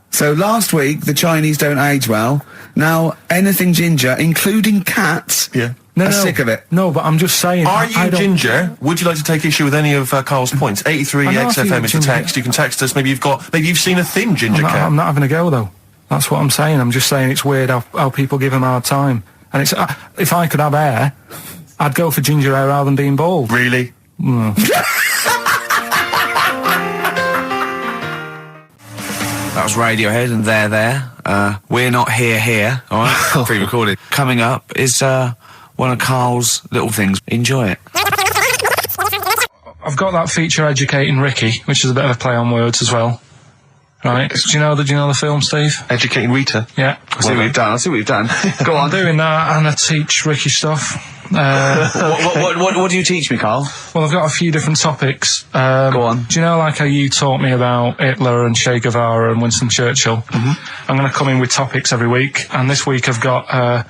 So last week, the Chinese don't age well. Now, anything ginger, including cats, are sick of it. No, but I'm just saying... Are you ginger? Would you like to take issue with any of Carl's points? 83 XFM is the text. You can text us. Maybe you've seen a thin ginger cat. I'm not having a go, though. That's what I'm saying. I'm just saying it's weird how people give him a hard time. And it's if I could have hair, I'd go for ginger hair rather than being bald. Really? That was Radiohead and They're There. We're Not Here, alright? Pre-recorded. Coming up is one of Carl's little things. Enjoy it. I've got that feature Educating Ricky, which is a bit of a play on words as well. Right. Do you know the film, Steve? Educating Rita? Yeah. I see what you've done. Go on. I'm doing that, and I teach Ricky stuff. What do you teach me, Carl? Well, I've got a few different topics. Go on. Do you know, like how you taught me about Hitler and Che Guevara and Winston Churchill? Mm-hmm. I'm going to come in with topics every week, and this week I've got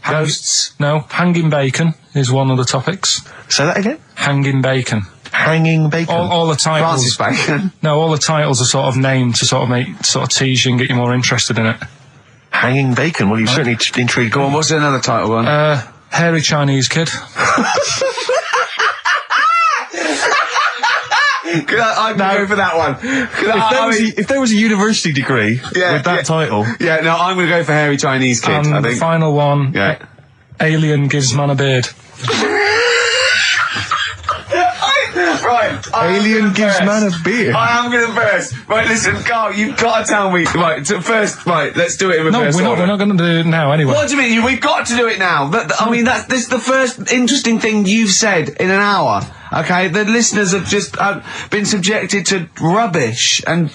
ghosts. Hanging bacon is one of the topics. Say that again. Hanging bacon. Hanging bacon. All the titles. Francis Bacon. No, all the titles are sort of named to sort of tease you and get you more interested in it. Hanging bacon. Well, you've certainly intrigued. Go on. What's another title one? Hairy Chinese kid. I'd go for that one. If there was a university degree with that title. Yeah, no, I'm going to go for hairy Chinese kid, I think. The final one. Yeah. Alien gives man a beard. Right. Alien gives man a beard. I am going to burst. Right, listen, Carl, you've got to tell me. Right, first, let's do it in reverse. No, we're not going to do it now anyway. What do you mean? We've got to do it now. This is the first interesting thing you've said in an hour. Okay, the listeners have just been subjected to rubbish and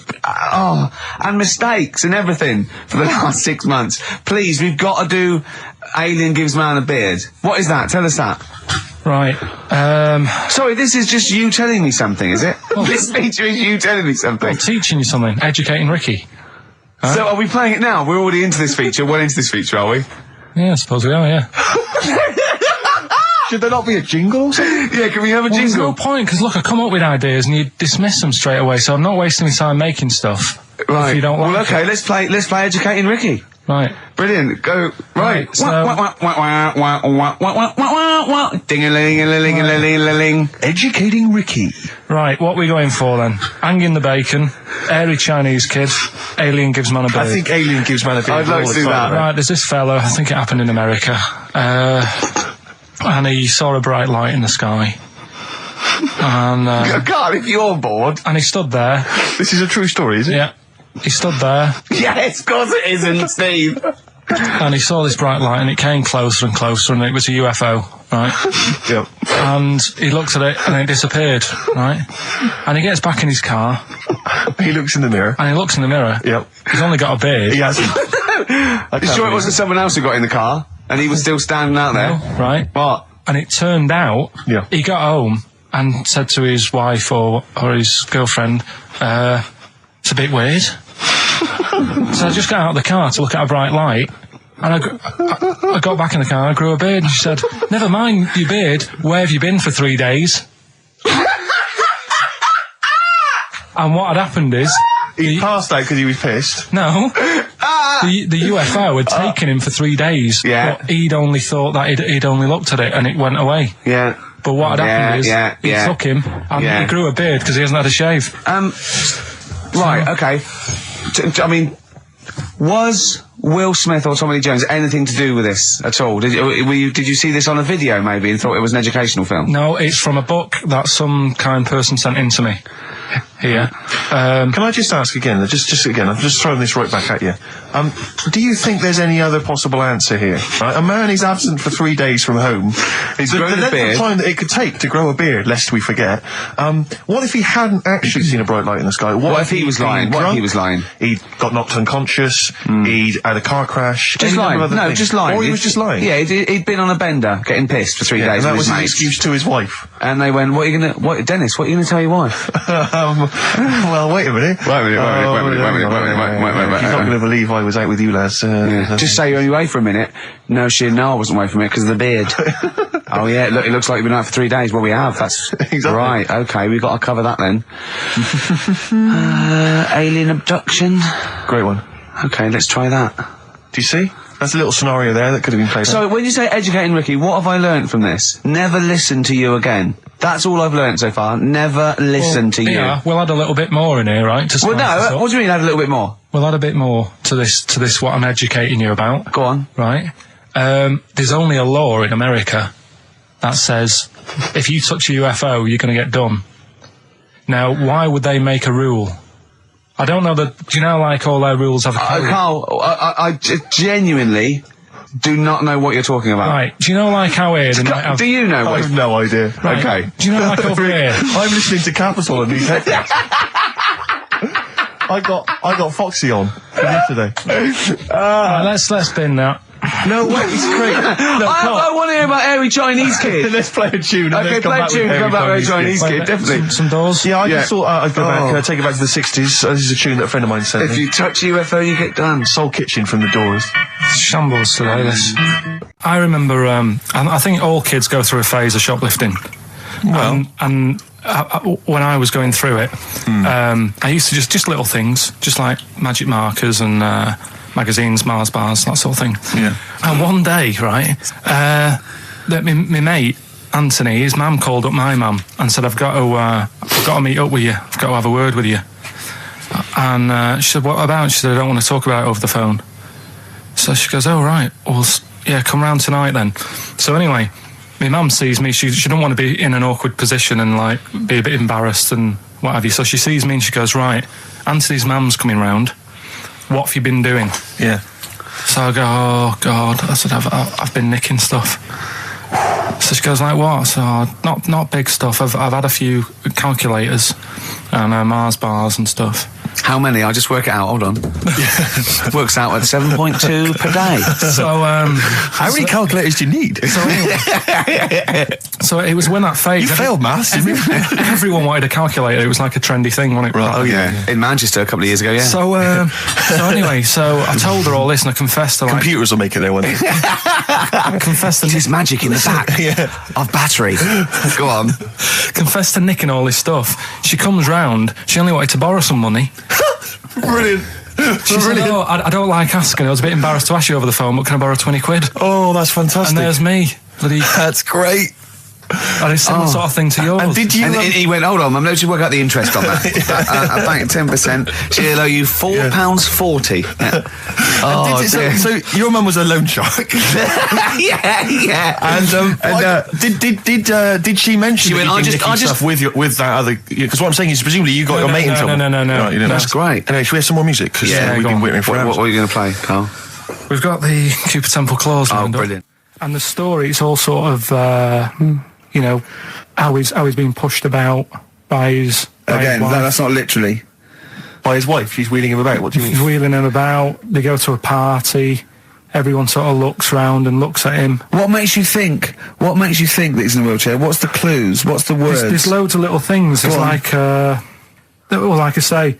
mistakes and everything for the last 6 months. Please, we've got to do Alien gives man a beard. What is that? Tell us that. Right. Sorry, this is just you telling me something, is it? This feature is you telling me something. I'm teaching you something. Educating Ricky. Huh? So are we playing it now? We're already into this feature. Well into this feature, are we? Yeah, I suppose we are, yeah. Should there not be a jingle or something? Yeah, can we have a jingle? There's no point, because look, I come up with ideas and you dismiss them straight away, so I'm not wasting my time making stuff. Right. If you don't like well, okay, it. let's play Educating Ricky. Right. Brilliant. Go. Right. So Ding-a-ling-a-ling-a-ling-a-ling. Educating Ricky. Right, what are we going for then? Hanging the bacon, hairy Chinese kid, Alien gives man a beard. I think Alien gives man a beard. I'd like to do that. Right, there's this fella, I think it happened in America, and he saw a bright light in the sky. And God, if you're bored. And he stood there. This is a true story, is it? Yeah. He stood there. Yes, of course it isn't, Steve. And he saw this bright light, and it came closer and closer, and it was a UFO, right? Yep. And he looked at it, and it disappeared, right? And he gets back in his car. He looks in the mirror. And he looks in the mirror. Yep. He's only got a beard. He hasn't. You sure it wasn't someone else who got in the car, and he was still standing out there? No, right. What? And it turned out, he got home and said to his wife or his girlfriend, it's a bit weird. So I just got out of the car to look at a bright light, and I got back in the car, I grew a beard, and she said, never mind your beard, where have you been for 3 days? And what had happened is... He passed out because he was pissed? No. The UFO had taken him for 3 days. Yeah. But he'd only thought that he'd only looked at it, and it went away. Yeah. But what had happened is, he took him, and he grew a beard because he hasn't had a shave. Right, okay. I mean, was Will Smith or Tommy Lee Jones anything to do with this at all? Did you see this on a video maybe and thought it was an educational film? No, it's from a book that some kind person sent in to me. Here. Can I just ask again, just again, I'm just throwing this right back at you. Do you think there's any other possible answer here? Right? A man is absent for 3 days from home. He's grown a beard. The time that it could take to grow a beard, lest we forget. What if he hadn't actually seen a bright light in the sky? What if he was lying? What if he was lying? He'd got knocked unconscious, he'd had a car crash. Just lying. No, just lying. Or he was just lying. Yeah, he'd been on a bender, getting pissed for 3 days and that with was his an mates. excuse to his wife. And they went, Dennis, what are you going to tell your wife? Well, wait a minute. Wait a minute. You're not going to believe I was out with you, lads. Just say you're only away for a minute. No, I wasn't away from it because of the beard. Oh yeah, look, it looks like you've been out for 3 days. Well, we have. That's exactly right. Okay, we've got to cover that then. Alien abduction. Great one. Okay, let's try that. Do you see? That's a little scenario there that could have been played. So, when you say educating Ricky, what have I learnt from this? Never listen to you again. That's all I've learnt so far. Never listen to you. Yeah, we'll add a little bit more in here, right? Well, no, what do you mean add a little bit more? We'll add a bit more to this what I'm educating you about. Go on. Right? There's only a law in America that says if you touch a UFO, you're going to get done. Now, why would they make a rule? I don't know that. Do you know, like, all their rules have a code? Carl, I genuinely do not know what you're talking about. Right. Do you know, like, how here they might have... Do you know? I have no idea. Right. Okay. Do you know, like, over here? I'm listening to Capital and these headphones. I got Foxy on from yesterday. Right, let's bin that. No, wait, it's great. No, I want to hear about Airy Chinese Kid. Let's play a tune. Okay, play a tune. Come back with Chinese Kid, definitely. Some doors. Yeah, I just thought I'd go back, take it back to the 60s. This is a tune that a friend of mine sent me. If you touch UFO, you get done. Soul Kitchen from the Doors. Shambles today, this. I remember, I think all kids go through a phase of shoplifting. Well. And when I was going through it, I used to just little things, just like magic markers and magazines, Mars bars, that sort of thing. Yeah. And one day, right, my mate Anthony, his mum called up my mum and said, I've got to meet up with you. I've got to have a word with you. And she said, what about? She said, I don't want to talk about it over the phone. So she goes, oh right, well, yeah, come round tonight then. So anyway, my mum sees me. She don't want to be in an awkward position and like be a bit embarrassed and what have you. So she sees me and she goes, right, Anthony's mum's coming round. What have you been doing? Yeah. So I go, oh God. I said, I've been nicking stuff. So she goes, like what? So not big stuff. I've had a few calculators and Mars bars and stuff. How many? I'll just work it out. Hold on. Works out at 7.2 per day. So, how many calculators do you need? So it was when that phase. You failed maths, didn't you? Everyone wanted a calculator. It was like a trendy thing, wasn't it? Right. Oh yeah. In Manchester a couple of years ago. Yeah. So anyway, so I told her all this and I confessed to like. Computers will make it there one day. I confessed to there's magic in the back of battery. Go on. Confessed to nicking all this stuff. She comes round. She only wanted to borrow some money. Brilliant. She said, oh, I don't like asking. I was a bit embarrassed to ask you over the phone, but can I borrow 20 quid? Oh, that's fantastic. And there's me. That's great. And it's similar sort of thing to yours. And did you? And he went, hold on, I'm going to work out the interest on that. I bank 10%. She'll owe you £4.40. Oh, so your mum was a loan shark. yeah. And did she mention? She went, I just stuff with that other? Because what I'm saying is, presumably you got your mate in trouble. No. Right, that's great. Anyway, should we have some more music? Because we've been waiting for hours. What are you going to play, Carl? We've got the Cooper Temple Clause. Oh, brilliant. And the story, it's all sort of, you know, how he's being pushed about by his wife. That's not literally. By his wife, she's wheeling him about. What do you mean? She's wheeling him about. They go to a party. Everyone sort of looks round and looks at him. What makes you think that he's in a wheelchair? What's the clues? What's the words? There's loads of little things. It's like, well, like I say,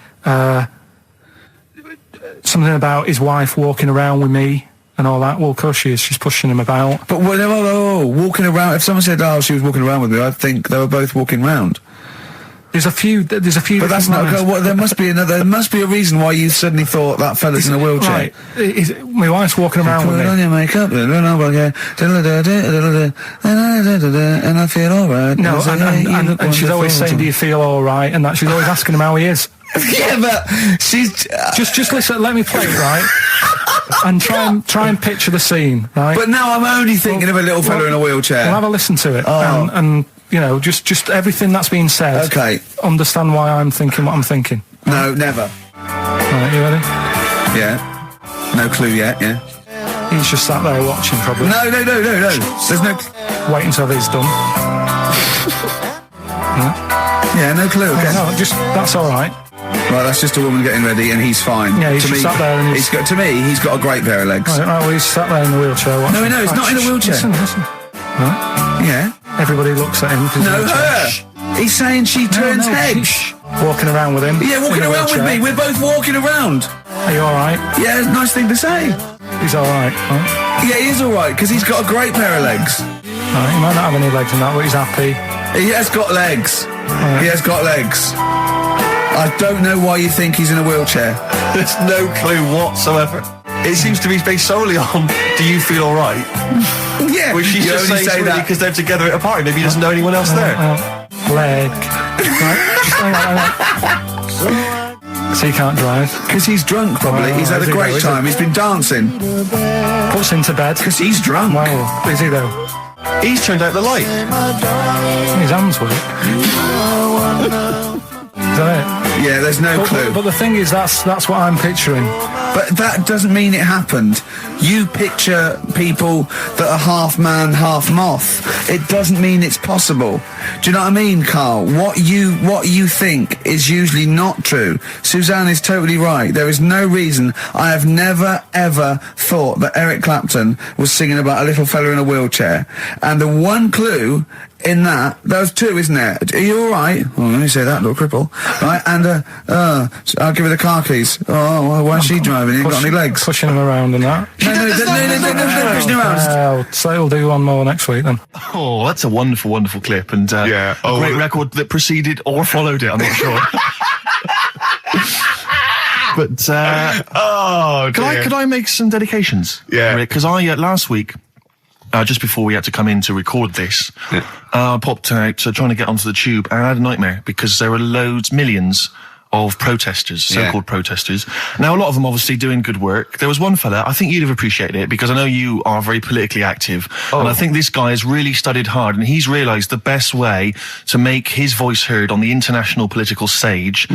something about his wife walking around with me. And all that. Well, of course she is. She's pushing him about. But walking around. If someone said, "Oh, she was walking around with me," I'd think they were both walking round. There's a few. But that's not. There must be another. There must be a reason why you suddenly thought that fella's in a wheelchair. Right. My wife's walking around with me. Put on your makeup, and I feel all right. No, and she's always saying, "Do you feel all right?" And that she's always asking him how he is. Yeah, but she's just listen. Let me play it, right? And try and picture the scene, right? But now I'm only thinking of a little fella in a wheelchair. Well, have a listen to it, and you know, just everything that's been said. Okay. Understand why I'm thinking what I'm thinking. No, never. Right, you ready? Yeah. No clue yet. Yeah. He's just sat there watching, probably. No. There's no. Wait until he's done. Right? Yeah, no clue. Okay. No, that's all right. Right, that's just a woman getting ready, and he's fine. Yeah, he's just sat there, and he's got a great pair of legs. Right, well, he's sat there in the wheelchair. No, he's not in a wheelchair. Listen. Right? Yeah. Everybody looks at him. No, her. He's saying she turns heads. Walking around with him. Yeah, walking around with me. We're both walking around. Are you all right? Yeah, it's a nice thing to say. He's all right. Right? Yeah, he is all right because he's got a great pair of legs. Right, he might not have any legs and that, but he's happy. He has got legs. He has got legs. I don't know why you think he's in a wheelchair. There's no clue whatsoever. It seems to be based solely on, do you feel alright? Yeah. Which she's just saying really that because they're together at a party. Maybe he doesn't know anyone else there. Leg. So he can't drive. Because he's drunk, probably. He's had a great time. He's been dancing. Puts him to bed. Because he's drunk. Wow. Is he, though? He's turned out the light. His hands work. Is that it? Yeah, there's no clue. But the thing is, that's what I'm picturing. But that doesn't mean it happened. You picture people that are half man, half moth. It doesn't mean it's possible. Do you know what I mean, Carl? What you think is usually not true. Suzanne is totally right. There is no reason. I have never, ever thought that Eric Clapton was singing about a little fella in a wheelchair. And the one clue in that, there's two, isn't there? Are you alright? Oh, let me say that, little cripple. Right, and, I'll give her the car keys. Oh, well, why is she driving? He ain't got any legs. Pushing him around and that. No, pushing him around. So he'll do one more next week then. Oh, that's a wonderful, wonderful clip, and a great record that preceded or followed it, I'm not sure. But, could I make some dedications? Yeah. Because I, last week, just before we had to come in to record this, I popped out trying to get onto the tube, and I had a nightmare because there were millions of protesters, so-called protesters. Now, a lot of them obviously doing good work. There was one fella, I think you'd have appreciated it, because I know you are very politically active, and I think this guy has really studied hard, and he's realised the best way to make his voice heard on the international political stage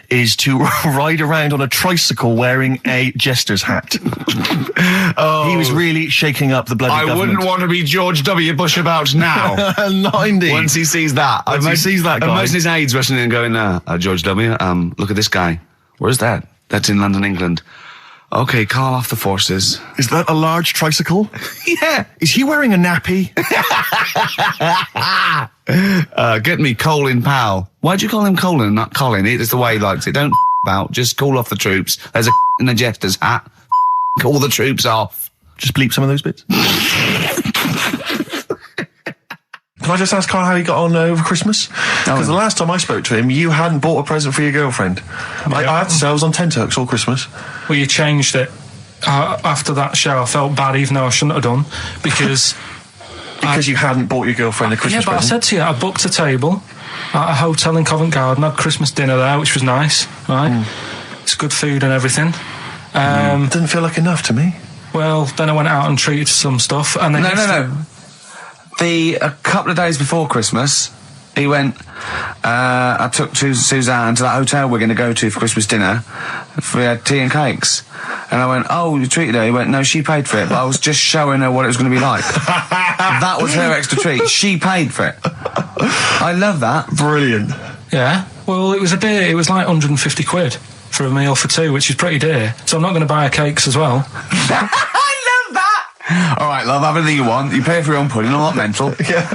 is to ride around on a tricycle wearing a jester's hat. He was really shaking up the bloody government. I wouldn't want to be George W. Bush about now. Not indeed. Once he sees that. Once he sees that guy. Imagine his aides rushing in and going, George W., look at this guy. Where's that? That's in London, England. Okay, call off the forces. Is that a large tricycle? Yeah. Is he wearing a nappy? Get me Colin Powell. Why'd you call him Colin, not Colin? It's the way he likes it. Don't about. Just call off the troops. There's a in a jester's hat. Call the troops off. Just bleep some of those bits. Can I just ask Carl how he got on over Christmas? Because the last time I spoke to him, you hadn't bought a present for your girlfriend. I had to say I was on tenterhooks all Christmas. Well, you changed it. After that show, I felt bad, even though I shouldn't have done, because... because you hadn't bought your girlfriend a Christmas present? Yeah, but I said to you, I booked a table at a hotel in Covent Garden, had Christmas dinner there, which was nice, right? It's good food and everything. Didn't feel like enough to me. Well, then I went out and treated some stuff, and then... No. A couple of days before Christmas, he went, I took Suzanne to that hotel we're going to go to for Christmas dinner. We had tea and cakes. And I went, oh, you treated her? He went, no, she paid for it, but I was just showing her what it was going to be like. That was her extra treat. She paid for it. I love that. Brilliant. Yeah. Well, it was a dear. It was like 150 quid for a meal for two, which is pretty dear. So I'm not going to buy her cakes as well. All right, love, have anything you want. You pay for your own pudding. I'm not mental. Yeah.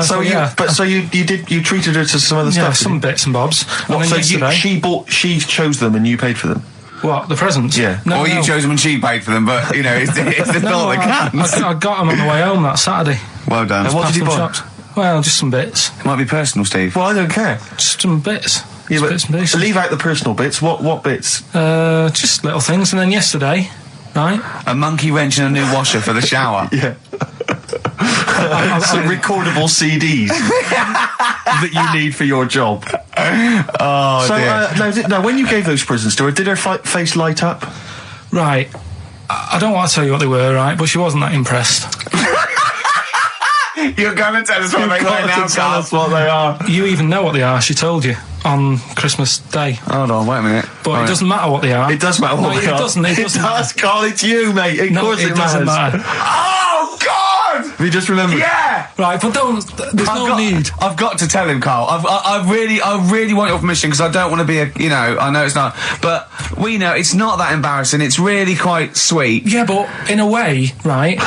So you treated her to some other stuff. Yeah, some bits and bobs. What, so she chose them and you paid for them? What, the presents? Yeah. No, you chose them and she paid for them, but you know, it's the thought that counts. I got them on the way home that Saturday. Well done. And what did you buy? Shops. Well, just some bits. It might be personal, Steve. Well, I don't care. Just some bits. Yeah, but bits and pieces. Leave out the personal bits. What bits? Just little things. And then yesterday, right? A monkey wrench and a new washer for the shower. Yeah. Some recordable CDs that you need for your job. Oh, dear. Now, when you gave those presents to her, did her face light up? Right. I don't want to tell you what they were, right? But she wasn't that impressed. You're going to tell us what they were now, tell us what they are. You even know what they are, she told you, on Christmas Day. Hold on, wait a minute. But it doesn't matter what they are. It does matter what they are. It doesn't. It does, Carl, it's you, mate. Of course it doesn't matter. Oh, God! Have you just remembered? Yeah! Right, but there's no need. I've got to tell him, Carl. I really want your permission, because I don't want to be I know it's not, but we know it's not that embarrassing. It's really quite sweet. Yeah, but in a way, right,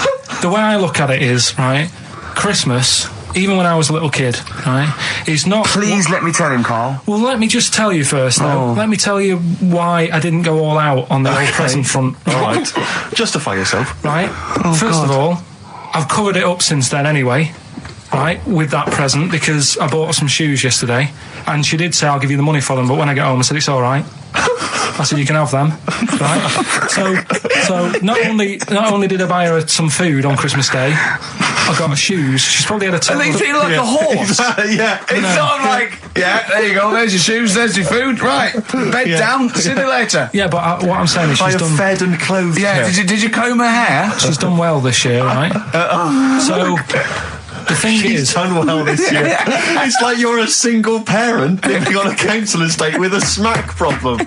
the way I look at it is, right, Christmas, even when I was a little kid, right, is not... Please let me tell him, Carl. Well, let me just tell you first, though. Let me tell you why I didn't go all out on the old present front. All right. Justify yourself. Right. First of all, I've covered it up since then anyway, right, with that present, because I bought her some shoes yesterday, and she did say, I'll give you the money for them, but when I get home I said, it's alright. I said, you can have them, right? So not only did I buy her some food on Christmas Day, I got her shoes. She's probably had a total... And they feel like a horse. Yeah. It's sort of like, yeah, there you go, there's your shoes, there's your food, right, bed down, see you later. Yeah, but what I'm saying is she's done... fed and clothed. Yeah, did you comb her hair? She's done well this year, right? So... The thing is, done well this year. It's like you're a single parent living on a council estate with a smack problem,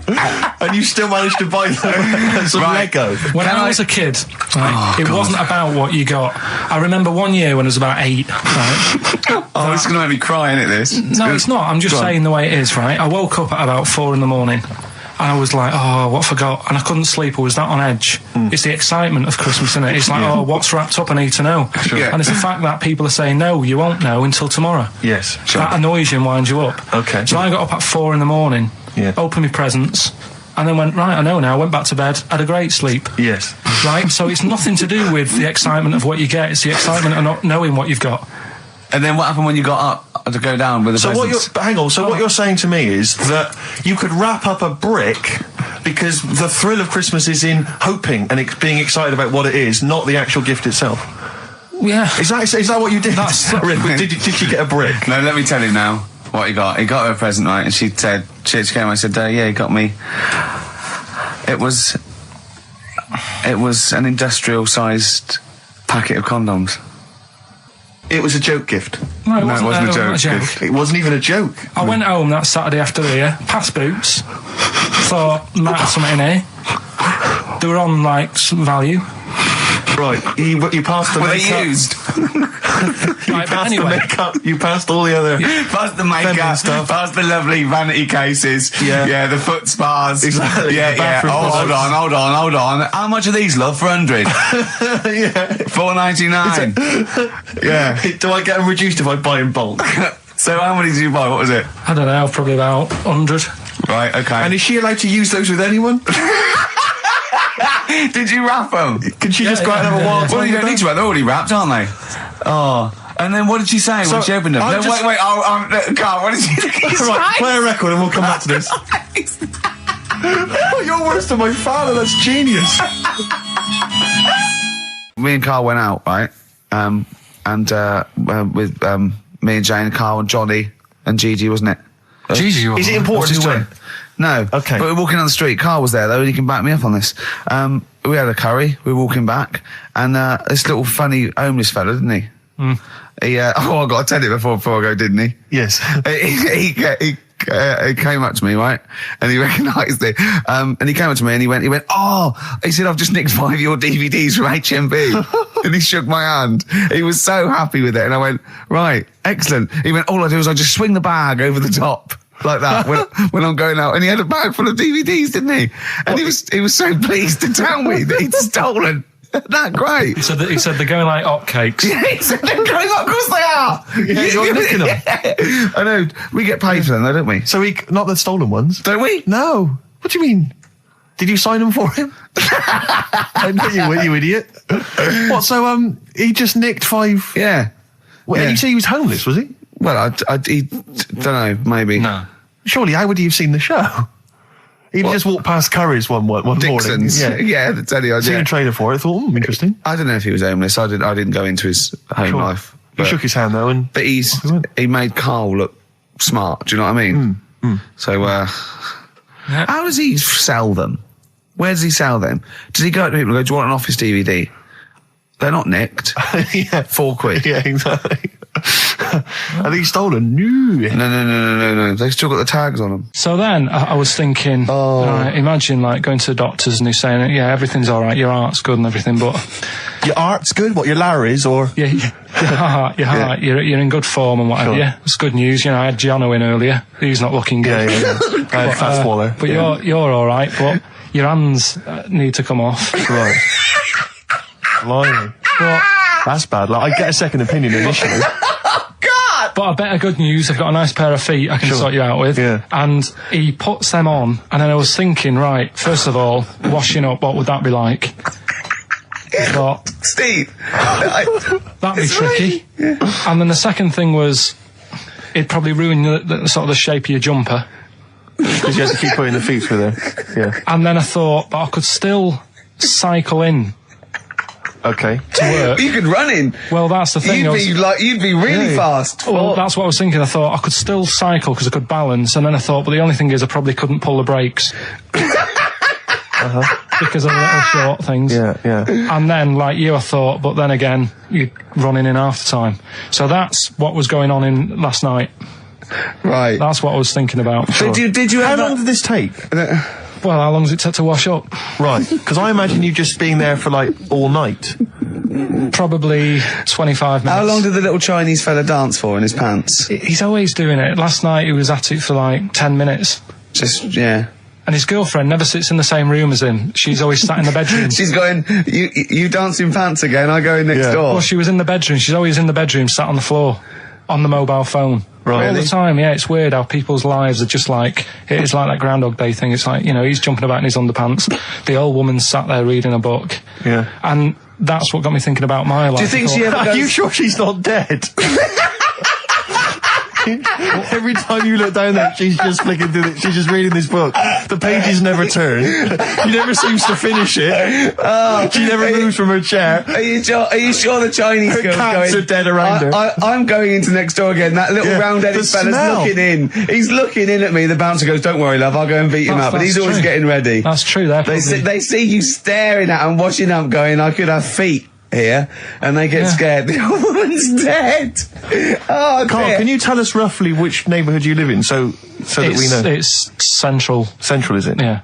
and you still managed to buy them some Lego. When I was a kid, it wasn't about what you got. I remember one year when I was about 8. Right? Oh, it's going to make me cry, isn't it? This? No, it's not. I'm just saying the way it is. Right? I woke up at about 4 in the morning. And I was like, oh, what I forgot? And I couldn't sleep. I was that on edge. It's the excitement of Christmas, isn't it? It's like, oh, what's wrapped up? I need to know. Sure. Yeah. And it's the fact that people are saying, no, you won't know until tomorrow. Yes. Sure. That annoys you and winds you up. Okay. So I got up at 4 in the morning, opened my presents, and then went, right, I know now, went back to bed, had a great sleep. Yes. Right? So it's nothing to do with the excitement of what you get. It's the excitement of not knowing what you've got. And then what happened when you got up to go down with the presents? What you're saying to me is that you could wrap up a brick because the thrill of Christmas is in hoping and being excited about what it is, not the actual gift itself. Yeah. Is that what you did? Did you get a brick? No, let me tell you now what he got. He got her a present, right? And she said, she came and said, yeah, he got me. It was an industrial-sized packet of condoms. It was a joke gift. No, it wasn't a joke gift. It wasn't even a joke. I went home that Saturday after the year, past Boots, thought, might have something in here. They were on, like, some value. Right, you passed the makeup. Were they used? Right, but anyway. The makeup, you passed all the other... Past the makeup, stuff. past the lovely vanity cases. Yeah, the foot spas. Exactly. Yeah. Hold on. How much are these, love, for 100? Yeah. $4.99. Yeah. Do I get them reduced if I buy in bulk? So how many did you buy? What was it? I don't know, probably about 100. Right, okay. And is she allowed to use those with anyone? Did you wrap them? Can she just go out and have a wild time? Well, you don't need to wrap, they're already wrapped, aren't they? Oh. And then what did she say when she opened them? No, wait, Carl, what did she say? Right, play a record and we'll come back to this. You're worse than my father, that's genius. Me and Carl went out, right? With me and Jane, Carl and Johnny and Gigi, wasn't it? Gigi, is it important who went? No. Okay. But we were walking down the street. Carl was there, though, and he can back me up on this. We had a curry. We were walking back, and this little funny homeless fella, didn't he? Mm. He, I got to tell it before I go, didn't he? Yes. He came up to me, right? And he recognised it. And he came up to me and he went, he said, I've just nicked 5 of your DVDs from HMV. And he shook my hand. He was so happy with it. And I went, right, excellent. He went, all I do is I just swing the bag over the top. Like that when I'm going out, and he had a bag full of DVDs, didn't he? And he was so pleased to tell me that he'd stolen. That great. He said they're going like hotcakes. Yeah, he said they're going up. Of course they are. Yeah, you're nicking them. Yeah. I know. We get paid for them, though, don't we? So not the stolen ones, don't we? No. What do you mean? Did you sign them for him? I know you were, you idiot. What? So he just nicked 5. Yeah. Well, yeah. You say he was homeless, was he? Well, he don't know, maybe. No. Surely, how would he have seen the show? He'd just walked past Curry's one Dixon's. morning. Yeah, that's any idea. Seen a trailer for it. I thought, interesting. I don't know if he was homeless. I didn't go into his home life. He shook his hand though, but he made Carl look smart. Do you know what I mean? So, how does he sell them? Where does he sell them? Does he go up to people and go, "Do you want an Office DVD?" They're not nicked. Yeah, £4. Yeah, exactly. Are these stolen? No. They've still got the tags on them. So then I was thinking, imagine like going to the doctors and he's saying, yeah, everything's all right, your heart's good and everything, but your heart's good. What, your Larry's or your heart, you're in good form and whatever. Sure. Yeah, it's good news. You know, I had Jono in earlier. He's not looking good. Yeah. Fat swaller. But you're all right. But your hands need to come off. Right. Blimey. But that's bad. Like, I get a second opinion initially. God! But I better good news, I've got a nice pair of feet I can sort you out with. Yeah. And he puts them on, and then I was thinking, right, first of all, washing up, what would that be like? Thought, Steve, that'd be tricky. And then the second thing was, it'd probably ruin the sort of the shape of your jumper. Because you have to keep putting the feet through there. Yeah. And then I thought, but I could still cycle in. Okay. To work. You could run in. Well, that's the thing. You'd be really fast. Well, that's what I was thinking. I thought I could still cycle because I could balance, and then I thought, but the only thing is I probably couldn't pull the brakes. Because of the little short things. Yeah, yeah. And then, like you, I thought, but then again, you'd run in half the time. So that's what was going on in last night. Right. That's what I was thinking about. So did you? How long did this take? Well, how long does it take to wash up? Right, because I imagine you just being there for like all night. Probably 25 minutes. How long did the little Chinese fella dance for in his pants? He's always doing it. Last night he was at it for like 10 minutes. Yeah. And his girlfriend never sits in the same room as him. She's always sat in the bedroom. She's going, you dance in pants again, I go in next door. Well, she was in the bedroom. She's always in the bedroom, sat on the floor, on the mobile phone. Right. All the time, yeah. It's weird how people's lives are just like, it's like that Groundhog Day thing. It's like, he's jumping about in his underpants. The old woman's sat there reading a book. Yeah. And that's what got me thinking about my life. Do you think she ever goes... Are you sure she's not dead? Every time you look down there, she's just flicking through it. She's just reading this book. The pages never turn. She never seems to finish it. She never moves from her chair. Are you sure the Chinese her girl's cats going... are dead around her. I'm going into next door again. That little round-headed fella's looking in. He's looking in at me. The bouncer goes, "Don't worry, love, I'll go and beat him up." But he's always getting ready. That's true. They see you staring at him, washing up, going, "I could have feet here," and they get scared. The old woman's dead. Oh, Carl, can you tell us roughly which neighbourhood you live in, so that we know? It's central. Central, is it? Yeah.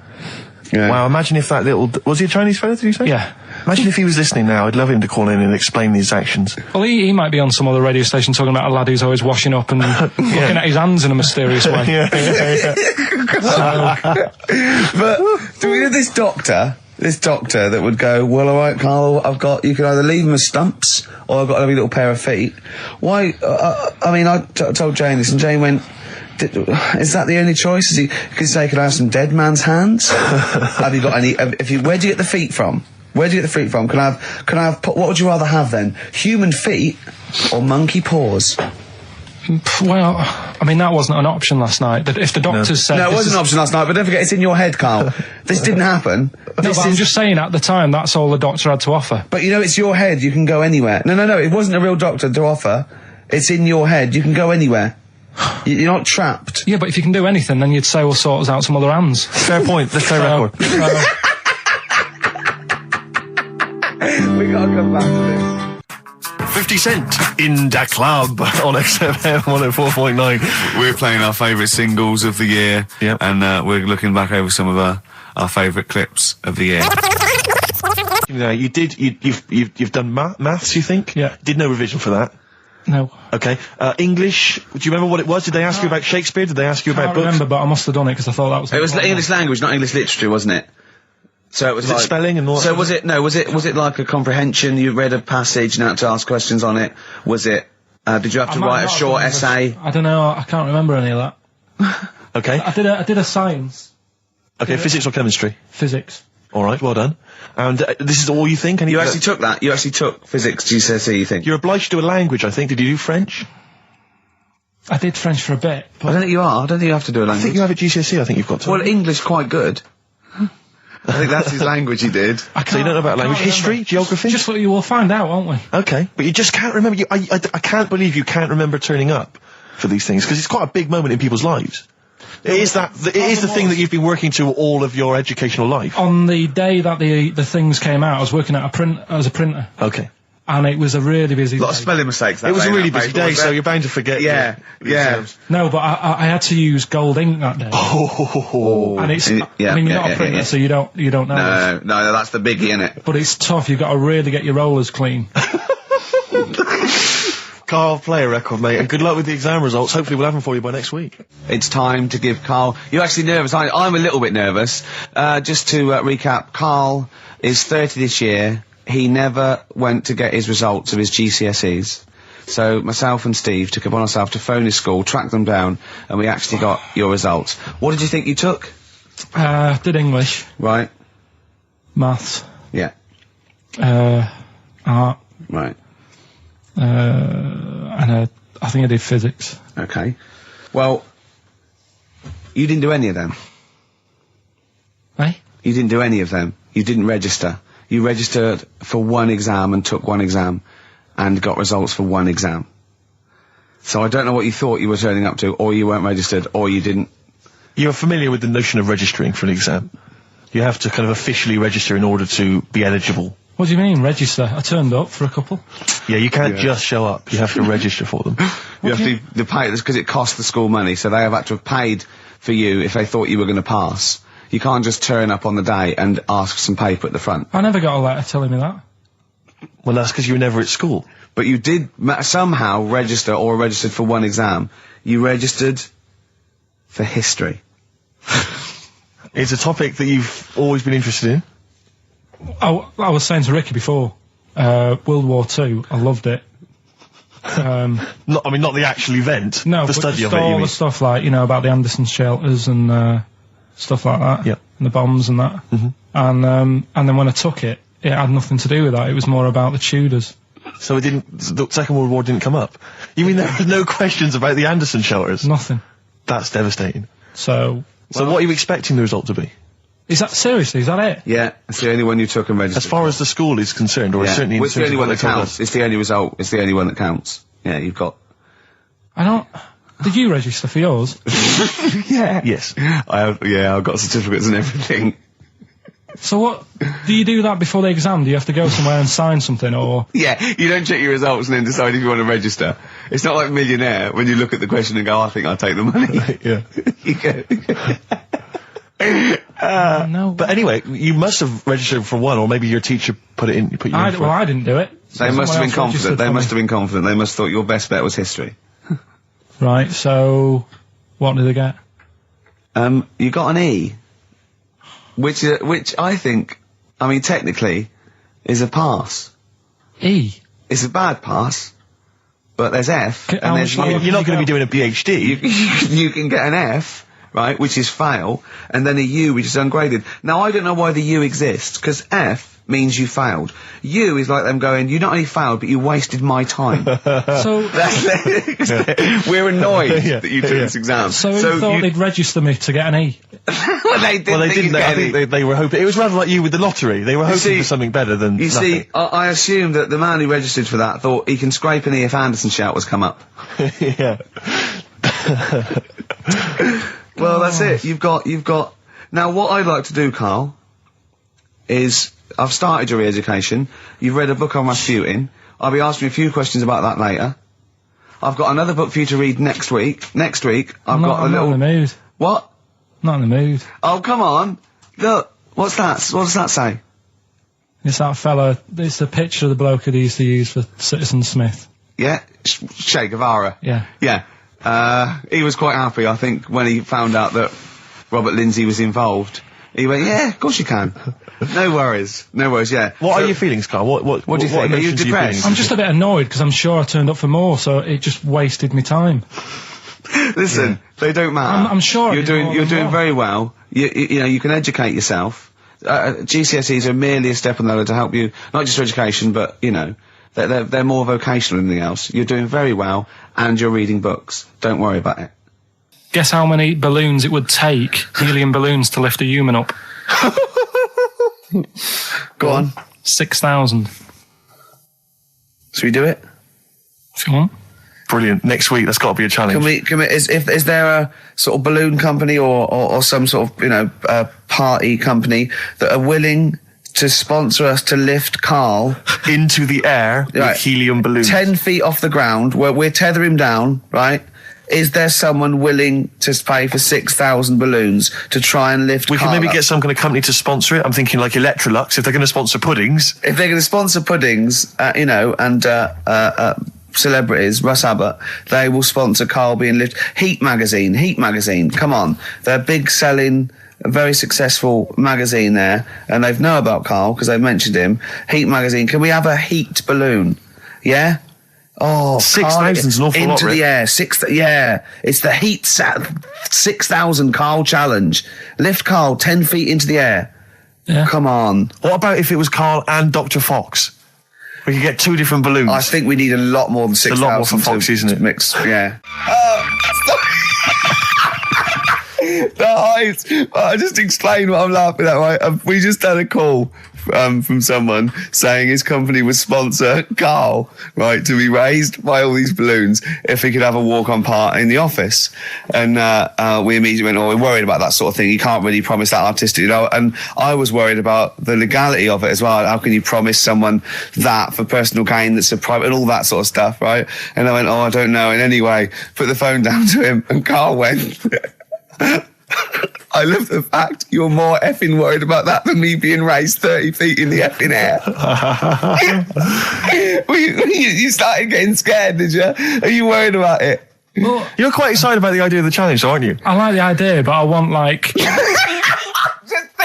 Wow, imagine if that little... Was he a Chinese fella, did you say? Yeah. Imagine if he was listening now. I'd love him to call in and explain his actions. Well, he might be on some other radio station talking about a lad who's always washing up and looking at his hands in a mysterious way. But do we know this doctor that would go, "Well, all right, Carl, you can either leave them as stumps, or I've got a lovely little pair of feet." Why? I told Jane this, and Jane went, "Is that the only choice?" Could you say, "Could I have some dead man's hands?" Have you got any? Where do you get the feet from? Where do you get the feet from? Can I have? What would you rather have then? Human feet or monkey paws? Well, I mean, that wasn't an option last night. If the doctors said... No, it wasn't an option last night, but don't forget, it's in your head, Carl. This didn't happen. I'm just saying, at the time, that's all the doctor had to offer. But it's your head, you can go anywhere. No, it wasn't a real doctor to offer. It's in your head, you can go anywhere. You're not trapped. Yeah, but if you can do anything, then you'd say, "We'll sort us out some other hands." Fair point, let's play record. We gotta come back to this. 50 Cent in Da Club on XFM 104.9. We're playing our favourite singles of the year, and we're looking back over some of our favourite clips of the year. You've done maths, you think? Yeah. Did no revision for that? No. Okay. English, do you remember what it was? Did they ask you about Shakespeare? Did they ask you about books? I remember, but I must have done it because I thought that was... It was English language, not English literature, wasn't it? So it was like... spelling and all that? So was it like a comprehension? You read a passage and had to ask questions on it? Was it, did you have to write a short essay? I don't know, I can't remember any of that. Okay. I did a science. Okay, physics or chemistry? Physics. Alright, well done. And this is all you think? You actually took that? You actually took physics GCSE, you think? You're obliged to do a language, I think. Did you do French? I did French for a bit. I don't think you are. I don't think you have to do a language. I think you have a GCSE, I think you've got to. Well, English quite good. I think that's his language he did. So you don't know about language? History? Geography? Just what you will find out, won't we? Okay. But you just can't remember. I can't believe you can't remember turning up for these things, because it's quite a big moment in people's lives. It is the thing that you've been working to all of your educational life. On the day that the things came out, I was working at as a printer. Okay. And it was a really busy day. A lot of spelling mistakes that It was day, a really busy day, so you're bound to forget. Yeah. No, but I had to use gold ink that day. Oh. And it's, I mean, you're not a printer, so you don't know. No, that's the biggie, innit? But it's tough, you've got to really get your rollers clean. Carl, play a record, mate, and good luck with the exam results. Hopefully we'll have them for you by next week. It's time to give Carl... You're actually nervous. I'm a little bit nervous. Just to recap, Carl is 30 this year. He never went to get his results of his GCSEs. So myself and Steve took it upon ourselves to phone his school, track them down, and we actually got your results. What did you think you took? Did English. Right. Maths. Yeah. Art. Right. And I think I did physics. Okay. Well, you didn't do any of them. Eh? You didn't do any of them. You didn't register. You registered for one exam and took one exam and got results for one exam. So I don't know what you thought you were turning up to, or you weren't registered, or you didn't. You're familiar with the notion of registering for an exam. You have to kind of officially register in order to be eligible. What do you mean, register? I turned up for a couple. Yeah, you can't just show up. You have to register for them. You have to pay this because it costs the school money, so they have had to have paid for you if they thought you were going to pass. You can't just turn up on the day and ask for some paper at the front. I never got a letter telling me that. Well, that's because you were never at school. But you did somehow register or registered for one exam. You registered for history. It's a topic that you've always been interested in. I was saying to Ricky before, World War II, I loved it. Not the actual event. No, the study of it. all the stuff like, about the Anderson shelters and stuff like that. Yeah. And the bombs and that. Mm-hmm. And then when I took it, it had nothing to do with that. It was more about the Tudors. So the Second World War didn't come up? You mean there were no questions about the Anderson shelters? Nothing. That's devastating. So what are you expecting the result to be? Is that it? Yeah, it's the only one you took and registered. As far as the school is concerned, or certainly it's the only one that counts. It's the only result. It's the only one that counts. Yeah, you've got. Did you register for yours? Yeah. Yes. I've got certificates and everything. So what, do you do that before the exam? Do you have to go somewhere and sign something, or? Yeah, you don't check your results and then decide if you want to register. It's not like Millionaire, when you look at the question and go, I think I'll take the money. Yeah. You go. No. But anyway, you must have registered for one, or maybe your teacher put you in for it. Well, I didn't do it. They must have been confident. They must have been confident. They must have thought your best bet was history. Right, so, what did they get? You got an E. Which I think, technically, is a pass. E? It's a bad pass, but there's F, and there's U. You're not going to be doing a PhD. You can get an F, right, which is fail, and then a U, which is ungraded. Now, I don't know why the U exists, because F means you failed. U is like them going, you not only failed, but you wasted my time. So we're annoyed that you took this exam. So you thought they'd register me to get an E? Well, they didn't. I think they were hoping. It was rather like you with the lottery. They were hoping for something better than nothing. See, I assume that the man who registered for that thought he can scrape an E if Anderson shouters come up. Yeah. Well, that's it. You've got. Now, what I'd like to do, Carl, is I've started your re-education. You've read a book on Rasputin. I'll be asking you a few questions about that later. I've got another book for you to read next week. Next week, I'm not in the mood. What? Not in the mood. Oh, come on. Look, what's that? What does that say? It's that fella, it's the picture of the bloke that he used to use for Citizen Smith. Yeah? Che Guevara. Yeah. Yeah. He was quite happy, I think, when he found out that Robert Lindsay was involved. He went, yeah, of course you can. No worries, yeah. What are your feelings, Carl? What do you think? Are you depressed? I'm just a bit annoyed because I'm sure I turned up for more, so it just wasted my time. Listen, they don't matter. I'm sure you're doing very well. You know, you can educate yourself. GCSEs are merely a step on the ladder to help you, not just for education, but, they're more vocational than anything else. You're doing very well, and you're reading books. Don't worry about it. Guess how many balloons it would take, helium balloons, to lift a human up? Go on. 6,000. Should we do it? If you want. Brilliant. Next week, that's got to be a challenge. Is there a sort of balloon company or some sort of, party company that are willing to sponsor us to lift Karl into the air with helium balloons? 10 feet off the ground, where we're tether him down, right? Is there someone willing to pay for 6,000 balloons to try and lift Karl? We can maybe get some kind of company to sponsor it. I'm thinking like Electrolux, if they're going to sponsor puddings. If they're going to sponsor puddings, and celebrities, Russ Abbott, they will sponsor Karl being lifted. Heat magazine, come on. They're big selling, very successful magazine there, and they know about Karl because they've mentioned him. Heat magazine, can we have a heat balloon? Yeah? Oh, 6,000's an awful lot, into the air. It's the heat 6,000 Karl challenge. Lift Karl 10 feet into the air. Yeah. Come on. What about if it was Karl and Dr. Fox? We could get 2 different balloons. I think we need a lot more than 6,000. It's a lot more for Fox, isn't it? Mix, yeah. The hives. I'll just explain what I'm laughing at, right? We just had a call from someone saying his company would sponsor Karl, right, to be raised by all these balloons if he could have a walk-on part in the office. And we immediately went, we're worried about that sort of thing. You can't really promise that artistic, and I was worried about the legality of it as well. How can you promise someone that for personal gain that's a private and all that sort of stuff, right? And I went, I don't know. And anyway, put the phone down to him, and Karl went... I love the fact you're more effing worried about that than me being raised 30 feet in the effing air. You started getting scared, did you? Are you worried about it? Well, you're quite excited about the idea of the challenge, aren't you? I like the idea, but I want, like...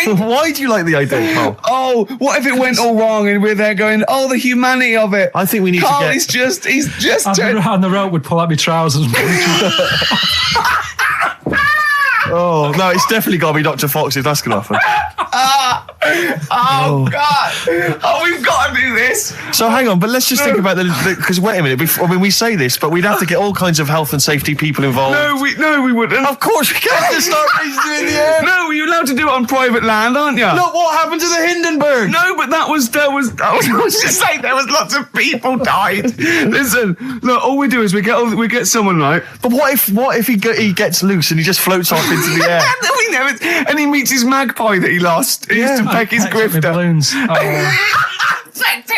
Why do you like the idea, Karl? What if it went all wrong and we're there going, the humanity of it? I think we need Karl, to get... he's just... And the rope would pull out my trousers. Oh, no, it's definitely got to be Dr. Fox if that's going to happen. God. We've got to do this. So hang on, but let's just think about because wait a minute, we say this, but we'd have to get all kinds of health and safety people involved. No, we wouldn't. Of course we can't just start raising it in the air. No, you're allowed to do it on private land, aren't you? Look what happened to the Hindenburg. No, but I was just saying there was lots of people died. Listen, look, all we do is we get someone, right? But what if he gets loose and he just floats off into the air? And he meets his magpie that he lost. He used to peck his grifter. Balloons.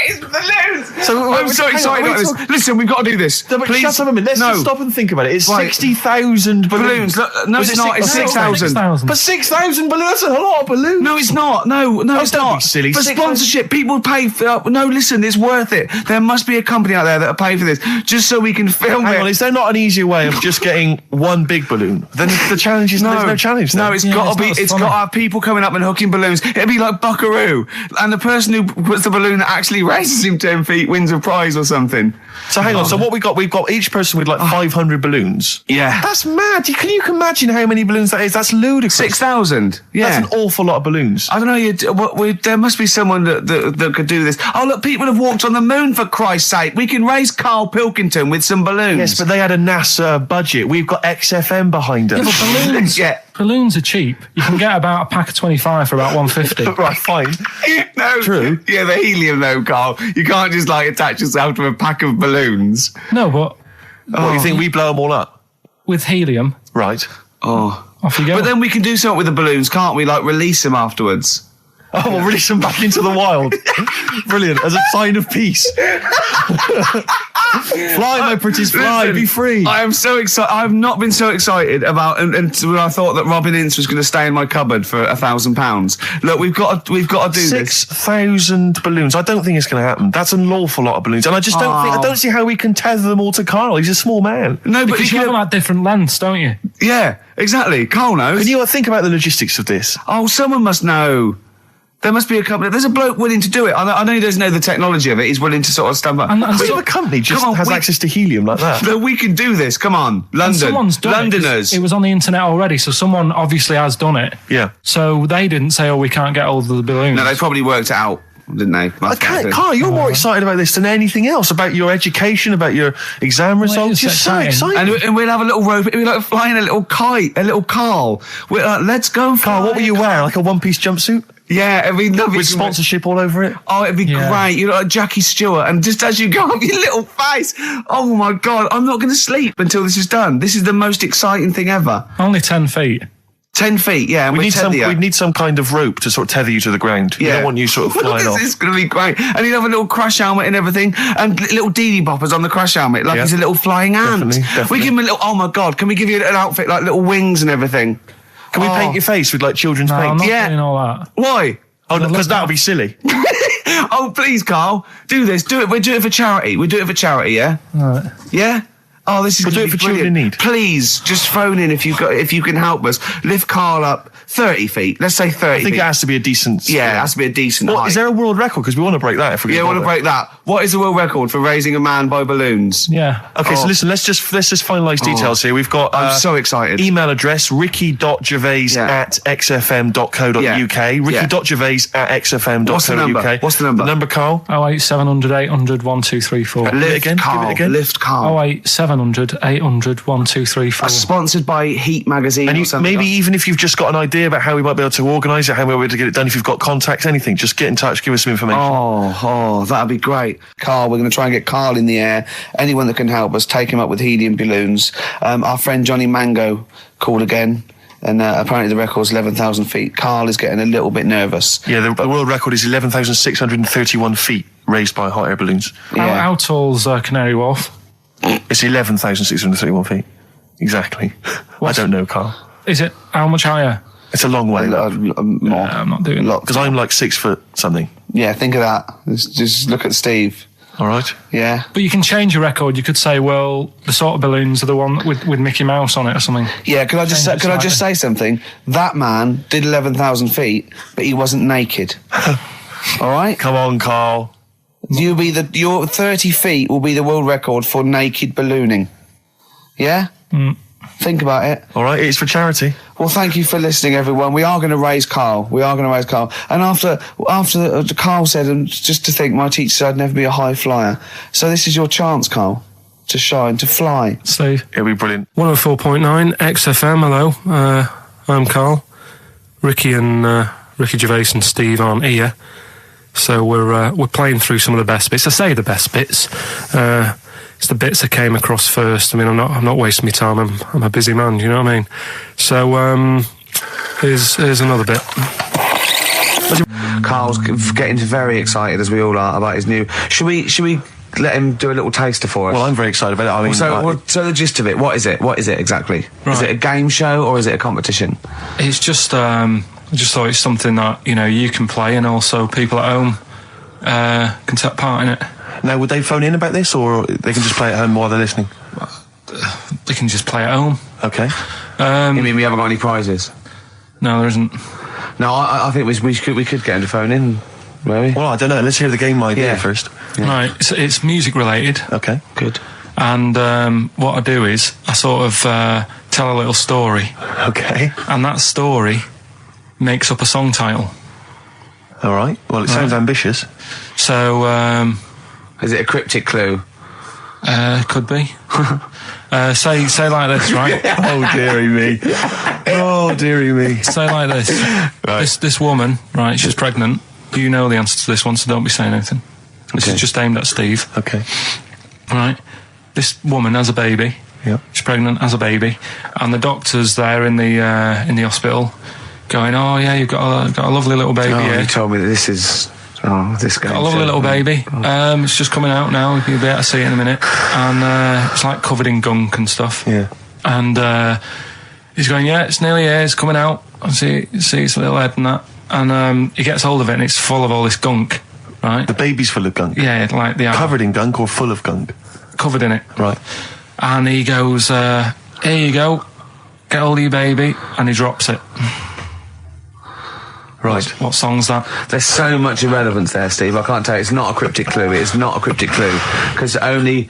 His balloons. So I'm so excited about this. Listen, we've got to do this. No, but please. Shut up a minute. Let's just stop and think about it. It's 60,000 balloons. No, it's not. It's 6,000. But 6,000 balloons. That's a lot of balloons. No, it's not. No, it's don't not. Be silly. For sponsorship, people pay for... no, listen, it's worth it. There must be a company out there that'll pay for this, just so we can film Hang it. on, is there not an easier way of just getting one big balloon? Then the challenge is... There's no challenge then. No, it's got to have people coming up and hooking balloons. It'd be like Buckaroo. And the person who puts the balloon that actually raises him 10 feet wins a prize or something. So hang on, so what we've got each person with like 500 balloons. Yeah. That's mad. Can you imagine how many balloons that is? That's ludicrous. 6,000. Yeah. That's an awful lot of balloons. I don't know, there must be someone that could do this. Oh, look, people have walked on the moon, for Christ's sake. We can raise Karl Pilkington with some balloons. Yes, but they had a NASA budget. We've got XFM behind us. Yeah, but balloons... Balloons are cheap. You can get about a pack of 25 for about 150. Right, fine. No. True. Yeah, the helium though, Karl. You can't just attach yourself to a pack of balloons. No, but... What, you think we blow them all up? With helium. Right. Off you go. But then we can do something with the balloons, can't we? Release them afterwards. We'll release them back into the wild. Brilliant. As a sign of peace. Fly, my pretties, fly. Listen, be free. I am so excited. I've not been so excited about when I thought that Robin Ince was going to stay in my cupboard for £1,000. Look, we've got to do 6,000 balloons. I don't think it's going to happen. That's an awful lot of balloons, and I just don't see how we can tether them all to Karl. He's a small man. No, but you have them at different lengths, don't you? Yeah, exactly. Karl knows. Can you think about the logistics of this? Someone must know. There must be a company. There's a bloke willing to do it. I know he doesn't know the technology of it. He's willing to sort of stump up. And the company just has access to helium like that. No, we can do this. Come on, London. Someone's done Londoners. It was on the internet already, so someone obviously has done it. Yeah. So they didn't say, we can't get all of the balloons. No, they probably worked it out, didn't they? Karl, you're more excited about this than anything else, about your education, about your exam results. You're so excited. And we'll have a little rope. We'll be flying a little kite, a little Karl. Let's go, Karl. What will you wear? Like a one-piece jumpsuit? Yeah, it'd be lovely. With sponsorship all over it? Oh, it'd be great. You look like Jackie Stewart, and just as you go up your little face, oh my God, I'm not going to sleep until this is done. This is the most exciting thing ever. Only 10 feet. 10 feet, yeah. And we need some kind of rope to sort of tether you to the ground. Yeah. We don't want you sort of flying off. This is going to be great. And he'd have a little crash helmet and everything, and little Dee boppers on the crash helmet, like he's a little flying ant. Definitely. We give him a little, oh my God, can we give you an outfit like little wings and everything? Can we paint your face with children's paint? I'm not doing all that. Why? Oh, because that would be silly. Oh, please, Karl, do this. Do it. We'll do it for charity. We'll do it for charity, yeah? All right. Yeah? Oh, this is We'll do it for children in need. Please, just phone in if you can help us. Lift Carl up 30 feet. Let's say 30 I think feet. it has to be a decent... Yeah, it has to be a decent height. Is there a world record? Because we want to break that if we Yeah, I want to break that. What is the world record for raising a man by balloons? Yeah. Okay, so listen, let's just finalise details here. We've got... I'm so excited. Email address, ricky.gervais@xfm.co.uk. Ricky.gervais@xfm.co.uk. What's the number? What's the number? The number, Carl? 08700 800 1234. Give it again. Lift Carl. 08700 800 1234. Sponsored by Heat Magazine. And or something maybe like even if you've just got an idea about how we might be able to organise it, how we might be able to get it done, if you've got contacts, anything, just get in touch, give us some information. Oh, that'd be great. Carl, we're going to try and get Carl in the air. Anyone that can help us, take him up with helium balloons. Our friend Johnny Mango called again. And apparently the record's 11,000 feet. Carl is getting a little bit nervous. Yeah, the world record is 11,631 feet raised by hot air balloons. Yeah. How tall's Canary Wharf? It's 11,631 feet. Exactly. I don't know, Carl. Is it? How much higher? It's a long way. More. I'm not doing that. Because I'm like 6 foot something. Yeah, think of that. Just look at Steve. All right. Yeah. But you can change your record. You could say, well, the sort of balloons are the one with Mickey Mouse on it or something. Yeah, could I just say something? That man did 11,000 feet, but he wasn't naked. All right? Come on, Carl. Your 30 feet will be the world record for naked ballooning. Yeah? Think about it. All right, it's for charity. Well, thank you for listening, everyone. We are going to raise Carl. And after Carl said, and just to think, my teacher said I'd never be a high flyer. So this is your chance, Carl, to shine, to fly. Steve. It'll be brilliant. 104.9 XFM. Hello, I'm Carl. Ricky Gervais and Steve aren't here, so we're playing through some of the best bits. I say the best bits. It's the bits that came across first. I mean, I'm not wasting my time. I'm a busy man. You know what I mean? So here's another bit. Carl's getting very excited, as we all are, about his new. Should we let him do a little taster for us? Well, I'm very excited about it. I mean, so the gist of it, what is it? What is it exactly? Right. Is it a game show or is it a competition? It's just I just thought it's something that you can play, and also people at home can take part in it. Now, would they phone in about this, or they can just play at home while they're listening? They can just play at home. Okay. You mean we haven't got any prizes? No, there isn't. No, I think we could get him to phone in, maybe. Well, I don't know. Let's hear the game idea first. Yeah. Right, it's music related. Okay, good. And what I do is I sort of tell a little story. Okay. And that story makes up a song title. All right. Well, it sounds ambitious. So, is it a cryptic clue? Could be. Say like this, right? Oh, dearie me. Oh, dearie me. Say like this. Right. This woman, right, she's pregnant. You know the answer to this one, so don't be saying anything. This is just aimed at Steve. Okay. Right. This woman has a baby. Yeah. She's pregnant, has a baby. And the doctor's there in the hospital going, oh, yeah, you've got a lovely little baby here. You told me that this is... Oh, this guy. Got a lovely little baby. It's just coming out now. You'll be able to see it in a minute. And it's like covered in gunk and stuff. Yeah. And he's going, yeah, it's nearly here. It's coming out. I see its little head and that. And he gets hold of it, and it's full of all this gunk. Right. The baby's full of gunk. Yeah, like the covered in gunk or full of gunk. Covered in it. Right. And he goes, here you go. Get hold of your baby, and he drops it. Right. What song's that? There's so much irrelevance there, Steve. I can't tell you. It's not a cryptic clue. It's not a cryptic clue. Because only...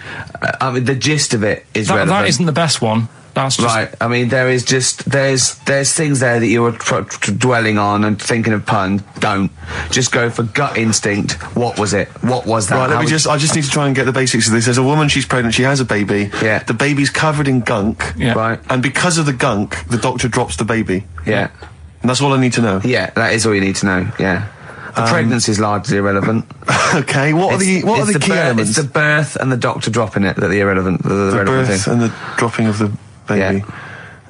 I mean, the gist of it is relevant. That isn't the best one. That's just... Right. I mean, there is just... There's things there that you were dwelling on and thinking of puns. Don't. Just go for gut instinct. What was it? What was that? Right, I just need to try and get the basics of this. There's a woman, she's pregnant, she has a baby. Yeah. The baby's covered in gunk. Yeah. Right. And because of the gunk, the doctor drops the baby. Yeah. And that's all I need to know. Yeah, that is all you need to know. Yeah, the pregnancy is largely irrelevant. Okay, what are the key elements? It's the birth and the doctor dropping it that are irrelevant. The relevant birth thing. And the dropping of the baby.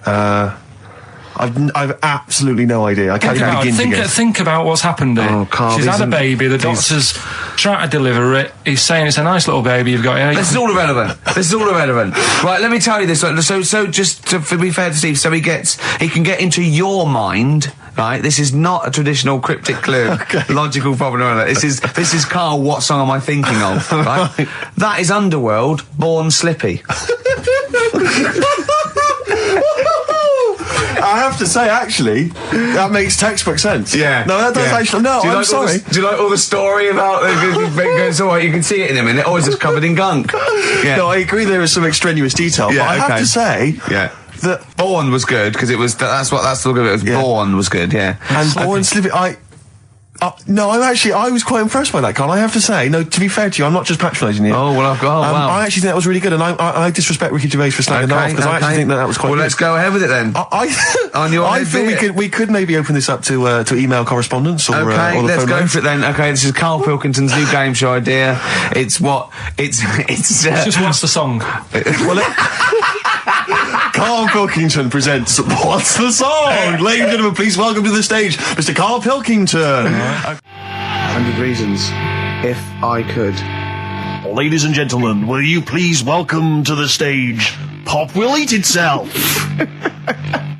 Yeah. I've absolutely no idea. I can't even begin to guess. Think about what's happened here. Oh, Carl, she's had a baby. The doctor's trying to deliver it. He's saying it's a nice little baby you've got here. This is all irrelevant. Right, let me tell you this. So just to be fair to Steve, so he can get into your mind, right? This is not a traditional cryptic clue, logical problem or other. This is Carl, what song am I thinking of, right? That is Underworld, Born Slippy. I have to say, actually, that makes textbook sense. Yeah. No, that does actually. No, I'm sorry. Do you like all the story about it's all right, you can see it in a minute, or is it covered in gunk? Yeah. No, I agree there is some extraneous detail, but I have to say... Yeah. That Born was good, because it was... That's the look of it. Was Born was good, yeah. And Born Slippy, no, I was quite impressed by that, Carl. I have to say, no, to be fair to you, I'm not just patronising you. Oh, well, wow. I actually think that was really good, and I disrespect Ricky Gervais for slagging that off, because I actually think that was quite good. Well, let's go ahead with it then. I feel we could maybe open this up to email correspondence or the phone let's go lines. for it then. Okay, this is Karl Pilkington's new game show idea. It's just what's the song? Carl Pilkington presents What's the Song? Ladies and gentlemen, please welcome to the stage, Mr. Karl Pilkington. 100 Reasons, If I Could. Ladies and gentlemen, will you please welcome to the stage Pop Will Eat Itself.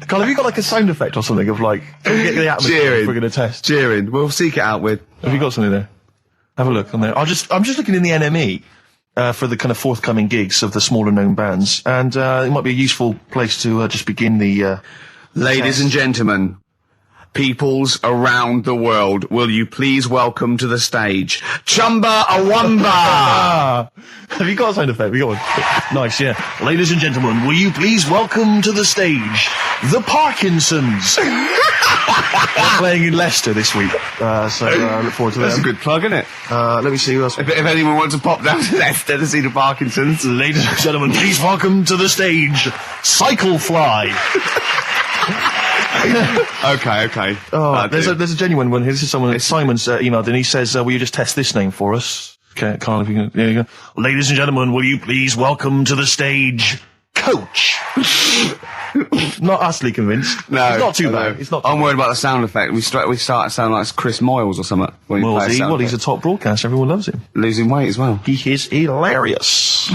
Carl, have you got like a sound effect or something of like, get the atmosphere we're going to test? Cheering. We'll seek it out with. Have you got something there? Have a look on there. I'm just looking in the NME. For the kind of forthcoming gigs of the smaller known bands, and it might be a useful place to just begin the Ladies and gentlemen, peoples around the world, will you please welcome to the stage Chumba Awamba? Have you got a sound effect? We got one. Nice, yeah. Ladies and gentlemen, will you please welcome to the stage the Parkinsons? They're playing in Leicester this week, so I look forward to that. That's a good plug, isn't it? Let me see who else. If anyone wants to pop down to Leicester to see the Parkinsons. Ladies and gentlemen, please welcome to the stage Cyclefly. Okay. Oh, there's a genuine one here. This is someone that Simon's emailed, and he says, will you just test this name for us? Okay, Carl, if you can, there you go. Ladies and gentlemen, will you please welcome to the stage Coach? Not utterly convinced. No, it's not too bad. It's not. I'm worried about the sound effect. We start to sound like Chris Moyles or something. He's a top broadcaster. Everyone loves him. Losing weight as well. He is hilarious.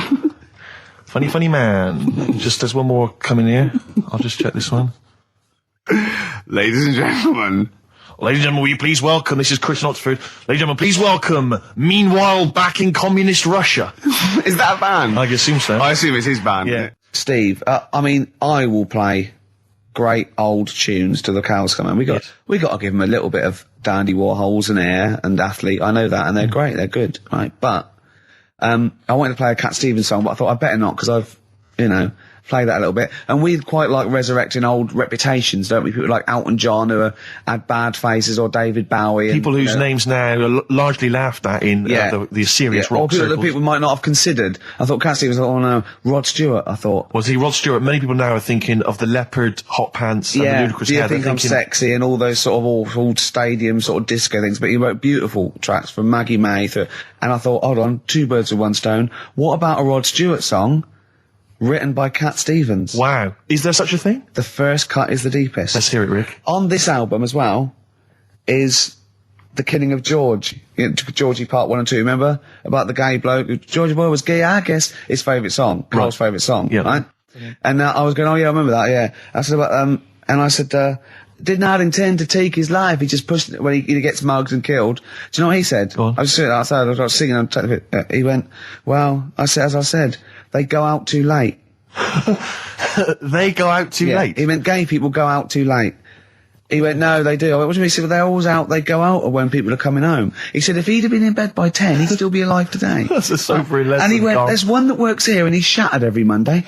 funny man. Just there's one more coming here. I'll just check this one. Ladies and gentlemen, will you please welcome, this is Chris in Oxford, ladies and gentlemen, please welcome, Meanwhile Back in Communist Russia. Is that a band? I assume so. I assume it's his band. Yeah. Steve, I will play great old tunes till the cows come home. We got to give them a little bit of Dandy Warhols and Air and Athlete. I know that, and they're great, they're good, right? But, I wanted to play a Cat Stevens song, but I thought I'd better not, because I've, play that a little bit. And we quite like resurrecting old reputations, don't we? People like Elton John who had bad faces, or David Bowie. People whose names now are largely laughed at in the serious rock circles. Or people might not have considered. I thought Cat Stevens, Rod Stewart, I thought. Was he Rod Stewart? Many people now are thinking of the leopard hot pants and the ludicrous hair. Do you think I'm sexy and all those sort of awful stadium sort of disco things, but he wrote beautiful tracks from Maggie May and I thought, hold on, two birds with one stone. What about a Rod Stewart song written by Cat Stevens? Wow. Is there such a thing? The first cut is the deepest. Let's hear it, Rick. On this album as well is The Killing of George. Georgie Part 1 and 2, remember? About the gay bloke. Georgie Boy was gay, I guess. His favourite song. Carl's favourite song. Yeah. Right? And I was going, I remember that, yeah. I said about, and I said, did not intend to take his life. He just pushed it when he gets mugged and killed. Do you know what he said? I was sitting outside, I was singing, he went, well, as I said, they go out too late. They go out too late? He meant gay people go out too late. He went, no, they do. I went, what do you mean? He said, well, they're always out, they go out, or when people are coming home. He said, if he'd have been in bed by 10, he'd still be alive today. That's a sobering lesson. And he went, there's one that works here, and he's shattered every Monday.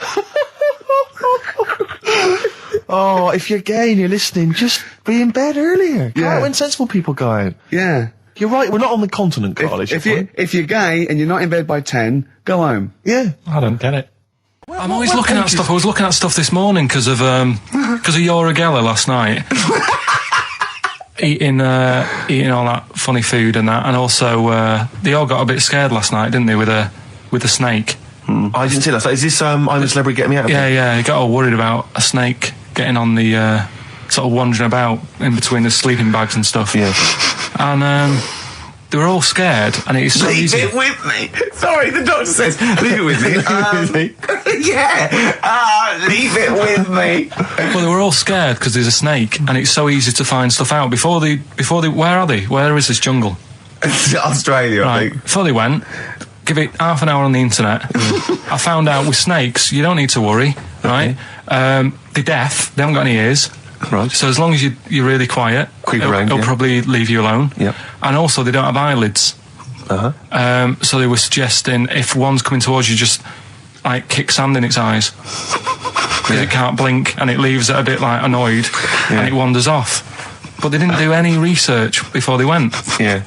Oh, if you're gay and you're listening, just be in bed earlier. Go out when sensible people go out. Yeah. You're right, we're not on the continent, Carl. If you're gay and you're not in bed by 10, go home. Yeah. I don't get it. I'm always looking at stuff. I was looking at stuff this morning because of Yora Geller last night. eating all that funny food and that, and also they all got a bit scared last night, didn't they, with a snake? I didn't see that. So is this I'm a Celebrity, Get Me Out of Here? Yeah, they got all worried about a snake getting on the sort of wandering about in between the sleeping bags and stuff. Yeah. And they were all scared, and it's so easy. Leave it with me. Sorry, the doctor says, leave it with me. Leave it with me. Well, they were all scared because there's a snake, and it's so easy to find stuff out. Before they, where are they? Where is this jungle? Australia, I think. Before they went, give it half an hour on the internet. I found out with snakes, you don't need to worry, right? They're deaf, they haven't got any ears. Right. So as long as you're really quiet, it'll probably leave you alone. Yep. And also, they don't have eyelids. So they were suggesting if one's coming towards you, just like kick sand in its eyes. Because it can't blink, and it leaves it a bit like annoyed, and it wanders off. But they didn't do any research before they went. Yeah.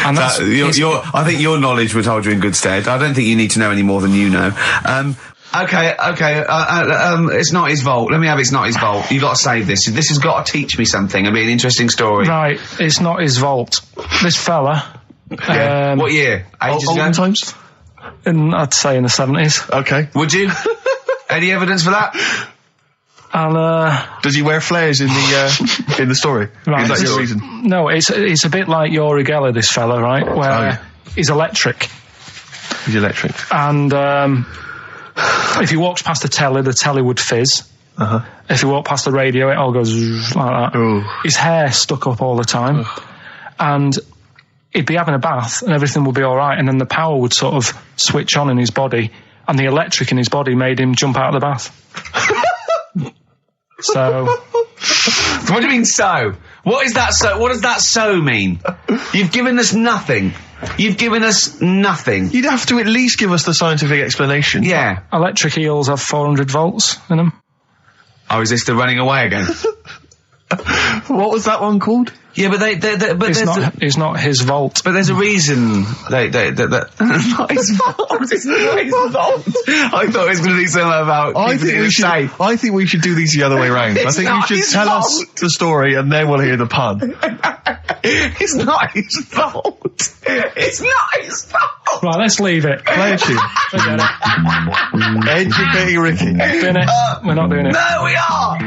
And that's, I think your knowledge would hold you in good stead. I don't think you need to know any more than you know. Okay. It's not his fault. Let me have It's Not His Fault. You've got to save this. This has got to teach me something. It'll be an interesting story. Right, it's not his fault. This fella... what year? Ages ago? Olden times? I'd say in the 70s. Okay. Would you? Any evidence for that? And, does he wear flares in the story? Right. Is that your reason? No, it's a bit like Yuri Geller, this fella, right? Where he's electric. He's electric. And, if he walks past the telly would fizz. If he walked past the radio, it all goes like that. Ooh. His hair stuck up all the time. And he'd be having a bath and everything would be all right, and then the power would sort of switch on in his body, and the electric in his body made him jump out of the bath. So... What do you mean, so? What is that so? What does that so mean? You've given us nothing. You've given us nothing. You'd have to at least give us the scientific explanation. Yeah. Electric eels have 400 volts in them. Oh, is this the running away again? What was that one called? Yeah, but it's not his fault. But there's a reason. Not his fault. It's not his fault. I thought it was going to be something about. I think we should do these the other way round. I think you should tell us the story and then we'll hear the pun. It's not his fault. It's not his fault. Right, let's leave it. Play a tune. Forget it. Educating Ricky. We're not doing it. No, we are.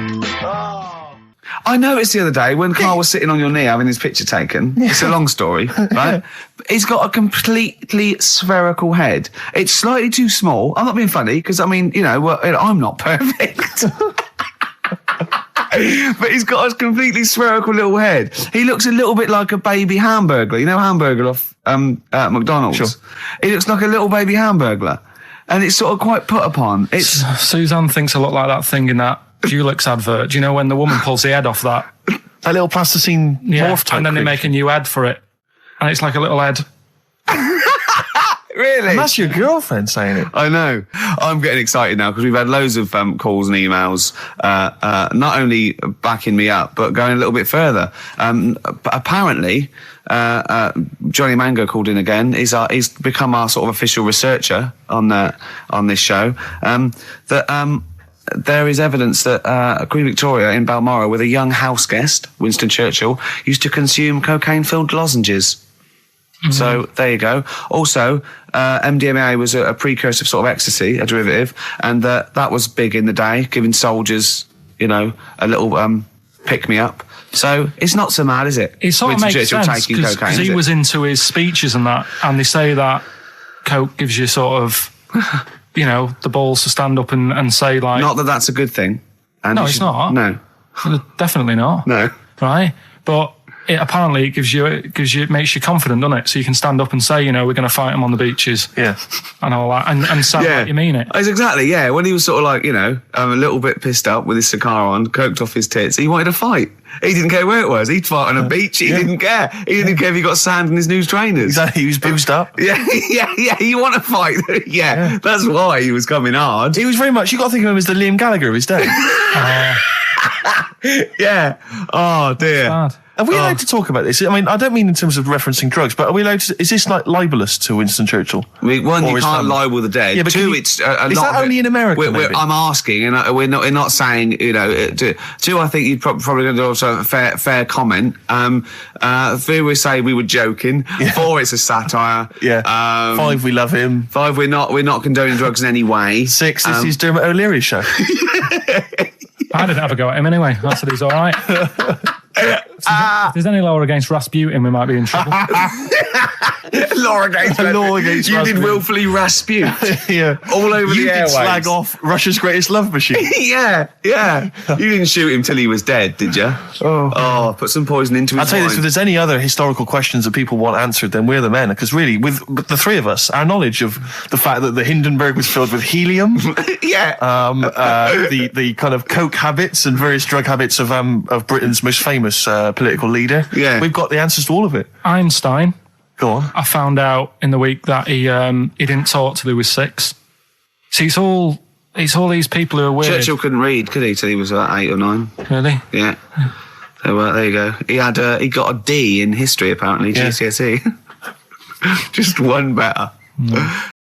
I noticed the other day when Karl was sitting on your knee having his picture taken. It's a long story, right? He's got a completely spherical head. It's slightly too small. I'm not being funny, because, I mean, you know, I'm not perfect. But he's got a completely spherical little head. He looks a little bit like a baby hamburger. You know Hamburger off McDonald's? Sure. He looks like a little baby hamburger. And it's sort of quite put upon. Suzanne thinks a lot like that thing in that Dulux advert. Do you know when the woman pulls the head off that? That little plasticine morph type and then they make a new ad for it. And it's like a little head. Really? And that's your girlfriend saying it. I know. I'm getting excited now because we've had loads of calls and emails, not only backing me up, but going a little bit further. Apparently, Johnny Mango called in again. He's become our sort of official researcher on this show. There is evidence that Queen Victoria in Balmoral, with a young house guest, Winston Churchill, used to consume cocaine-filled lozenges. Mm-hmm. So there you go. Also, MDMA was a precursor of sort of ecstasy, a derivative, and that was big in the day, giving soldiers, you know, a little pick-me-up. So it's not so mad, is it? It sort of makes sense because he was into his speeches and that, and they say that coke gives you sort of, you know, the balls to stand up and say like. Not that that's a good thing. And no, it's not. No, definitely not. No, right? But apparently it makes you confident, doesn't it? So you can stand up and say, you know, we're going to fight them on the beaches. Yeah. And all that, and sound like you mean it. It's exactly, yeah. When he was sort of like, you know, a little bit pissed up with his cigar on, coked off his tits, he wanted to fight. He didn't care where it was. He'd fight on a beach. He didn't care. He didn't care if he got sand in his new trainers. Exactly. He was boozed up. Yeah. You want to fight? Yeah. That's why he was coming hard. He was very much, you got to think of him as the Liam Gallagher of his day. Yeah. Oh, dear. Are we allowed to talk about this? I mean, I don't mean in terms of referencing drugs, but are we allowed to? Is this like libelous to Winston Churchill? One, you can't libel the dead. Yeah, but two, it's a lot. Is that only in America? I'm asking, and we're not saying, you know. Two, I think you'd probably going to do also a fair comment. Three, we say we were joking. Yeah. 4, it's a satire. Yeah. 5, we love him. 5, we're not condoning drugs in any way. 6, this is Dermot O'Leary's show. I didn't have a go at him anyway. I said he's all right. If there's any law against Rasputin, we might be in trouble. Law against you did willfully Rasputin. Yeah. All over you the airwaves. did slag off Russia's greatest love machine. Yeah. You didn't shoot him till he was dead, did you? Oh, put some poison into his I'll tell you this, if there's any other historical questions that people want answered, then we're the men. Because really, with the three of us, our knowledge of the fact that the Hindenburg was filled with helium, the kind of coke habits and various drug habits of Britain's most famous political leader, we've got the answers to all of it. Einstein. Go on. I found out in the week that he didn't talk till he was 6. See, it's all these people who are weird. Churchill couldn't read, could he, till he was about 8 or 9? Really? Yeah. So there you go. He got a D in history apparently, GCSE. Just one better.